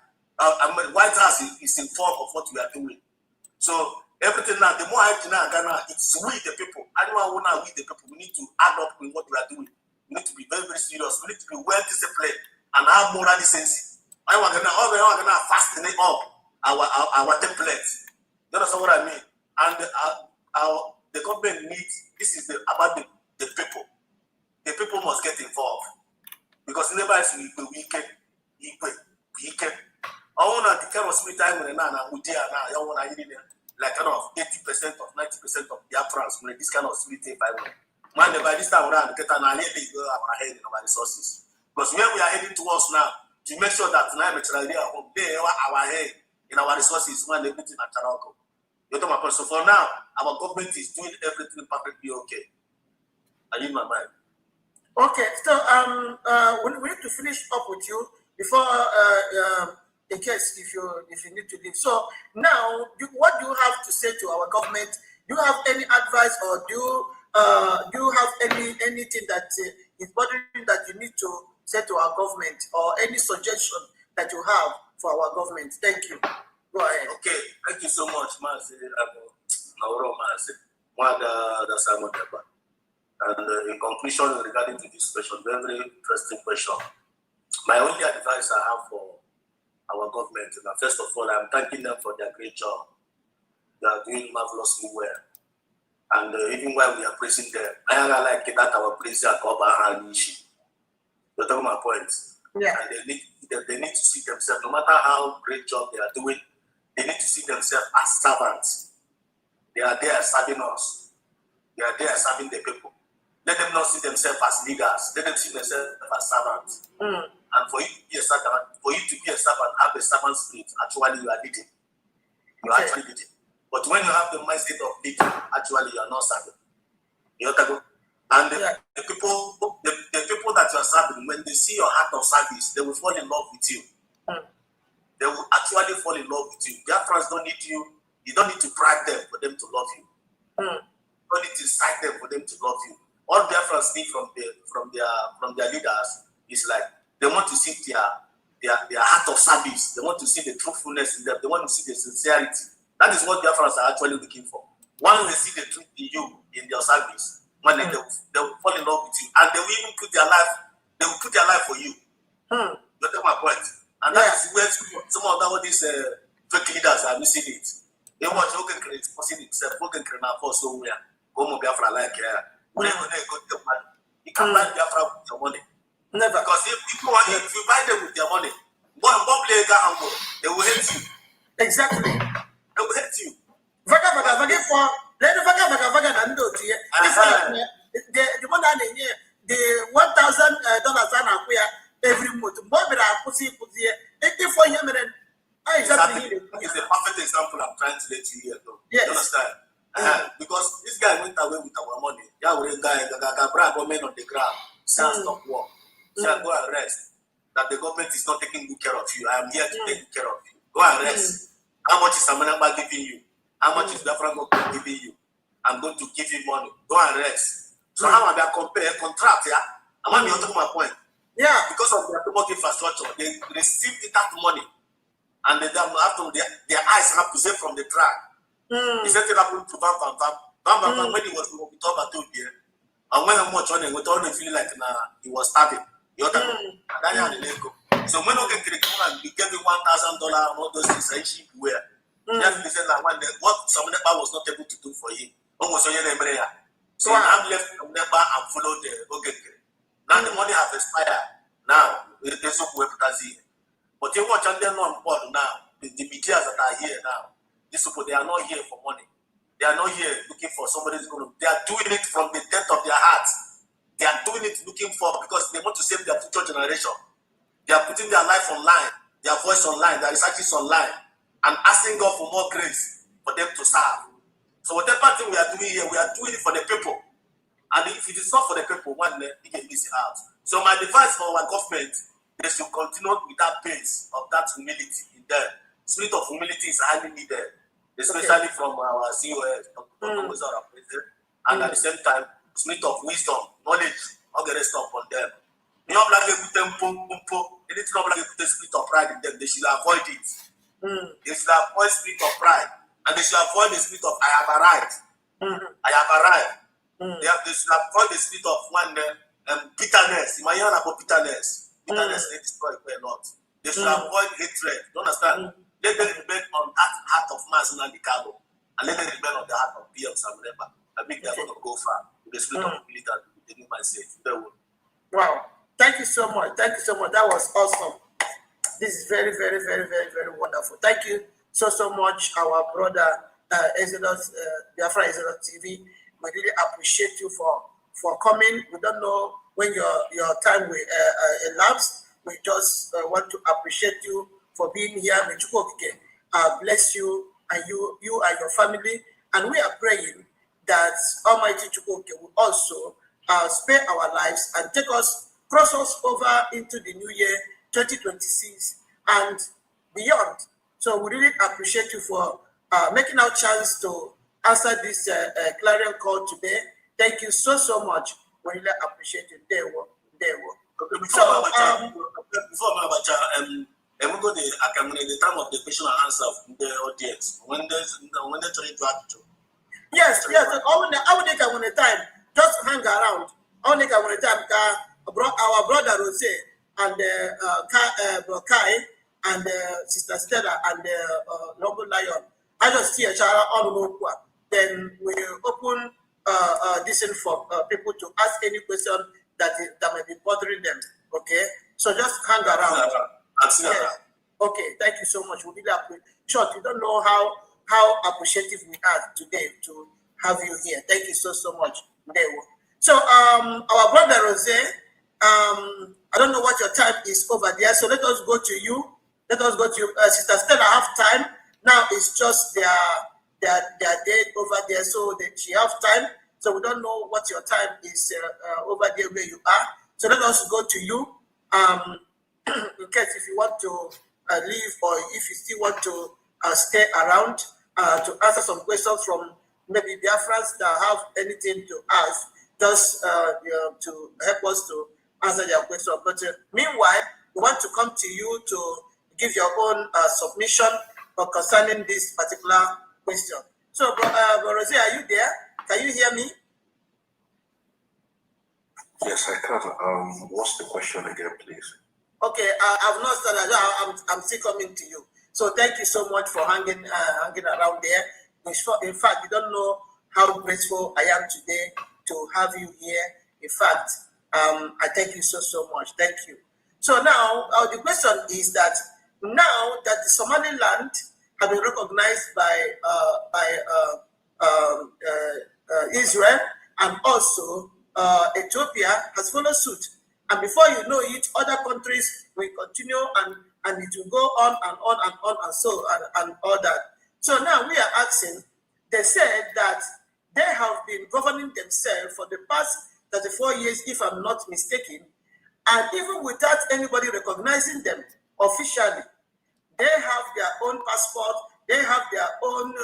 White House is informed of what we are doing. So everything now, the more I can now, it's we the people. Anyone who now we the people, we need to add up with what we are doing. We need to be very, very serious. We need to be well disciplined and have moral decency. I want to fasten it up our templates. You understand what I mean? And the government needs, this is about the people. The people must get involved. Because never is we weekend. I want to kind of split time with like kind of 80% of 90% of their France when this kind of split time. Man, by this time around, get an idea they go our head in our resources. Because where we are heading towards now, to make sure that now they are our head in our resources when they put in a Taroko. So for now, our government is doing everything perfectly okay. I need my mind. Okay, so we need to finish up with you before in case if you need to leave. So now, what do you have to say to our government? Do you have any advice, or do you have anything that is bothering that you need to say to our government, or any suggestion that you have for our government? Thank you. Go ahead. Okay, thank you so much, and in conclusion, regarding to this question, very interesting question. My only advice I have for our government, first of all, I'm thanking them for their great job. They are doing marvelously well. And even while we are praising them, I like that our praise at Nishi. You're talking my point. Yeah. And they need to see themselves, no matter how great job they are doing, they need to see themselves as servants. They are there serving us. They are there serving the people. Let them not see themselves as leaders. Let them see themselves as servants. And for you to be a servant, have a servant spirit. Actually, you are leading. You are actually leading. But when you have the mindset of leading, actually you are not serving. You know, and the people that you are serving, when they see your heart of service, they will fall in love with you. They will actually fall in love with you. Their friends don't need you. You don't need to brag them for them to love you. You don't need to cite them for them to love you. All their friends need from their leaders is like they want to see their heart of service. They want to see the truthfulness in them. They want to see the sincerity. That is what their friends are actually looking for. When they see the truth in you, in their service, when they will fall in love with you, and they will even put their life for you. You take my point. And that is where some of all these fake leaders are missing it. They want to create itself, create for so we are go Biafra like you can buy Biafra with your money. Never. Because if you buy them with their money, they will hate you. Exactly. They will hate you. The one that the $1,000 every month. It's a perfect example I'm trying to let you hear. Yes. You understand? Because this guy went away with our money. Government on the ground. Stop work. Go and rest. That the government is not taking good care of you. I am here to take care of you. Go and rest. How much is Amanaba giving you? How much is Biafra giving you? I'm going to give you money. Go and rest. So how am I compare contract? Yeah, I'm not talking my point. Yeah, because of their public infrastructure, they received that money, and they have their eyes have to say from the track. He said it happened to Bam when he was with over 2 years, and when I'm much on it, with all the feeling like he was starving. So when we get we gave him $1,000 and all those things, and she wear. He said that what some was not able to do for him. So I'm left from Neba and followed the Ogeke. Now the money has expired. Now there's no Webutazi. But you watch and they're not on board now. The media that are here now, these people, they are not here for money. They are not here looking for somebody who's going to. They are doing it from the depth of their hearts. They are doing it looking for because they want to save their future generation. They are putting their life online. their voice online, their researches online, and asking God for more grace for them to serve. So whatever thing we are doing here, we are doing it for the people. And if it is not for the people, one day it can miss it out. So my advice for our government, they should continue with that pace of that humility in them. Spirit of humility is highly needed, especially from our COS, and at the same time, spirit of wisdom, knowledge, all the rest upon them. They don't like anything not like the spirit of pride in them. They should avoid it. They should avoid spirit of pride, and they should avoid the spirit of I have arrived. I have arrived. They should avoid the spirit of one bitterness. Imagine about bitterness. Bitterness they destroy a lot. They should avoid hatred. You understand? Let them remain on that heart of Master Nandikabo, and let them remain on the heart of PM Samuneba. I think they're going to go far with the spirit of humility and the new mindset. Wow. Thank you so much. Thank you so much. That was awesome. This is very, very, very, very, very wonderful. Thank you so much, our brother Exodus, Biafra Exodus TV. We really appreciate you for coming. We don't know when your time will elapse. We just want to appreciate you for being here. May Chukwuokike bless you and you and your family. And we are praying that Almighty Chukwuokike will also spare our lives and cross us over into the new year 2026 and beyond. So we really appreciate you for making our chance to answer this clarion call today. Thank you so much. We really appreciate you. There we go. Before and we go the time of the question and answer of the audience. When they try to act to. Yes. I will take one time. Just hang around. I will take one time. Our brother Rose and Bro Kai and Sister Stella and Noble Lion. I just see a child on Mokwa. Then we open this for people to ask any question that may be bothering them. Okay, so just hang around. Yes. Okay, thank you so much. We really appreciate. Short, you don't know how appreciative we are today to have you here. Thank you so much. So our brother Rose, I don't know what your time is over there. So let us go to you. Let us go to you. Sister Stella have time. Now it's just their day over there, so that she have time. So we don't know what your time is over there where you are. So let us go to you. In case if you want to leave or if you still want to stay around to answer some questions from maybe Biafrans that have anything to ask, just to help us to answer their question. But meanwhile, we want to come to you to give your own submission concerning this particular question. So, Rosie, are you there? Can you hear me? Yes, I can. What's the question again, please? Okay, I've not started. I'm still coming to you. So thank you so much for hanging around there. In fact, you don't know how grateful I am today to have you here. In fact, I thank you so much. Thank you. So now the question is that now that the Somaliland have been recognized by Israel and also Ethiopia has followed suit. And before you know it, other countries will continue and it will go on and on and on and so and all that. So now we are asking, they said that they have been governing themselves for the past 34 years, if I'm not mistaken, and even without anybody recognizing them officially, they have their own passport, they have their own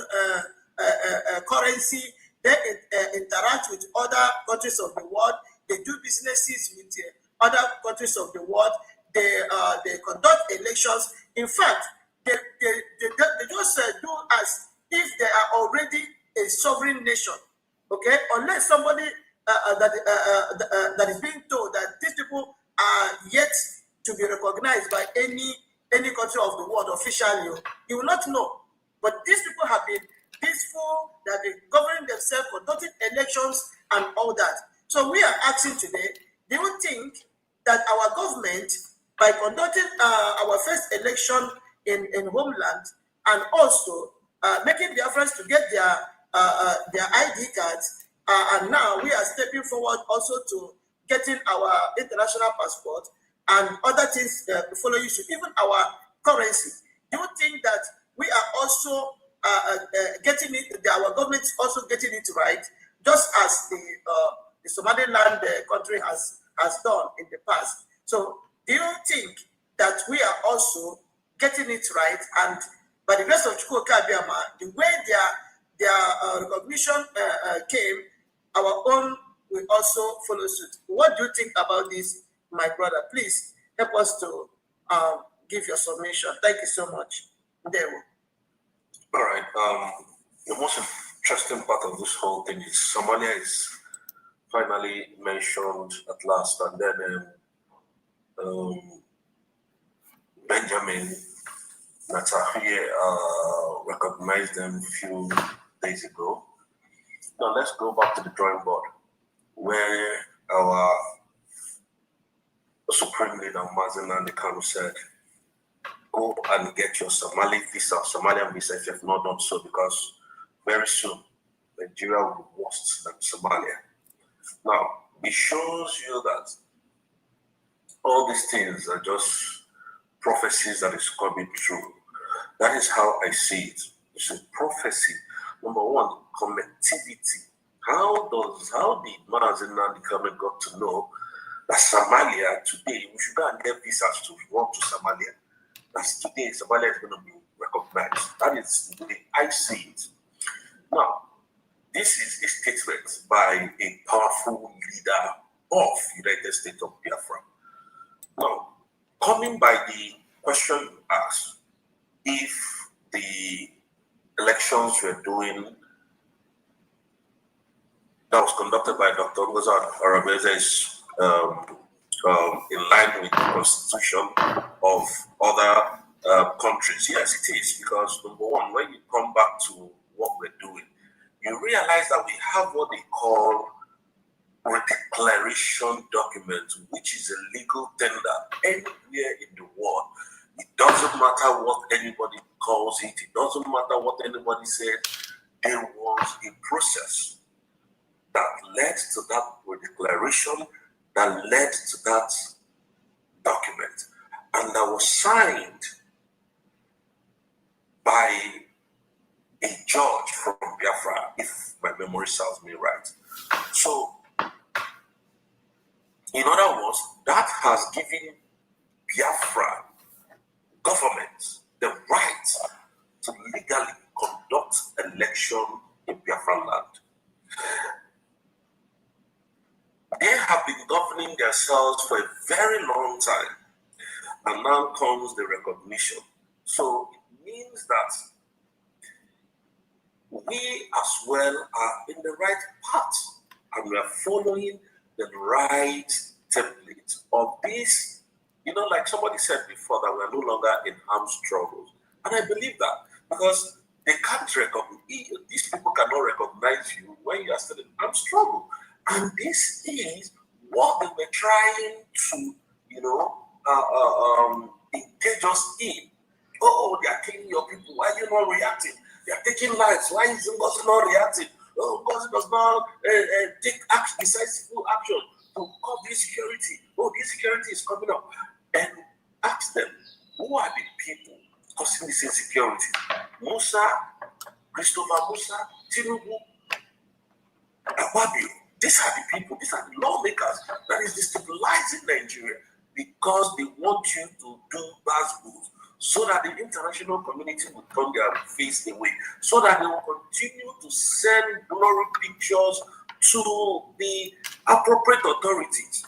currency, they interact with other countries of the world, they do businesses with other countries of the world, they conduct elections. In fact, they just do as if they are already a sovereign nation. Okay, unless somebody that is being told that these people are yet to be recognized by any country of the world officially, you will not know. But these people have been peaceful, they have been governing themselves, conducting elections and all that. So we are asking today, do you think that our government, by conducting our first election in homeland and also making the efforts to get their ID cards, and now we are stepping forward also to getting our international passport and other things follow you, even our currency. Do you think that we are also getting it? Our government is also getting it right, just as the Somaliland country has done in the past. So, do you think that we are also getting it right? And by the grace of Chukwuka Abiyama, the way their recognition came, our own will also follow suit. What do you think about this, my brother? Please help us to give your submission. Thank you so much. There. All right. The most interesting part of this whole thing is Somalia is finally mentioned at last, and then Benjamin Netanyahu recognized them a few days ago. Now let's go back to the drawing board, where our Supreme Leader Mazen Nandekano said, go and get your Somalian visa if you have not done so, because very soon Nigeria will be worse than Somalia. Now, it shows you that all these things are just prophecies that is coming true. That is how I see it. It's a prophecy. Number one, connectivity. How did Mazen Nandekano got to know that Somalia today, we should go and get visas to walk to Somalia? That's today, Somalia is going to be recognized. That is the way I see it. Now, this is a statement by a powerful leader of United States of Biafra. Now, coming by the question asked, if the elections were doing that was conducted by Dr. Ngozi Arabeze is in line with the constitution of other countries. Yes, it is, because number one, when you come back to what we're doing, you realize that we have what they call a declaration document, which is a legal tender anywhere in the world. It doesn't matter what anybody calls it. It doesn't matter what anybody said. There was a process that led to that declaration, that led to that document, and that was signed by a judge from Biafra, if my memory serves me right. So, in other words, that has given Biafra government the right to legally conduct election in Biafra land. They have been governing themselves for a very long time, and now comes the recognition. So it means that we as well are in the right path, and we are following the right template of this. You know, like somebody said before, that we are no longer in armed struggles. And I believe that, because they can't recognize, these people cannot recognize you when you are still in armed struggle. And this is what they were trying to, engage us in. Oh, they are killing your people. Why are you not reacting? They are taking lives. Why is Ngozi not reacting? Oh, Ngozi does not take decisive action to call this security. Oh, this security is coming up. And ask them, who are the people causing this insecurity? Musa, Christopher Musa, Tinubu, Ababio. These are the people, these are the lawmakers that is destabilizing Nigeria, because they want you to do bad moves, so that the international community will turn their face away, so that they will continue to send blurry pictures to the appropriate authorities.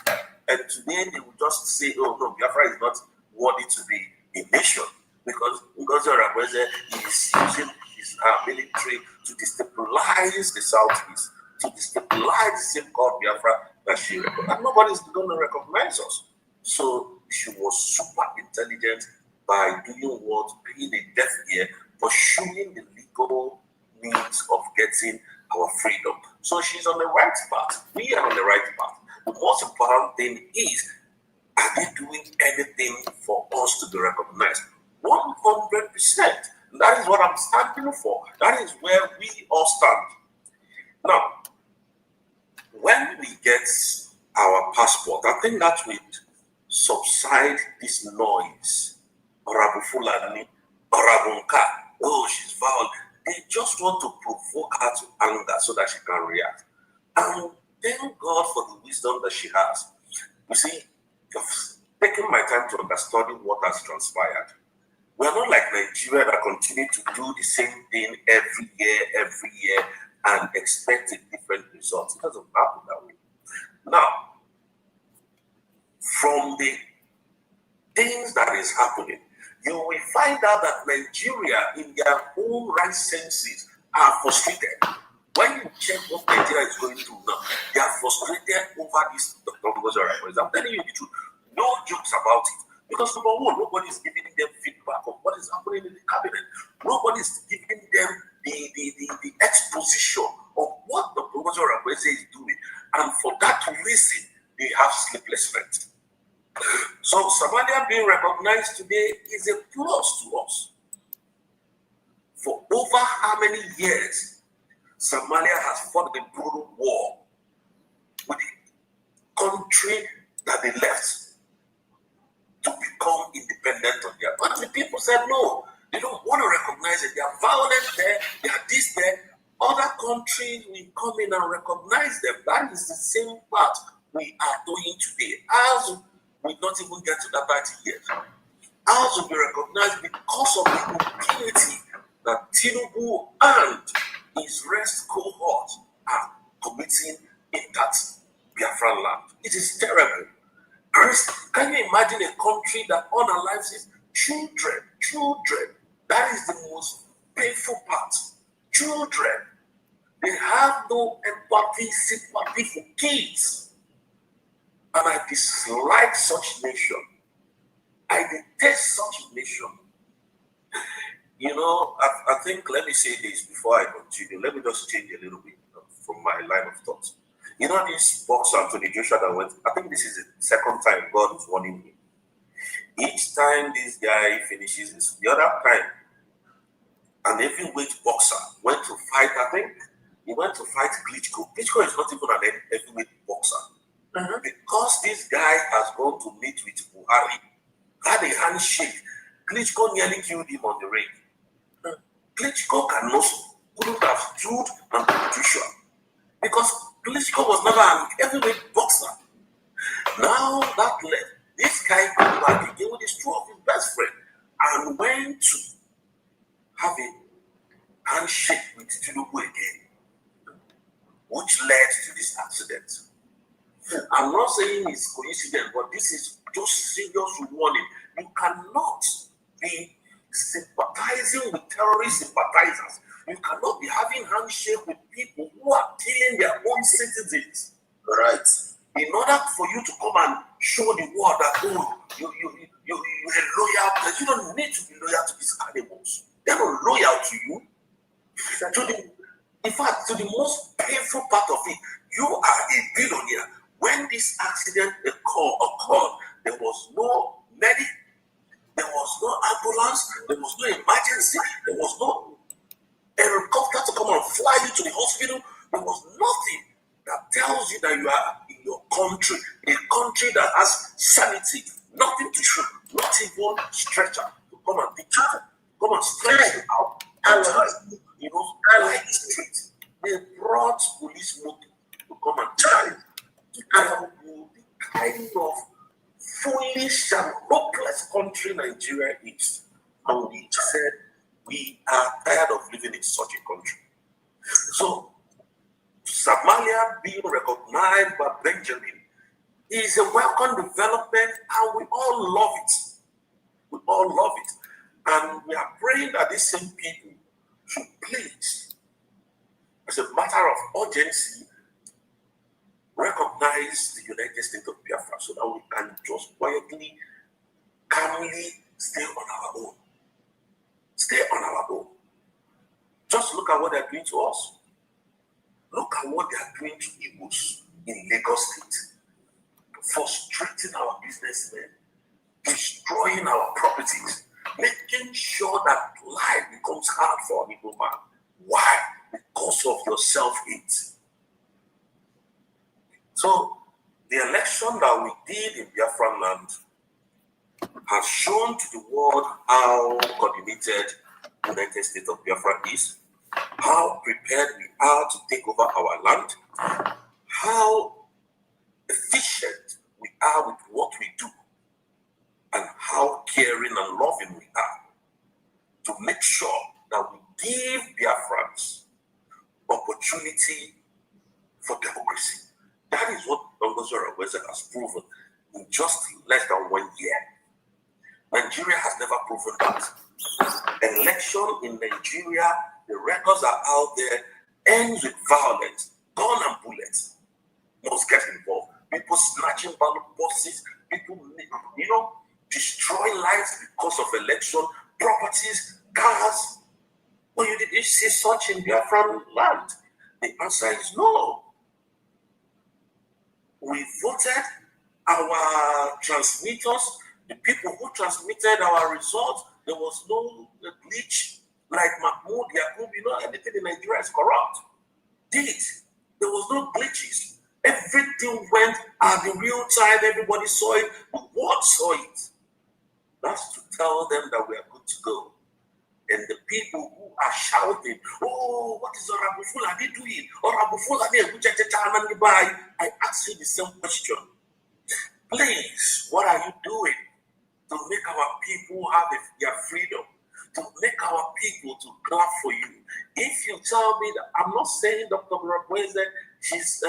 And today they will just say, oh no, Biafra is not worthy to be a nation, because Ngozi Arabeze is using his military to destabilize the southeast, to destabilize the same called Biafra that she recognized. And nobody's going to recognize us. So she was super intelligent by doing what? Being a deaf ear, pursuing the legal means of getting our freedom. So she's on the right path. We are on the right path. The most important thing is, are they doing anything for us to be recognized? 100%. That is what I'm standing for. That is where we all stand. Now, when we get our passport, I think that will subside this noise or Abu Fulani, or Abu Nka. Oh, she's violent. They just want to provoke her to anger so that she can react. And thank God for the wisdom that she has. You see, I've taken my time to understudy what has transpired. We are not like Nigeria that continue to do the same thing every year, and expect a different result. It doesn't happen that way. Now, from the things that is happening, you will find out that Nigeria, in their own right senses, are frustrated. When you check what Nigeria is going through now, they are frustrated over this Dr. Ngozi. I'm telling you the truth. No jokes about it. Because number one, nobody is giving them feedback of what is happening in the cabinet. Nobody is giving them the exposition of what Dr. Ngozi is doing. And for that reason, they have sleepless nights. So Somalia being recognized today is a plus to us. For over how many years Somalia has fought a brutal war with the country that they left to become independent on their own. But the people said no, they don't want to recognize it. They are violent there, they are this there. Other countries will come in and recognize them. That is the same part we are doing today. Ours will not even get to that 30 years. Ours will be recognized because of the impunity that Tinubu and his rest cohort are committing in that Biafran land. It is terrible. Chris, can you imagine a country that unalives its children? Children. That is the most painful part. Children. They have no empathy, sympathy for kids. And I dislike such nation. I detest such nation. You know, I think, let me say this before I continue. Let me just change a little bit from my line of thought. You know, this boxer, Anthony Joshua, that went, I think this is the second time God is warning him. Each time this guy finishes this, the other time, an heavyweight boxer went to fight, I think, he went to fight Klitschko. Klitschko is not even an heavyweight boxer. Because this guy has gone to meet with Buhari, had a handshake, Klitschko nearly killed him on the ring. Klitschko couldn't have stood Anthony Joshua because Klitschko was never an heavyweight boxer. Now that led, this guy came back again with his two of his best friend and went to have a handshake with Tinubu again, which led to this accident. I'm not saying it's coincidence, but this is just serious warning. You cannot be sympathizing with terrorist sympathizers. You cannot be having handshake with people who are killing their own citizens. Right. In order for you to come and show the world that you're loyal, because you don't need to be loyal to these animals. They're not loyal to you. In fact, to the most painful part of it, you are a billionaire. When this accident occurred, there was no medic, there was no ambulance, there was no emergency, there was no helicopter to come and fly you to the hospital. There was nothing that tells you that you are in your country, a country that has sanity, nothing to shoot, not even stretcher to come and pick you, come and stretch you out, and you know, like the street. They brought police motor to come and tell you, to tell you the kind of foolish and hopeless country Nigeria is. And we said, we are tired of living in such a country. So, Somalia being recognized by Benjamin is a welcome development, and we all love it. We all love it. And we are praying that these same people should please, as a matter of urgency, recognize the United States of Biafra so that we can just quietly, calmly stay on our own. Stay on our own. Just look at what they're doing to us. Look at what they are doing to Igbos in Lagos State. Frustrating our businessmen, destroying our properties, making sure that life becomes hard for an Igbo man. Why? Because of your self-hate. So, the election that we did in Biafran land has shown to the world how coordinated the United States of Biafra is, how prepared we are to take over our land, how efficient we are with what we do, and how caring and loving we are to make sure that we give Biafrans opportunity for democracy. That is what Dr. Weze has proven in just less than 1 year. Nigeria has never proven that. Election in Nigeria, the records are out there, ends with violence, gun and bullets. Must get involved. People snatching ballot boxes, people, destroying lives because of election, properties, cars. Well, did you see such in Biafran land? The answer is no. We voted our transmitters, the people who transmitted our results. There was no glitch like Mahmoud, Yakub, anything in Nigeria is corrupt. There was no glitches. Everything went at the real time. Everybody saw it. The world saw it. That's to tell them that we are good to go. And the people who are shouting, oh, what is Honorable Fulani doing? Honorable Fulani, I ask you the same question. Please, what are you doing to make our people have their freedom? To make our people to clap for you? If you tell me that, I'm not saying Dr. Rakweze, she's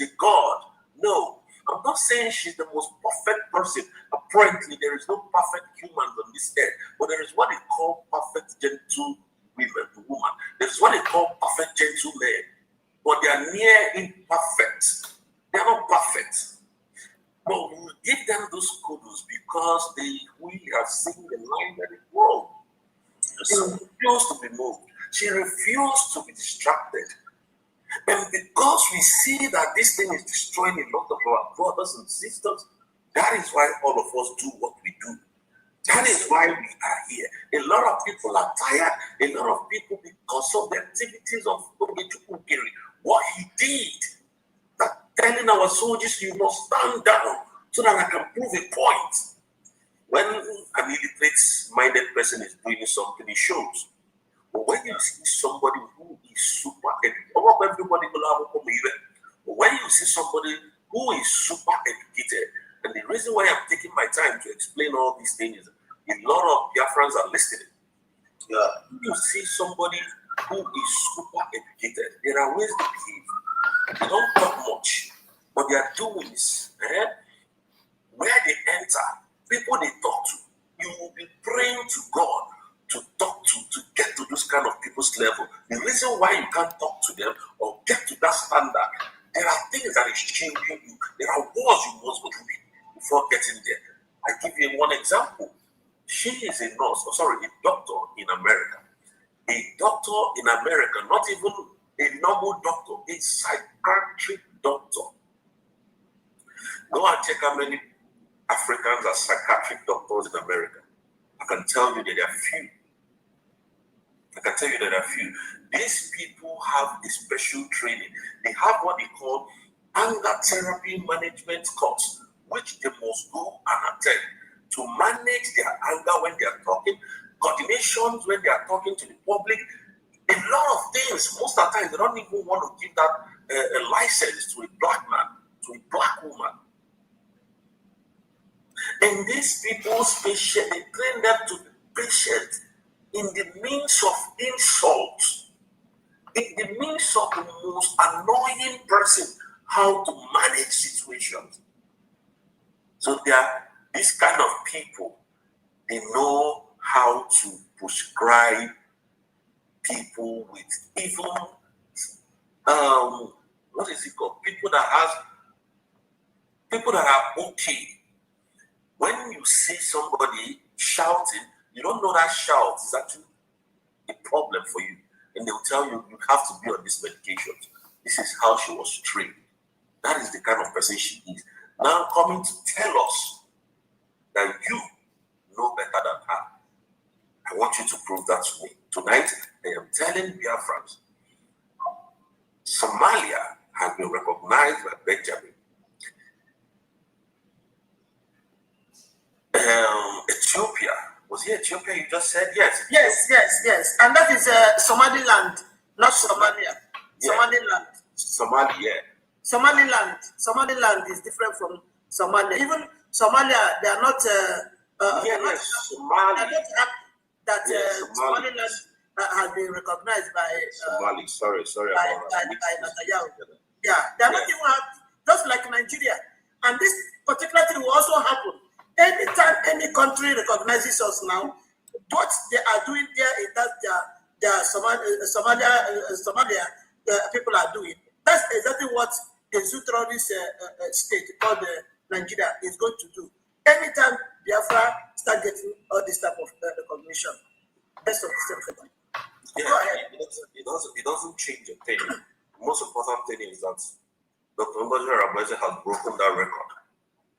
a god. No, I'm not saying she's the most perfect person. Apparently, there is no perfect human on this earth, but there is what they call perfect gentle woman. There is what they call perfect gentle men, but they are near imperfect. They are not perfect. But we will give them those kudos because we have seen the line that it wrong. She refused to be moved. She refused to be distracted. And because we see that this thing is destroying a lot of our brothers and sisters, that is why all of us do what we do. That is why we are here. A lot of people are tired. A lot of people, because of the activities of Ogechukwu, what he did, that telling our soldiers, you must stand down so that I can prove a point. When an illiterate-minded person is doing something, it shows. But when you see somebody who is super educated, when you see somebody who is super educated, and the reason why I'm taking my time to explain all these things is a lot of Biafrans are listening. You see somebody who is super educated, there are ways to behave. They don't talk much, but they are doing this. Where they enter, people they talk to, you will be praying to God to talk to get to those kind of people's level. The reason why you can't talk to them or get to that standard, there are things that is changing you. There are wars you must go through before getting there. I give you one example. She is a doctor in America. A doctor in America, not even a normal doctor, a psychiatric doctor. Go and check how many Africans are psychiatric doctors in America. I can tell you that there are few. These people have a special training. They have what they call anger therapy management course, which they must go and attend to manage their anger when they are talking, coordinations when they are talking to the public. A lot of things, most of the time, they don't even want to give that a license to a black man, to a black woman. And these people's patient, they train them to be patient in the means of insult, in the means of the most annoying person, how to manage situations. So they are this kind of people. They know how to prescribe people with even what is it called? People that are okay. When you see somebody shouting, you don't know that shout is actually a problem for you. And they'll tell you, you have to be on this medication. This is how she was trained. That is the kind of person she is. Now coming to tell us that you know better than her. I want you to prove that to me. Tonight, I am telling Biafrans, Somalia has been recognized by Benjamin. Ethiopia. Was it Ethiopia? You just said yes. Yes. And that is Somaliland, not Somalia. Yeah. Somaliland. Somaliland is different from Somalia. Even Somalia, they are not. Somali. Somaliland has been recognized by. Somali. Sorry by Netanyahu. Yeah, they are not even just like Nigeria. And this particular thing will also happen anytime any country recognizes us now. What they are doing there is that Somalia people are doing. That's exactly what a terrorist state called Nigeria is going to do. Anytime Biafra start getting all this type of recognition, best of the same thing. It doesn't change a thing. The most important thing is that Dr. Ngozi Arabeze has broken that record.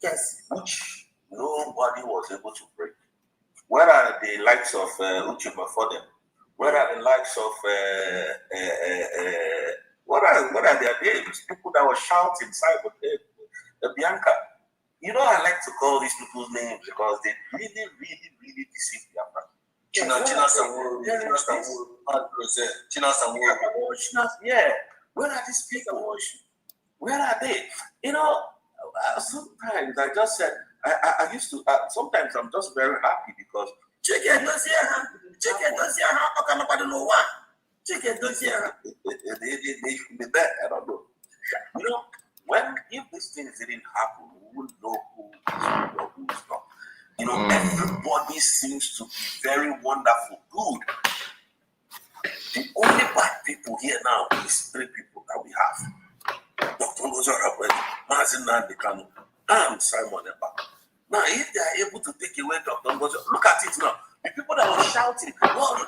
Yes. Which nobody was able to break. Where are the likes of Uche Mafodem? Where are the likes of what are their names? People that were shouting inside Bianca. You know, I like to call these people's names because they really deceive Bianca. Yeah. Where are these people? Where are they? You know, sometimes I just said, I used to, sometimes I'm just very happy because Chicken does here, how can nobody know why? Chicken does here. They should be there, I don't know. You know, if these things didn't happen, we wouldn't know who is who or who is not. You know, everybody seems to be very wonderful, good. The only bad people here now is 3 people that we have. Dr. Ngozi Arabeze, Mazi Nnamdi Kanu, and Simon Ekpa. Now, if they are able to take away Dr. Ngozi, look at it now. The people that were shouting, "Oh,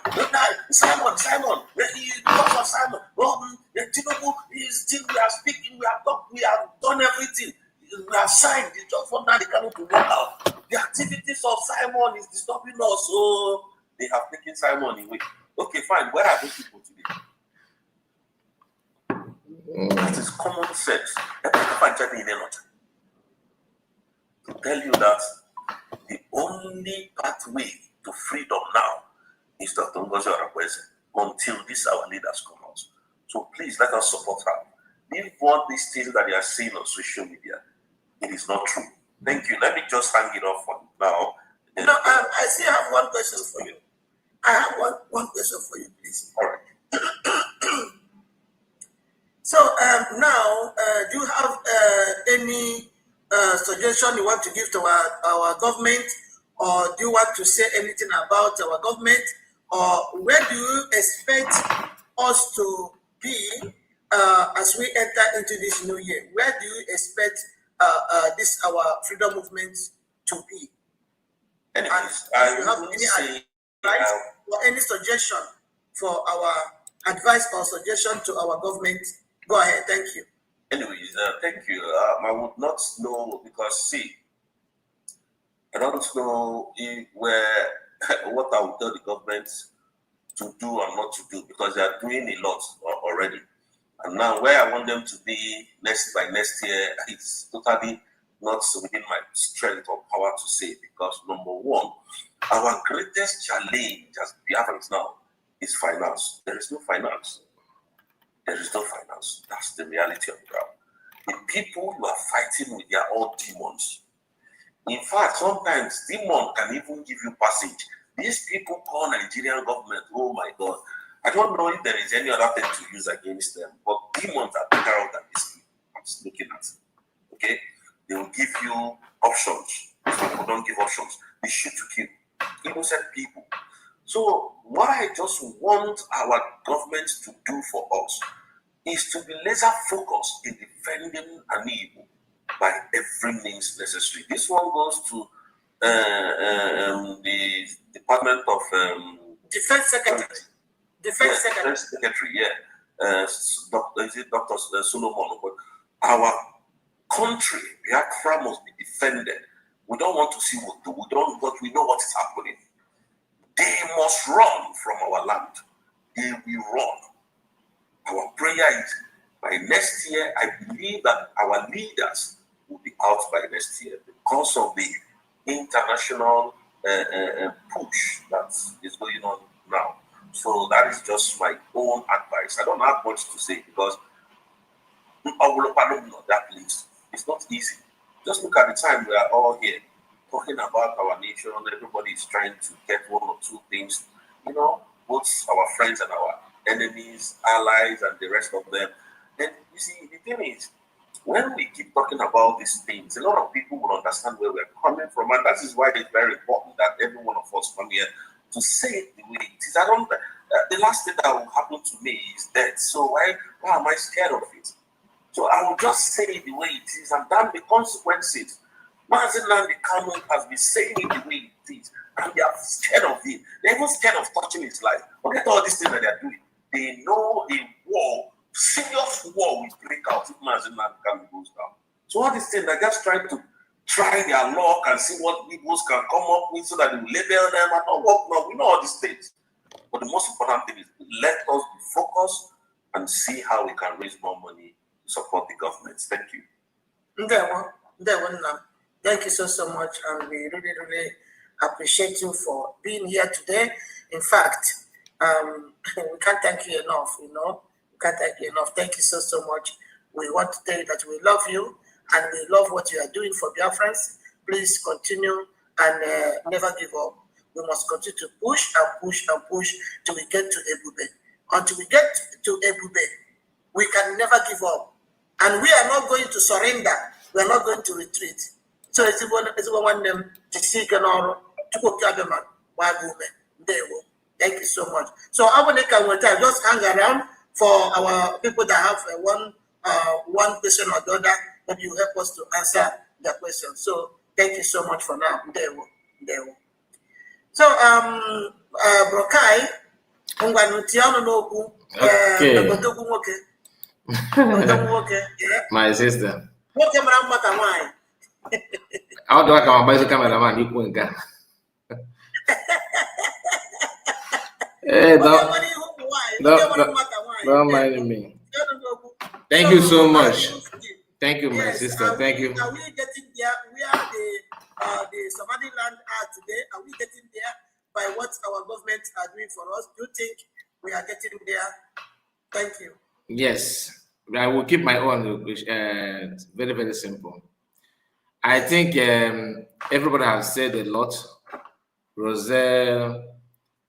Simon, Dr. Simon, Tinubu is we are speaking, we have talked, we have done everything, we have signed. It's just for now they cannot work out. The activities of Simon is disturbing us, so they have taken Simon away. Okay, fine. Where are those people today? That is common sense. To tell you that the only pathway to freedom now is Dr. Ngozi Arabeze until these our leaders come out. So please let us support her. If all these things that they are seeing on social media, it is not true. Thank you. Let me just hang it off for now. I still have one question for you. I have one question for you, please. All right. So now, do you have any suggestion you want to give to our government, or do you want to say anything about our government, or where do you expect us to be as we enter into this new year? Where do you expect this our freedom movement to be? Anyways, if you have any advice or any suggestion for our advice or suggestion to our government, go ahead. Thank you. Anyways, thank you. I would not know because I don't know what I would tell the government to do or not to do because they are doing a lot already. And now where I want them to be by next year, it's totally not within my strength or power to say because number one, our greatest challenge as Biafrans now is finance. There is no finance. That's the reality of the ground. The people you are fighting with, they are all demons. In fact, sometimes demon can even give you passage. These people call Nigerian government, oh my God. I don't know if there is any other thing to use against them, but demons are better out than these people. I'm just looking at it. Okay? They will give you options. These people don't give options. They shoot to kill. Innocent people. So what I just want our government to do for us is to be laser focused in defending Anibu by every means necessary. This one goes to the Department of Defense Secretary. Defense Secretary, yeah. Is it Dr. Solomon? But our country, Biafra, must be defended. We don't want to see what we don't, but we know what is happening. They must run from our land. They will run. Our prayer is by next year, I believe that our leaders will be out by next year because of the international push that is going on now. So that is just my own advice. I don't have much to say because that place. It's not easy. Just look at the time we are all here talking about our nation. Everybody is trying to get one or two things, both our friends and our enemies, allies, and the rest of them. And you see, the thing is, when we keep talking about these things, a lot of people will understand where we're coming from, and that is why it's very important that every one of us come here to say it the way it is. The last thing that will happen to me is death. So why am I scared of it? So I will just say it the way it is, and damn the consequences. Mazi Nnamdi Kanu has been saying it the way it is, and they are scared of it. They're even scared of touching his life. Forget all these things that they are doing. They know a war, serious war will break out if Mazi Nnamdi Kanu goes down. So all these things, they're just trying to try their luck and see what Igbos can come up with so that they will label them and all what. No, we know all these things. But the most important thing is let us be focused and see how we can raise more money to support the government. Thank you. Thank you so much, and we really appreciate you for being here today. In fact, we can't thank you enough. We can't thank you enough. Thank you so much. We want to tell you that we love you and we love what you are doing for Biafrans. Please continue and never give up. We must continue to push and push till we get to Ebube. Until we get to Ebube, we can never give up. And we are not going to surrender. We are not going to retreat. So it's one them to seek an order to go to Thank you so much. So I will just hang around for our people that have one question or the other. Maybe you help us to answer the question. So thank you so much for now. So Brokai, My sister. How do I come by the cameraman? You couldn't get. Hey, don't mind me. Thank you so much. Thank you, my sister. Thank you. Are we getting there? We are the Somaliland are today. Are we getting there by what our governments are doing for us? Do you think we are getting there? Thank you. Yes, I will keep my own. Very, very simple. I think everybody has said a lot. Roselle,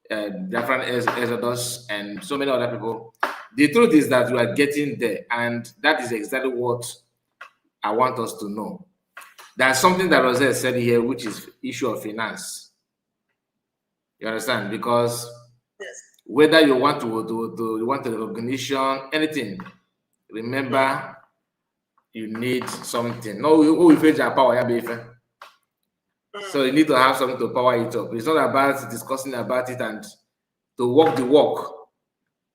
different Exodus, and so many other people. The truth is that we are getting there, and that is exactly what I want us to know. There's something that Roselle said here, which is issue of finance. You understand? Because whether you want to want a recognition, anything, remember you need something. No, we face our power. So you need to have something to power it up. It's not about discussing about it and to walk the walk.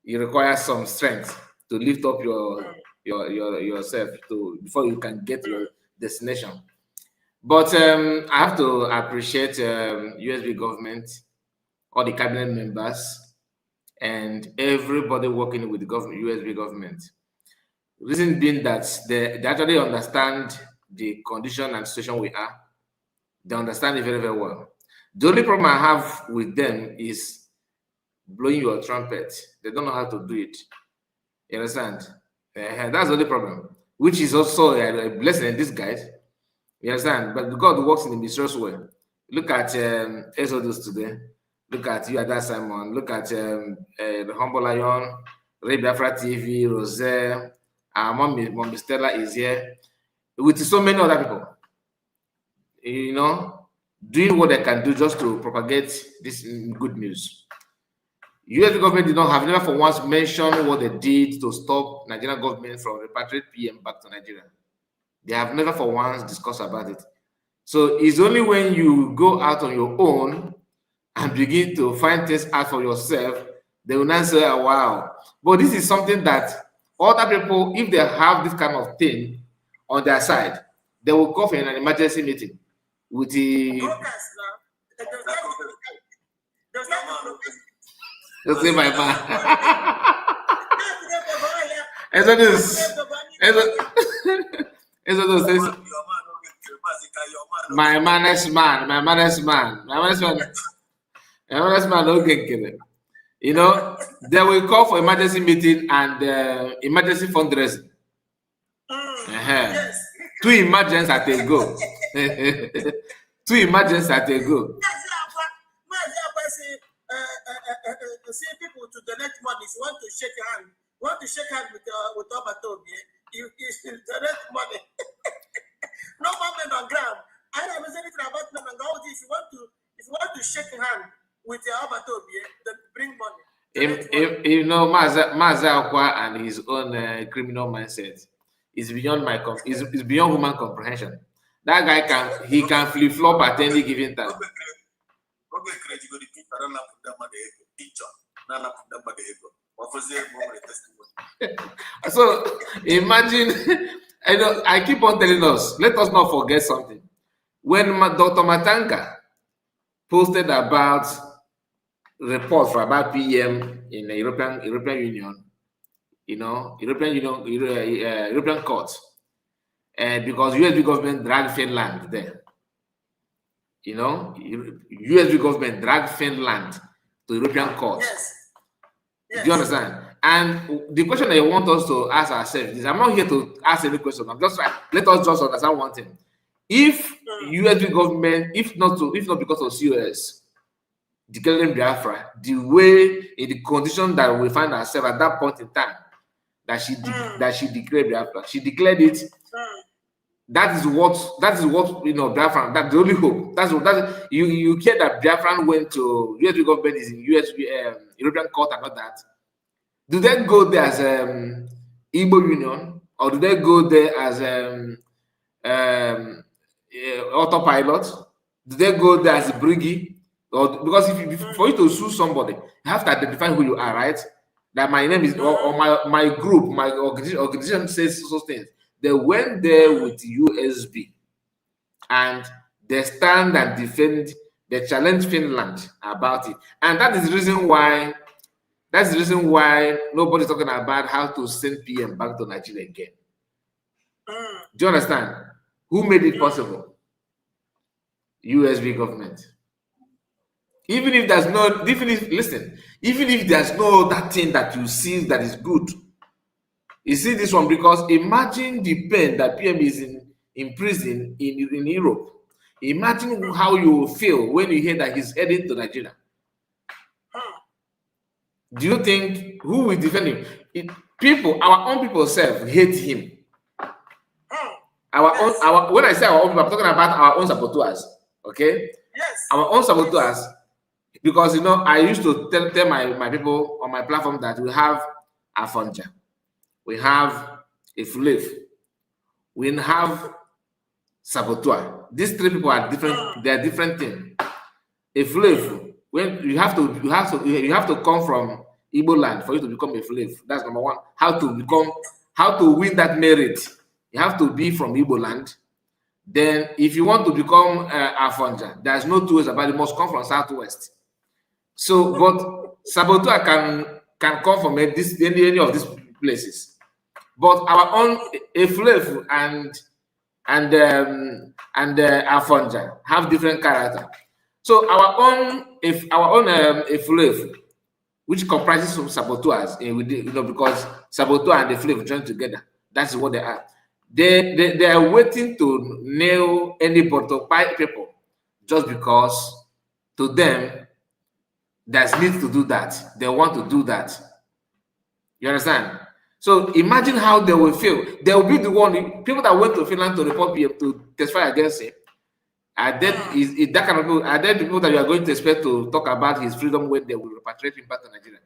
You require some strength to lift up yourself before you can get your destination. But I have to appreciate USB government, all the cabinet members, and everybody working with the USB government. Reason being that they actually understand the condition and situation we are. They understand it very, very well. The only problem I have with them is blowing your trumpet. They don't know how to do it. You understand? That's the only problem, which is also a blessing in disguise. You understand? But God works in a mysterious way. Look at Exodus today. Look at you at that Simon. Look at the Humble Lion, Ray Biafra TV, Roselle. Our mom Stella is here with so many other people. Doing what they can do just to propagate this good news. US government did not have never for once mentioned what they did to stop Nigerian government from repatriating PM back to Nigeria. They have never for once discussed about it. So it's only when you go out on your own and begin to find things out for yourself, they will not say, oh, wow. But this is something that other people, if they have this kind of thing on their side, they will call for an emergency meeting with the... Just say my man. Exodus says, My manners man. Okay. You know, they will call for emergency meeting and emergency fundraising. Yes. 2 emergencies at a go. 2 emergencies at a go. See people to donate money. If you want to shake hand with Obato, you should donate money. No more men on ground. I don't know anything about men on ground. If you want to shake hand with your Obato, then bring money. You know, Maza Akwa and his own criminal mindset is beyond is beyond human comprehension. That guy can flip flop at any given time. So imagine, I keep on telling us, let us not forget something. When Dr. Matanga posted about reports about PM in the European Union, you know, European courts, because USB government dragged Finland there. You know, USB government dragged Finland to European courts. Yes. Do you understand? And the question that I want us to ask ourselves is, I'm not here to ask any question. I'm just trying, let us just understand one thing. If USB government, if not because of COS, declaring Biafra, the way in the condition that we find ourselves at that point in time, that she declared Biafra, she declared it. That is what you know, Biafran. That's the only hope. That's you care that Biafran went to USB government is in European court and all that. Do they go there as Igbo Union, or do they go there as autopilot? Do they go there as a briggy? Or because for you to sue somebody, you have to identify who you are, right? That my name is or my group, my organization says those things. They went there with USB and they stand and defend, they challenge Finland about it. And that is the reason why nobody's talking about how to send PM back to Nigeria again. Do you understand? Who made it possible? USB government. Even if there's no that thing that you see that is good. You see this one, because imagine the pain that PM is in prison in Europe. Imagine how you will feel when you hear that he's heading to Nigeria. Do you think who will defend him? Our own people self hate him. When I say our own people, I'm talking about our own saboteurs. Okay? Yes. Our own saboteurs, because you know, I used to tell my people on my platform that we have a Fonja. We have a Fulef. We have saboteur. These 3 people are different. They are different things. A Fulef, when you have to come from Igbo land for you to become a Fulef. That's number 1. How to win that merit. You have to be from Igbo land. Then, if you want to become a Fonja, there's no 2 ways about it. You must come from Southwest. So, but saboteur can come from any of these places. But our own Eflef and Afonja have different character. So our own Eflef, which comprises of saboteurs, because saboteur and Eflef join together. That's what they are. They are waiting to nail anybody, to buy people, just because to them there's need to do that. They want to do that. You understand? So imagine how they will feel. They will be the people that went to Finland to report PM to testify against him. Are there that kind of people? Are there the people that you are going to expect to talk about his freedom when they will repatriate him back to Nigeria?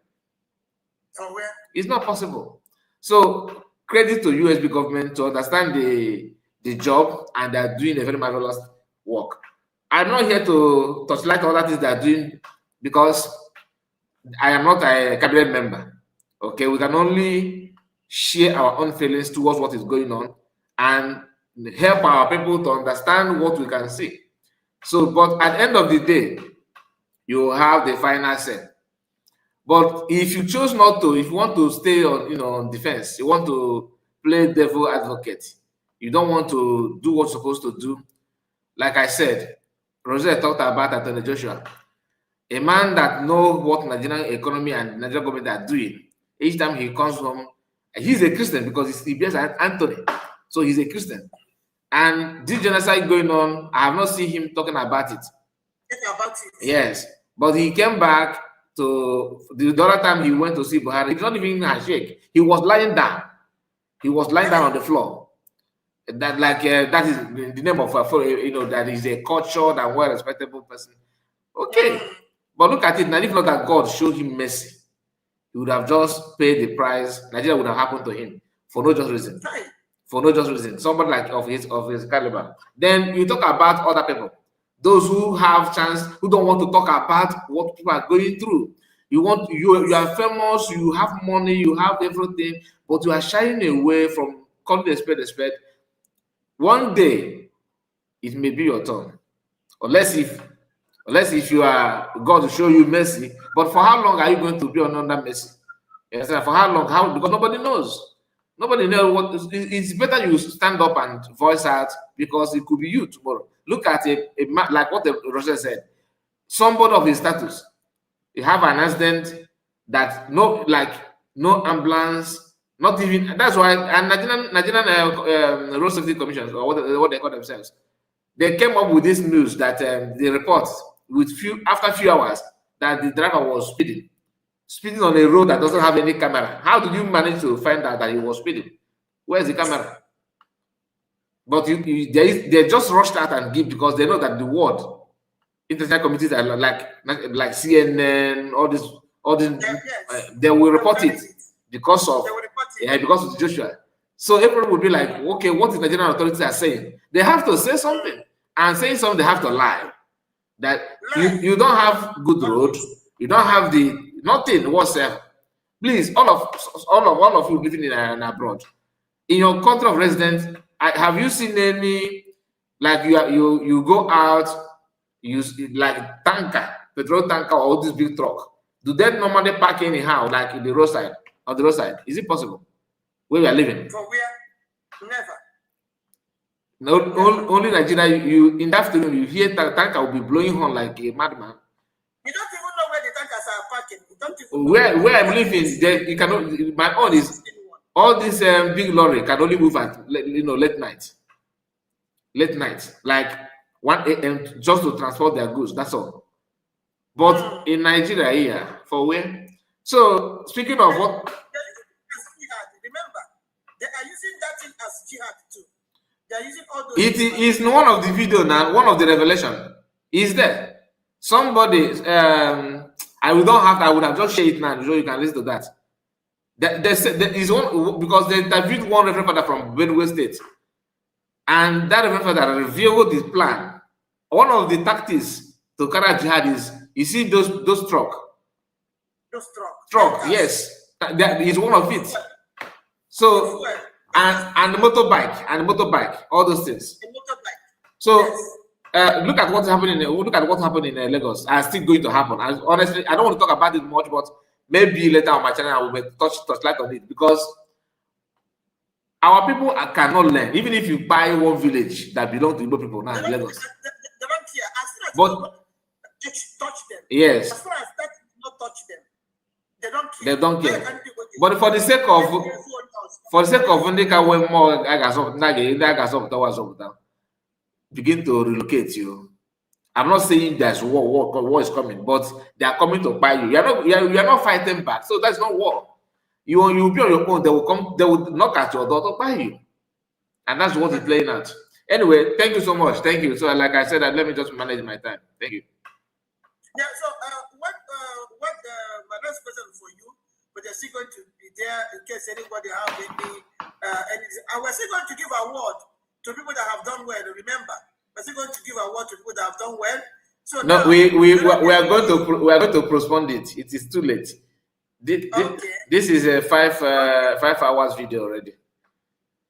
From where? It's not possible. So credit to USB government to understand the job, and they are doing a very marvelous work. I'm not here to touchlight all that things they are doing, because I am not a cabinet member. Okay, we can only share our own feelings towards what is going on and help our people to understand what we can see. So, but at the end of the day, you have the final say. But if you choose not to, if you want to stay on defense, you want to play devil advocate, you don't want to do what you're supposed to do, like I said, Rosette talked about Anthony Joshua, a man that knows what Nigerian economy and Nigerian government are doing. Each time he comes home, he's a Christian because he bears Anthony, so he's a Christian. And this genocide going on, I have not seen him talking about it. Yes, but he came back to the other time he went to see Buhari. He's not even handshake. He was lying down. He was lying down on the floor. That that is the name of that is a cultured and well respectable person. Okay, but look at it now. If not that God showed him mercy, he would have just paid the price. Nigeria would have happened to him for no just reason. For no just reason. Somebody like of his caliber. Then you talk about other people, those who have chance, who don't want to talk about what people are going through. You are famous, you have money, you have everything, but you are shying away from calling a spade. One day, it may be your turn, unless if you are God to show you mercy. But for how long are you going to be under mercy? Yes, for how long? How? Because nobody knows. Nobody knows what. It's better you stand up and voice out because it could be you tomorrow. Look at a man like what the Russia said. Somebody of his status, you have an accident that no ambulance, not even. That's why and Nigerian Road Safety Commission, or what they call themselves, they came up with this news that they report after few hours that the driver was speeding on a road that doesn't have any camera. How did you manage to find out that he was speeding? Where's the camera? But they just rushed out and give because they know that the world international committees are like CNN, all this, they will report it because of Joshua. So everyone will be like, okay, what is the Nigerian authorities are saying? They have to say something, and saying something, they have to lie. That you don't have good road, you don't have nothing whatsoever. Please, all of you living in abroad, in your country of residence, have you seen any you go out, use like tanker, petrol tanker, or all this big truck? Do they normally park anyhow, like in the roadside? On the roadside, is it possible? Where we are living? For where? Never. No, only Nigeria. You in the afternoon, you hear tanker will be blowing horn like a madman. You don't even know where the tankers are parking. You don't even where I'm living, you cannot. My own is all this big lorry can only move at late night, like 1 a.m. just to transport their goods. That's all. But in Nigeria here, for where? So speaking of what, remember, they are using that thing as jihad too. They are using all those. It is one of the video now. One of the revelation is there. Somebody, I would have just shared it now so you can listen to that. There is one because they interviewed one reverend father from Benue State, and that reverend father revealed his plan. One of the tactics to carry jihad is, you see those truck. Those truck, yes, that is one of it. So and the motorbike, all those things. So look at what's happening. Look at what happened in Lagos. And still going to happen. And honestly, I don't want to talk about it much, but maybe later on my channel I will touch light on it, because our people cannot learn. Even if you buy one village that belongs to Igbo people now in Lagos, they don't care. As soon as but you touch them, yes, as soon as that not touch them, they don't care. They don't care. But for the sake of when more begin to relocate you. I'm not saying there's war is coming, but they are coming to buy you. You are not fighting back, so that's not war. You will be on your own. They will come. They will knock at your door to buy you, and that's what is playing out. Anyway, thank you so much. Thank you. So, like I said, let me just manage my time. Thank you. Yeah. So, my last question for you, but they're still going to be there in case anybody have anything. And we're still going to give award to people that have done well. Remember, we're still going to give award to people that have done well. So no, now, we are going to postpone it. It is too late. This is a 5 hours video already.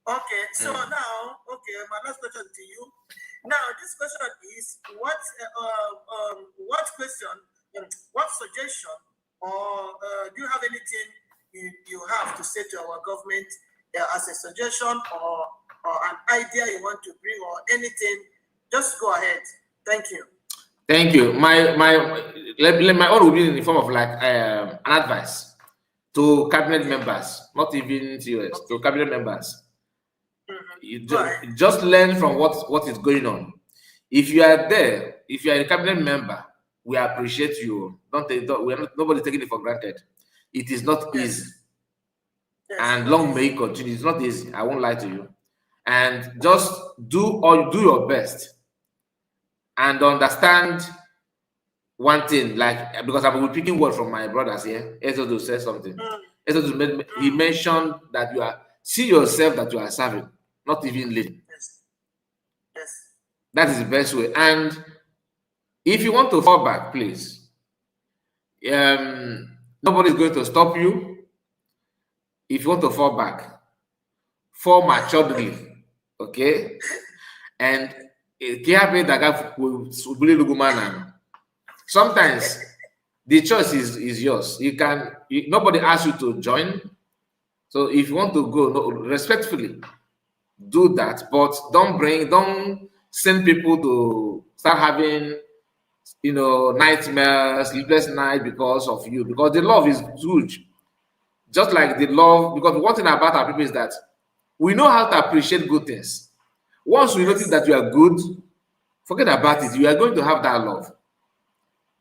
Okay, so now, my last question to you. Now, this question is, what suggestion, or do you have anything you have to say to our government as a suggestion, or an idea you want to bring, or anything Just go ahead. Thank you. Thank you. My own will be in the form of like an advice to cabinet members, not even to us, to cabinet members. You just learn from what is going on. If you are there, if you are a cabinet member, we appreciate you. We are not, nobody taking it for granted. It is not easy. And long may it continue. It's not easy. I won't lie to you. And just do your best and understand one thing, like, because I'm repeating word from my brothers here. Ezodo said something. He mentioned that you are, see yourself that you are serving, not even leading. Yes. That is the best way. And if you want to fall back, please. Nobody's going to stop you. If you want to fall back, fall maturely, okay? And sometimes the choice is yours. Nobody asks you to join. So if you want to go, respectfully, do that. But don't send people to start having, nightmares, sleepless night because of you. Because the love is huge. Just like the love, because one thing about our people is that we know how to appreciate good things. Once we notice that you are good, forget about it. You are going to have that love.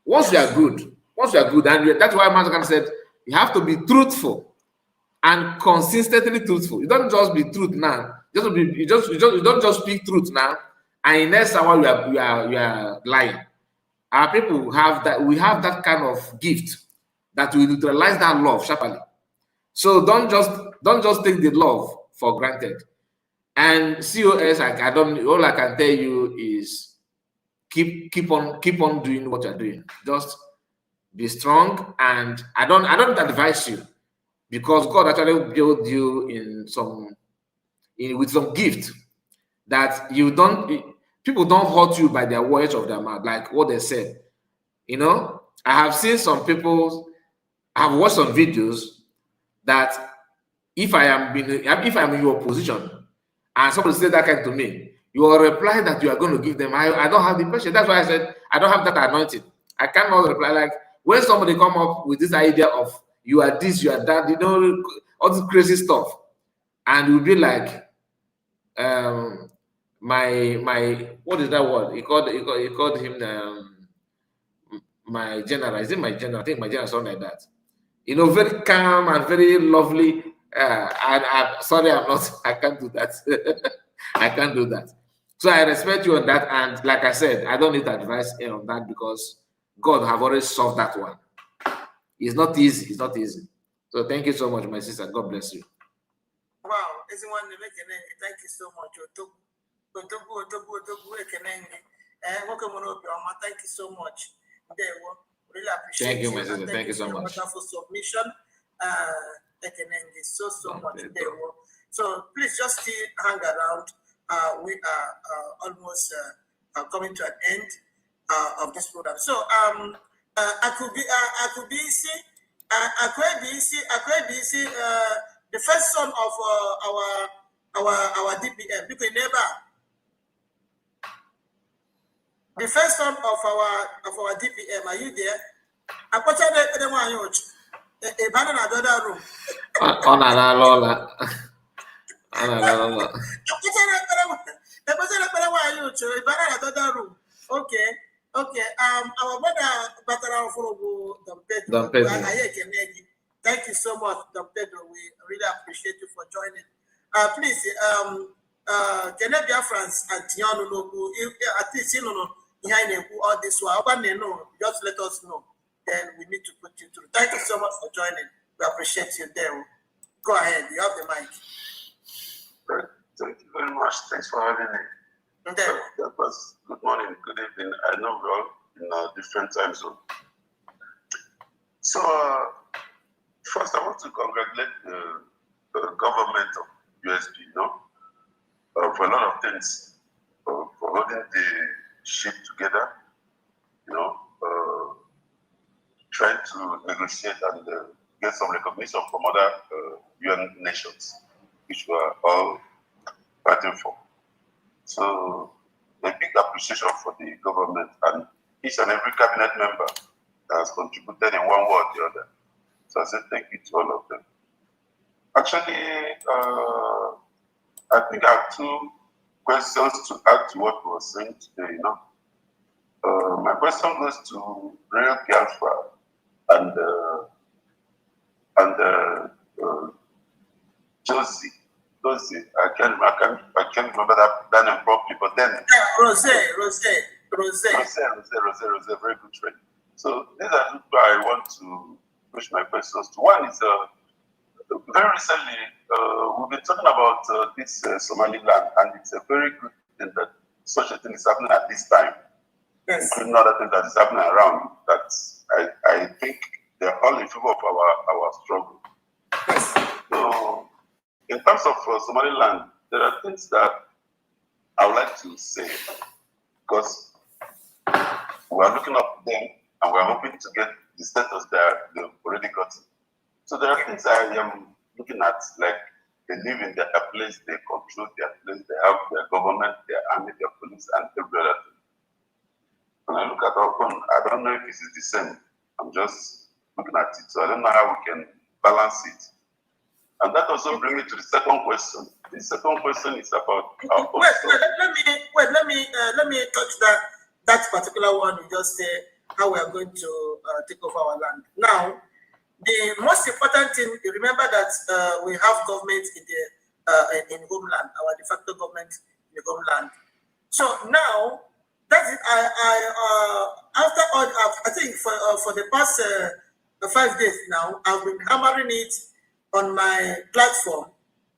Once you are good, and that's why Master said you have to be truthful and consistently truthful. You don't just be truth now. You don't just speak truth now, and in next hour you are lying. Our people have that. We have that kind of gift that we neutralize that love sharply. So don't just take the love for granted. And COS, all I can tell you is keep on doing what you're doing. Just be strong, and I don't advise you, because God actually built you with some gift that people don't hurt you by their words of their mouth, like what they said. I have seen some people, I have watched some videos that if I'm in your position and somebody said that kind to me, your reply that you are going to give them, I don't have the patience. That's why I said I don't have that anointing. I cannot reply. Like when somebody come up with this idea of you are this, you are that, all this crazy stuff, and you'll be like, my what is that word? He called him my general. Is it my general? I think my general, something like that. Very calm and very lovely. I'm sorry, I can't do that. I can't do that. So I respect you on that. And like I said, I don't need advice on that, because God have already solved that one. It's not easy. It's not easy. So thank you so much, my sister. God bless you. Wow, everyone, thank you so much. Thank you so much. Really appreciate Thank you, my sister. Thank you so much. Wonderful submission. So much. So please just still hang around. We are almost coming to an end of this program. So I could be easy. The first son of our DPM, because never. The first son of our DPM, are you there? I put the one you a banana another room. Okay. Our brother Batara for Don Pedro. Thank you so much, Don Pedro. We really appreciate you for joining. Please, Genevia France and Tiano Nobu, at least behind all this one. Just let us know. Then we need to put you through. Thank you so much for joining. We appreciate you there. Go ahead. You have the mic. Thank you very much. Thanks for having me. That was good morning, good evening. I know we're all in a different time zone. So, first I want to congratulate the government of USB, for a lot of things, for holding the ship together, trying to negotiate and get some recognition from other UN nations, which we are all fighting for. So, a big appreciation appreciation for the government and each and every cabinet member that has contributed in one way or the other. So I said thank you to all of them. Actually, I think I have two questions to add to what was saying today. My question goes to Real Biafra and Josie. I can't remember that name properly, but then Rose, very good training. So these are people I want to push my questions to. One is very recently we've been talking about this Somaliland, and it's a very good thing that such a thing is happening at this time. Yes. Including other things that is happening around. That I think they're all in favor of our struggle. So in terms of Somaliland, there are things that I would like to say because we are looking up to them and we are hoping to get the status that they've already gotten. So there are things I am looking at, like they live in their place, they control their place, they have their government, their army, their police, and every other thing. When I look at our phone, I don't know if this is the same. I'm just looking at it, so I don't know how we can balance it. And that also brings me to the second question. The second question is about our own let me touch that particular one. You just say how we are going to take over our land. Now, the most important thing, remember that we have government in homeland, our de facto government in the homeland. So now that is, after all, I think for the past 5 days now, I've been hammering it on my platform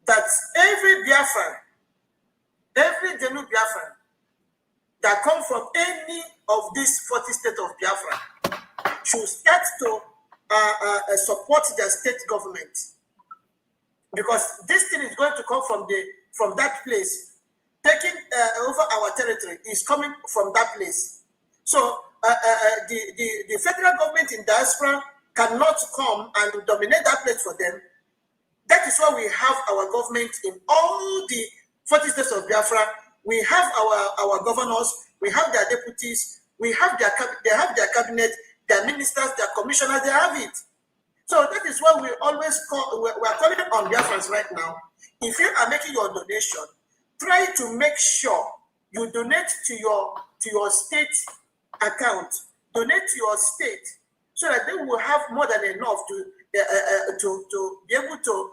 that every Biafran, every Genu Biafran that come from any of these 40 states of Biafra should start to support their state government, because this thing is going to come from that place. Taking over our territory is coming from that place. So the federal government in diaspora cannot come and dominate that place for them. That is why we have our government in all the 40 states of Biafra. We have our governors, we have their deputies, they have their cabinet, their ministers, their commissioners, they have it. So that is why we always we're calling on Biafrans right now. If you are making your donation, try to make sure you donate to your state account. Donate to your state so that they will have more than enough to be able to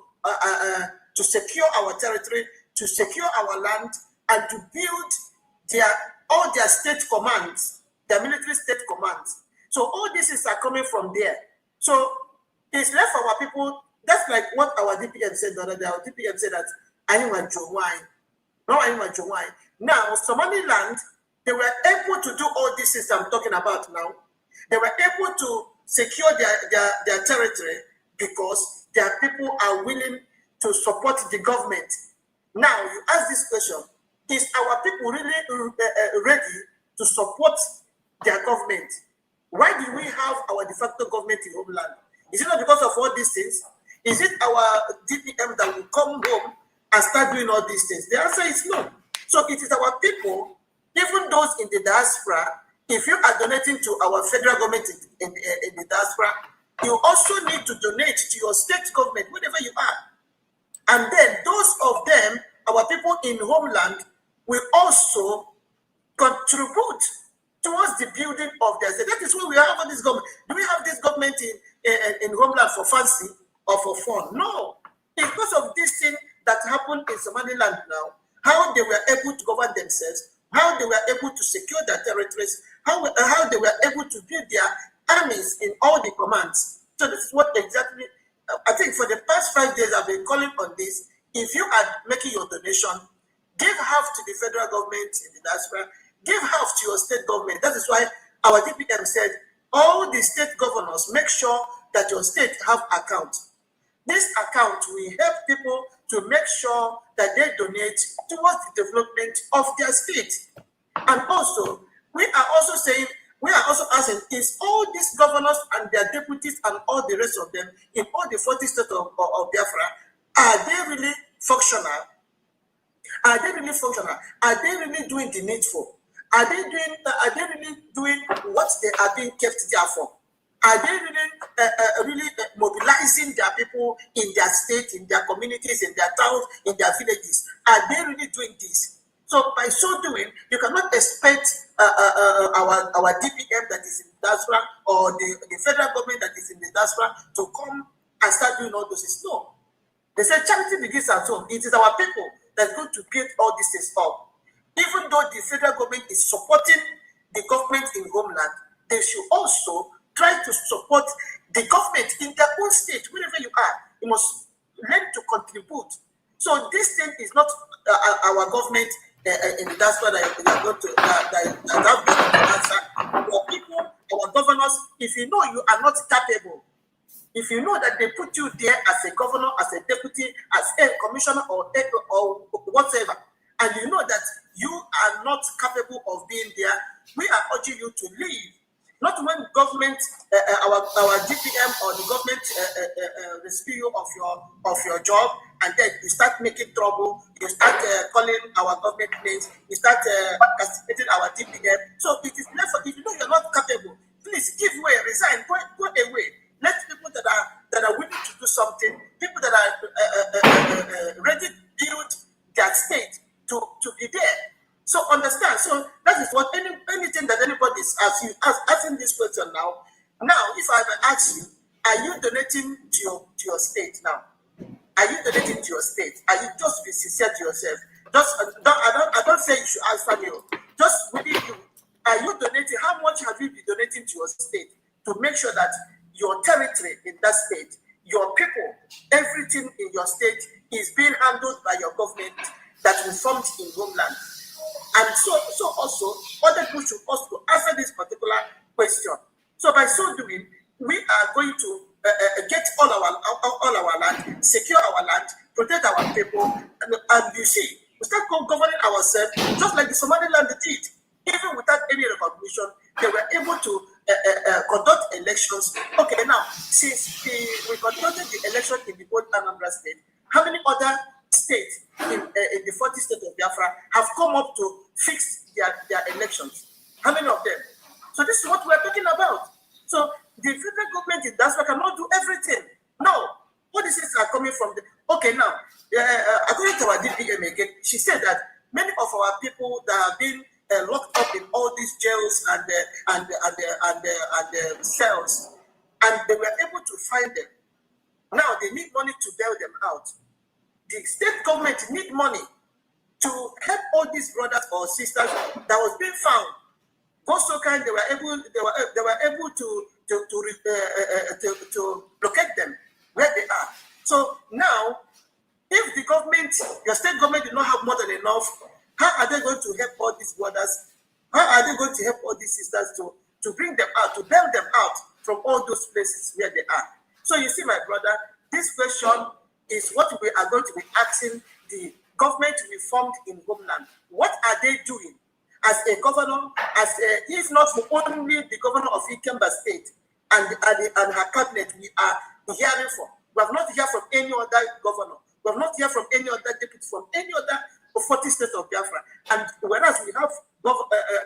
secure our territory, to secure our land, and to build all their state commands, their military state commands. So all this is coming from there. So it's left for our people. That's like what our DPM said the other day. Our DPM said that I want to wine. No, I want to wine. Now, Somaliland, they were able to do all these things I'm talking about now. They were able to secure their territory because their people are willing to support the government. Now, you ask this question, is our people really ready to support their government? Why do we have our de facto government in homeland? Is it not because of all these things? Is it our DPM that will come home and start doing all these things? The answer is no. So it is our people, even those in the diaspora. If you are donating to our federal government in the diaspora, you also need to donate to your state government, wherever you are. And then those of them, our people in homeland, will also contribute towards the building of their state. That is why we have this government. Do we have this government in homeland for fancy or for fun? No. It's because of this thing that happened in Somaliland now, how they were able to govern themselves, how they were able to secure their territories, how they were able to build their armies in all the commands. So this is what exactly, I think for the past 5 days I've been calling on this. If you are making your donation, give half to the federal government in the diaspora, give half to your state government. That is why our DPM said, all the state governors, make sure that your state have account. This account will help people to make sure that they donate towards the development of their state. And also, we are also asking, is all these governors and their deputies and all the rest of them in all the 40 states of Biafra, are they really functional? Are they really functional? Are they really doing the needful? Are they really doing what they are being kept there for? Are they really mobilizing their people in their state, in their communities, in their towns, in their villages? Are they really doing this? So by so doing, you cannot expect our DPM that is in the diaspora or the federal government that is in the diaspora to come and start doing all those things. No. They say charity begins at home. It is our people that's going to build all these things up. Even though the federal government is supporting the government in homeland, they should also try to support the government in their own state, wherever you are. You must learn to contribute. So this thing is not our government in the diaspora that are going to answer. Our people, our governors, if you know you are not capable, if you know that they put you there as a governor, as a deputy, as a commissioner or whatever, and you know that you are not capable of being there, we are urging you to leave. Not when government, our DPM or the government rescue you of your job, and then you start making trouble, you start calling our government names, you start castigating our DPM. So it is never, if you know you're not capable, please give way, resign, go away. Let people that are willing to do something, people that are ready to build their state to be there. So understand. So that is what anything that anybody is asking this question now. Now, if I ask you, are you donating to your state now? Are you donating to your state? Are you just be sincere to yourself? I don't say you should answer me. Just within you, are you donating? How much have you been donating to your state to make sure that your territory in that state, your people, everything in your state is being handled by your government that was formed in homeland? And so also, other people should also answer this particular question. So by so doing, we are going to get all our land, secure our land, protect our people, and you see, we start governing ourselves just like the Somaliland did. Even without any recognition, they were able to conduct elections. Okay, now, since we conducted the election in the old Anambra state, how many other states in the 40 state of Biafra have come up to fix their elections? How many of them? So this is what we're talking about. So the federal government in diaspora cannot do everything. No. All these things are coming from the... Okay, now, according to our DPM again, she said that many of our people that have been locked up in all these jails and cells, and they were able to find them. Now they need money to bail them out. The state government need money to help all these brothers or sisters that was being found. God so kind, they were able to locate them where they are. So now, if the government, your state government, did not have more than enough, how are they going to help all these brothers? How are they going to help all these sisters to bring them out, to bail them out from all those places where they are? So you see, my brother, this question is what we are going to be asking the government we formed in homeland. What are they doing as a governor, if not only the governor of Ikemba State and her cabinet we are hearing from? We have not heard from any other governor. We have not heard from any other deputy, from any other 40 states of Biafra. And whereas we have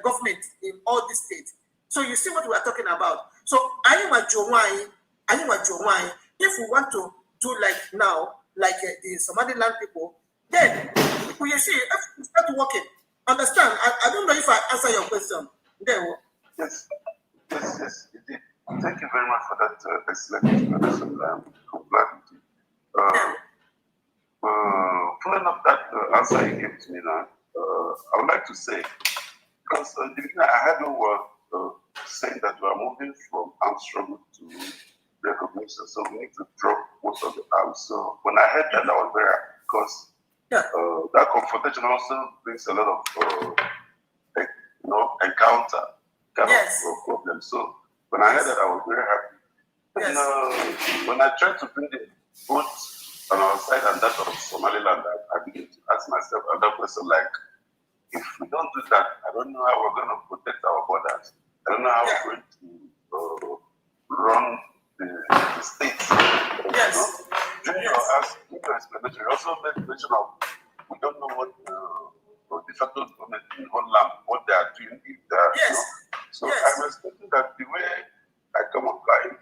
government in all these states. So you see what we are talking about. So if we want to do like now, like the Somaliland people, then you see, if we start working. Understand? I don't know if I answer your question. Yes, indeed. Thank you very much for that excellent explanation. I'm glad with you. Following up that answer you gave to me now, I would like to say, because in the beginning I had no word saying that we are moving from armed struggle to recognition, so we need to drop most of the arms. So when I heard that, I was very happy, because that confrontation also brings a lot of encounter kind of problem. So when I heard that, I was very happy. And when I tried to bring the both on our side and that of Somaliland, I began to ask myself another question, like, if we don't do that, I don't know how we're going to protect our borders. I don't know how we're going to run the states. Yes. During your explanation, you also made mention of, we don't know what the federal government in Holland, what what they are doing. Yes. So Yes. I'm expecting that the way I come applying,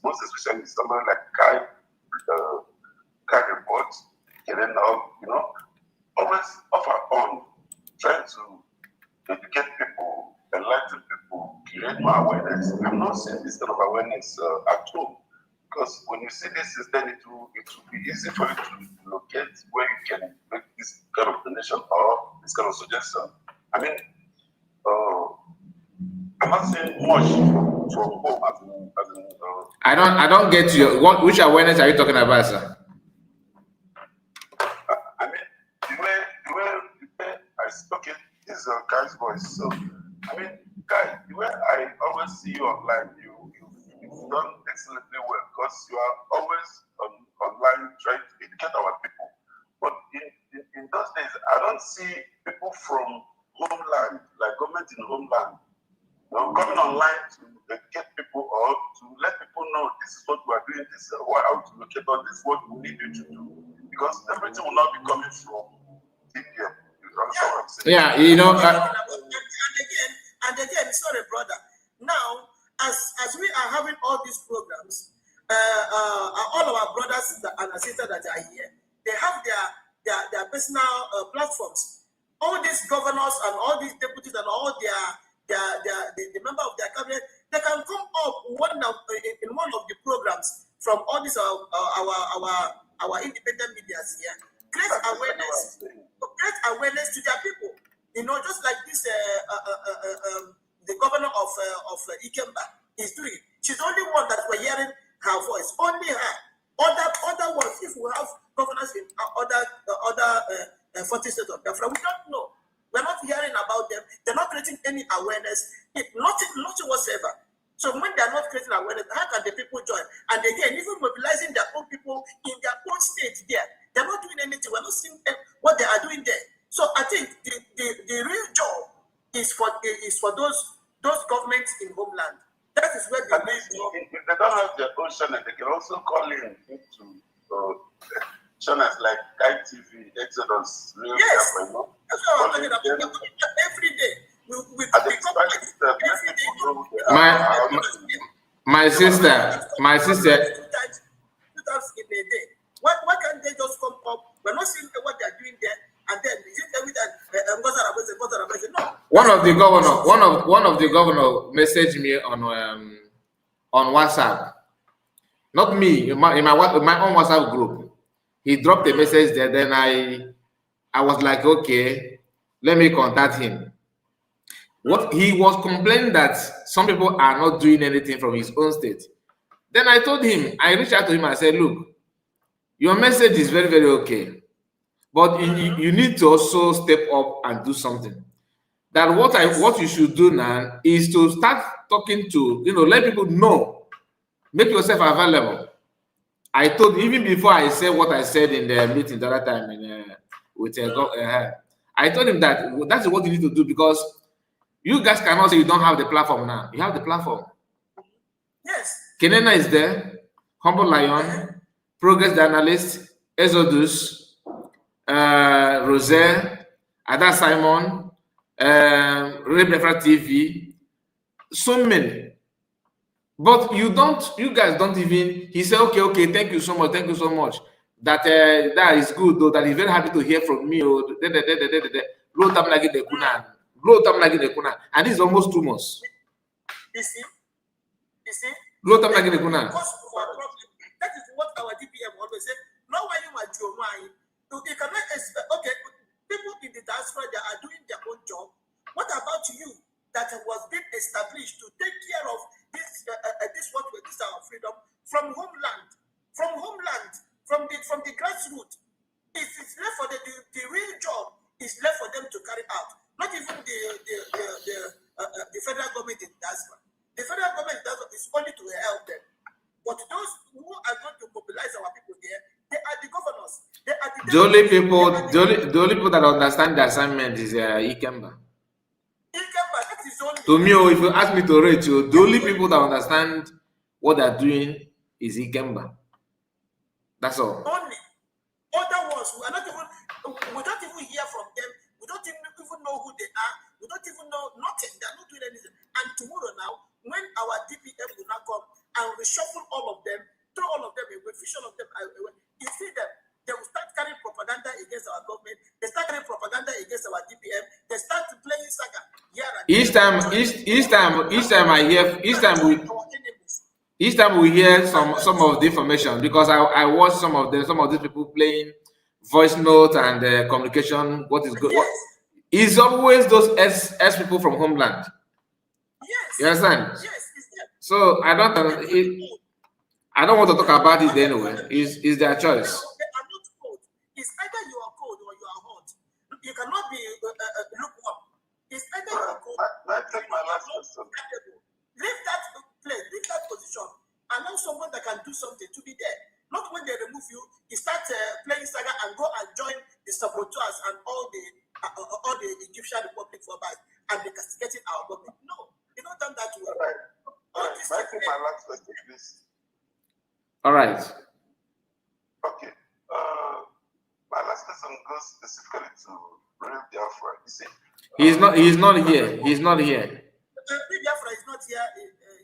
most especially somebody like Kai reports, and then always offer on trying to educate people, enlighten people, create more awareness. I'm not seeing this kind of awareness at home. Because when you see this, then it will be easy for you to locate where you can make this kind of donation or this kind of suggestion. I mean, I'm not saying much from home I don't get you. Which awareness are you talking about, sir? I mean, the way I spoke it is a guy's voice. So, I mean, guy, the way I always see you online, you've done excellently well because you are always online trying to educate our people. But in those days, I don't see people from homeland, like government in homeland, coming online to educate people or to let people know this is what we are doing, this is how to locate on this, what we need you to do. Because everything will not be coming from DPM. You understand what I'm saying? Yeah, you know. And again, sorry, brother. Now, as we are having all these programs, all of our brothers and sisters that are here, they have their personal platforms. All these governors and all these deputies and all the member of their cabinet, they can come up in one of the programs from all these our independent medias here. Create awareness to their people. Just like this the governor of Ikemba is doing. She's the only one that we're hearing her voice. Only her. Other ones, if we have governors in other 40 states of Biafra, we don't know. We're not hearing about them. They're not creating any awareness. Nothing whatsoever. So when they're not creating awareness, how can the people join? And again, even mobilizing their own people in their own state there, they're not doing anything. We're not seeing what they are doing there. So I think the real job is for those governments in homeland. That is where at least if they don't have their own channel, they can also call in into channels like ITV, Exodus, Real yes. Biafra, That's what I'm talking about. Every day. My sister. Two times in a day. Why can't they just come up? We're not seeing what they're doing there, and then no. One of the governor messaged me on WhatsApp. Not me, in my own WhatsApp group. He dropped a message there. Then I was like, okay, let me contact him. What he was complaining that some people are not doing anything from his own state. Then I told him, I reached out to him and said, look, your message is very, very okay, but you need to also step up and do something. That what you should do now is to start talking to, let people know, make yourself available. I told him, even before I said what I said in the meeting the other time I told him that that's what you need to do, because you guys cannot say you don't have the platform now. You have the platform. Yes. Kenena is there, Humble Lion, Progress the Analyst, Exodus, Rosé, Ada Simon, Rebecca TV, so many. But you guys don't even, he said, okay, thank you so much. That is good, though, that he's very happy to hear from me. And this is almost 2 months. You see? That is what our DPM always say. No one you might do. You cannot expect, okay, people in the diaspora, they are doing their own job. What about you that was being established to take care of this our freedom from homeland, from the grassroots? It's left for the real job is left for them to carry out. Not even the federal government in diaspora. The federal government is only to help them. But those who are going to mobilize our people there, they are the governors. They are the only people that understand the assignment is Ikemba. That is only. To me, if you ask me to rate you, the only people that understand what they're doing is Ikemba. That's all. Only. Other ones, we don't even hear from them. We don't even know who they are. We don't even know nothing. They're not doing anything. And tomorrow now, when our DPM will now come and reshuffle all of them, throw all of them away, fish all of them away, you see them, they will start carrying propaganda against our government. They start carrying propaganda against our DPM. They start playing saga. Each time we hear some of the information, because I watch some of these people playing voice note and communication. What is good? It's always those S people from homeland. Yes. You understand? Yes. So I don't want to talk about it anyway. It's their choice. They are not cold. It's either you are cold or you are hot. You cannot be lukewarm. It's either you are cold. I take my last question. Leave that place, leave that position. Allow someone that can do something to be there. Not when they remove you, you start playing saga and go and join the saboteurs and all the Egyptian Republic for us and be castigating our government. No, you don't done that way. All right. I take my last question, please. All right. Okay. My last question goes specifically to Real Biafra. You see, He's not here. He's not here. Real Biafra is not here.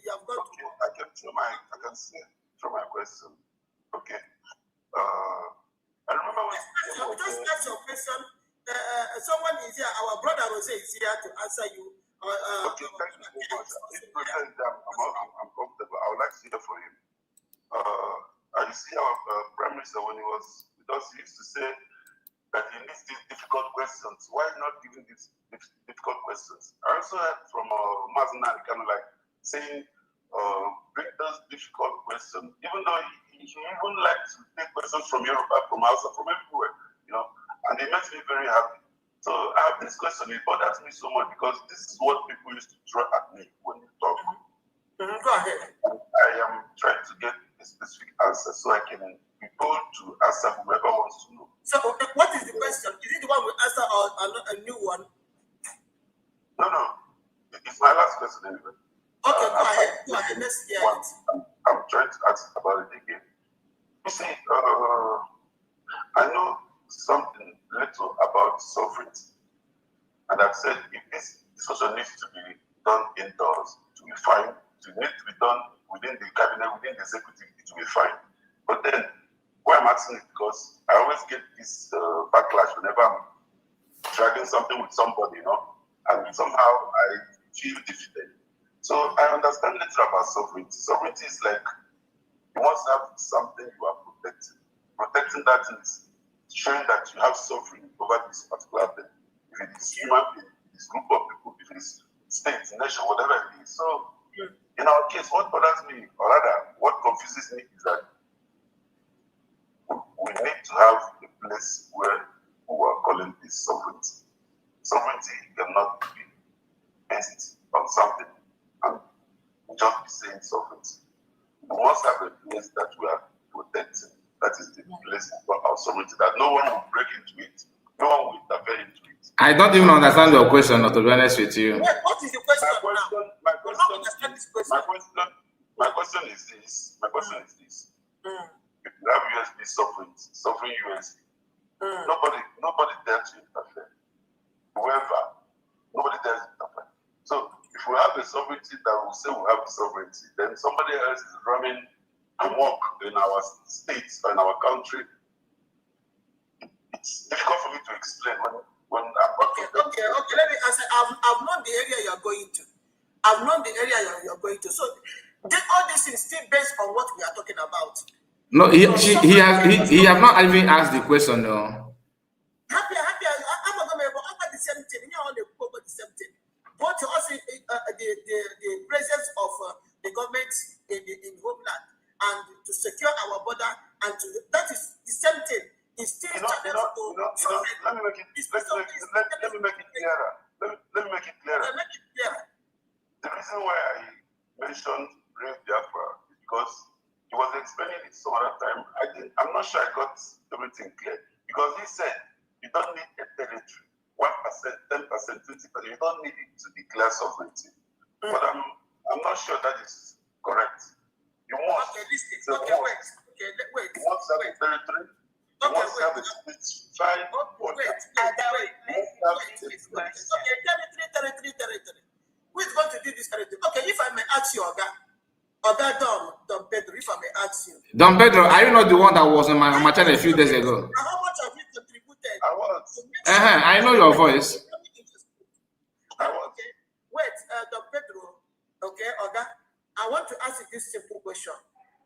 You have got okay. I can say my question. Okay. I remember when just ask your question. Someone is here. Our brother Jose is here to answer you. Okay, thank you so much. I'm comfortable. I would like to hear from him. I used to see our Prime Minister when he was with us, he used to say that he needs these difficult questions. Why not giving these difficult questions? I also heard from Mazna kind of like saying, bring those difficult questions, even though he even likes to take questions from Europe, from outside, from everywhere, you know, and it makes me very happy. So I have this question, it bothers me so much because this is what people used to throw at me when you talk. Go ahead. I am trying to get a specific answer so I can be told to answer whoever wants to know. So what is the question? Is it the one we answer or a new one? No. It's my last question anyway. Okay, go ahead. Let's hear it. I'm trying to ask about it again. You see, I know something little about sovereignty. And I've said if this discussion needs to be done indoors, it will be fine. It needs to be done within the cabinet, within the executive, it will be fine. But then, why I'm asking it because I always get this backlash whenever I'm dragging something with somebody, you know, and somehow I feel defeated. So I understand little about sovereignty. Sovereignty is like you want to have something you are protecting. Protecting that is showing that you have sovereignty over this particular thing. If it is human being, if it is group of people, if it is state, nation, whatever it is. So in our case, what bothers me, or rather, what confuses me is that we need to have a place where we are calling this sovereignty. Sovereignty cannot be based on something and just be saying sovereignty. We must have a place that we are protecting. That is the place of our sovereignty, that no one will break into it, no one will interfere into it. I don't even understand your question, to be honest with you. What is the question My question is this. If you have USB sovereignty, sovereign USB, nobody dares to interfere. Nobody dares to interfere. So if we have a sovereignty that will say we have sovereignty, then somebody else is running amok in our states or in our country. It's difficult for me to explain when I'm okay. Let me answer. I've known the area you're going to. I've known the area you're going to. So all this is still based on what we are talking about. No, he has not even asked the question though. Happy. I'm not going to the same thing. You know, they go about the same thing. But also the presence of the government in homeland and to secure our border and that is the same thing. It's still let me make it clearer. Let me make it clearer. The reason why I mentioned Real Biafra is because he was explaining it some other time. I'm not sure I got everything clear. Because he said you don't need a territory, 1%, 10%, 20%. You don't need it to declare sovereignty. But I'm not sure that is correct. You must. Wait. You want to have a territory. He wants to have a speech. Try what? Wait. Okay, territory. Who is going to do this territory? Okay, if I may ask you, Oga Don Pedro, if I may ask you. Don Pedro, are you not the one that was on my channel a few days ago? How much have you contributed? I was. I know your voice. Okay. Wait, Don Pedro, okay, Oga, I want to ask you this simple question.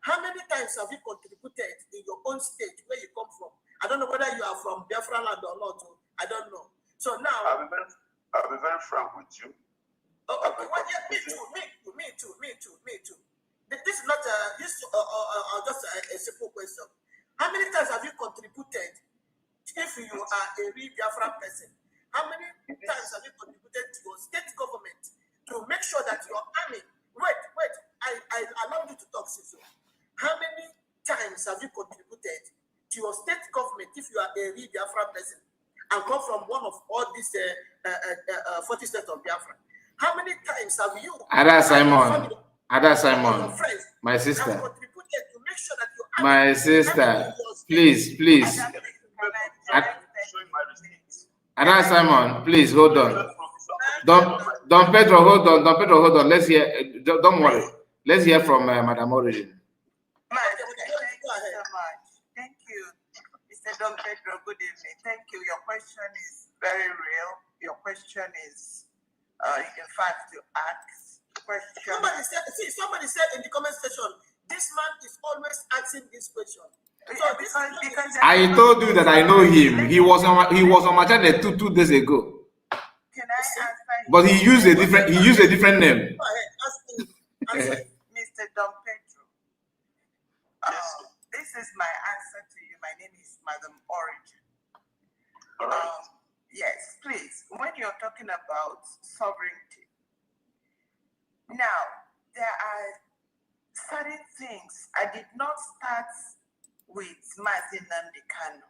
How many times have you contributed in your own state where you come from? I don't know whether you are from Biafra land or not. I don't know. So now I'll be very frank with you. Okay, well, yeah, me too. This is not just a simple question. How many times have you contributed? If you are a real Biafra person, how many times have you contributed to your state government to make sure that your army? Wait. I allow you to talk, Siso. How many times have you contributed to your state government if you are a real Biafra person and come from one of all these 40 states of Biafra? How many times have you, Ada Simon, my sister, contributed to make sure that your my sister, please. Ada Simon, please hold on. Don Pedro, hold on. Let's hear. Don't worry. Let's hear from Madam Origin. Thank you, Mr. Don Pedro. Good evening. Thank you. Your question is very real. Your question is, in fact, to ask question. Somebody said in the comment section, this man is always asking this question. So because I told you that I know him. He was on my channel 2 days ago. Can I answer? But he used a different name. Go ahead, ask him. Mr. Don Pedro. This is my answer to you. My name is Madam Origin. Yes, please. When you're talking about sovereignty, now there are certain things. I did not start with Mazin Nnamdi Kanu,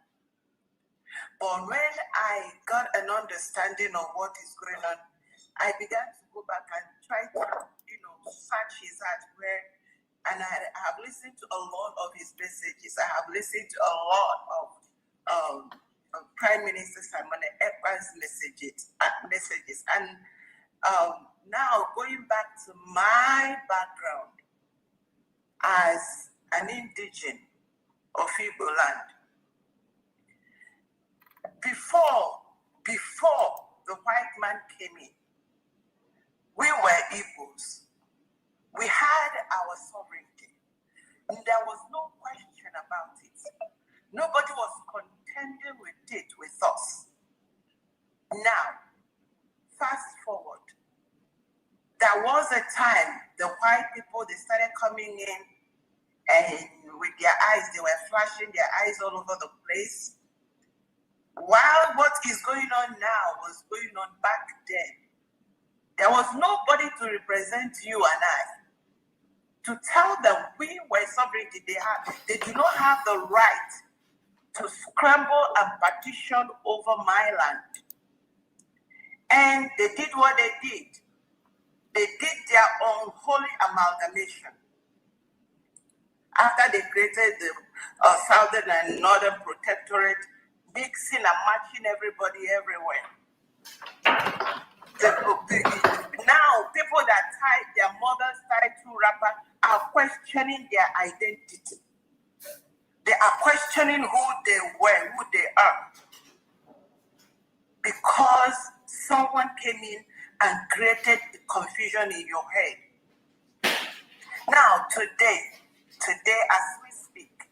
but when I got an understanding of what is going on, I began to go back and try to, search his heart and I have listened to a lot of his messages. I have listened to a lot of Prime Minister Simon Ekpa's messages. And now going back to my background as an indigene of Igbo land, before the white man came in, we were Igbos. We had our sovereignty. And there was no question about it. Nobody was contending with it with us. Now, fast forward. There was a time the white people, they started coming in and with their eyes, they were flashing their eyes all over the place. While what is going on now was going on back then, there was nobody to represent you and I. To tell them we were sovereignty, they do not have the right to scramble and partition over my land. And they did what they did. They did their own holy amalgamation. After they created the Southern and Northern Protectorate, mixing and matching everybody everywhere. Now, people that tied their mothers tied to wrapper are questioning their identity. They are questioning who they were, who they are. Because someone came in and created the confusion in your head. Now, today as we speak.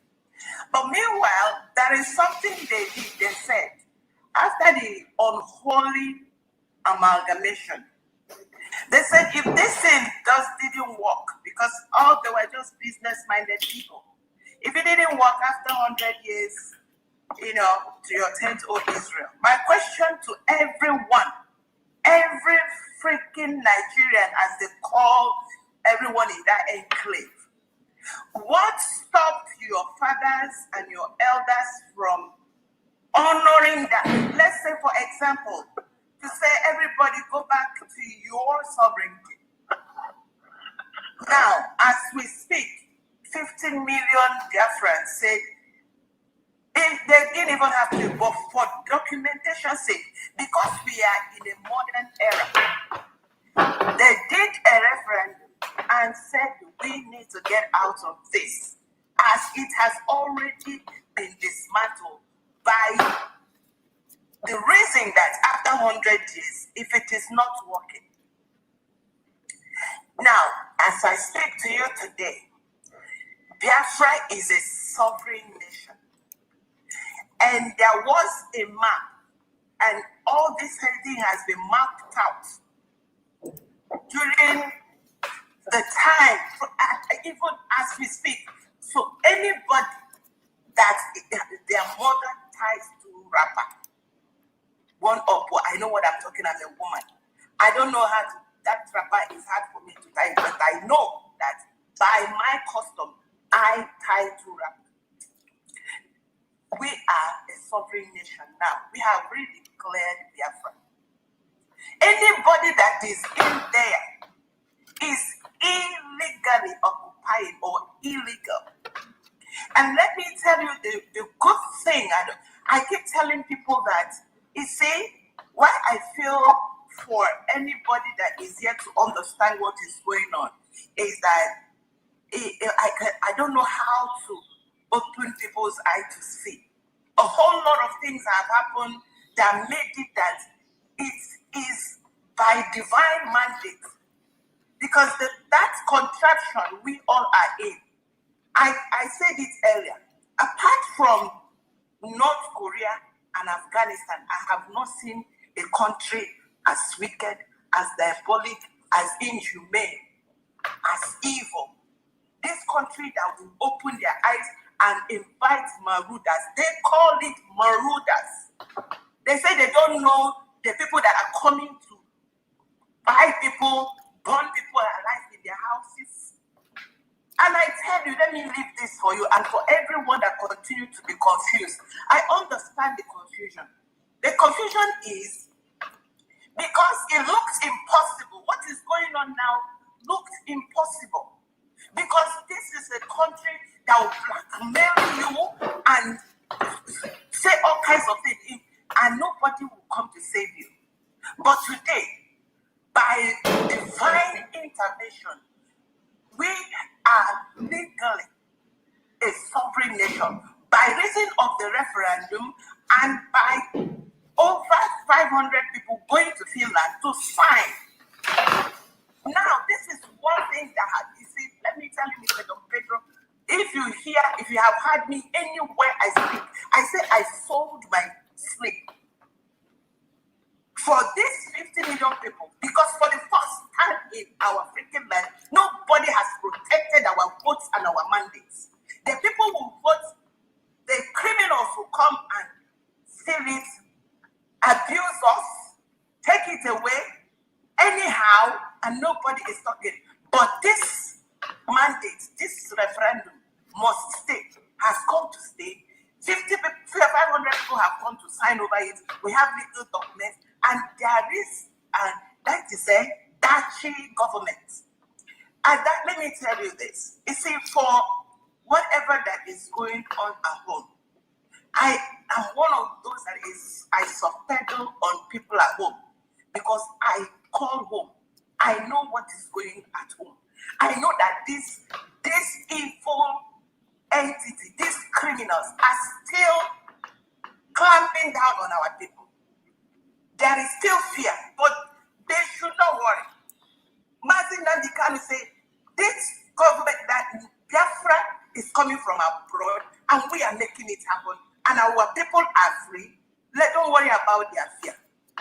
But meanwhile, there is something they did. They said, after the unholy amalgamation, they said if this thing didn't work, because all they were just business-minded people. If it didn't work after 100 years, to your tent, O Israel. My question to everyone, every freaking Nigerian, as they call everyone in that enclave, what stopped your fathers and your elders from honoring that? Let's say, for example, to say everybody go back to your sovereignty. Now, as we speak, 15 million Biafrans said They didn't even have to, but for documentation's sake, because we are in a modern era, they did a referendum and said we need to get out of this, as it has already been dismantled by the reason that after 100 years, if it is not working. Now, as I speak to you today, Biafra is a sovereign nation. And there was a map, and all this thing has been mapped out during the time, even as we speak. So anybody that their mother ties to rapper, one up, I know what I'm talking as a woman. I don't know how to, that rapper is hard for me to tie, but I know that by my custom, I tie to rapper. We are a sovereign nation now. We have really declared Biafra. Anybody that is in there is illegally occupying or illegal. And let me tell you the good thing. I keep telling people that, you see, what I feel for anybody that is here to understand what is going on is that I don't know how to open people's eyes to see. A whole lot of things have happened that made it that it is by divine mandate. Because that contraption we all are in, I said it earlier, apart from North Korea and Afghanistan, I have not seen a country as wicked, as diabolic, as inhumane, as evil. This country that will open their eyes and invite marauders. They call it marauders. They say they don't know the people that are coming to buy people, burn people alive in their houses. And I tell you, let me leave this for you and for everyone that continues to be confused. I understand the confusion. The confusion is because it looks impossible. What is going on now looks impossible. Because this is a country that will blackmail you and say all kinds of things, and nobody will come to save you. But today, by divine intervention, we are legally a sovereign nation by reason of the referendum and by over 500 people going to Finland to sign. Now, this is one thing that, you see, let me tell you, Mr. Don Pedro, if you have heard me anywhere I speak, I say I sold my sleep for these 50 million people, because for the first time in our freaking land, nobody has protected our votes and our mandates. The people who vote, the criminals who come and steal it, abuse us, take it away, anyhow, and nobody is talking. But this mandate, this referendum must stay, has come to stay. 500 people have come to sign over it. We have legal documents, and there is, that is a Dachi government. And that, let me tell you this. You see, for whatever that is going on at home, I am one of those that is, I subpedal on people at home because I call home. I know what is going at home. I know that this evil entity, these criminals are still clamping down on our people. There is still fear, but they should not worry. Martin Nandikanu say, this government that Biafra is coming from abroad and we are making it happen and our people are free. Don't worry about their fear.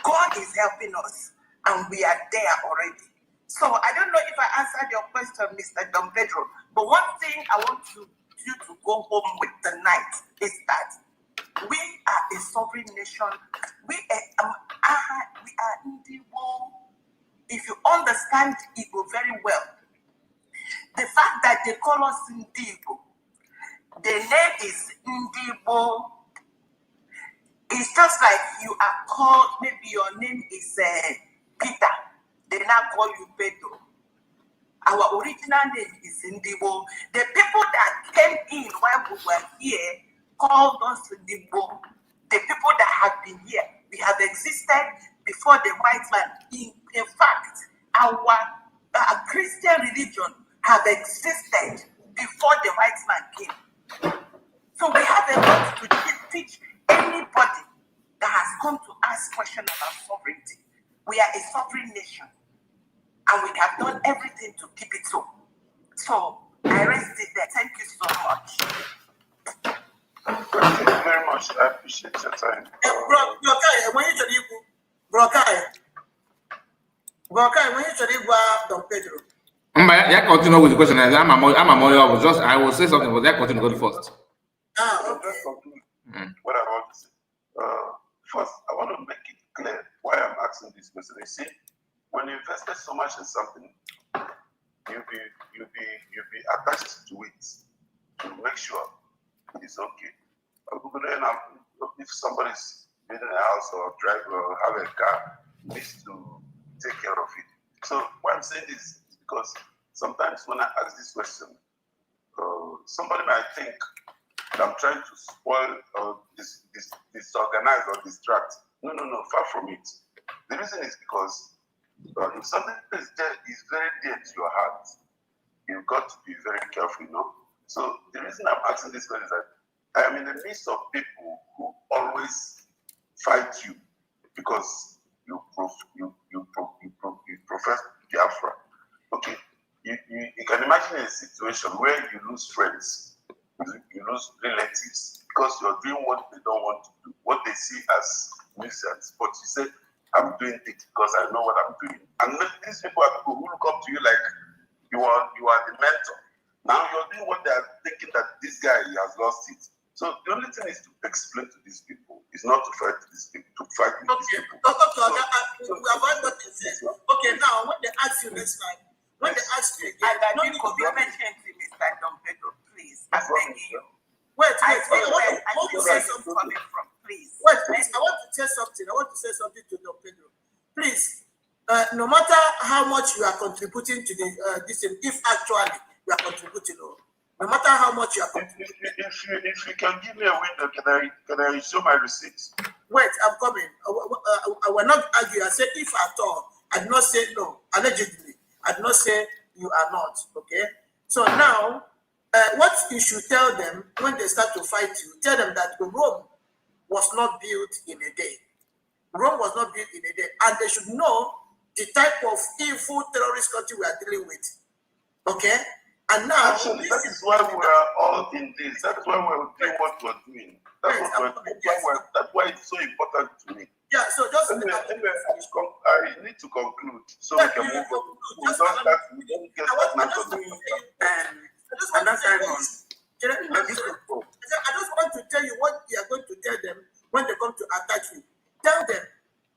God is helping us and we are there already. So I don't know if I answered your question, Mr. Don Pedro, but one thing I want you to go home with tonight is that we are a sovereign nation. We are Igbo. If you understand Igbo very well, the fact that they call us Igbo, the name is Igbo. It's just like you are called, maybe your name is Peter. They now call you Pedro. Our original name is Igbo. The people that came in while we were here called us the people that have been here. We have existed before the white man. In fact, our Christian religion have existed before the white man came. So we have a lot to teach anybody that has come to ask questions about sovereignty. We are a sovereign nation, and we have done everything to keep it so. So I rest it there. Thank you so much. Thank you very much. I appreciate your time. Brokai, when you should go Don Pedro. Continue with the question. I will say something, but that continue go first. Let's conclude what I want to say. First, I want to make it clear why I'm asking this question. You see, when you invested so much in something, you'll be attached to it to make sure it's okay. If somebody's building a house or drive or have a car, needs to take care of it. So why I'm saying this is because sometimes when I ask this question, somebody might think that I'm trying to spoil or disorganize or distract. No, far from it. The reason is because if something is very dear to your heart, you've got to be very careful, So the reason I'm asking this question is that I am in the midst of people who always fight you because you profess Biafra. Okay, you can imagine a situation where you lose friends, you lose relatives because you're doing what they don't want to do, what they see as nuisance. But you say, I'm doing it because I know what I'm doing. And these people are people who look up to you like you are the mentor. Now you're doing what they are thinking that this guy has lost it. So the only thing is to explain to these people. It's not to fight these people, to fight with these people. Okay, now when they ask you next time, when they ask you again, and I could be mentioned to Mr. Don Pedro, please. I'm begging you. Wait, I want to say something. Please. Wait, please, I want to say something. I want to say something to Don Pedro. Please, no matter how much you are contributing to the this, if actually you are contributing, no matter how much you are contributing. If you can give me a window, can I show my receipts? Wait, I'm coming. I will not argue. I said if at all. I did not say no. Allegedly, I did not say you are not. Okay. So now, what you should tell them when they start to fight you, tell them that Rome was not built in a day. Rome was not built in a day, and they should know the type of evil terrorist country we are dealing with. Okay. And now, actually, that is why we are all in this. That's why we're doing what we're doing. That's why it's so important to me. Yeah, so just I need to conclude so we can move on. We don't get stagnant. I just want to tell you what you are going to tell them when they come to attack you. Tell them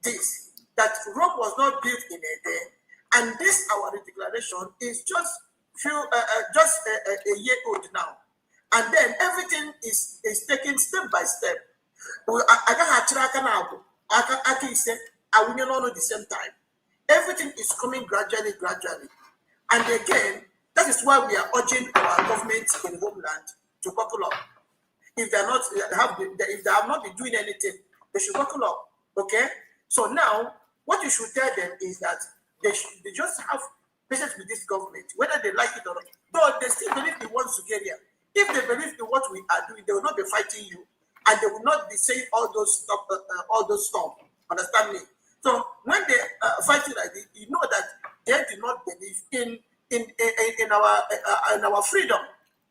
this, that Rome was not built in a day, and this our declaration is just a year old now, and then everything is taken step by step. I can say I will not know the same time. Everything is coming gradually, and again, that is why we are urging our government in homeland to buckle up. If they are not if they have not been doing anything, they should buckle up. Okay. So now, what you should tell them is that they just have patience with this government, whether they like it or not. Though they still believe in one Zugeria. If they believe in what we are doing, they will not be fighting you, and they will not be saying all those stuff. Understand me? So when they fight you like this, you know that they do not believe in our freedom.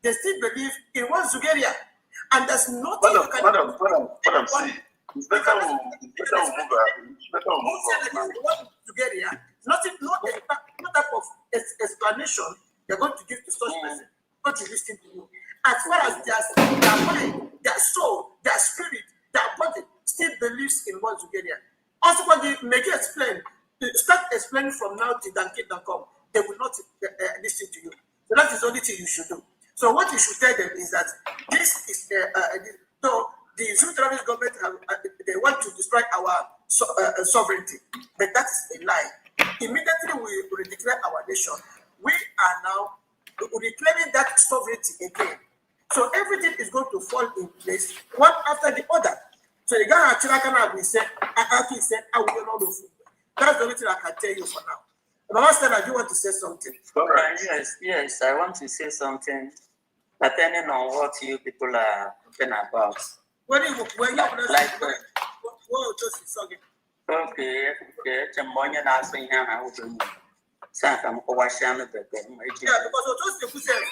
They still believe in one Zugeria, and there's nothing you can do. What I'm saying. It's better we move on. Zugeria. No type of explanation they're going to give to such person, going to listen to you. As far as their mind, their soul, their spirit, their body still believes in one Zugeria. Also, when they make it explain, start explaining from now till Danke.com, they will not listen to you. So that is the only thing you should do. So what you should tell them is that this is so the Zultralist government they want to destroy our sovereignty, but that is a lie. Immediately we declare our nation. We are now reclaiming that sovereignty again. So everything is going to fall in place one after the other. So the guy actually said, I will not do. That's the only thing I can tell you for now. Mama Stella, do you want to say something? Yes, I want to say something, depending on what you people are talking about. When you like okay, Chamonia asking him how to do. Saka mkowashana bebe. Yeah, because just the said.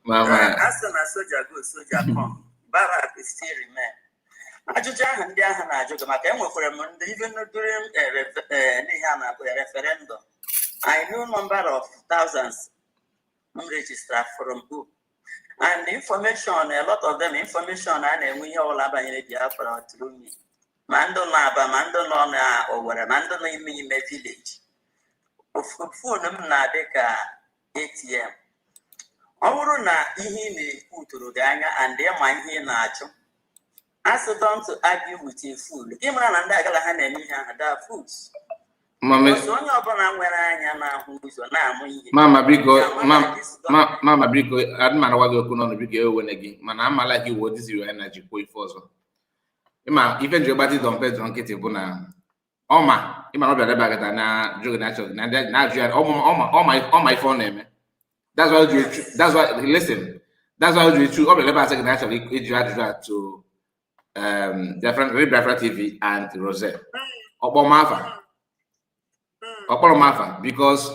Mama. As soon as soldier go, soldier come. Barak still remain. Ajụjụ ahụ ndị ahụ na-ajụ maka enwekwara m ndị even during n'ihe a na-akpọ referendum. I know number of thousands registered from who. And information, a lot of them information a na-enwe ihe ọbụla banyere Biafra through me. Ma ndị nọ Aba, ma ndị nọ na Owerri, ma ndị nọ ime village. Phone m na-adị ka ATM. Ọ bụrụ na ihe ị na-ekwu tụrụ gị anya and ịma ihe ị na-achụ. Ask them to argue with a fool. Imran and Dagala had any other fools. Mama Brico, I don't matter what you're going to be when again. Man, I'm like you, what is your energy point for so? Even your body don't pay drunk it. Oma, you might not be better than Joe Natural. Now you had all my phone name. That's why you that's why listen. That's why you choose all the level second actually you had to different Biafra TV and Rosette. Obomafa. Because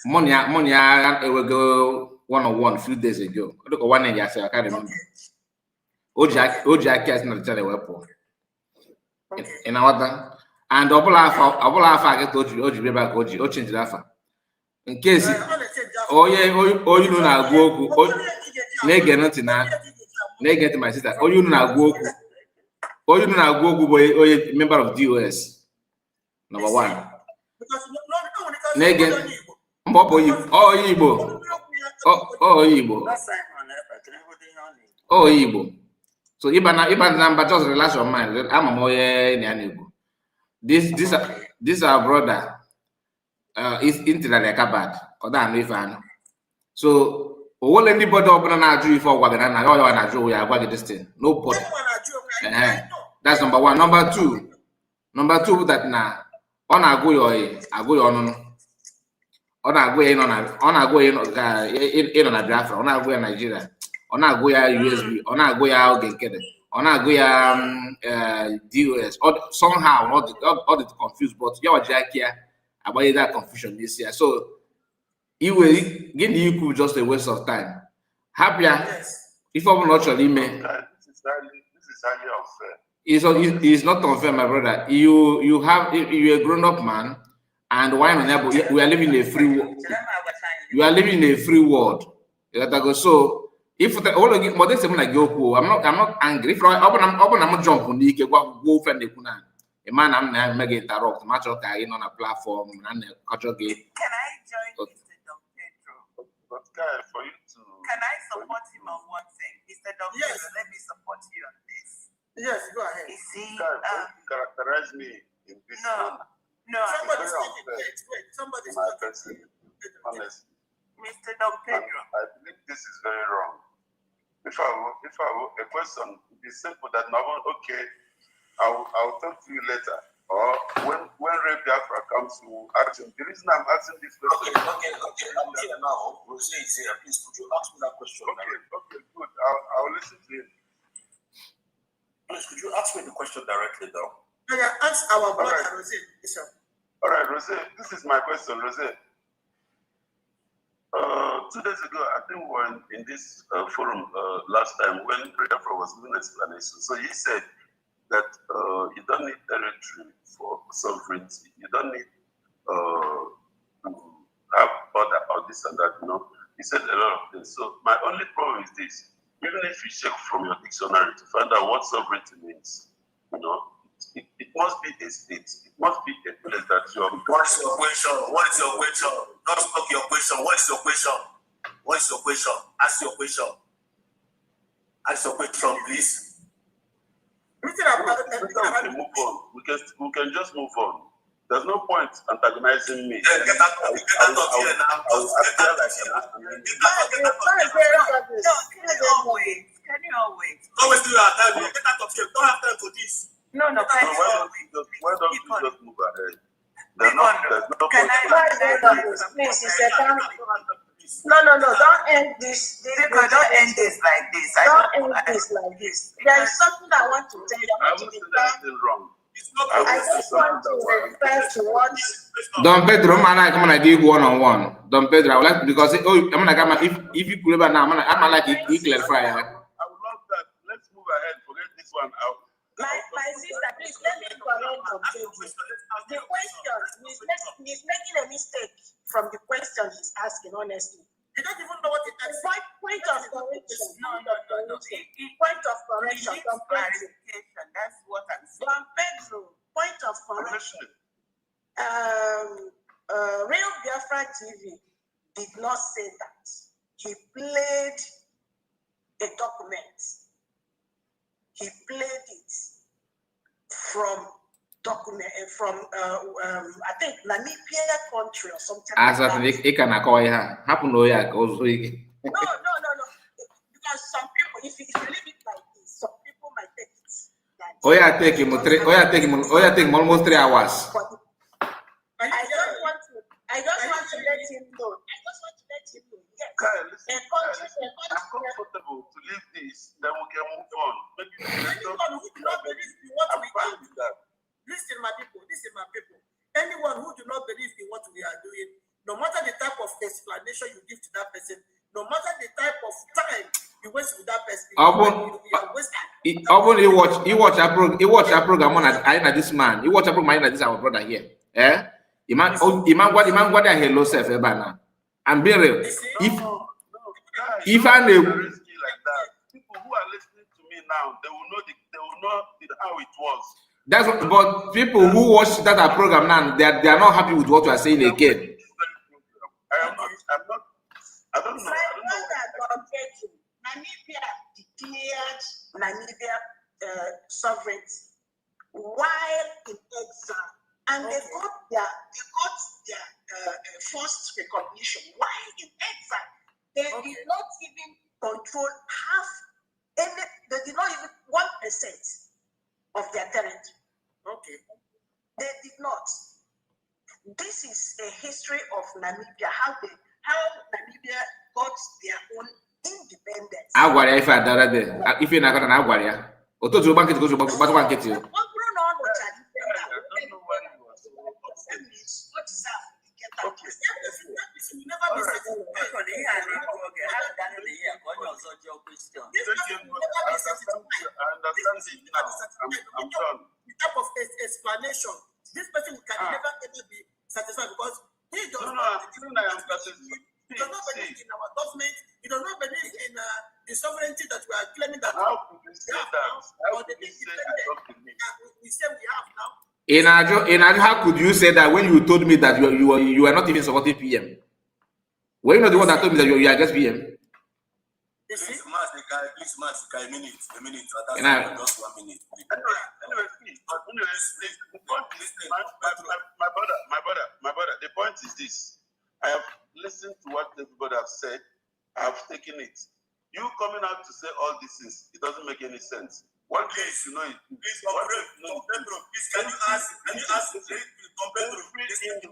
money will go 1-on-1 a few days ago. Look at 1 year, I can't remember. Ojak is not the weapon. In our and Obola get Oji back Oji change the in case you know now go nege nothing now. Nege my sister. You know go. You know go member of DOS. Number 1. Nege. Igbo. So Iban number just relax your mind. I'm a moye. This our brother. Is internet like a bad. Or that so all anybody open na aju before wagana na all na aju we are this thing. Nobody. That's number 1. Number 2 that na on ago your no. On ago in Biafra, on ago Nigeria, on ago USB, on ago Ogekede, on ago DOS, or somehow all the confused, but you are here about that confusion this year. So you will give you just a waste of time. Happier if I'm not your email. This is highly unfair. It's not unfair, my brother. You're a grown-up man, and why not? We are living in a free world. You are living in a free world. So if but this like I'm not angry. If I'm jump on the go friend the kuna. A man I'm mega interrupt. Match okay on a platform and culture game. Can I join Mr. Don Pedro? But guy, for you to can I support him on one thing? Mr. Don Pedro, let me support you on this. Yes, go ahead. You see, characterize me in this no. Somebody's talking. Honestly. Mr. Don Pedro. I believe this is very wrong. If I were a question, it is simple that now, okay, I'll talk to you later. Or when Ray Biafra comes to action. The reason I'm asking this question. Okay. I'm here now. Rose is here. Please, could you ask me that question? Okay, good. I'll listen to you. Please, could you ask me the question directly now? Yeah, ask our brother Rose. All right, Rose. This is my question, Rose. 2 days ago, I think we were in this forum last time when Biafra was giving explanation. So he said that you don't need territory for sovereignty. You don't need to have border or this and that. He said a lot of things. So my only problem is this: even if you check from your dictionary to find out what sovereignty means, it must be a state. It must be a place that you are. What is your question? What is your question? Don't stop your question. What is your question? What is your question? Ask your question. Ask your question, please. We can move on. We can just move on. There's no point antagonizing me. Get out of here now. Can you always? Always do your time. Get out of here. Don't have time for this. No, Why don't you just move ahead? There's no Can please, it's a time. No, don't end this. Don't end this like this. Don't end this like this. There is something I want to tell you. I haven't seen anything wrong. I just want to refer to what. Don Pedro, man, I come and I give one-on-one. Don Pedro, I would like because I'm gonna come if you could ever now, I'm like it clarify. I would love that. Let's move ahead. Forget this one out. My sister, please let me correct Don Pedro. The question, he's making a mistake from the question he's asking, honestly. You don't even know what it is. Point of correction. No. Point of correction. Don Pedro. That's what I'm saying. Don Pedro, point of correction. Real Biafra TV did not say that. He played a document. He played it from document from I think Namibia country or something. As I think it can acquire happen no yeah also. No. Because some people, if you leave it like this, some people might take it. Like take him almost 3 hours. I just want to let him know. Yes. I'm comfortable to leave this, then we can move on. Anyone who do not believe in what we are doing, listen, my people. Anyone who do not believe in what we are doing, no matter the type of explanation you give to that person, no matter the type of time you waste with that person, you watch a program on this man. You watch a program on this our brother here. Iman what I hello self now. I'm being real. If I know risky like that, people who are listening to me now, they will know how it was. That's what, but people who watch that program now, they are not happy with what you are saying again. I don't know. Namibia declared Namibia sovereignty while in exile, and they got their first recognition while in exile. They did not even control they did not even 1% of their territory. Okay. They did not. This is a history of Namibia, how Namibia got their own independence. If you're not going to Aguaria, or to bank it goes to bank it. Explanation. This person can never ever be satisfied because he does not believe in our government. He does not believe in the sovereignty that we are claiming that we say we have now. How could you say that when you told me that you are not even supporting PM? Were you not the one that told me that you are just PM? Please, a minute. Just 1 minute. My brother, the point is this. I have listened to what everybody has said. I have taken it. You coming out to say all these things, it doesn't make any sense. One thing you know is please, can you ask Pedro, listen to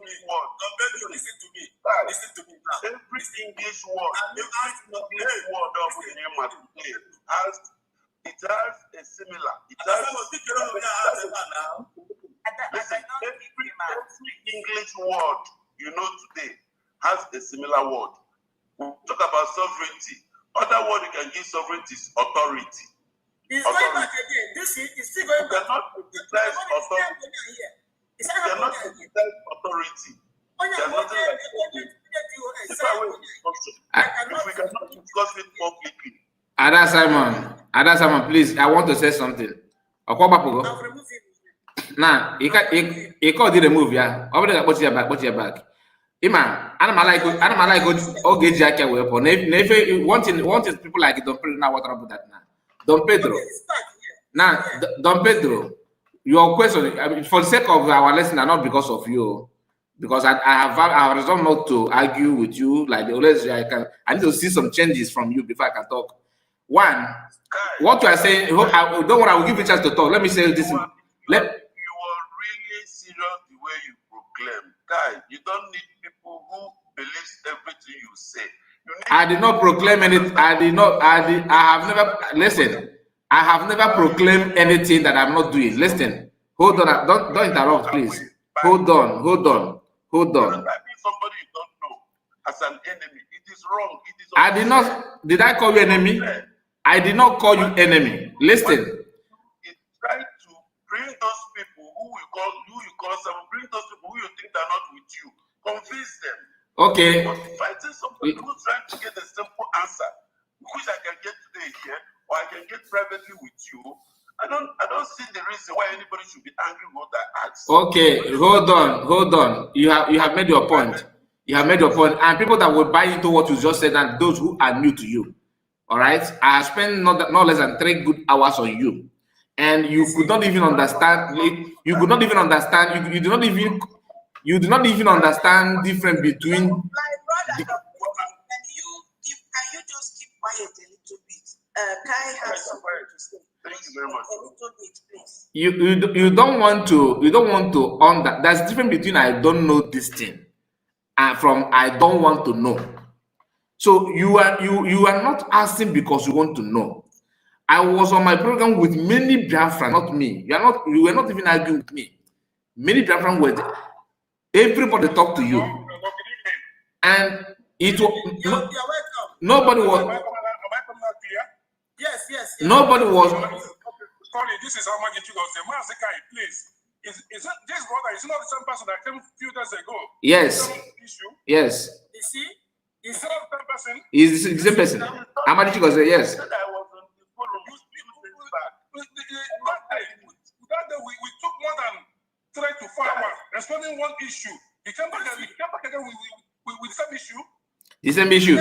me. Listen to me now. Every English word, it has a similar. Listen, every English word you know today has a similar word. We talk about sovereignty. Other word you can give sovereignty is authority. It's going back again. This is still going back. You cannot criticize authority. You cannot criticize authority. There's nothing like authority. If we cannot discuss it publicly. Ada Simon, please, I want to say something. Now, you can't remove ya. Over there, what's your back? Ima, I'm like okay, Jack weapon. If one thing people like Don Pedro now, what about that now? Don Pedro. Now, Don Pedro, your question, I mean, for the sake of our listener, not because of you, because I have resolved not to argue with you. Like always, I need to see some changes from you before I can talk. One, what you are saying, don't worry, I will give you a chance to talk. Let me say this. You are really serious the way you proclaim. Guy, you don't need people who believe everything you say. I did not proclaim anything. I have never, listen, I have never proclaimed anything that I'm not doing. Listen, hold on, don't interrupt, please. Hold on. Somebody you don't know as an enemy, it is wrong. It is I did not, did I call you enemy? I did not call you enemy. Listen. It's trying to bring those people who you call some, bring those people who you think are not with you, convince them. Okay. But fighting somebody who's trying to get a simple answer, which I can get today here, or I can get privately with you. I don't see the reason why anybody should be angry with what I asked. Okay, hold on. You have made your point. You have made your point, and people that will buy into what you just said, and those who are new to you. All right, I have spent not less than 3 good hours on you, and you could not even understand it. You could not even understand. You do not even understand difference between. My brother, can you just keep quiet a little bit? Kai has something to say. Thank you very much. A little bit, please. You don't want to There's a difference between I don't know this thing and from I don't want to know. So you are not asking because you want to know. I was on my program with many Biafran, not me. You were not even arguing with me. Many Biafran were there. Everybody talked to you. And it was nobody was. Am I coming out clear? Yes. Nobody was. Sorry, this is how much you got. Mazikai, please. Is this brother is not the same person that came a few days ago? Yes. Yes. You see? Is that the same person? Is the same person. Amadi Chico said yes. That day, we took more than 3 to 4 hours responding one issue. He came back again with the same issue. The same issue.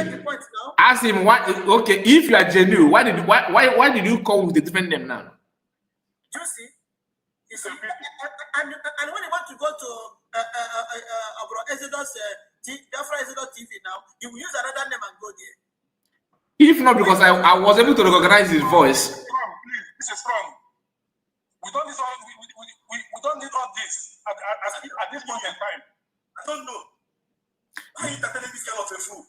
Ask him why. Okay, if you are genuine, why did you call with the different name now? Juicy. You see, and when you want to go to Exodus TV now, you will use another name and go there. If not, because I was able to recognize his voice. Please, this is wrong. We don't need all this at this point in time. I don't know. Why are you telling this kind of a fool?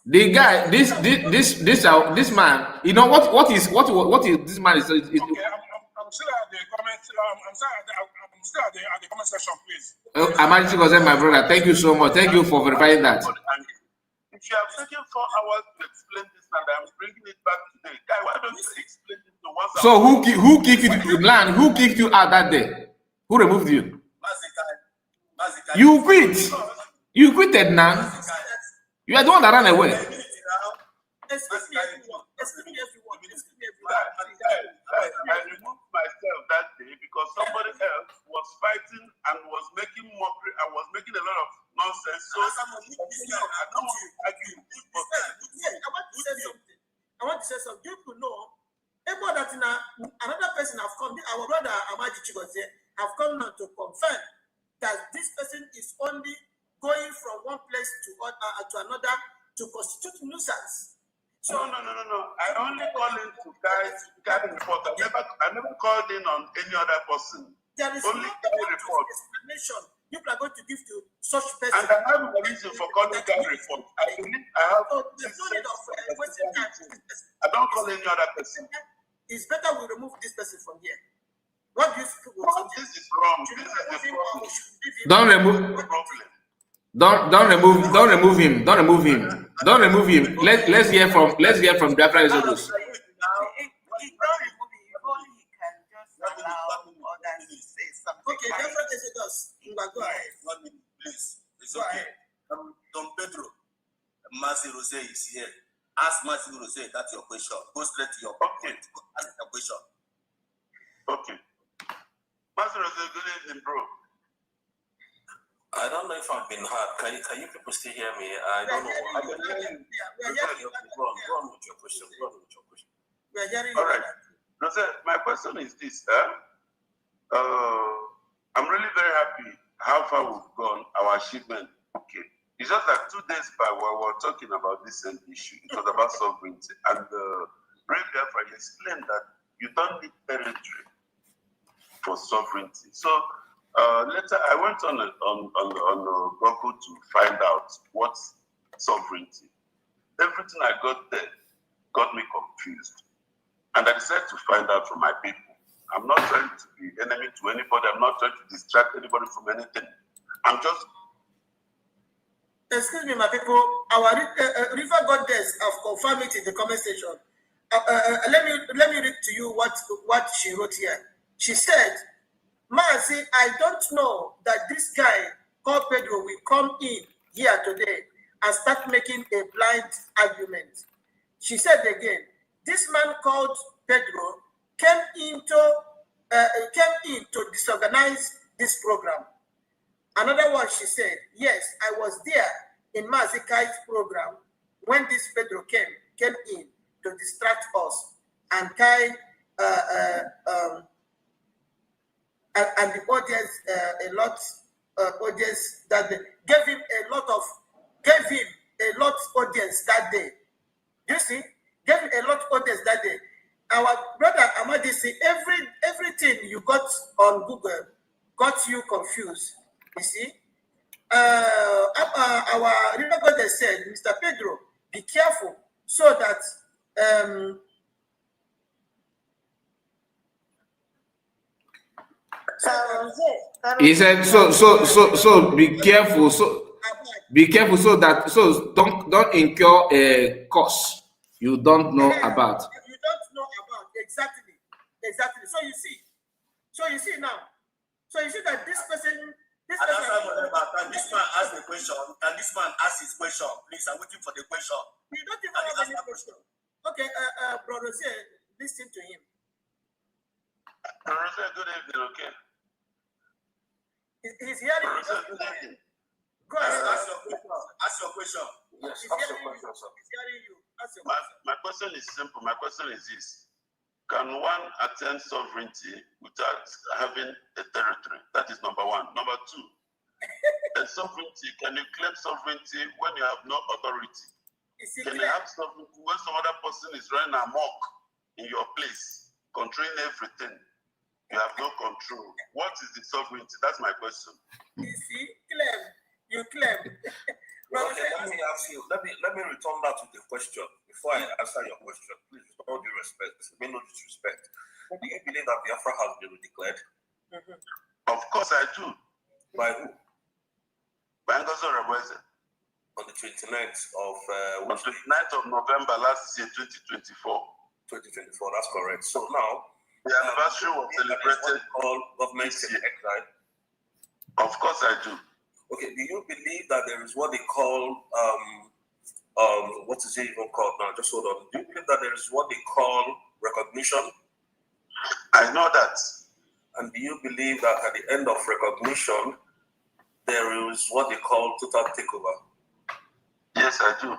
The guy, this man, you know what is this man is. Okay, I'm still at the comment. I'm still at the comment section, please. Amadi was my brother. Thank you so much. Thank you for verifying that. If you have taken 4 hours to explain this, and I'm bringing it back today, guy, why don't you explain it to once? So who kicked you, Lan? Who kicked you out that day? Who removed you? You quit. You quitted now. You are the one that ran away. I removed myself that day because somebody else was fighting and was making mockery. I was making a lot of nonsense. So I don't want to argue. I want to say something. You could know about that another person have come. Our brother Amadi Chigozie have come now to confirm that this person is only going from one place to another to constitute nuisance. So no. I only call in to carry report. I never called in on any other person. There is only no report. Explanation people are going to give to such person. And I have a reason for calling that report. I believe I have. There's no need of wasting time. I don't call any other person. It's better we remove this person from here. What do you think? This is wrong. This is the problem. Don't remove him. Let's hear from Biafra Exodus. Okay, Biafra Exodus. Go ahead. 1 minute, please. It's okay. Don Pedro, Mercy Rose is here. Ask Mercy Rose, that's your question. Go straight to your point. Ask the question. Okay. Mercy Rose, good evening, bro. I don't know if I've been heard. Can you people still hear me? I don't know. I can hear you. Go on with your question. We are hearing all right. No, sir, my question is this. I'm really very happy how far we've gone, our achievement. Okay. It's just that 2 days back we were talking about this same issue. It was about sovereignty. And Ray Biafra explained that you don't need territory for sovereignty. So later I went on Google to find out what's sovereignty. Everything I got there got me confused. And I decided to find out from my people. I'm not trying to be enemy to anybody. I'm not trying to distract anybody from anything. I'm just... Excuse me, my people. Our River Goddess have confirmed it in the comment section. Let me read to you what she wrote here. She said, Mazi, I don't know that this guy called Pedro will come in here today and start making a blind argument. She said again, this man called Pedro came in to disorganize this program. Another one, she said, yes, I was there in Mazikai's program when this Pedro came in to distract us and Kai and the audience a lot audience that day. Gave him a lot audience that day. You see, gave him a lot audience that day. Our brother Amadisi, everything you got on Google got you confused. You see, our River Goddess said, Mr. Pedro, be careful so that he said, so be careful, so don't incur a cost you don't know about. You don't know about exactly. So you see now. So you see that this person. This man asked the question, and this man asked his question. Please, I'm waiting for the question. You don't even have any question. Okay, Bro Rosier, listen to him. Bro Rosier, good evening, okay? He's hearing you. Go ahead. Ask your question. Yes, He's hearing you. Ask your question. My question is simple. My question is this. Can one attain sovereignty without having a territory? That is number one. Number two, sovereignty, can you claim sovereignty when you have no authority? Can you have sovereignty when some other person is running amok in your place, controlling everything? You have no control. What is the sovereignty? That's my question. You see, you claim. Okay, let me return back to the question before I answer your question. Please, with all due respect, no disrespect. Do you believe that Biafra has been declared? Of course I do. By who? By Ngozi Rebeze. On the 29th of on 29th of November last year, 2024. 2024, that's correct. So now the anniversary was celebrated called government in exile. Of course I do. Okay, do you believe that there is what they call what is it even called now? Just hold on. Do you believe that there is what they call recognition? I know that. And do you believe that at the end of recognition, there is what they call total takeover? Yes, I do.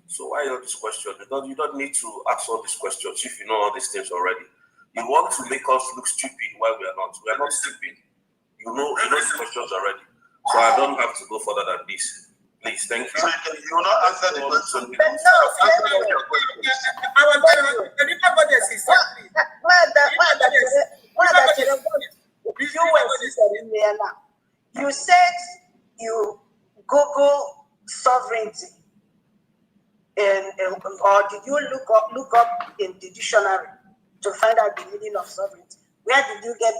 So why all this question? You don't need to ask all these questions if you know all these things already. You want to make us look stupid while we are not. We are not stupid. You know these questions already. So I don't have to go further than this. Please, thank you. So you will not answer the question. No, you said you Google sovereignty, or did you look up in the dictionary to find out the meaning of sovereignty? Where did you get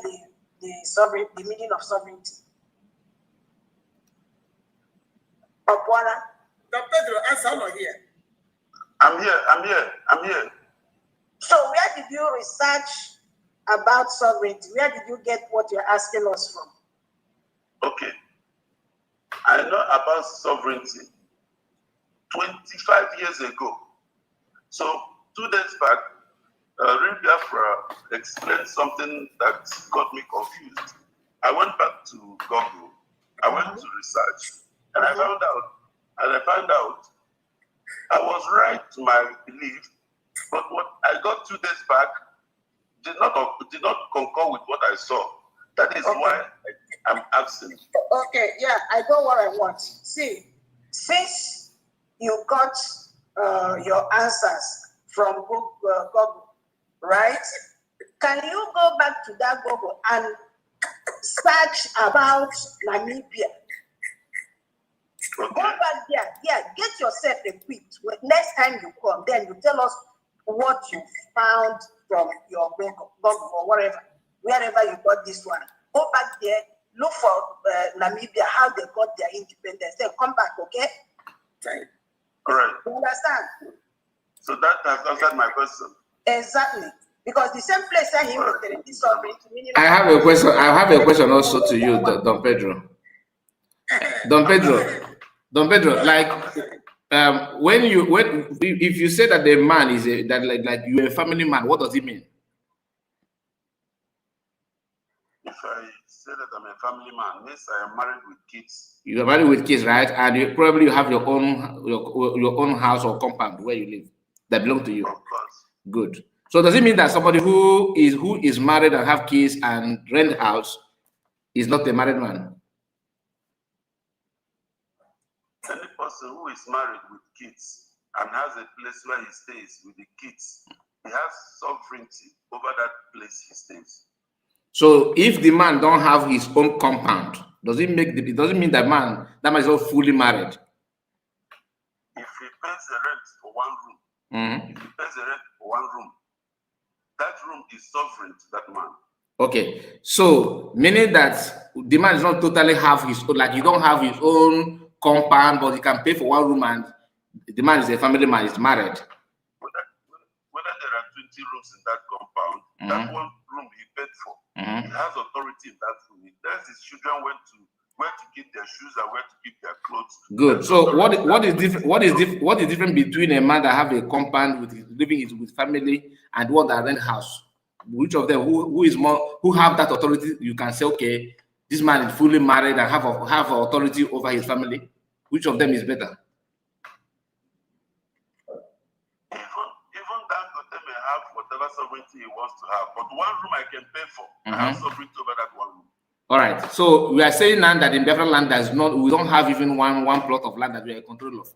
the meaning of sovereignty? Opwana. Dr. Pedro, answer not here. I'm here. So where did you research about sovereignty? Where did you get what you're asking us from? Okay. I know about sovereignty 25 years ago. So 2 days back, Rim Biafra explained something that got me confused. I went back to Google. I went to research. And I found out I was right to my belief, but what I got 2 days back did not concur with what I saw. That is why I'm asking. Okay, yeah, I got what I want. See, since you got your answers from Google, right? Can you go back to that Google and search about Namibia? Go back there, get yourself equipped. Next time you come, then you tell us what you found from your Google or wherever you got this one. Go back there, look for Namibia, how they got their independence, then come back, okay? All right. You understand? So that has answered my question. Exactly. Because the same place I him with the sovereignty. I have a question. I have a question also to you, Don Pedro. Don Pedro, like if you say that the man is like you're a family man, what does it mean? If I say that I'm a family man, means I am married with kids. You are married with kids, right? And you probably have your own house or compound where you live that belong to you. Of course. Good. So does it mean that somebody who is married and have kids and rent house is not a married man? Any person who is married with kids and has a place where he stays with the kids, he has sovereignty over that place he stays. So if the man don't have his own compound, it doesn't mean that man is not fully married? If he pays the rent for one room, if he pays the rent for one room, that room is sovereign to that man. Okay, so meaning that the man does not totally have his own, like he don't have his own compound, but he can pay for one room, and the man is a family man, is married. Whether there are 20 rooms in that compound, that one room he paid for, he has authority in that room. He tells his children where to keep their shoes and where to keep their clothes. Good. So what is different between a man that have a compound with living with family and one that rent house? Which of them who have that authority? You can say, okay, this man is fully married and have authority over his family. Which of them is better? Even that may have whatever sovereignty he wants to have, but one room I can pay for. I have sovereignty over that one room. All right. So we are saying now that in Biafra land we don't have even one plot of land that we are in control of.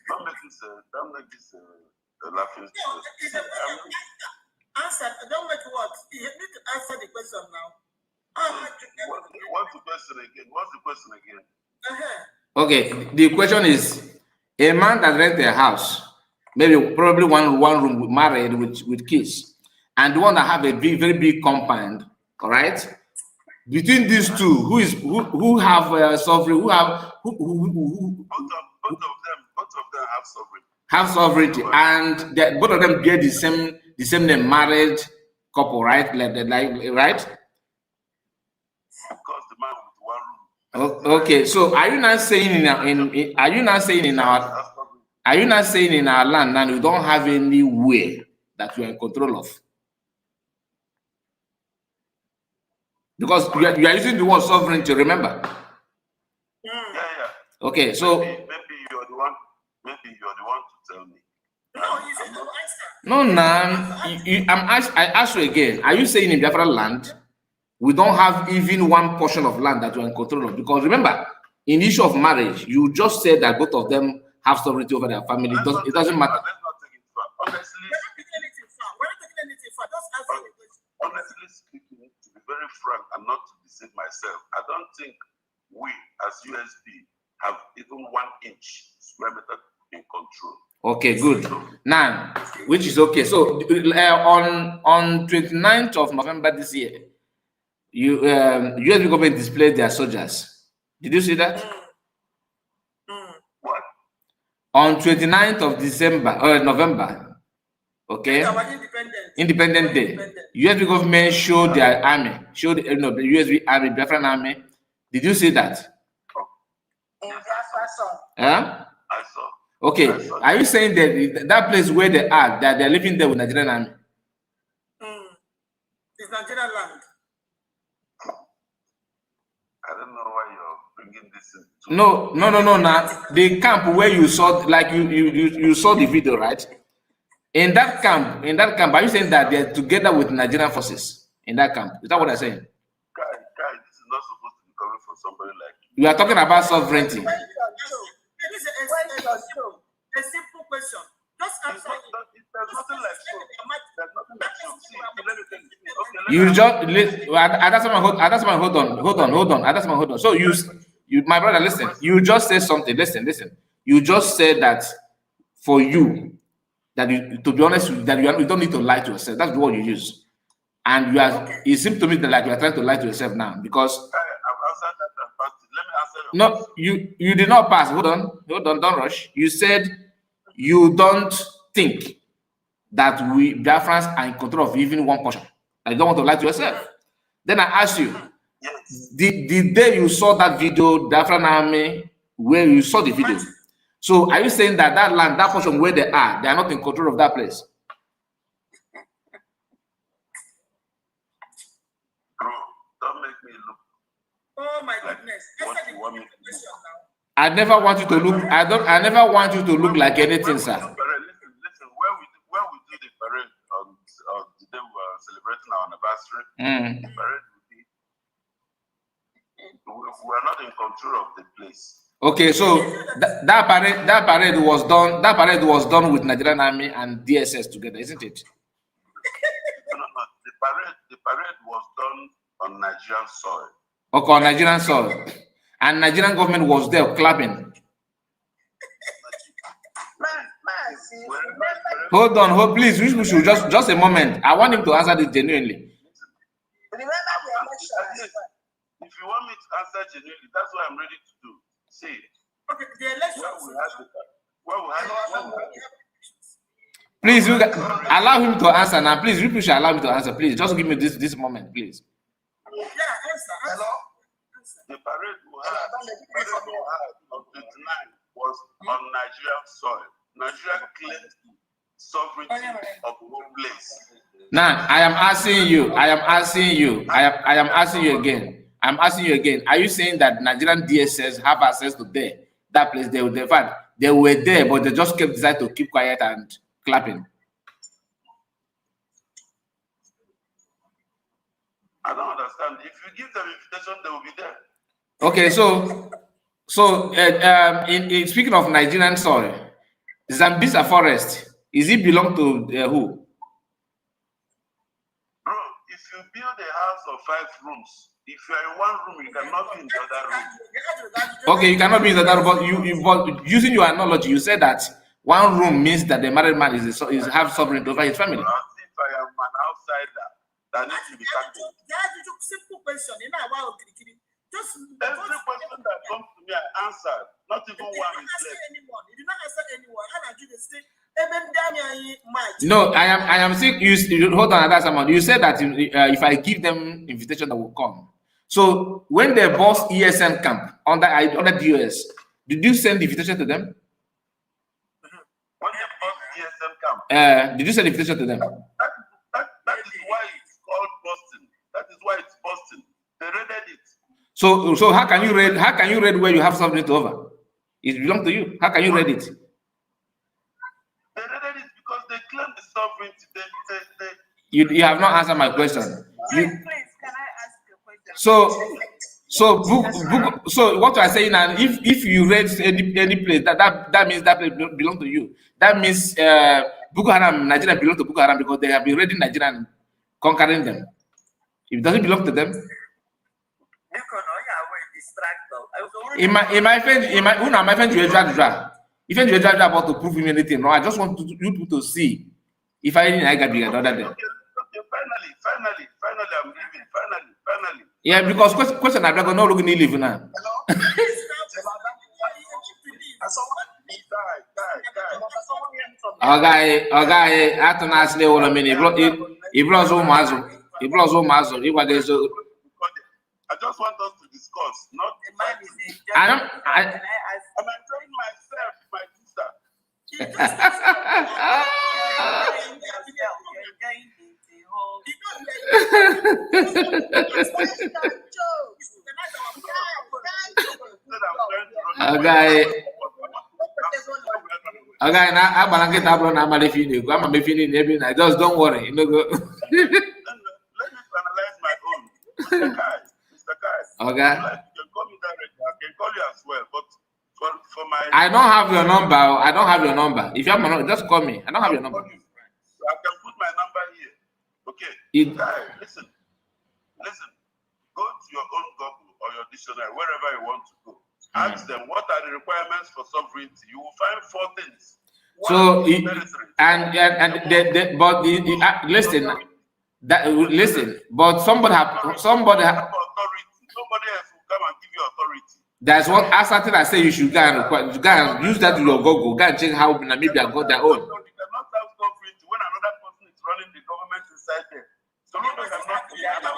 Don't make this a laughing story. Answer. Don't make what? You need to answer the question now. What's the question again? What's the question again? Okay. The question is, a man that rents a house, probably one room married with kids, and the one that have a very big compound, all right? Between these two, who have sovereignty? Both of them have sovereignty. Have sovereignty, and both of them get the same name, married couple, right? Right? Of course, the man with one room. Okay, so are you not saying in our land now we don't have any way that we are in control of? Because you are using the word sovereignty, remember? Yeah. Okay, so maybe you're the one. Maybe you're the one to tell me. No, you said no answer. No, I ask you again. Are you saying in Biafra land we don't have even one portion of land that you're in control of? Because remember, in the issue of marriage, you just said that both of them have sovereignty over their family. It doesn't matter. Let's not take it far. Honestly, honestly speaking, to be very frank and not to deceive myself, I don't think we as USB have even 1 inch square meter in control. Okay, good. Now, which is okay. So on 29th of November this year, USB government displayed their soldiers. Did you see that? What? On 29th of November, okay, Independent Day, USB government showed their army, the USB army, Biafran army. Did you see that? Huh? I saw. Okay, are you saying that place where they are, that they're living there with Nigerian army? It's Nigerian land. I don't know why you're bringing this in. No. Now the camp where you saw, like you saw the video, right? In that camp, are you saying that they're together with Nigerian forces in that camp? Is that what I'm saying? Guy, this is not supposed to be coming from somebody like you. We are talking about sovereignty. This is a simple question. Just answer it. There's nothing like so. There's nothing like so. See, let me tell you. Okay, You just hold on. So you, my brother, listen. You just said something. Listen. You just said that for you, that you, to be honest, that you don't need to lie to yourself. That's the word you use. And you are. It seems to me that like you are trying to lie to yourself now because. I've answered that and passed it. Let me answer your No, question. you did not pass. Hold on, don't rush. You said you don't think that we Biafrans are in control of even one portion. I don't want to lie to yourself. Then I ask you, the day you saw that video, Biafran army, where you saw the video. So are you saying that that land, that portion where they are not in control of that place? Bro, don't make me look. Oh my goodness. What you want me to do? I never want you to look. I never want you to look like anything, sir. Listen. When we do the parade on the day we are celebrating our anniversary, the parade will be. We are not in control of the place. Okay, so that parade was done. That parade was done with Nigerian Army and DSS together, isn't it? No. The parade was done on Nigerian soil. Okay, on Nigerian soil, and Nigerian government was there clapping. Hold on, please. We should just a moment. I want him to answer this genuinely. If you want me to answer genuinely, that's what I'm ready to do. See, okay, the elections. Please, allow him to answer now. Please, you should allow me to answer. Please, just give me this moment, please. Yeah, answer. The parade we had on 29 was on Nigerian soil. Nigeria claimed sovereignty of the whole place. Now, I am asking you again. I'm asking you again. Are you saying that Nigerian DSS have access to that place? They were there, but they just decided to keep quiet and clapping. I don't understand. If you give them invitation, they will be there. Okay, so in speaking of Nigerian soil, Zambisa forest, is it belong to who? Bro, if you build a house of 5 rooms, if you are in one room, you cannot be in the other room. Okay, you cannot be in the other room, but using your analogy, you said that one room means that the married man is have sovereignty over his family. If I am an outsider, that needs to be tackled. That's a simple question. Just every question that comes to me, I answer. Not even one is left. You did not answer anyone. No, I am saying you hold on. That's someone. You said that if I give them invitation, they will come. So when they boss ESN camp under DOS, did you send invitation to them? When they boss ESN camp, did you send invitation to them? That is why it's called Boston. That is why it's Boston. They raided it. So how can you read where you have something to over? It belongs to you. How can you read it? They raided it because they claim the sovereignty. You have not answered my question. Please, can I ask a question? So what I saying now, if you read any place, that means that place belongs to you. That means Boko Haram, Nigeria belongs to Boko Haram because they have been raiding Nigeria and conquering them. If it doesn't belong to them. My friend, you drive. If you drive about to prove him anything, no, I just want you to see if I didn't get bigger other than. Okay, finally, I'm leaving. Finally. Yeah, because question I'm not gonna look in leave now. Okay, I don't ask you what I mean. He blows all mazo. He was I just want us to discuss, not I'm enjoying myself, my sister. Okay, now I'm gonna get up on I'm making every night. Just don't worry, you know. Go. Let me finalize my own. Mr. Kai. Okay. You can call me directly. I can call you as well, but for my I don't have your number. I don't have your number. If you have my number, just call me. I don't have your number. So I can put my number here. Okay. Kai, listen. Go to your own Google or your dictionary, wherever you want to go. Ask them what are the requirements for sovereignty. You will find 4 things. So listen, but somebody authority. Nobody else will come and give you authority. That's what I started. I say you should go and use that to your Google. Go and check how Namibia got their own. You cannot have sovereignty when another person is running the government inside there. So no one cannot be an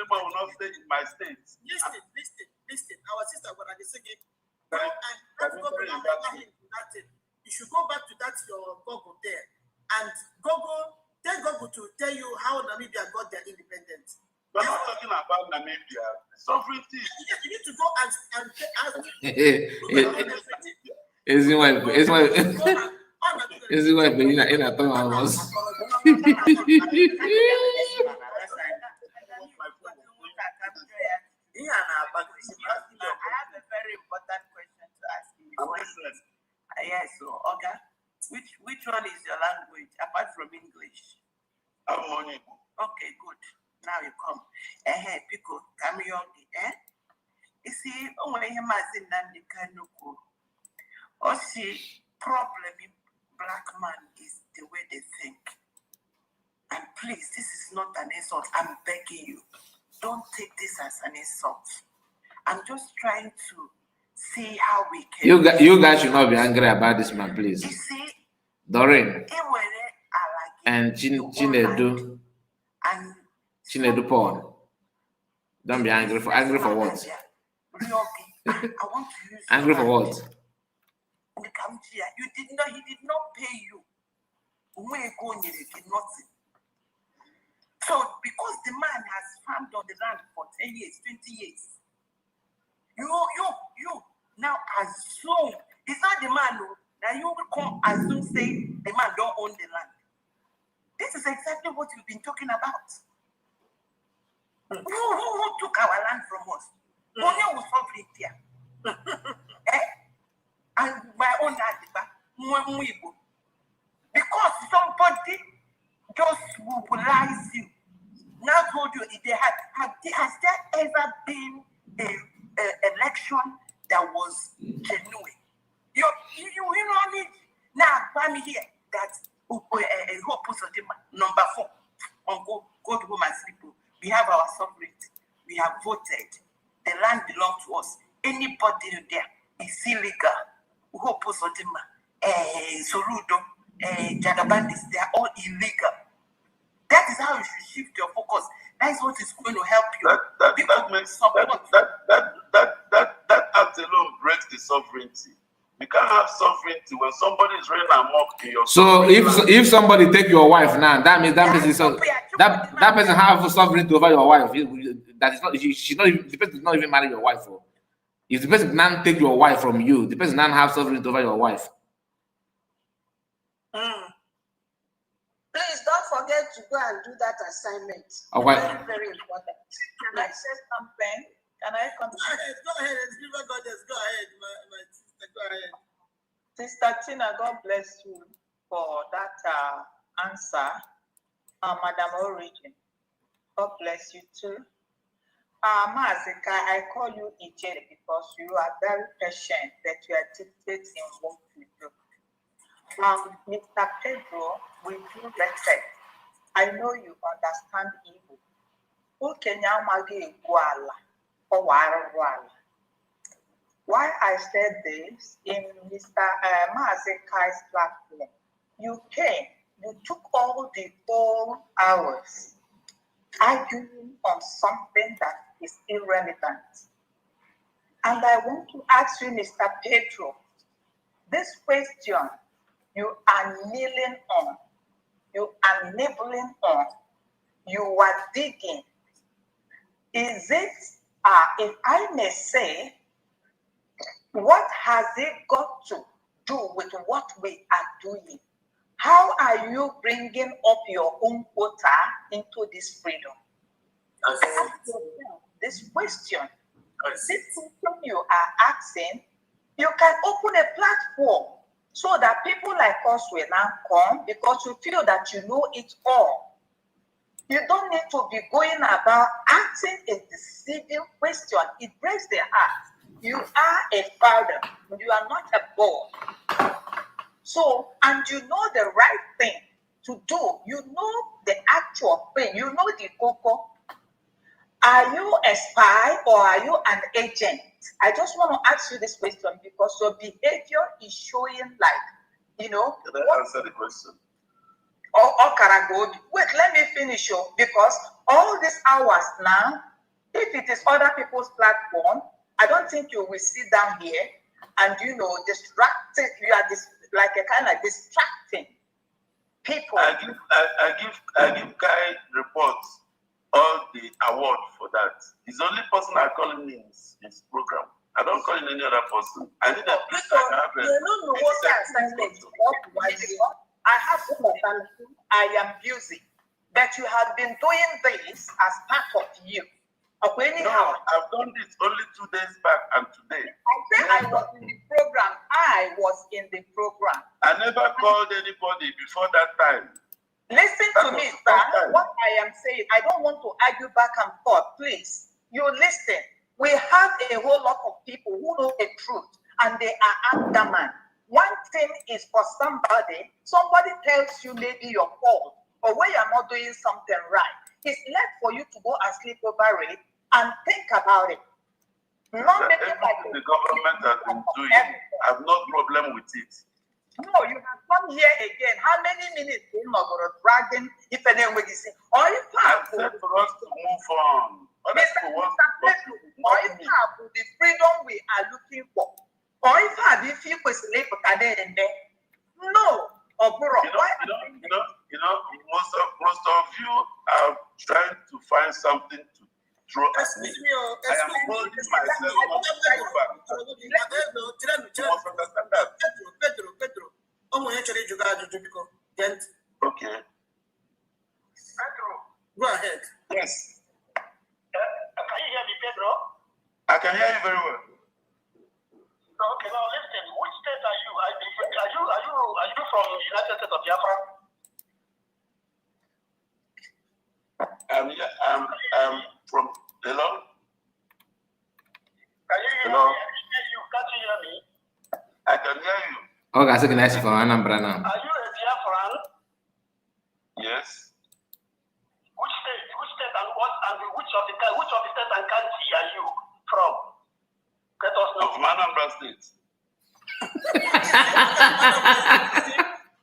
will not stay in my state. Listen. Our sister when I say go and you should go back to that your Google there and tell Google to tell you how Namibia got their independence. We're not talking about Namibia. Sovereignty. You need to go and ask. It's why in a Thomas. I have a very important question to ask you. Yes, so Oga, which one is your language apart from English? Harmony. Okay, good. Now you come. Pico, come here. You see, when him as in Nandi Kanuku, or see, problem in black man is the way they think. And please, this is not an insult. I'm begging you. Don't take this as an insult. I'm just trying to see how we can. You guys should not be angry about this man, please. You see, Doreen and Chinedu Paul. Don't be angry for what? Angry for what? He did not pay you. Nothing. So because the man has farmed on the land for 10 years, 20 years, you now assume it's not the man who now you will come assume say the man don't own the land. This is exactly what you've been talking about. Who took our land from us? Only was sovereignty. And my own land, because somebody just mobilize you. Now told you has there ever been a election that was genuine? You don't need now me here that hope number 4 on go to home and sleep. We have our sovereignty. We have voted. The land belongs to us. Anybody there is illegal. Hope Sorudo, Jagabandis, they are all illegal. That is how you should shift your focus. That is what is going to help you. That act alone breaks the sovereignty. You can't have sovereignty when somebody is running amok in your. So if somebody take your wife now, that means that person that person have sovereignty over your wife. That is not she's not even the person does not even marry your wife. If the person now take your wife from you, the person now have sovereignty over your wife. Please don't forget to go and do that assignment. Okay. Very, very important. Can I say something? Can I continue? Go ahead. Go ahead, my sister. Go ahead. Sister Tina, God bless you for that answer. Madam Origin, God bless you too. Mazika, I call you Ijere because you are very patient, that you are dictating what you do. Mr. Pedro, with due respect, I know you understand Igbo. Why I said this in Mr. Mazikai's platform, you took all the 4 hours arguing on something that is irrelevant. And I want to ask you, Mr. Pedro, this question you are kneeling on, you are nibbling on, you are digging. Is it, if I may say, What has it got to do with what we are doing? How are you bringing up your own quota into this freedom? Ask yourself this question. This question you are asking, you can open a platform so that people like us will now come because you feel that you know it all. You don't need to be going about asking a deceiving question. It breaks their heart. You are a father. You are not a boy. So, and you know the right thing to do. You know the actual thing. You know the cocoa. Are you a spy or are you an agent? I just want to ask you this question because your behavior is showing like, you know. Can I answer the question? Wait, let me finish you because all these hours now, if it is other people's platform, I don't think you will sit down here and distracted. You are like a kind of distracting people. I give Kai reports all the award for that. He's the only person I call him in his program. I don't call him any other person. I need a place I can have I have I am busy, but you have been doing this as part of you. No, I've done this only 2 days back and today. I was in the program. I was in the program. I never called anybody before that time. Listen to me, sir. What I am saying, I don't want to argue back and forth. Please, you listen. We have a whole lot of people who know the truth, and they are undermined. One thing is for somebody tells you maybe your fault or where you're not doing something right. It's left for you to go and sleep over it and think about it. Not making like the government has been doing. I have no problem with it. No, you have come here again. How many minutes in Nogoro dragging if anyone is saying, or if I said for us to move on. or if the freedom we are looking for, or if you could sleep in there. No, most of you are trying to find something to throw at me. I am holding myself up to go back. You must understand that. Okay. Go ahead. Yes. Can you hear me, Pedro? I can hear you very well. Okay, now listen. Which state are you? Are you from the United States of Biafra? I'm from hello. Can you hear Hello? me? Can't you hear me? I can hear you. Okay, I can ask you for Anambra now. Are you a Biafran? Yes. Which state and what and which of the state and country are you from? Let us know. From Anambra State.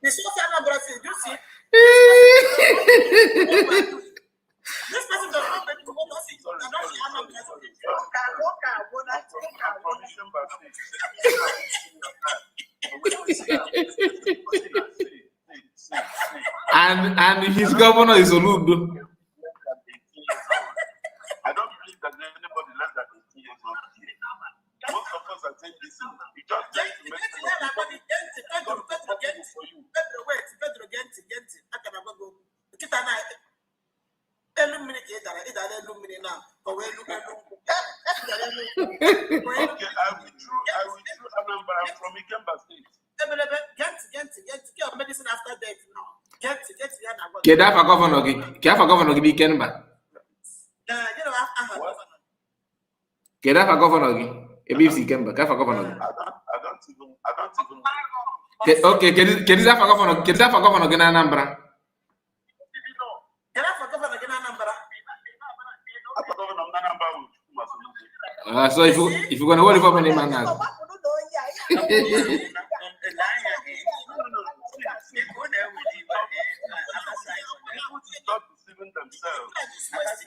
This was Anambra State. You see? This person does not make what does it? And his governor is Oludo. I don't believe that anybody less than 18 years old here. Most of us are saying this. We just trying to make Okay, I withdrew Anambra from Ikemba State. Medicine after death now. Get Kedafa governor gi Ikemba. Kedafa governor gi. Ebisi Ikemba. Kedafa governor gi. I don't even Okay, Kedafa governor gi na Anambra. So if you're gonna hold it for me, man, now. Stop deceiving themselves.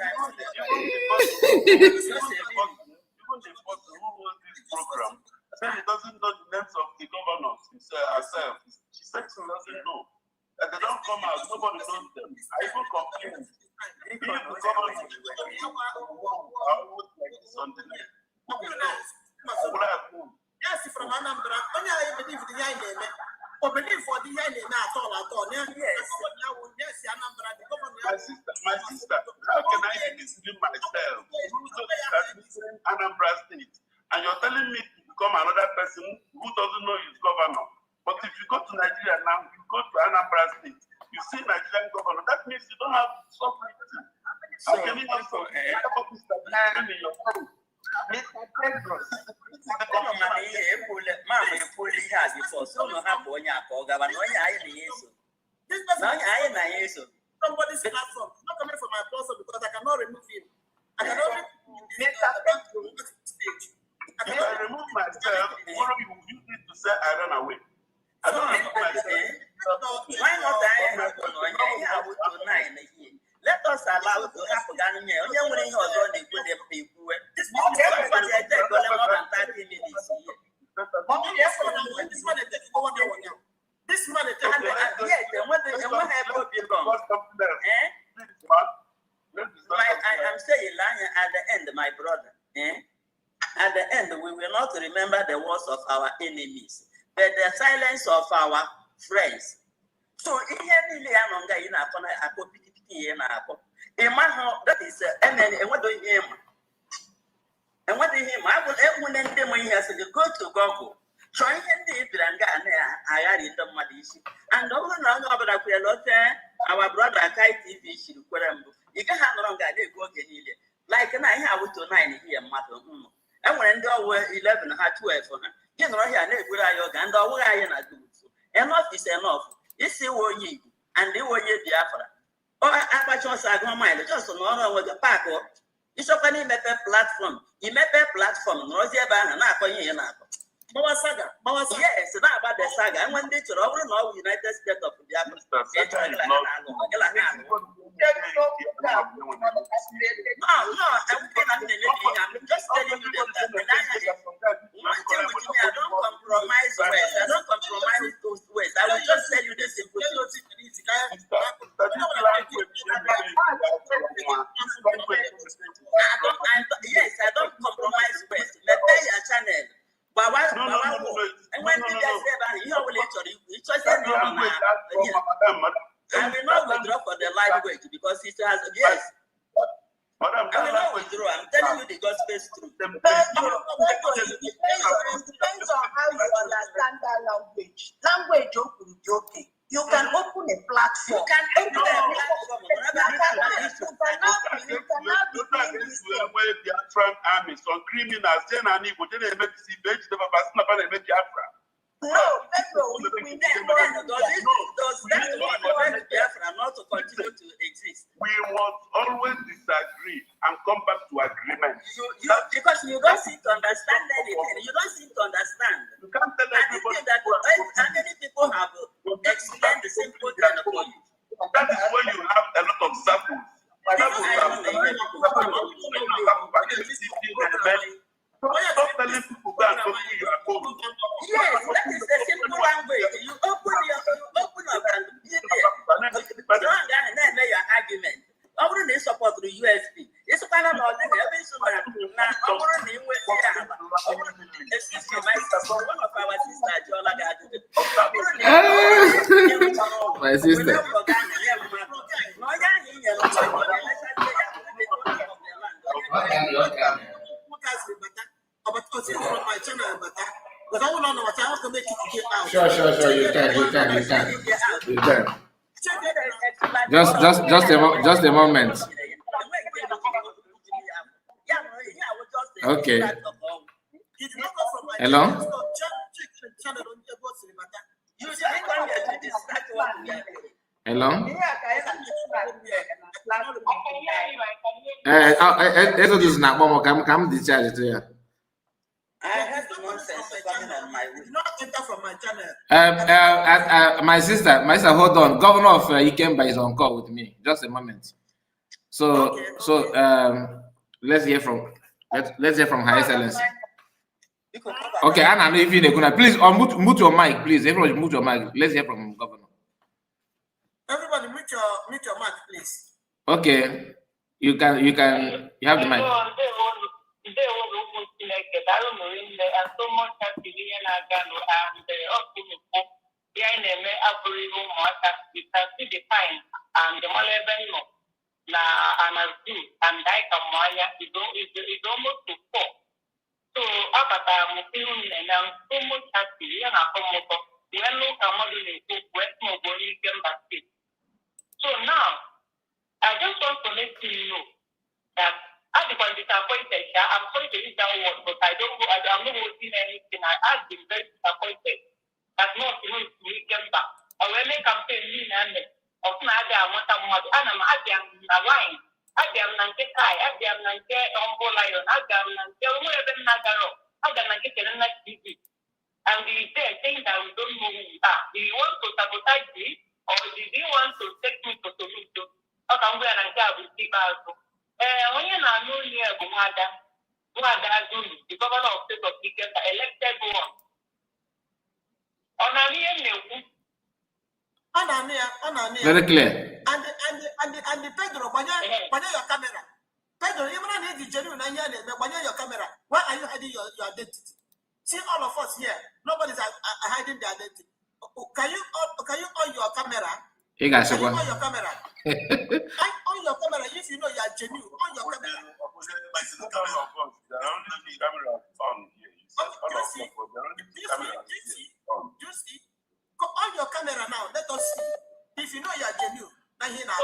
Even the person who holds this program said he doesn't know the names of the governors herself. She said she doesn't know. And they don't come out, nobody knows them. I even complained. If the government I would like this on the net. I would have moved. Yes, from Anambra. Only I believe the guy name. Or believe for the guy name at all. Yes, yes, Anambra. My sister, how can I be deceiving myself? Anambra State, and you're telling me to become another person who doesn't know his governor. But if you go to Nigeria now, you go to Anambra State, you see Nigerian governor. That means you don't have sovereignty. How can you have sovereignty? Mr. Pedros, somebody's platform, not coming from my platform because I cannot remove him. I cannot remove stage. If I remove myself, what you need to say I run away. I don't remove myself. Why not let us allow to happen. This man is I'm saying at the end, my brother. At the end, we will not remember the words of our enemies, but the silence of our friends. So that is and what do you hear? And what do you hear? I will everyone go to Google. Try and I in the Madishi. And over now, our brother Kai TV should you can have no longer go again. Like I have to 9 here, matter. And when there were 11 had 12 for her. You know, here, good yoga and all I do. Enough is enough. It's the war ye, and they were ye Biafra. Or Apache Sagon Mile, just an honor with the park. It's open in a platform. You met a platform, Rosia Ban and Apa Yanako. Bawa Saga, yes, not about the saga. And when they should over and all United States of Biafra. I'm just telling you that one thing with me, I don't compromise ways. I don't compromise those ways. I will just tell you the simple truth. Yes, I don't compromise ways. Pay your channel. But why? And when people say about you will it just I will not withdraw for the language because it has yes. I will not withdraw. I'm telling you the gospel's truth. It depends on how you understand that language. Language, okay. You can open a platform. You can open a platform. You cannot be doing this thing. Armies, some criminals, then I need to make the veg, the Biafra. No, we never. Does that prevent Biafra not to continue to exist? We must always disagree and come back to agreement. Because you don't seem to understand anything. You don't seem to understand. You can't tell everybody that how many people have explained the simple thing for you. That is when you have a lot of samples. Stop telling people that you are cold. Yes, that is the simple language. You open up and be there. And then make your argument. I wouldn't support the USB. It's a kind of every summer. Now, I wouldn't excuse me, my sister, one of our sisters, my sister. From my channel, but I don't know what I want to make it get out. Sure. You can. Just a moment. Okay. Hello. Hello. Eso is not more. Come discharge to you. I have nonsense coming on my way. Not enter from my channel. My sister, hold on. Governor of Ikemba is on call with me. Just a moment. So, let's hear from Her Excellency. Okay, Anna, if you're gonna please mute your mic, please. Everybody, mute your mic. Let's hear from Governor. Everybody, mute your mic, please. Okay, you have the mic. Chineke daalụ nne and so much happy ihe na-aga nụ and ọkụnụkwu ya na-eme abụrụ ihe ụmụaka you can see the time and the mala ebe nọ na anazu and I ka mụ anya is almost to 4 so abatara m ihu nne na so much happy ya na-akọ m ụtọ wee nụ ka mmadụ na-ekwu wee sị m bụ onye ike mba steeti so now I just want to let you know that as the disappointed, I'm sorry to use that word, but I'm not voting anything. I've been very disappointed that not even to came back. I will make campaign and of Nadia, what I'm not, and I'm Adiam line. Adiam Nanke Kai, Adiam Nanke Umbo Lion, Adiam Nanke, whoever Nagaro, Adiam Nanke TV. And we say things that we don't know who we are. Do you want to sabotage me, or did you want to take me to Solution? How can we and I will keep out? Onye na-anụ onye bụ Nwada Zulu, the governor of state of Ike, elected one. Ọ na-anụ ihe na-ekwu? Ọ na-anụ ya. Very clear. And Pedro, gbanye your camera. Pedro, even na eji genuine na ihe a na-eme, gbanye your camera. Why are you hiding your identity? See all of us here, nobody's hiding their identity. Can you on your camera? You guys on your camera. On your camera, if you know you are genuine, on your camera. You see? On your camera now, let us see. If you know you are genuine, now here now,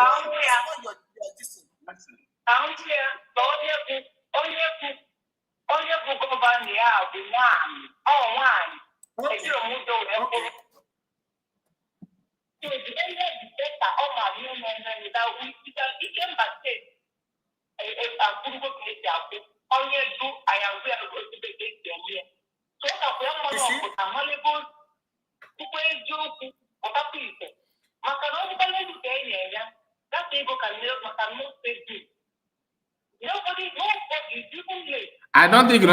on your distance. Onye bụ gọvanọ ya bụ nwanyị I don't think you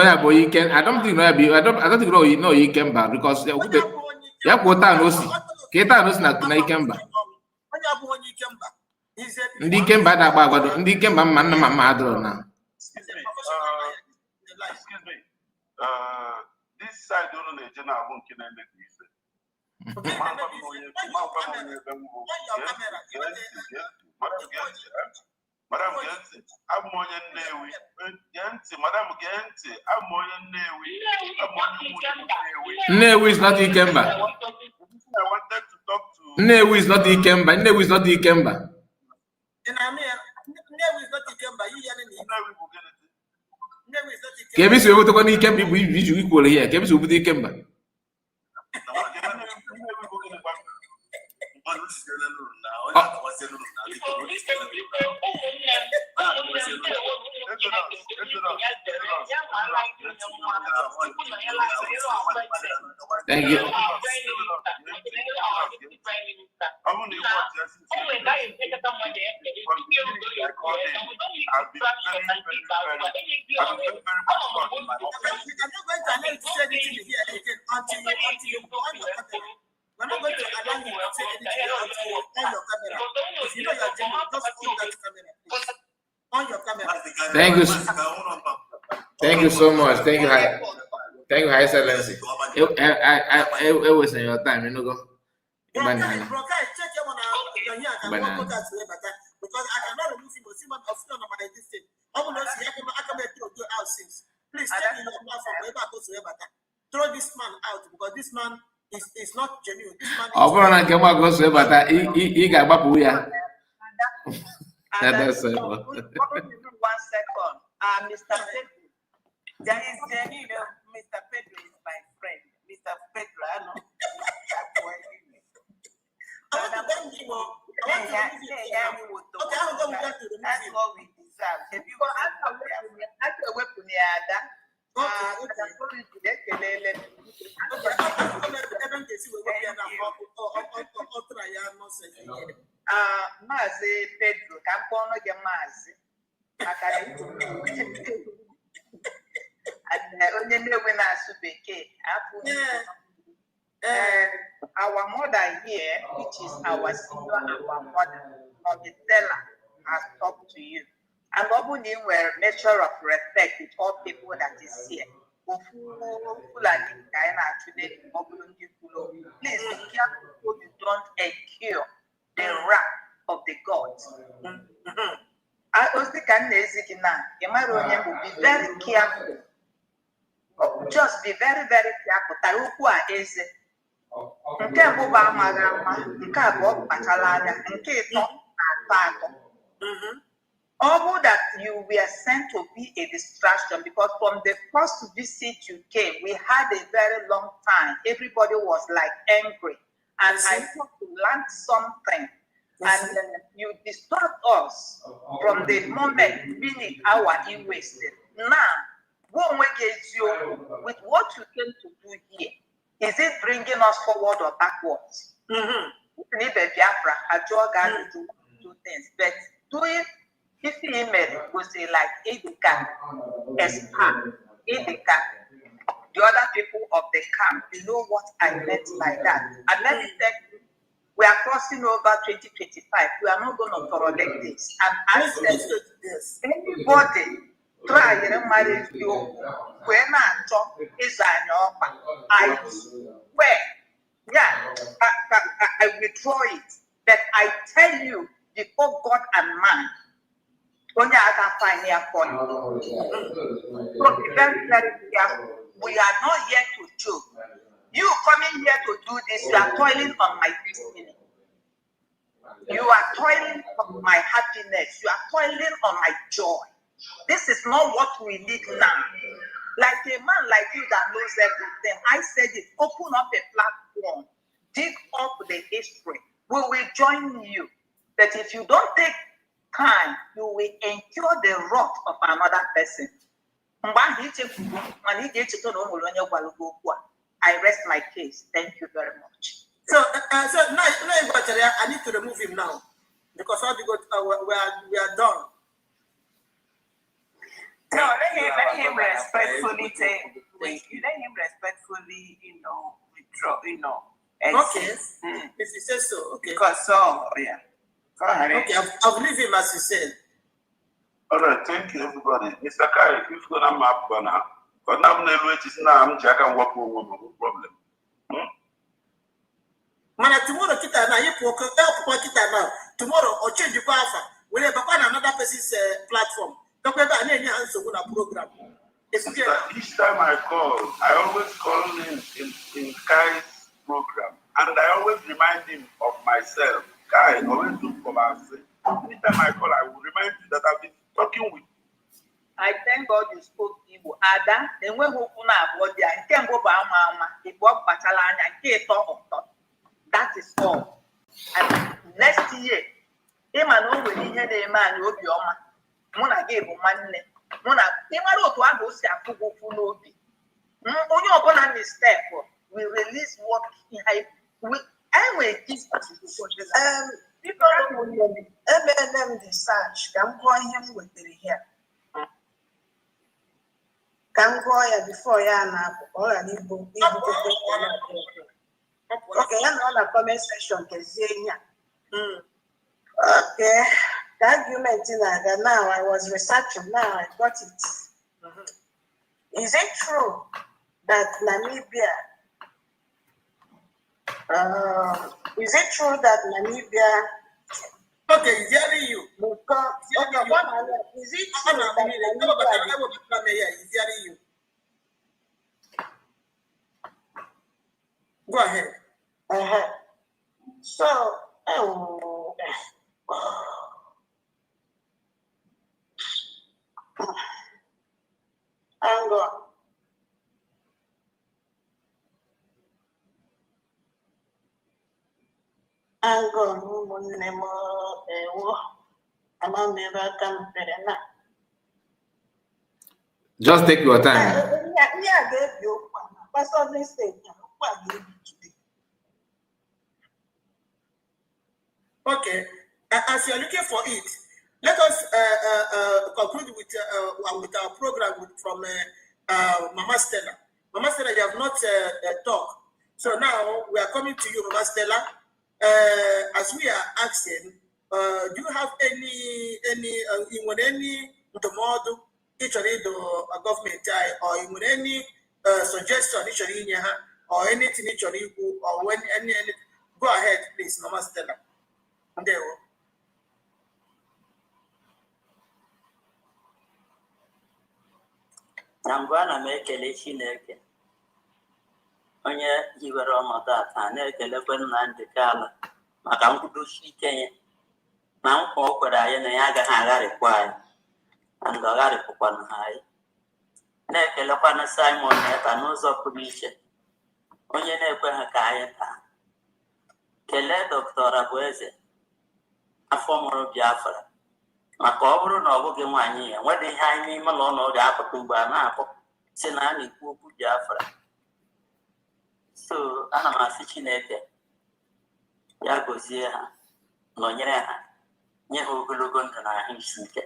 can. I don't think you know you can back because ya kwota no si. Keta no si na ikemba. Ndị ikemba da agba agwado, ndị ikemba mma adoro na. Excuse me. This side don't know the na nke na eme ife. Madam Genti, I'm more than Newi. Genti, Madam Genti, I'm more than Newi. Newi is not Ikemba. I wanted to talk to Newi is not Ikemba. Newi is not Ikemba. Newi is not Ikemba. You hear me? Newi is not Ikemba. Kebisi we to ni Ikemba we equal here. Kebisi we to Ikemba. Thank you. We're not going to allow you to say anything on your camera. If you know you're genuine, just on that camera. On your camera. Thank you. Thank you so much. Thank you, High Excellency. It was in your time, you know. Check him on your here. I can walk out because I cannot remove him. See my option on my distance. I will not see. I can throw you out since. Please take your platform. Throw this man out because this man is not genuine. This man is he got babu ya. That's it. 1 second. Mr. Pedro. There is genuine. Mr. Pedro is my friend. Mr. Pedro, I know. That's what we deserve. If you go out a weapon, Maazị Pedro ka mkpọ ọnụ gị maazị maka onye na-enwe na-asụ bekee afọ our mother here, which is our senior, our mother, or the teller, has talked to you. And Obuni were measure of respect with all people that is here. Please be careful so you don't incur the wrath of the gods. I also can be very careful. Just be very, very careful. Tarukwa is nke abụba amaghị ama, nke abụọ kpachara anya, nke ịtọ na-atọ atọ. All that you were sent to be a distraction, because from the first visit you came, we had a very long time. Everybody was like angry, and I thought to learn something. And you disturbed us from the moment, minute, hour you wasted. Now, with what you came to do here, is it bringing us forward or backwards? I do things, but doing if the email was say like Edika, Espa, Edika, the other people of the camp, you know what I meant by that. And let me tell you, we are crossing over 2025. We are not going to tolerate this. And I said, anybody try to marry you when I talk is an offer. I swear, yeah, I withdraw it. But I tell you, before God and man, only I can find here for you. So be very, very careful. We are not here to joke. You coming here to do this, you are toiling on my destiny. You are toiling on my happiness. You are toiling on my joy. This is not what we need now. Like a man like you that knows everything, I said it, open up a platform, dig up the history. We will join you. But if you don't take time, you will incur the wrath of another person. I rest my case. Thank you very much. So now I need to remove him now because we are done. No, let him respectfully take. Let him respectfully, withdraw. Okay. If he says so, okay. Because yeah. Go ahead. Okay, I'll leave him as you said. All right, thank you, everybody. Mr. Kai, if you're gonna map now, but now I'm checking what problem. Man, tomorrow kita na you help kita now. Tomorrow or change the alpha. We'll have another person's platform. Don't ever any answer on a program. Each time I call, I always call in Kai's program, and I always remind him of myself. Kai, always look for myself. Anytime I call, I will remind you that I've been talking with. I thank God you spoke Igbo. Ada, then when we kuna abodia, can't go by mama. It work batalanya, get talk. That is all. And next year, Emmanuel will hear the man will be on. Mona gave money. Mona, Emmanuel to have those who go for no be. Only upon a mistake, we release what he had. I will give people don't know me. MLM research, I'm going him with the hair. Can go here before Yana or an Igbo. Okay, I'm on a comment section. Okay, the argument in that now I was researching, now I got it. Is it true that Namibia? Is it true that Namibia? Okay, hearing you. Is it true that Namibia? Is hearing you. Go ahead. So, hang on. Just take your time. Okay, as you're looking for it, let us conclude with our program from Mama Stella. Mama Stella, you have not talked. So now we are coming to you, Mama Stella. As we are asking, Do you have any ndụmọdụ ị chọrọ ịdụ gọọmenti anyị, or ị nwere any suggestion ị chọrọ inye ha, or anything ị chọrọ ikwu, or when any go ahead please, Mama Stella. Ndewo. Na mbụ ana m ekele Chineke onye hiwere ọnọdụ a taa, na-ekelekwe Nnamdi Kanu maka nkwudosi ike ya na nkwa o kwere anyị na ya agaghị agharịpụ anyị na ndị ọ gharịpụkwana ha anyị. Na-ekelekwana Simon Ekpa n'ụzọ pụrụ iche, onye na-ekweghị ka anyị taa. Kelee Dr. Abueze, afọ mụrụ Biafra, maka ọ bụrụ na ọ bụghị nwaanyị ya, nwere ihe anyị n'ime ụlọ na ọ ga-apụta mgbe a na-akpọ si na a na-ekwu okwu Biafra. So ana m asị Chineke ya gozie ha, nọnyere ha, nye ha ogologo ndụ na ahụ isi ike.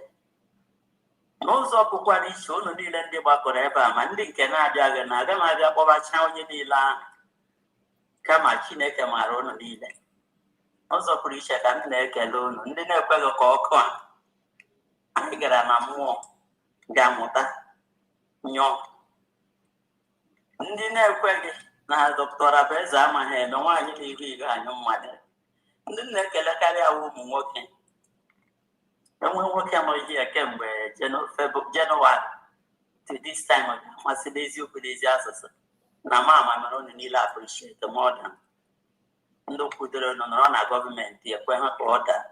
N'ụzọ pụkwara iche, unu niile ndị gbakọrọ ebe a, ma ndị nke na-abịaghị, na aga m abịa kpọbacha onye niile ahụ, kama Chineke maara unu niile. N'ụzọ pụrụ iche ka m na-ekele unu ndị na-ekweghị ka ọkụ a anyị gara na mmụọ ga-amụta nyụọ. Ndị na-ekweghị na Dr. Abueze amaghị eme nwaanyị na-ihu ihu anyụ mmadụ. Ndị na-ekelekarị awụ ụmụ nwoke. Enwe nwoke amaghị ya kemgbe Jenụwarị to this time ọ ga-amasị n'eziokwu n'ezi asụsụ na mama mere unu niile appreciate more than ndị kwudoro nọ nọrọ na gọọmenti ekwe ha ka ọ daa.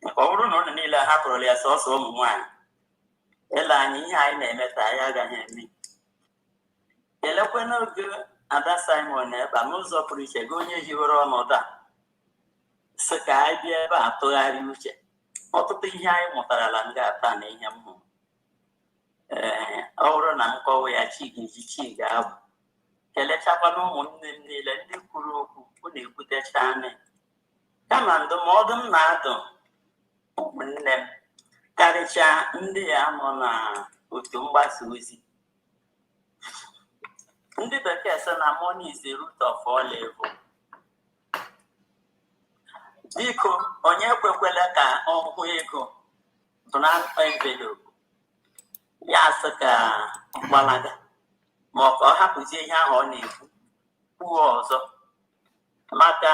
Maka ọ bụrụ na unu niile hapụrụla ya sọsọ ụmụ nwaanyị, ele anyị ihe anyị na-eme taa anyị agaghị eme. Kelekwe n'oge Ada Simon Ekpa n'ụzọ pụrụ iche, gị onye hiwere ọnọdụ a, sị ka anyị bịa ebe a tụgharịa uche. Ọtụtụ ihe anyị mụtarala nga ata na ihe m hụrụ. Ọ bụrụ na m kọwa ya chi ga-eji chi ga-abụ. Kelechakwa na ụmụnne m niile ndị kwuru okwu unu ekwutecha anya, kama ndụmọdụ m na-adụ ụmụnne m karịchaa ndị ya nọ na otu mgbasa ozi. Ndị bekee sị na money is the root of all evil. Biko, onye ekwekwele ka ọ hụ ego blank envelope ya sị ka mgbalaga, ma ọ ka ọ hapụzie ihe ahụ ọ na-ekwu kwuo ọzọ. Maka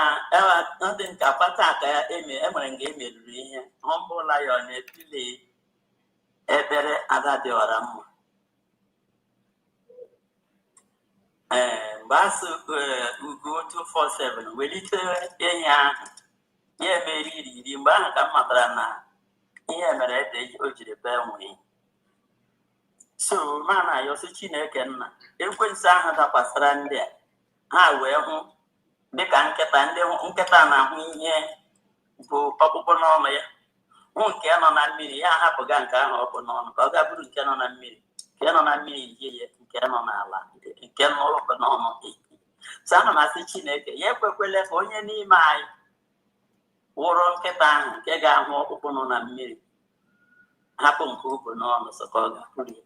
ndị nka kpata aka ya emere nga emeriri ihe humble lion na-etule ebere ada dị ọra mma. Mgbe asụ ugo 247 welite enyi ahụ ya emeri iri, mgbe ahụ ka m matara na ihe mere ede o jiri bee nwee. So mana ayọsị Chineke nna, ekwensu ahụ dakwasịra ndị a, ha wee hụ dịka nkịta na-ahụ ihe bụ ọkpụkpụ n'ọnụ ya, hụ nke nọ na mmiri ya ahapụga nke ahụ ọ bụ n'ọnụ ka ọ ga bụrụ nke nọ na mmiri, nke nọ na mmiri yie ya nke nọ n'ala, nke nọrọ n'ọnụ. So ana m asị Chineke ya ekwekwele ka onye n'ime anyị wụrụ nkịta ahụ nke ga-ahụ ọkpụkpụ nọ na mmiri hapụ nke ubu n'ọnụ, so ka ọ ga-apụrụ ya.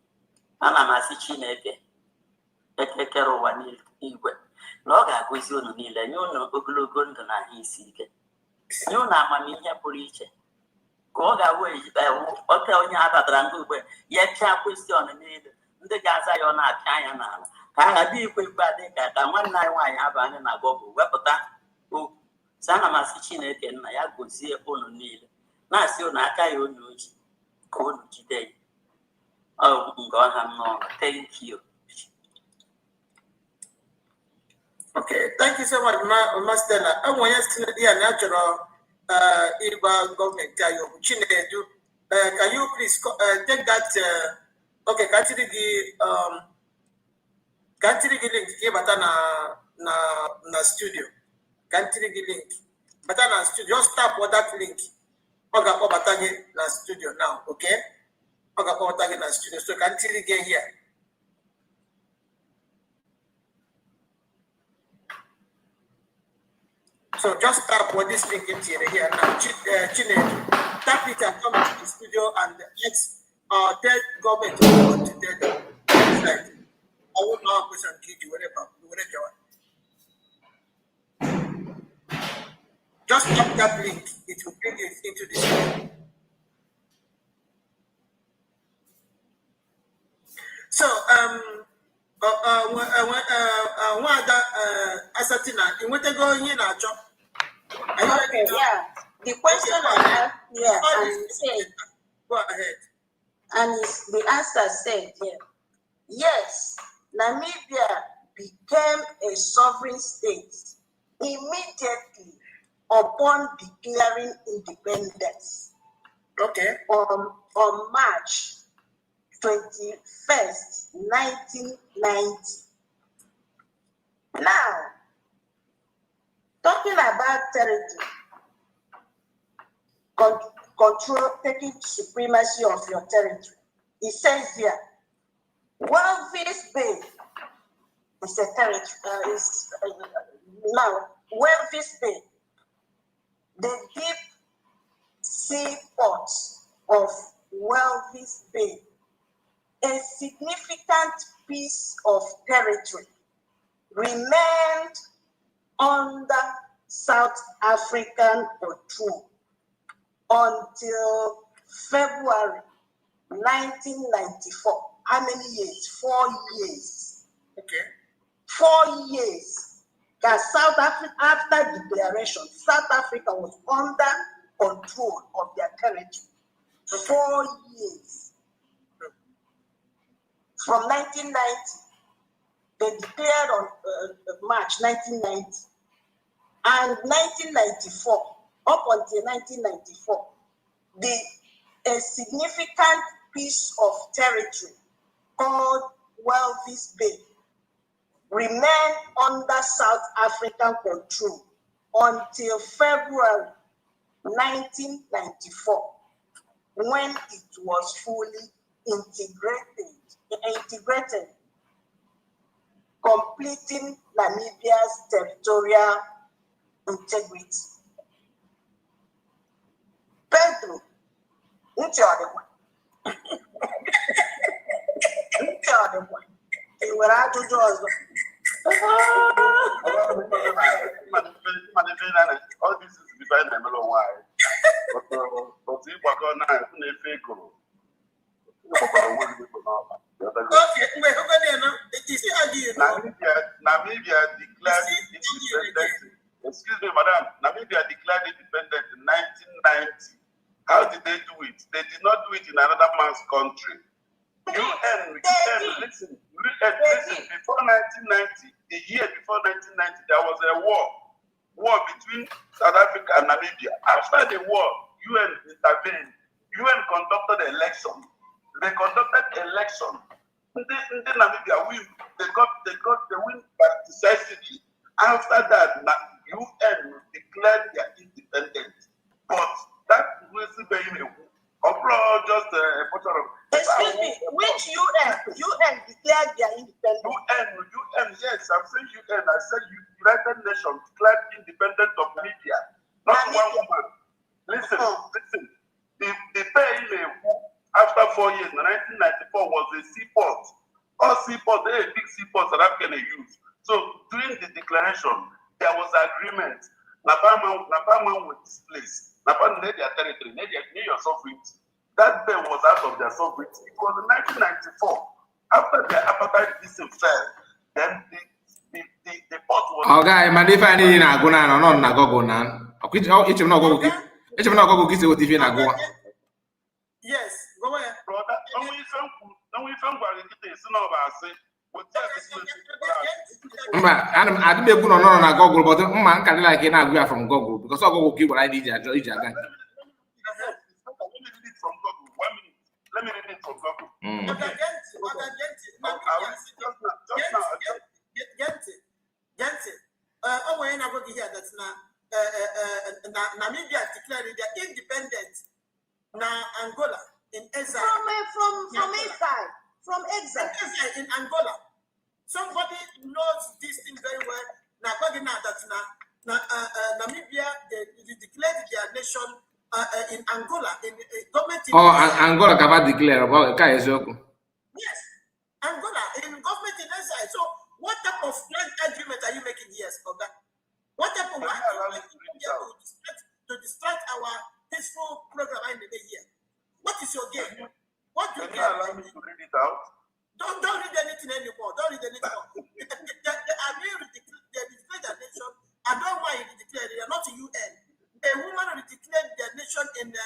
Ana m asị Chineke ekekere ụwa n'igwe na ọ ga-agọzi unu niile, nye unu ogologo ndụ na ahụ isi ike, nye unu amamihe pụrụ iche, ka ọ ga-awụ oke onye abatara ndị ugbe ya pịa kwestiọn niile, ndị ga-aza ya ọ na-apịa anya n'ala, ka a ghara ikwe ikpe adị ka nwanne anyị nwaanyị abanye na Gọgụl wepụta okwu. So ana m asị Chineke nna ya gozie unu niile, na-asị unu aka ya unu ji ka unu jide ya. Nke ọha m n'ọnụ. Thank you. Okay, thank you so much, Master. I want you to see a natural government. Chinedu, can you please take that? Okay, continue the link here, but na studio. Continue the link, but na studio. Just tap on that link. Okay, but na studio now. Okay, okay, but na studio. So continue get here. So just tap on this link here now. Chinedu, tap it and come to the studio and let's tell government to go to the website. I will now question give you whatever you want. Just tap that link. It will bring it into the screen. So, Asatina, you want to go in our job? Okay, yeah. The question I asked, yeah, and said, go ahead. And the answer said, yeah, yes, Namibia became a sovereign state immediately upon declaring independence. Okay. On March 21st, 1990. Now, talking about territory, control, taking supremacy of your territory. It says here, Welvis Bay is a territory. Now, Welvis Bay, the deep sea ports of Welvis Bay, a significant piece of territory, remained under South African control until February 1994. How many years? 4 years. Okay. 4 years. That South Africa, after declaration, South Africa was under control of their territory. 4 years. From 1990, they declared on March 1990. And 1994, up until 1994, a significant piece of territory called Welvis Bay remained under South African control until February 1994, when it was fully integrated, completing Namibia's territorial integrity. Pedro, all this is behind the mellow wine. But if we're going to fake Namibia declared independence. Excuse me, madam. Namibia declared independence in 1990. How did they do it? They did not do it in another man's country. Listen. Before 1990, the year before 1990, there was a war between South Africa and Namibia. After the war, UN intervened. UN conducted election. They conducted election. In Namibia win. They got the win decisively. After that, UN declared their independence. But that was just a portion of. Excuse me, which UN? UN declared their independence. UN, yes, I'm saying UN. I said United Nations declared independence of Namibia. Not one woman. Listen. The pay after 4 years, in 1994 was a seaport. All seaports, they are big seaports that Africa use. So during the declaration, there was agreement. Napaman was displaced. Napaman near their territory, near your sovereignty. That day was out of their sovereignty. It was in 1994. After the apartheid system fell, then the port was. Okay, man, if I need to go now, no, na go now. Each of no go. Each of no go get what if na go. Yes, go ahead. Brother, and we found what it is. No, I say. I didn't go on a Google, but man can like it now from Google because I'll go keep what I need. Let me read it from Google. 1 minute. Let me read it from Google. Namibia declared their independence. Now Angola in exile. From exile in Angola. Somebody knows this thing very well. Now, Namibia they declared their nation in Angola. In government. Angola can declare about yes, Angola in government in exile. So, what type of land agreement are you making here, Oga? What happened? Why to distract our peaceful program in the here? What is your game? What do you get? Allow me to read it out. Don't read anything anymore. Don't read anything more. They declare their nation. I don't mind you declare they are not UN. A woman will declare their nation in the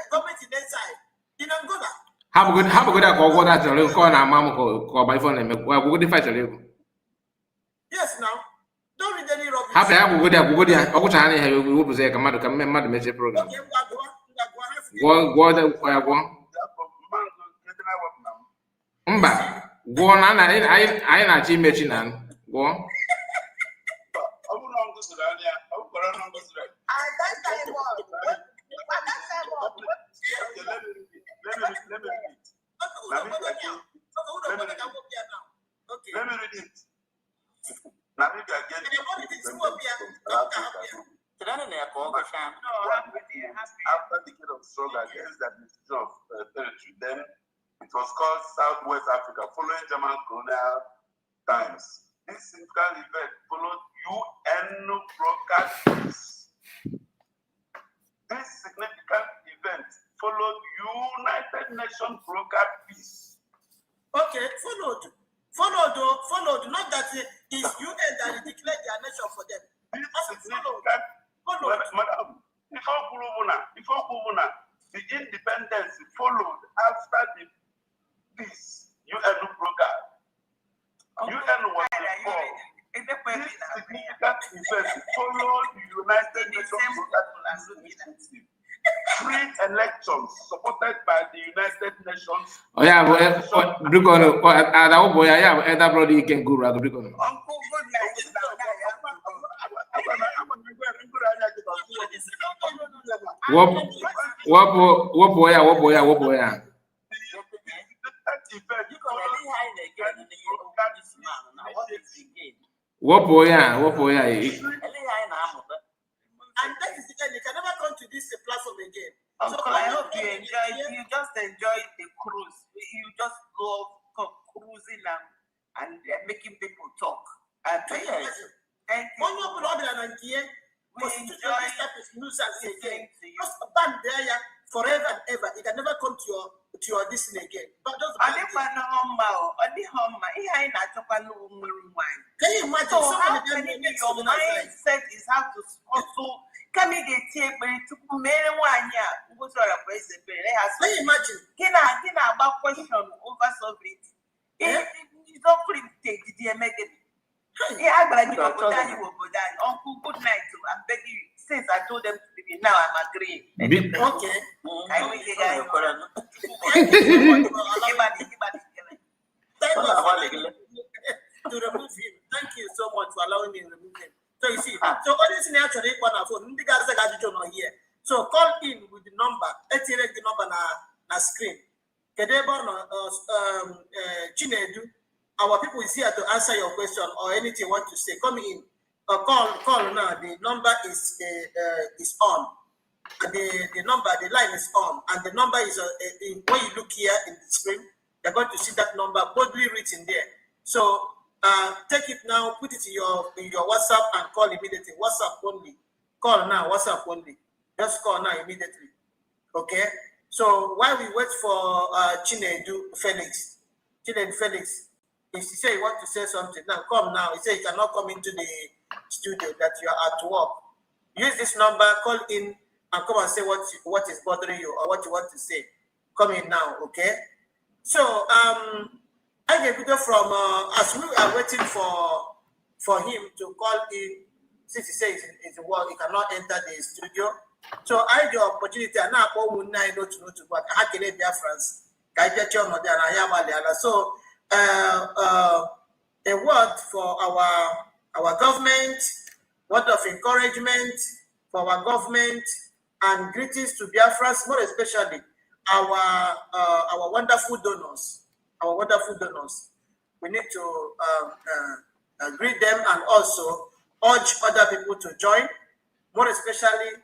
government in exile in Angola. How good I call what that's a call now, Mamma call by phone and we'll go fight a little. Yes, now. Don't read any rubbish. Happy I will go there, I wish I had a woman say, come out, come mad message program. Go. Go on, I not Jim Machine. Go on. Let me read it. Now we can get after the decade of struggle against the administration of territory, then it was called Southwest Africa, following German colonial times. This significant event followed UN brokered peace. This significant event followed United Nations brokered peace. Okay, followed. Not that it is UN that declared their nation for them. This significant, madam, before Kubuna, the independence followed after the peace. UN brokered. UN was involved. This significant event followed the United Nations brokered free elections supported by the United Nations. Oh yeah, Brigono, that boy, yeah, that brother you can go rather Brigono. Uncle Good night. What boy? And that is the end. You can never come to this platform again. Uncle, I hope you enjoy. You just enjoy the cruise. You just love cruising and making people talk. And thank you. We enjoy nuisance again. Just ban there forever and ever. It can never come to your destiny again. But just can you imagine? So how can it be your mindset is how to also can you get imagine? Can about question over sovereignty? You don't take the American. Yeah, but Uncle, good night. I'm begging you. Since I told them to leave, now I'm agreeing. Okay. I will get to remove him. Thank you so much for allowing me to remove him. So you see, so all this is actually on our phone. Here. So call in with the number. Let's see the number na screen. Chinedu, our people is here to answer your question or anything you want to say. Come in. Call now. The number is on. The line is on, and the number is when you look here in the screen, you're going to see that number boldly written there. So take it now, put it in your WhatsApp and call immediately. WhatsApp only. Call now. WhatsApp only. Just call now immediately. Okay. So while we wait for Chinedu Felix, if he say you want to say something, now come now. He say you cannot come into the studio, that you are at work. Use this number, call in, and come and say what is bothering you or what you want to say. Come in now, okay? So I get video from as we are waiting for him to call in, since he says it's work, he cannot enter the studio. So I had the opportunity and now to work. I had to France. So a word for our government, word of encouragement for our government, and greetings to Biafrans, more especially our wonderful donors. Our wonderful donors. We need to greet them and also urge other people to join. More especially,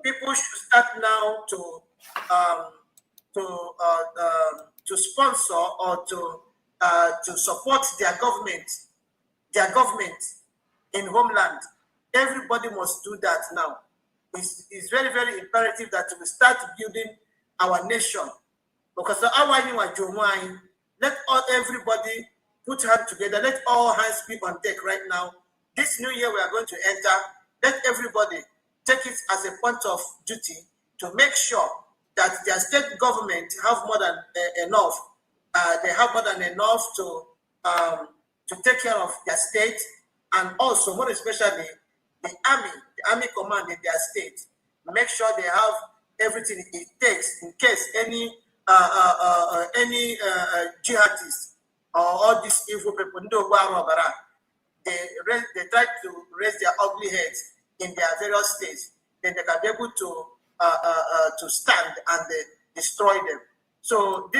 people should start now to sponsor or to support their government in homeland. Everybody must do that now. It's very, very imperative that we start building our nation. Because let everybody put hands together. Let all hands be on deck right now. This new year we are going to enter. Let everybody take it as a point of duty to make sure that their state government have more than enough. They have more than enough to take care of their state, and also more especially the army command in their state. Make sure they have everything it takes in case any jihadists or all these evil people they try to raise their ugly heads in their various states, then they can be able to stand and destroy them. So this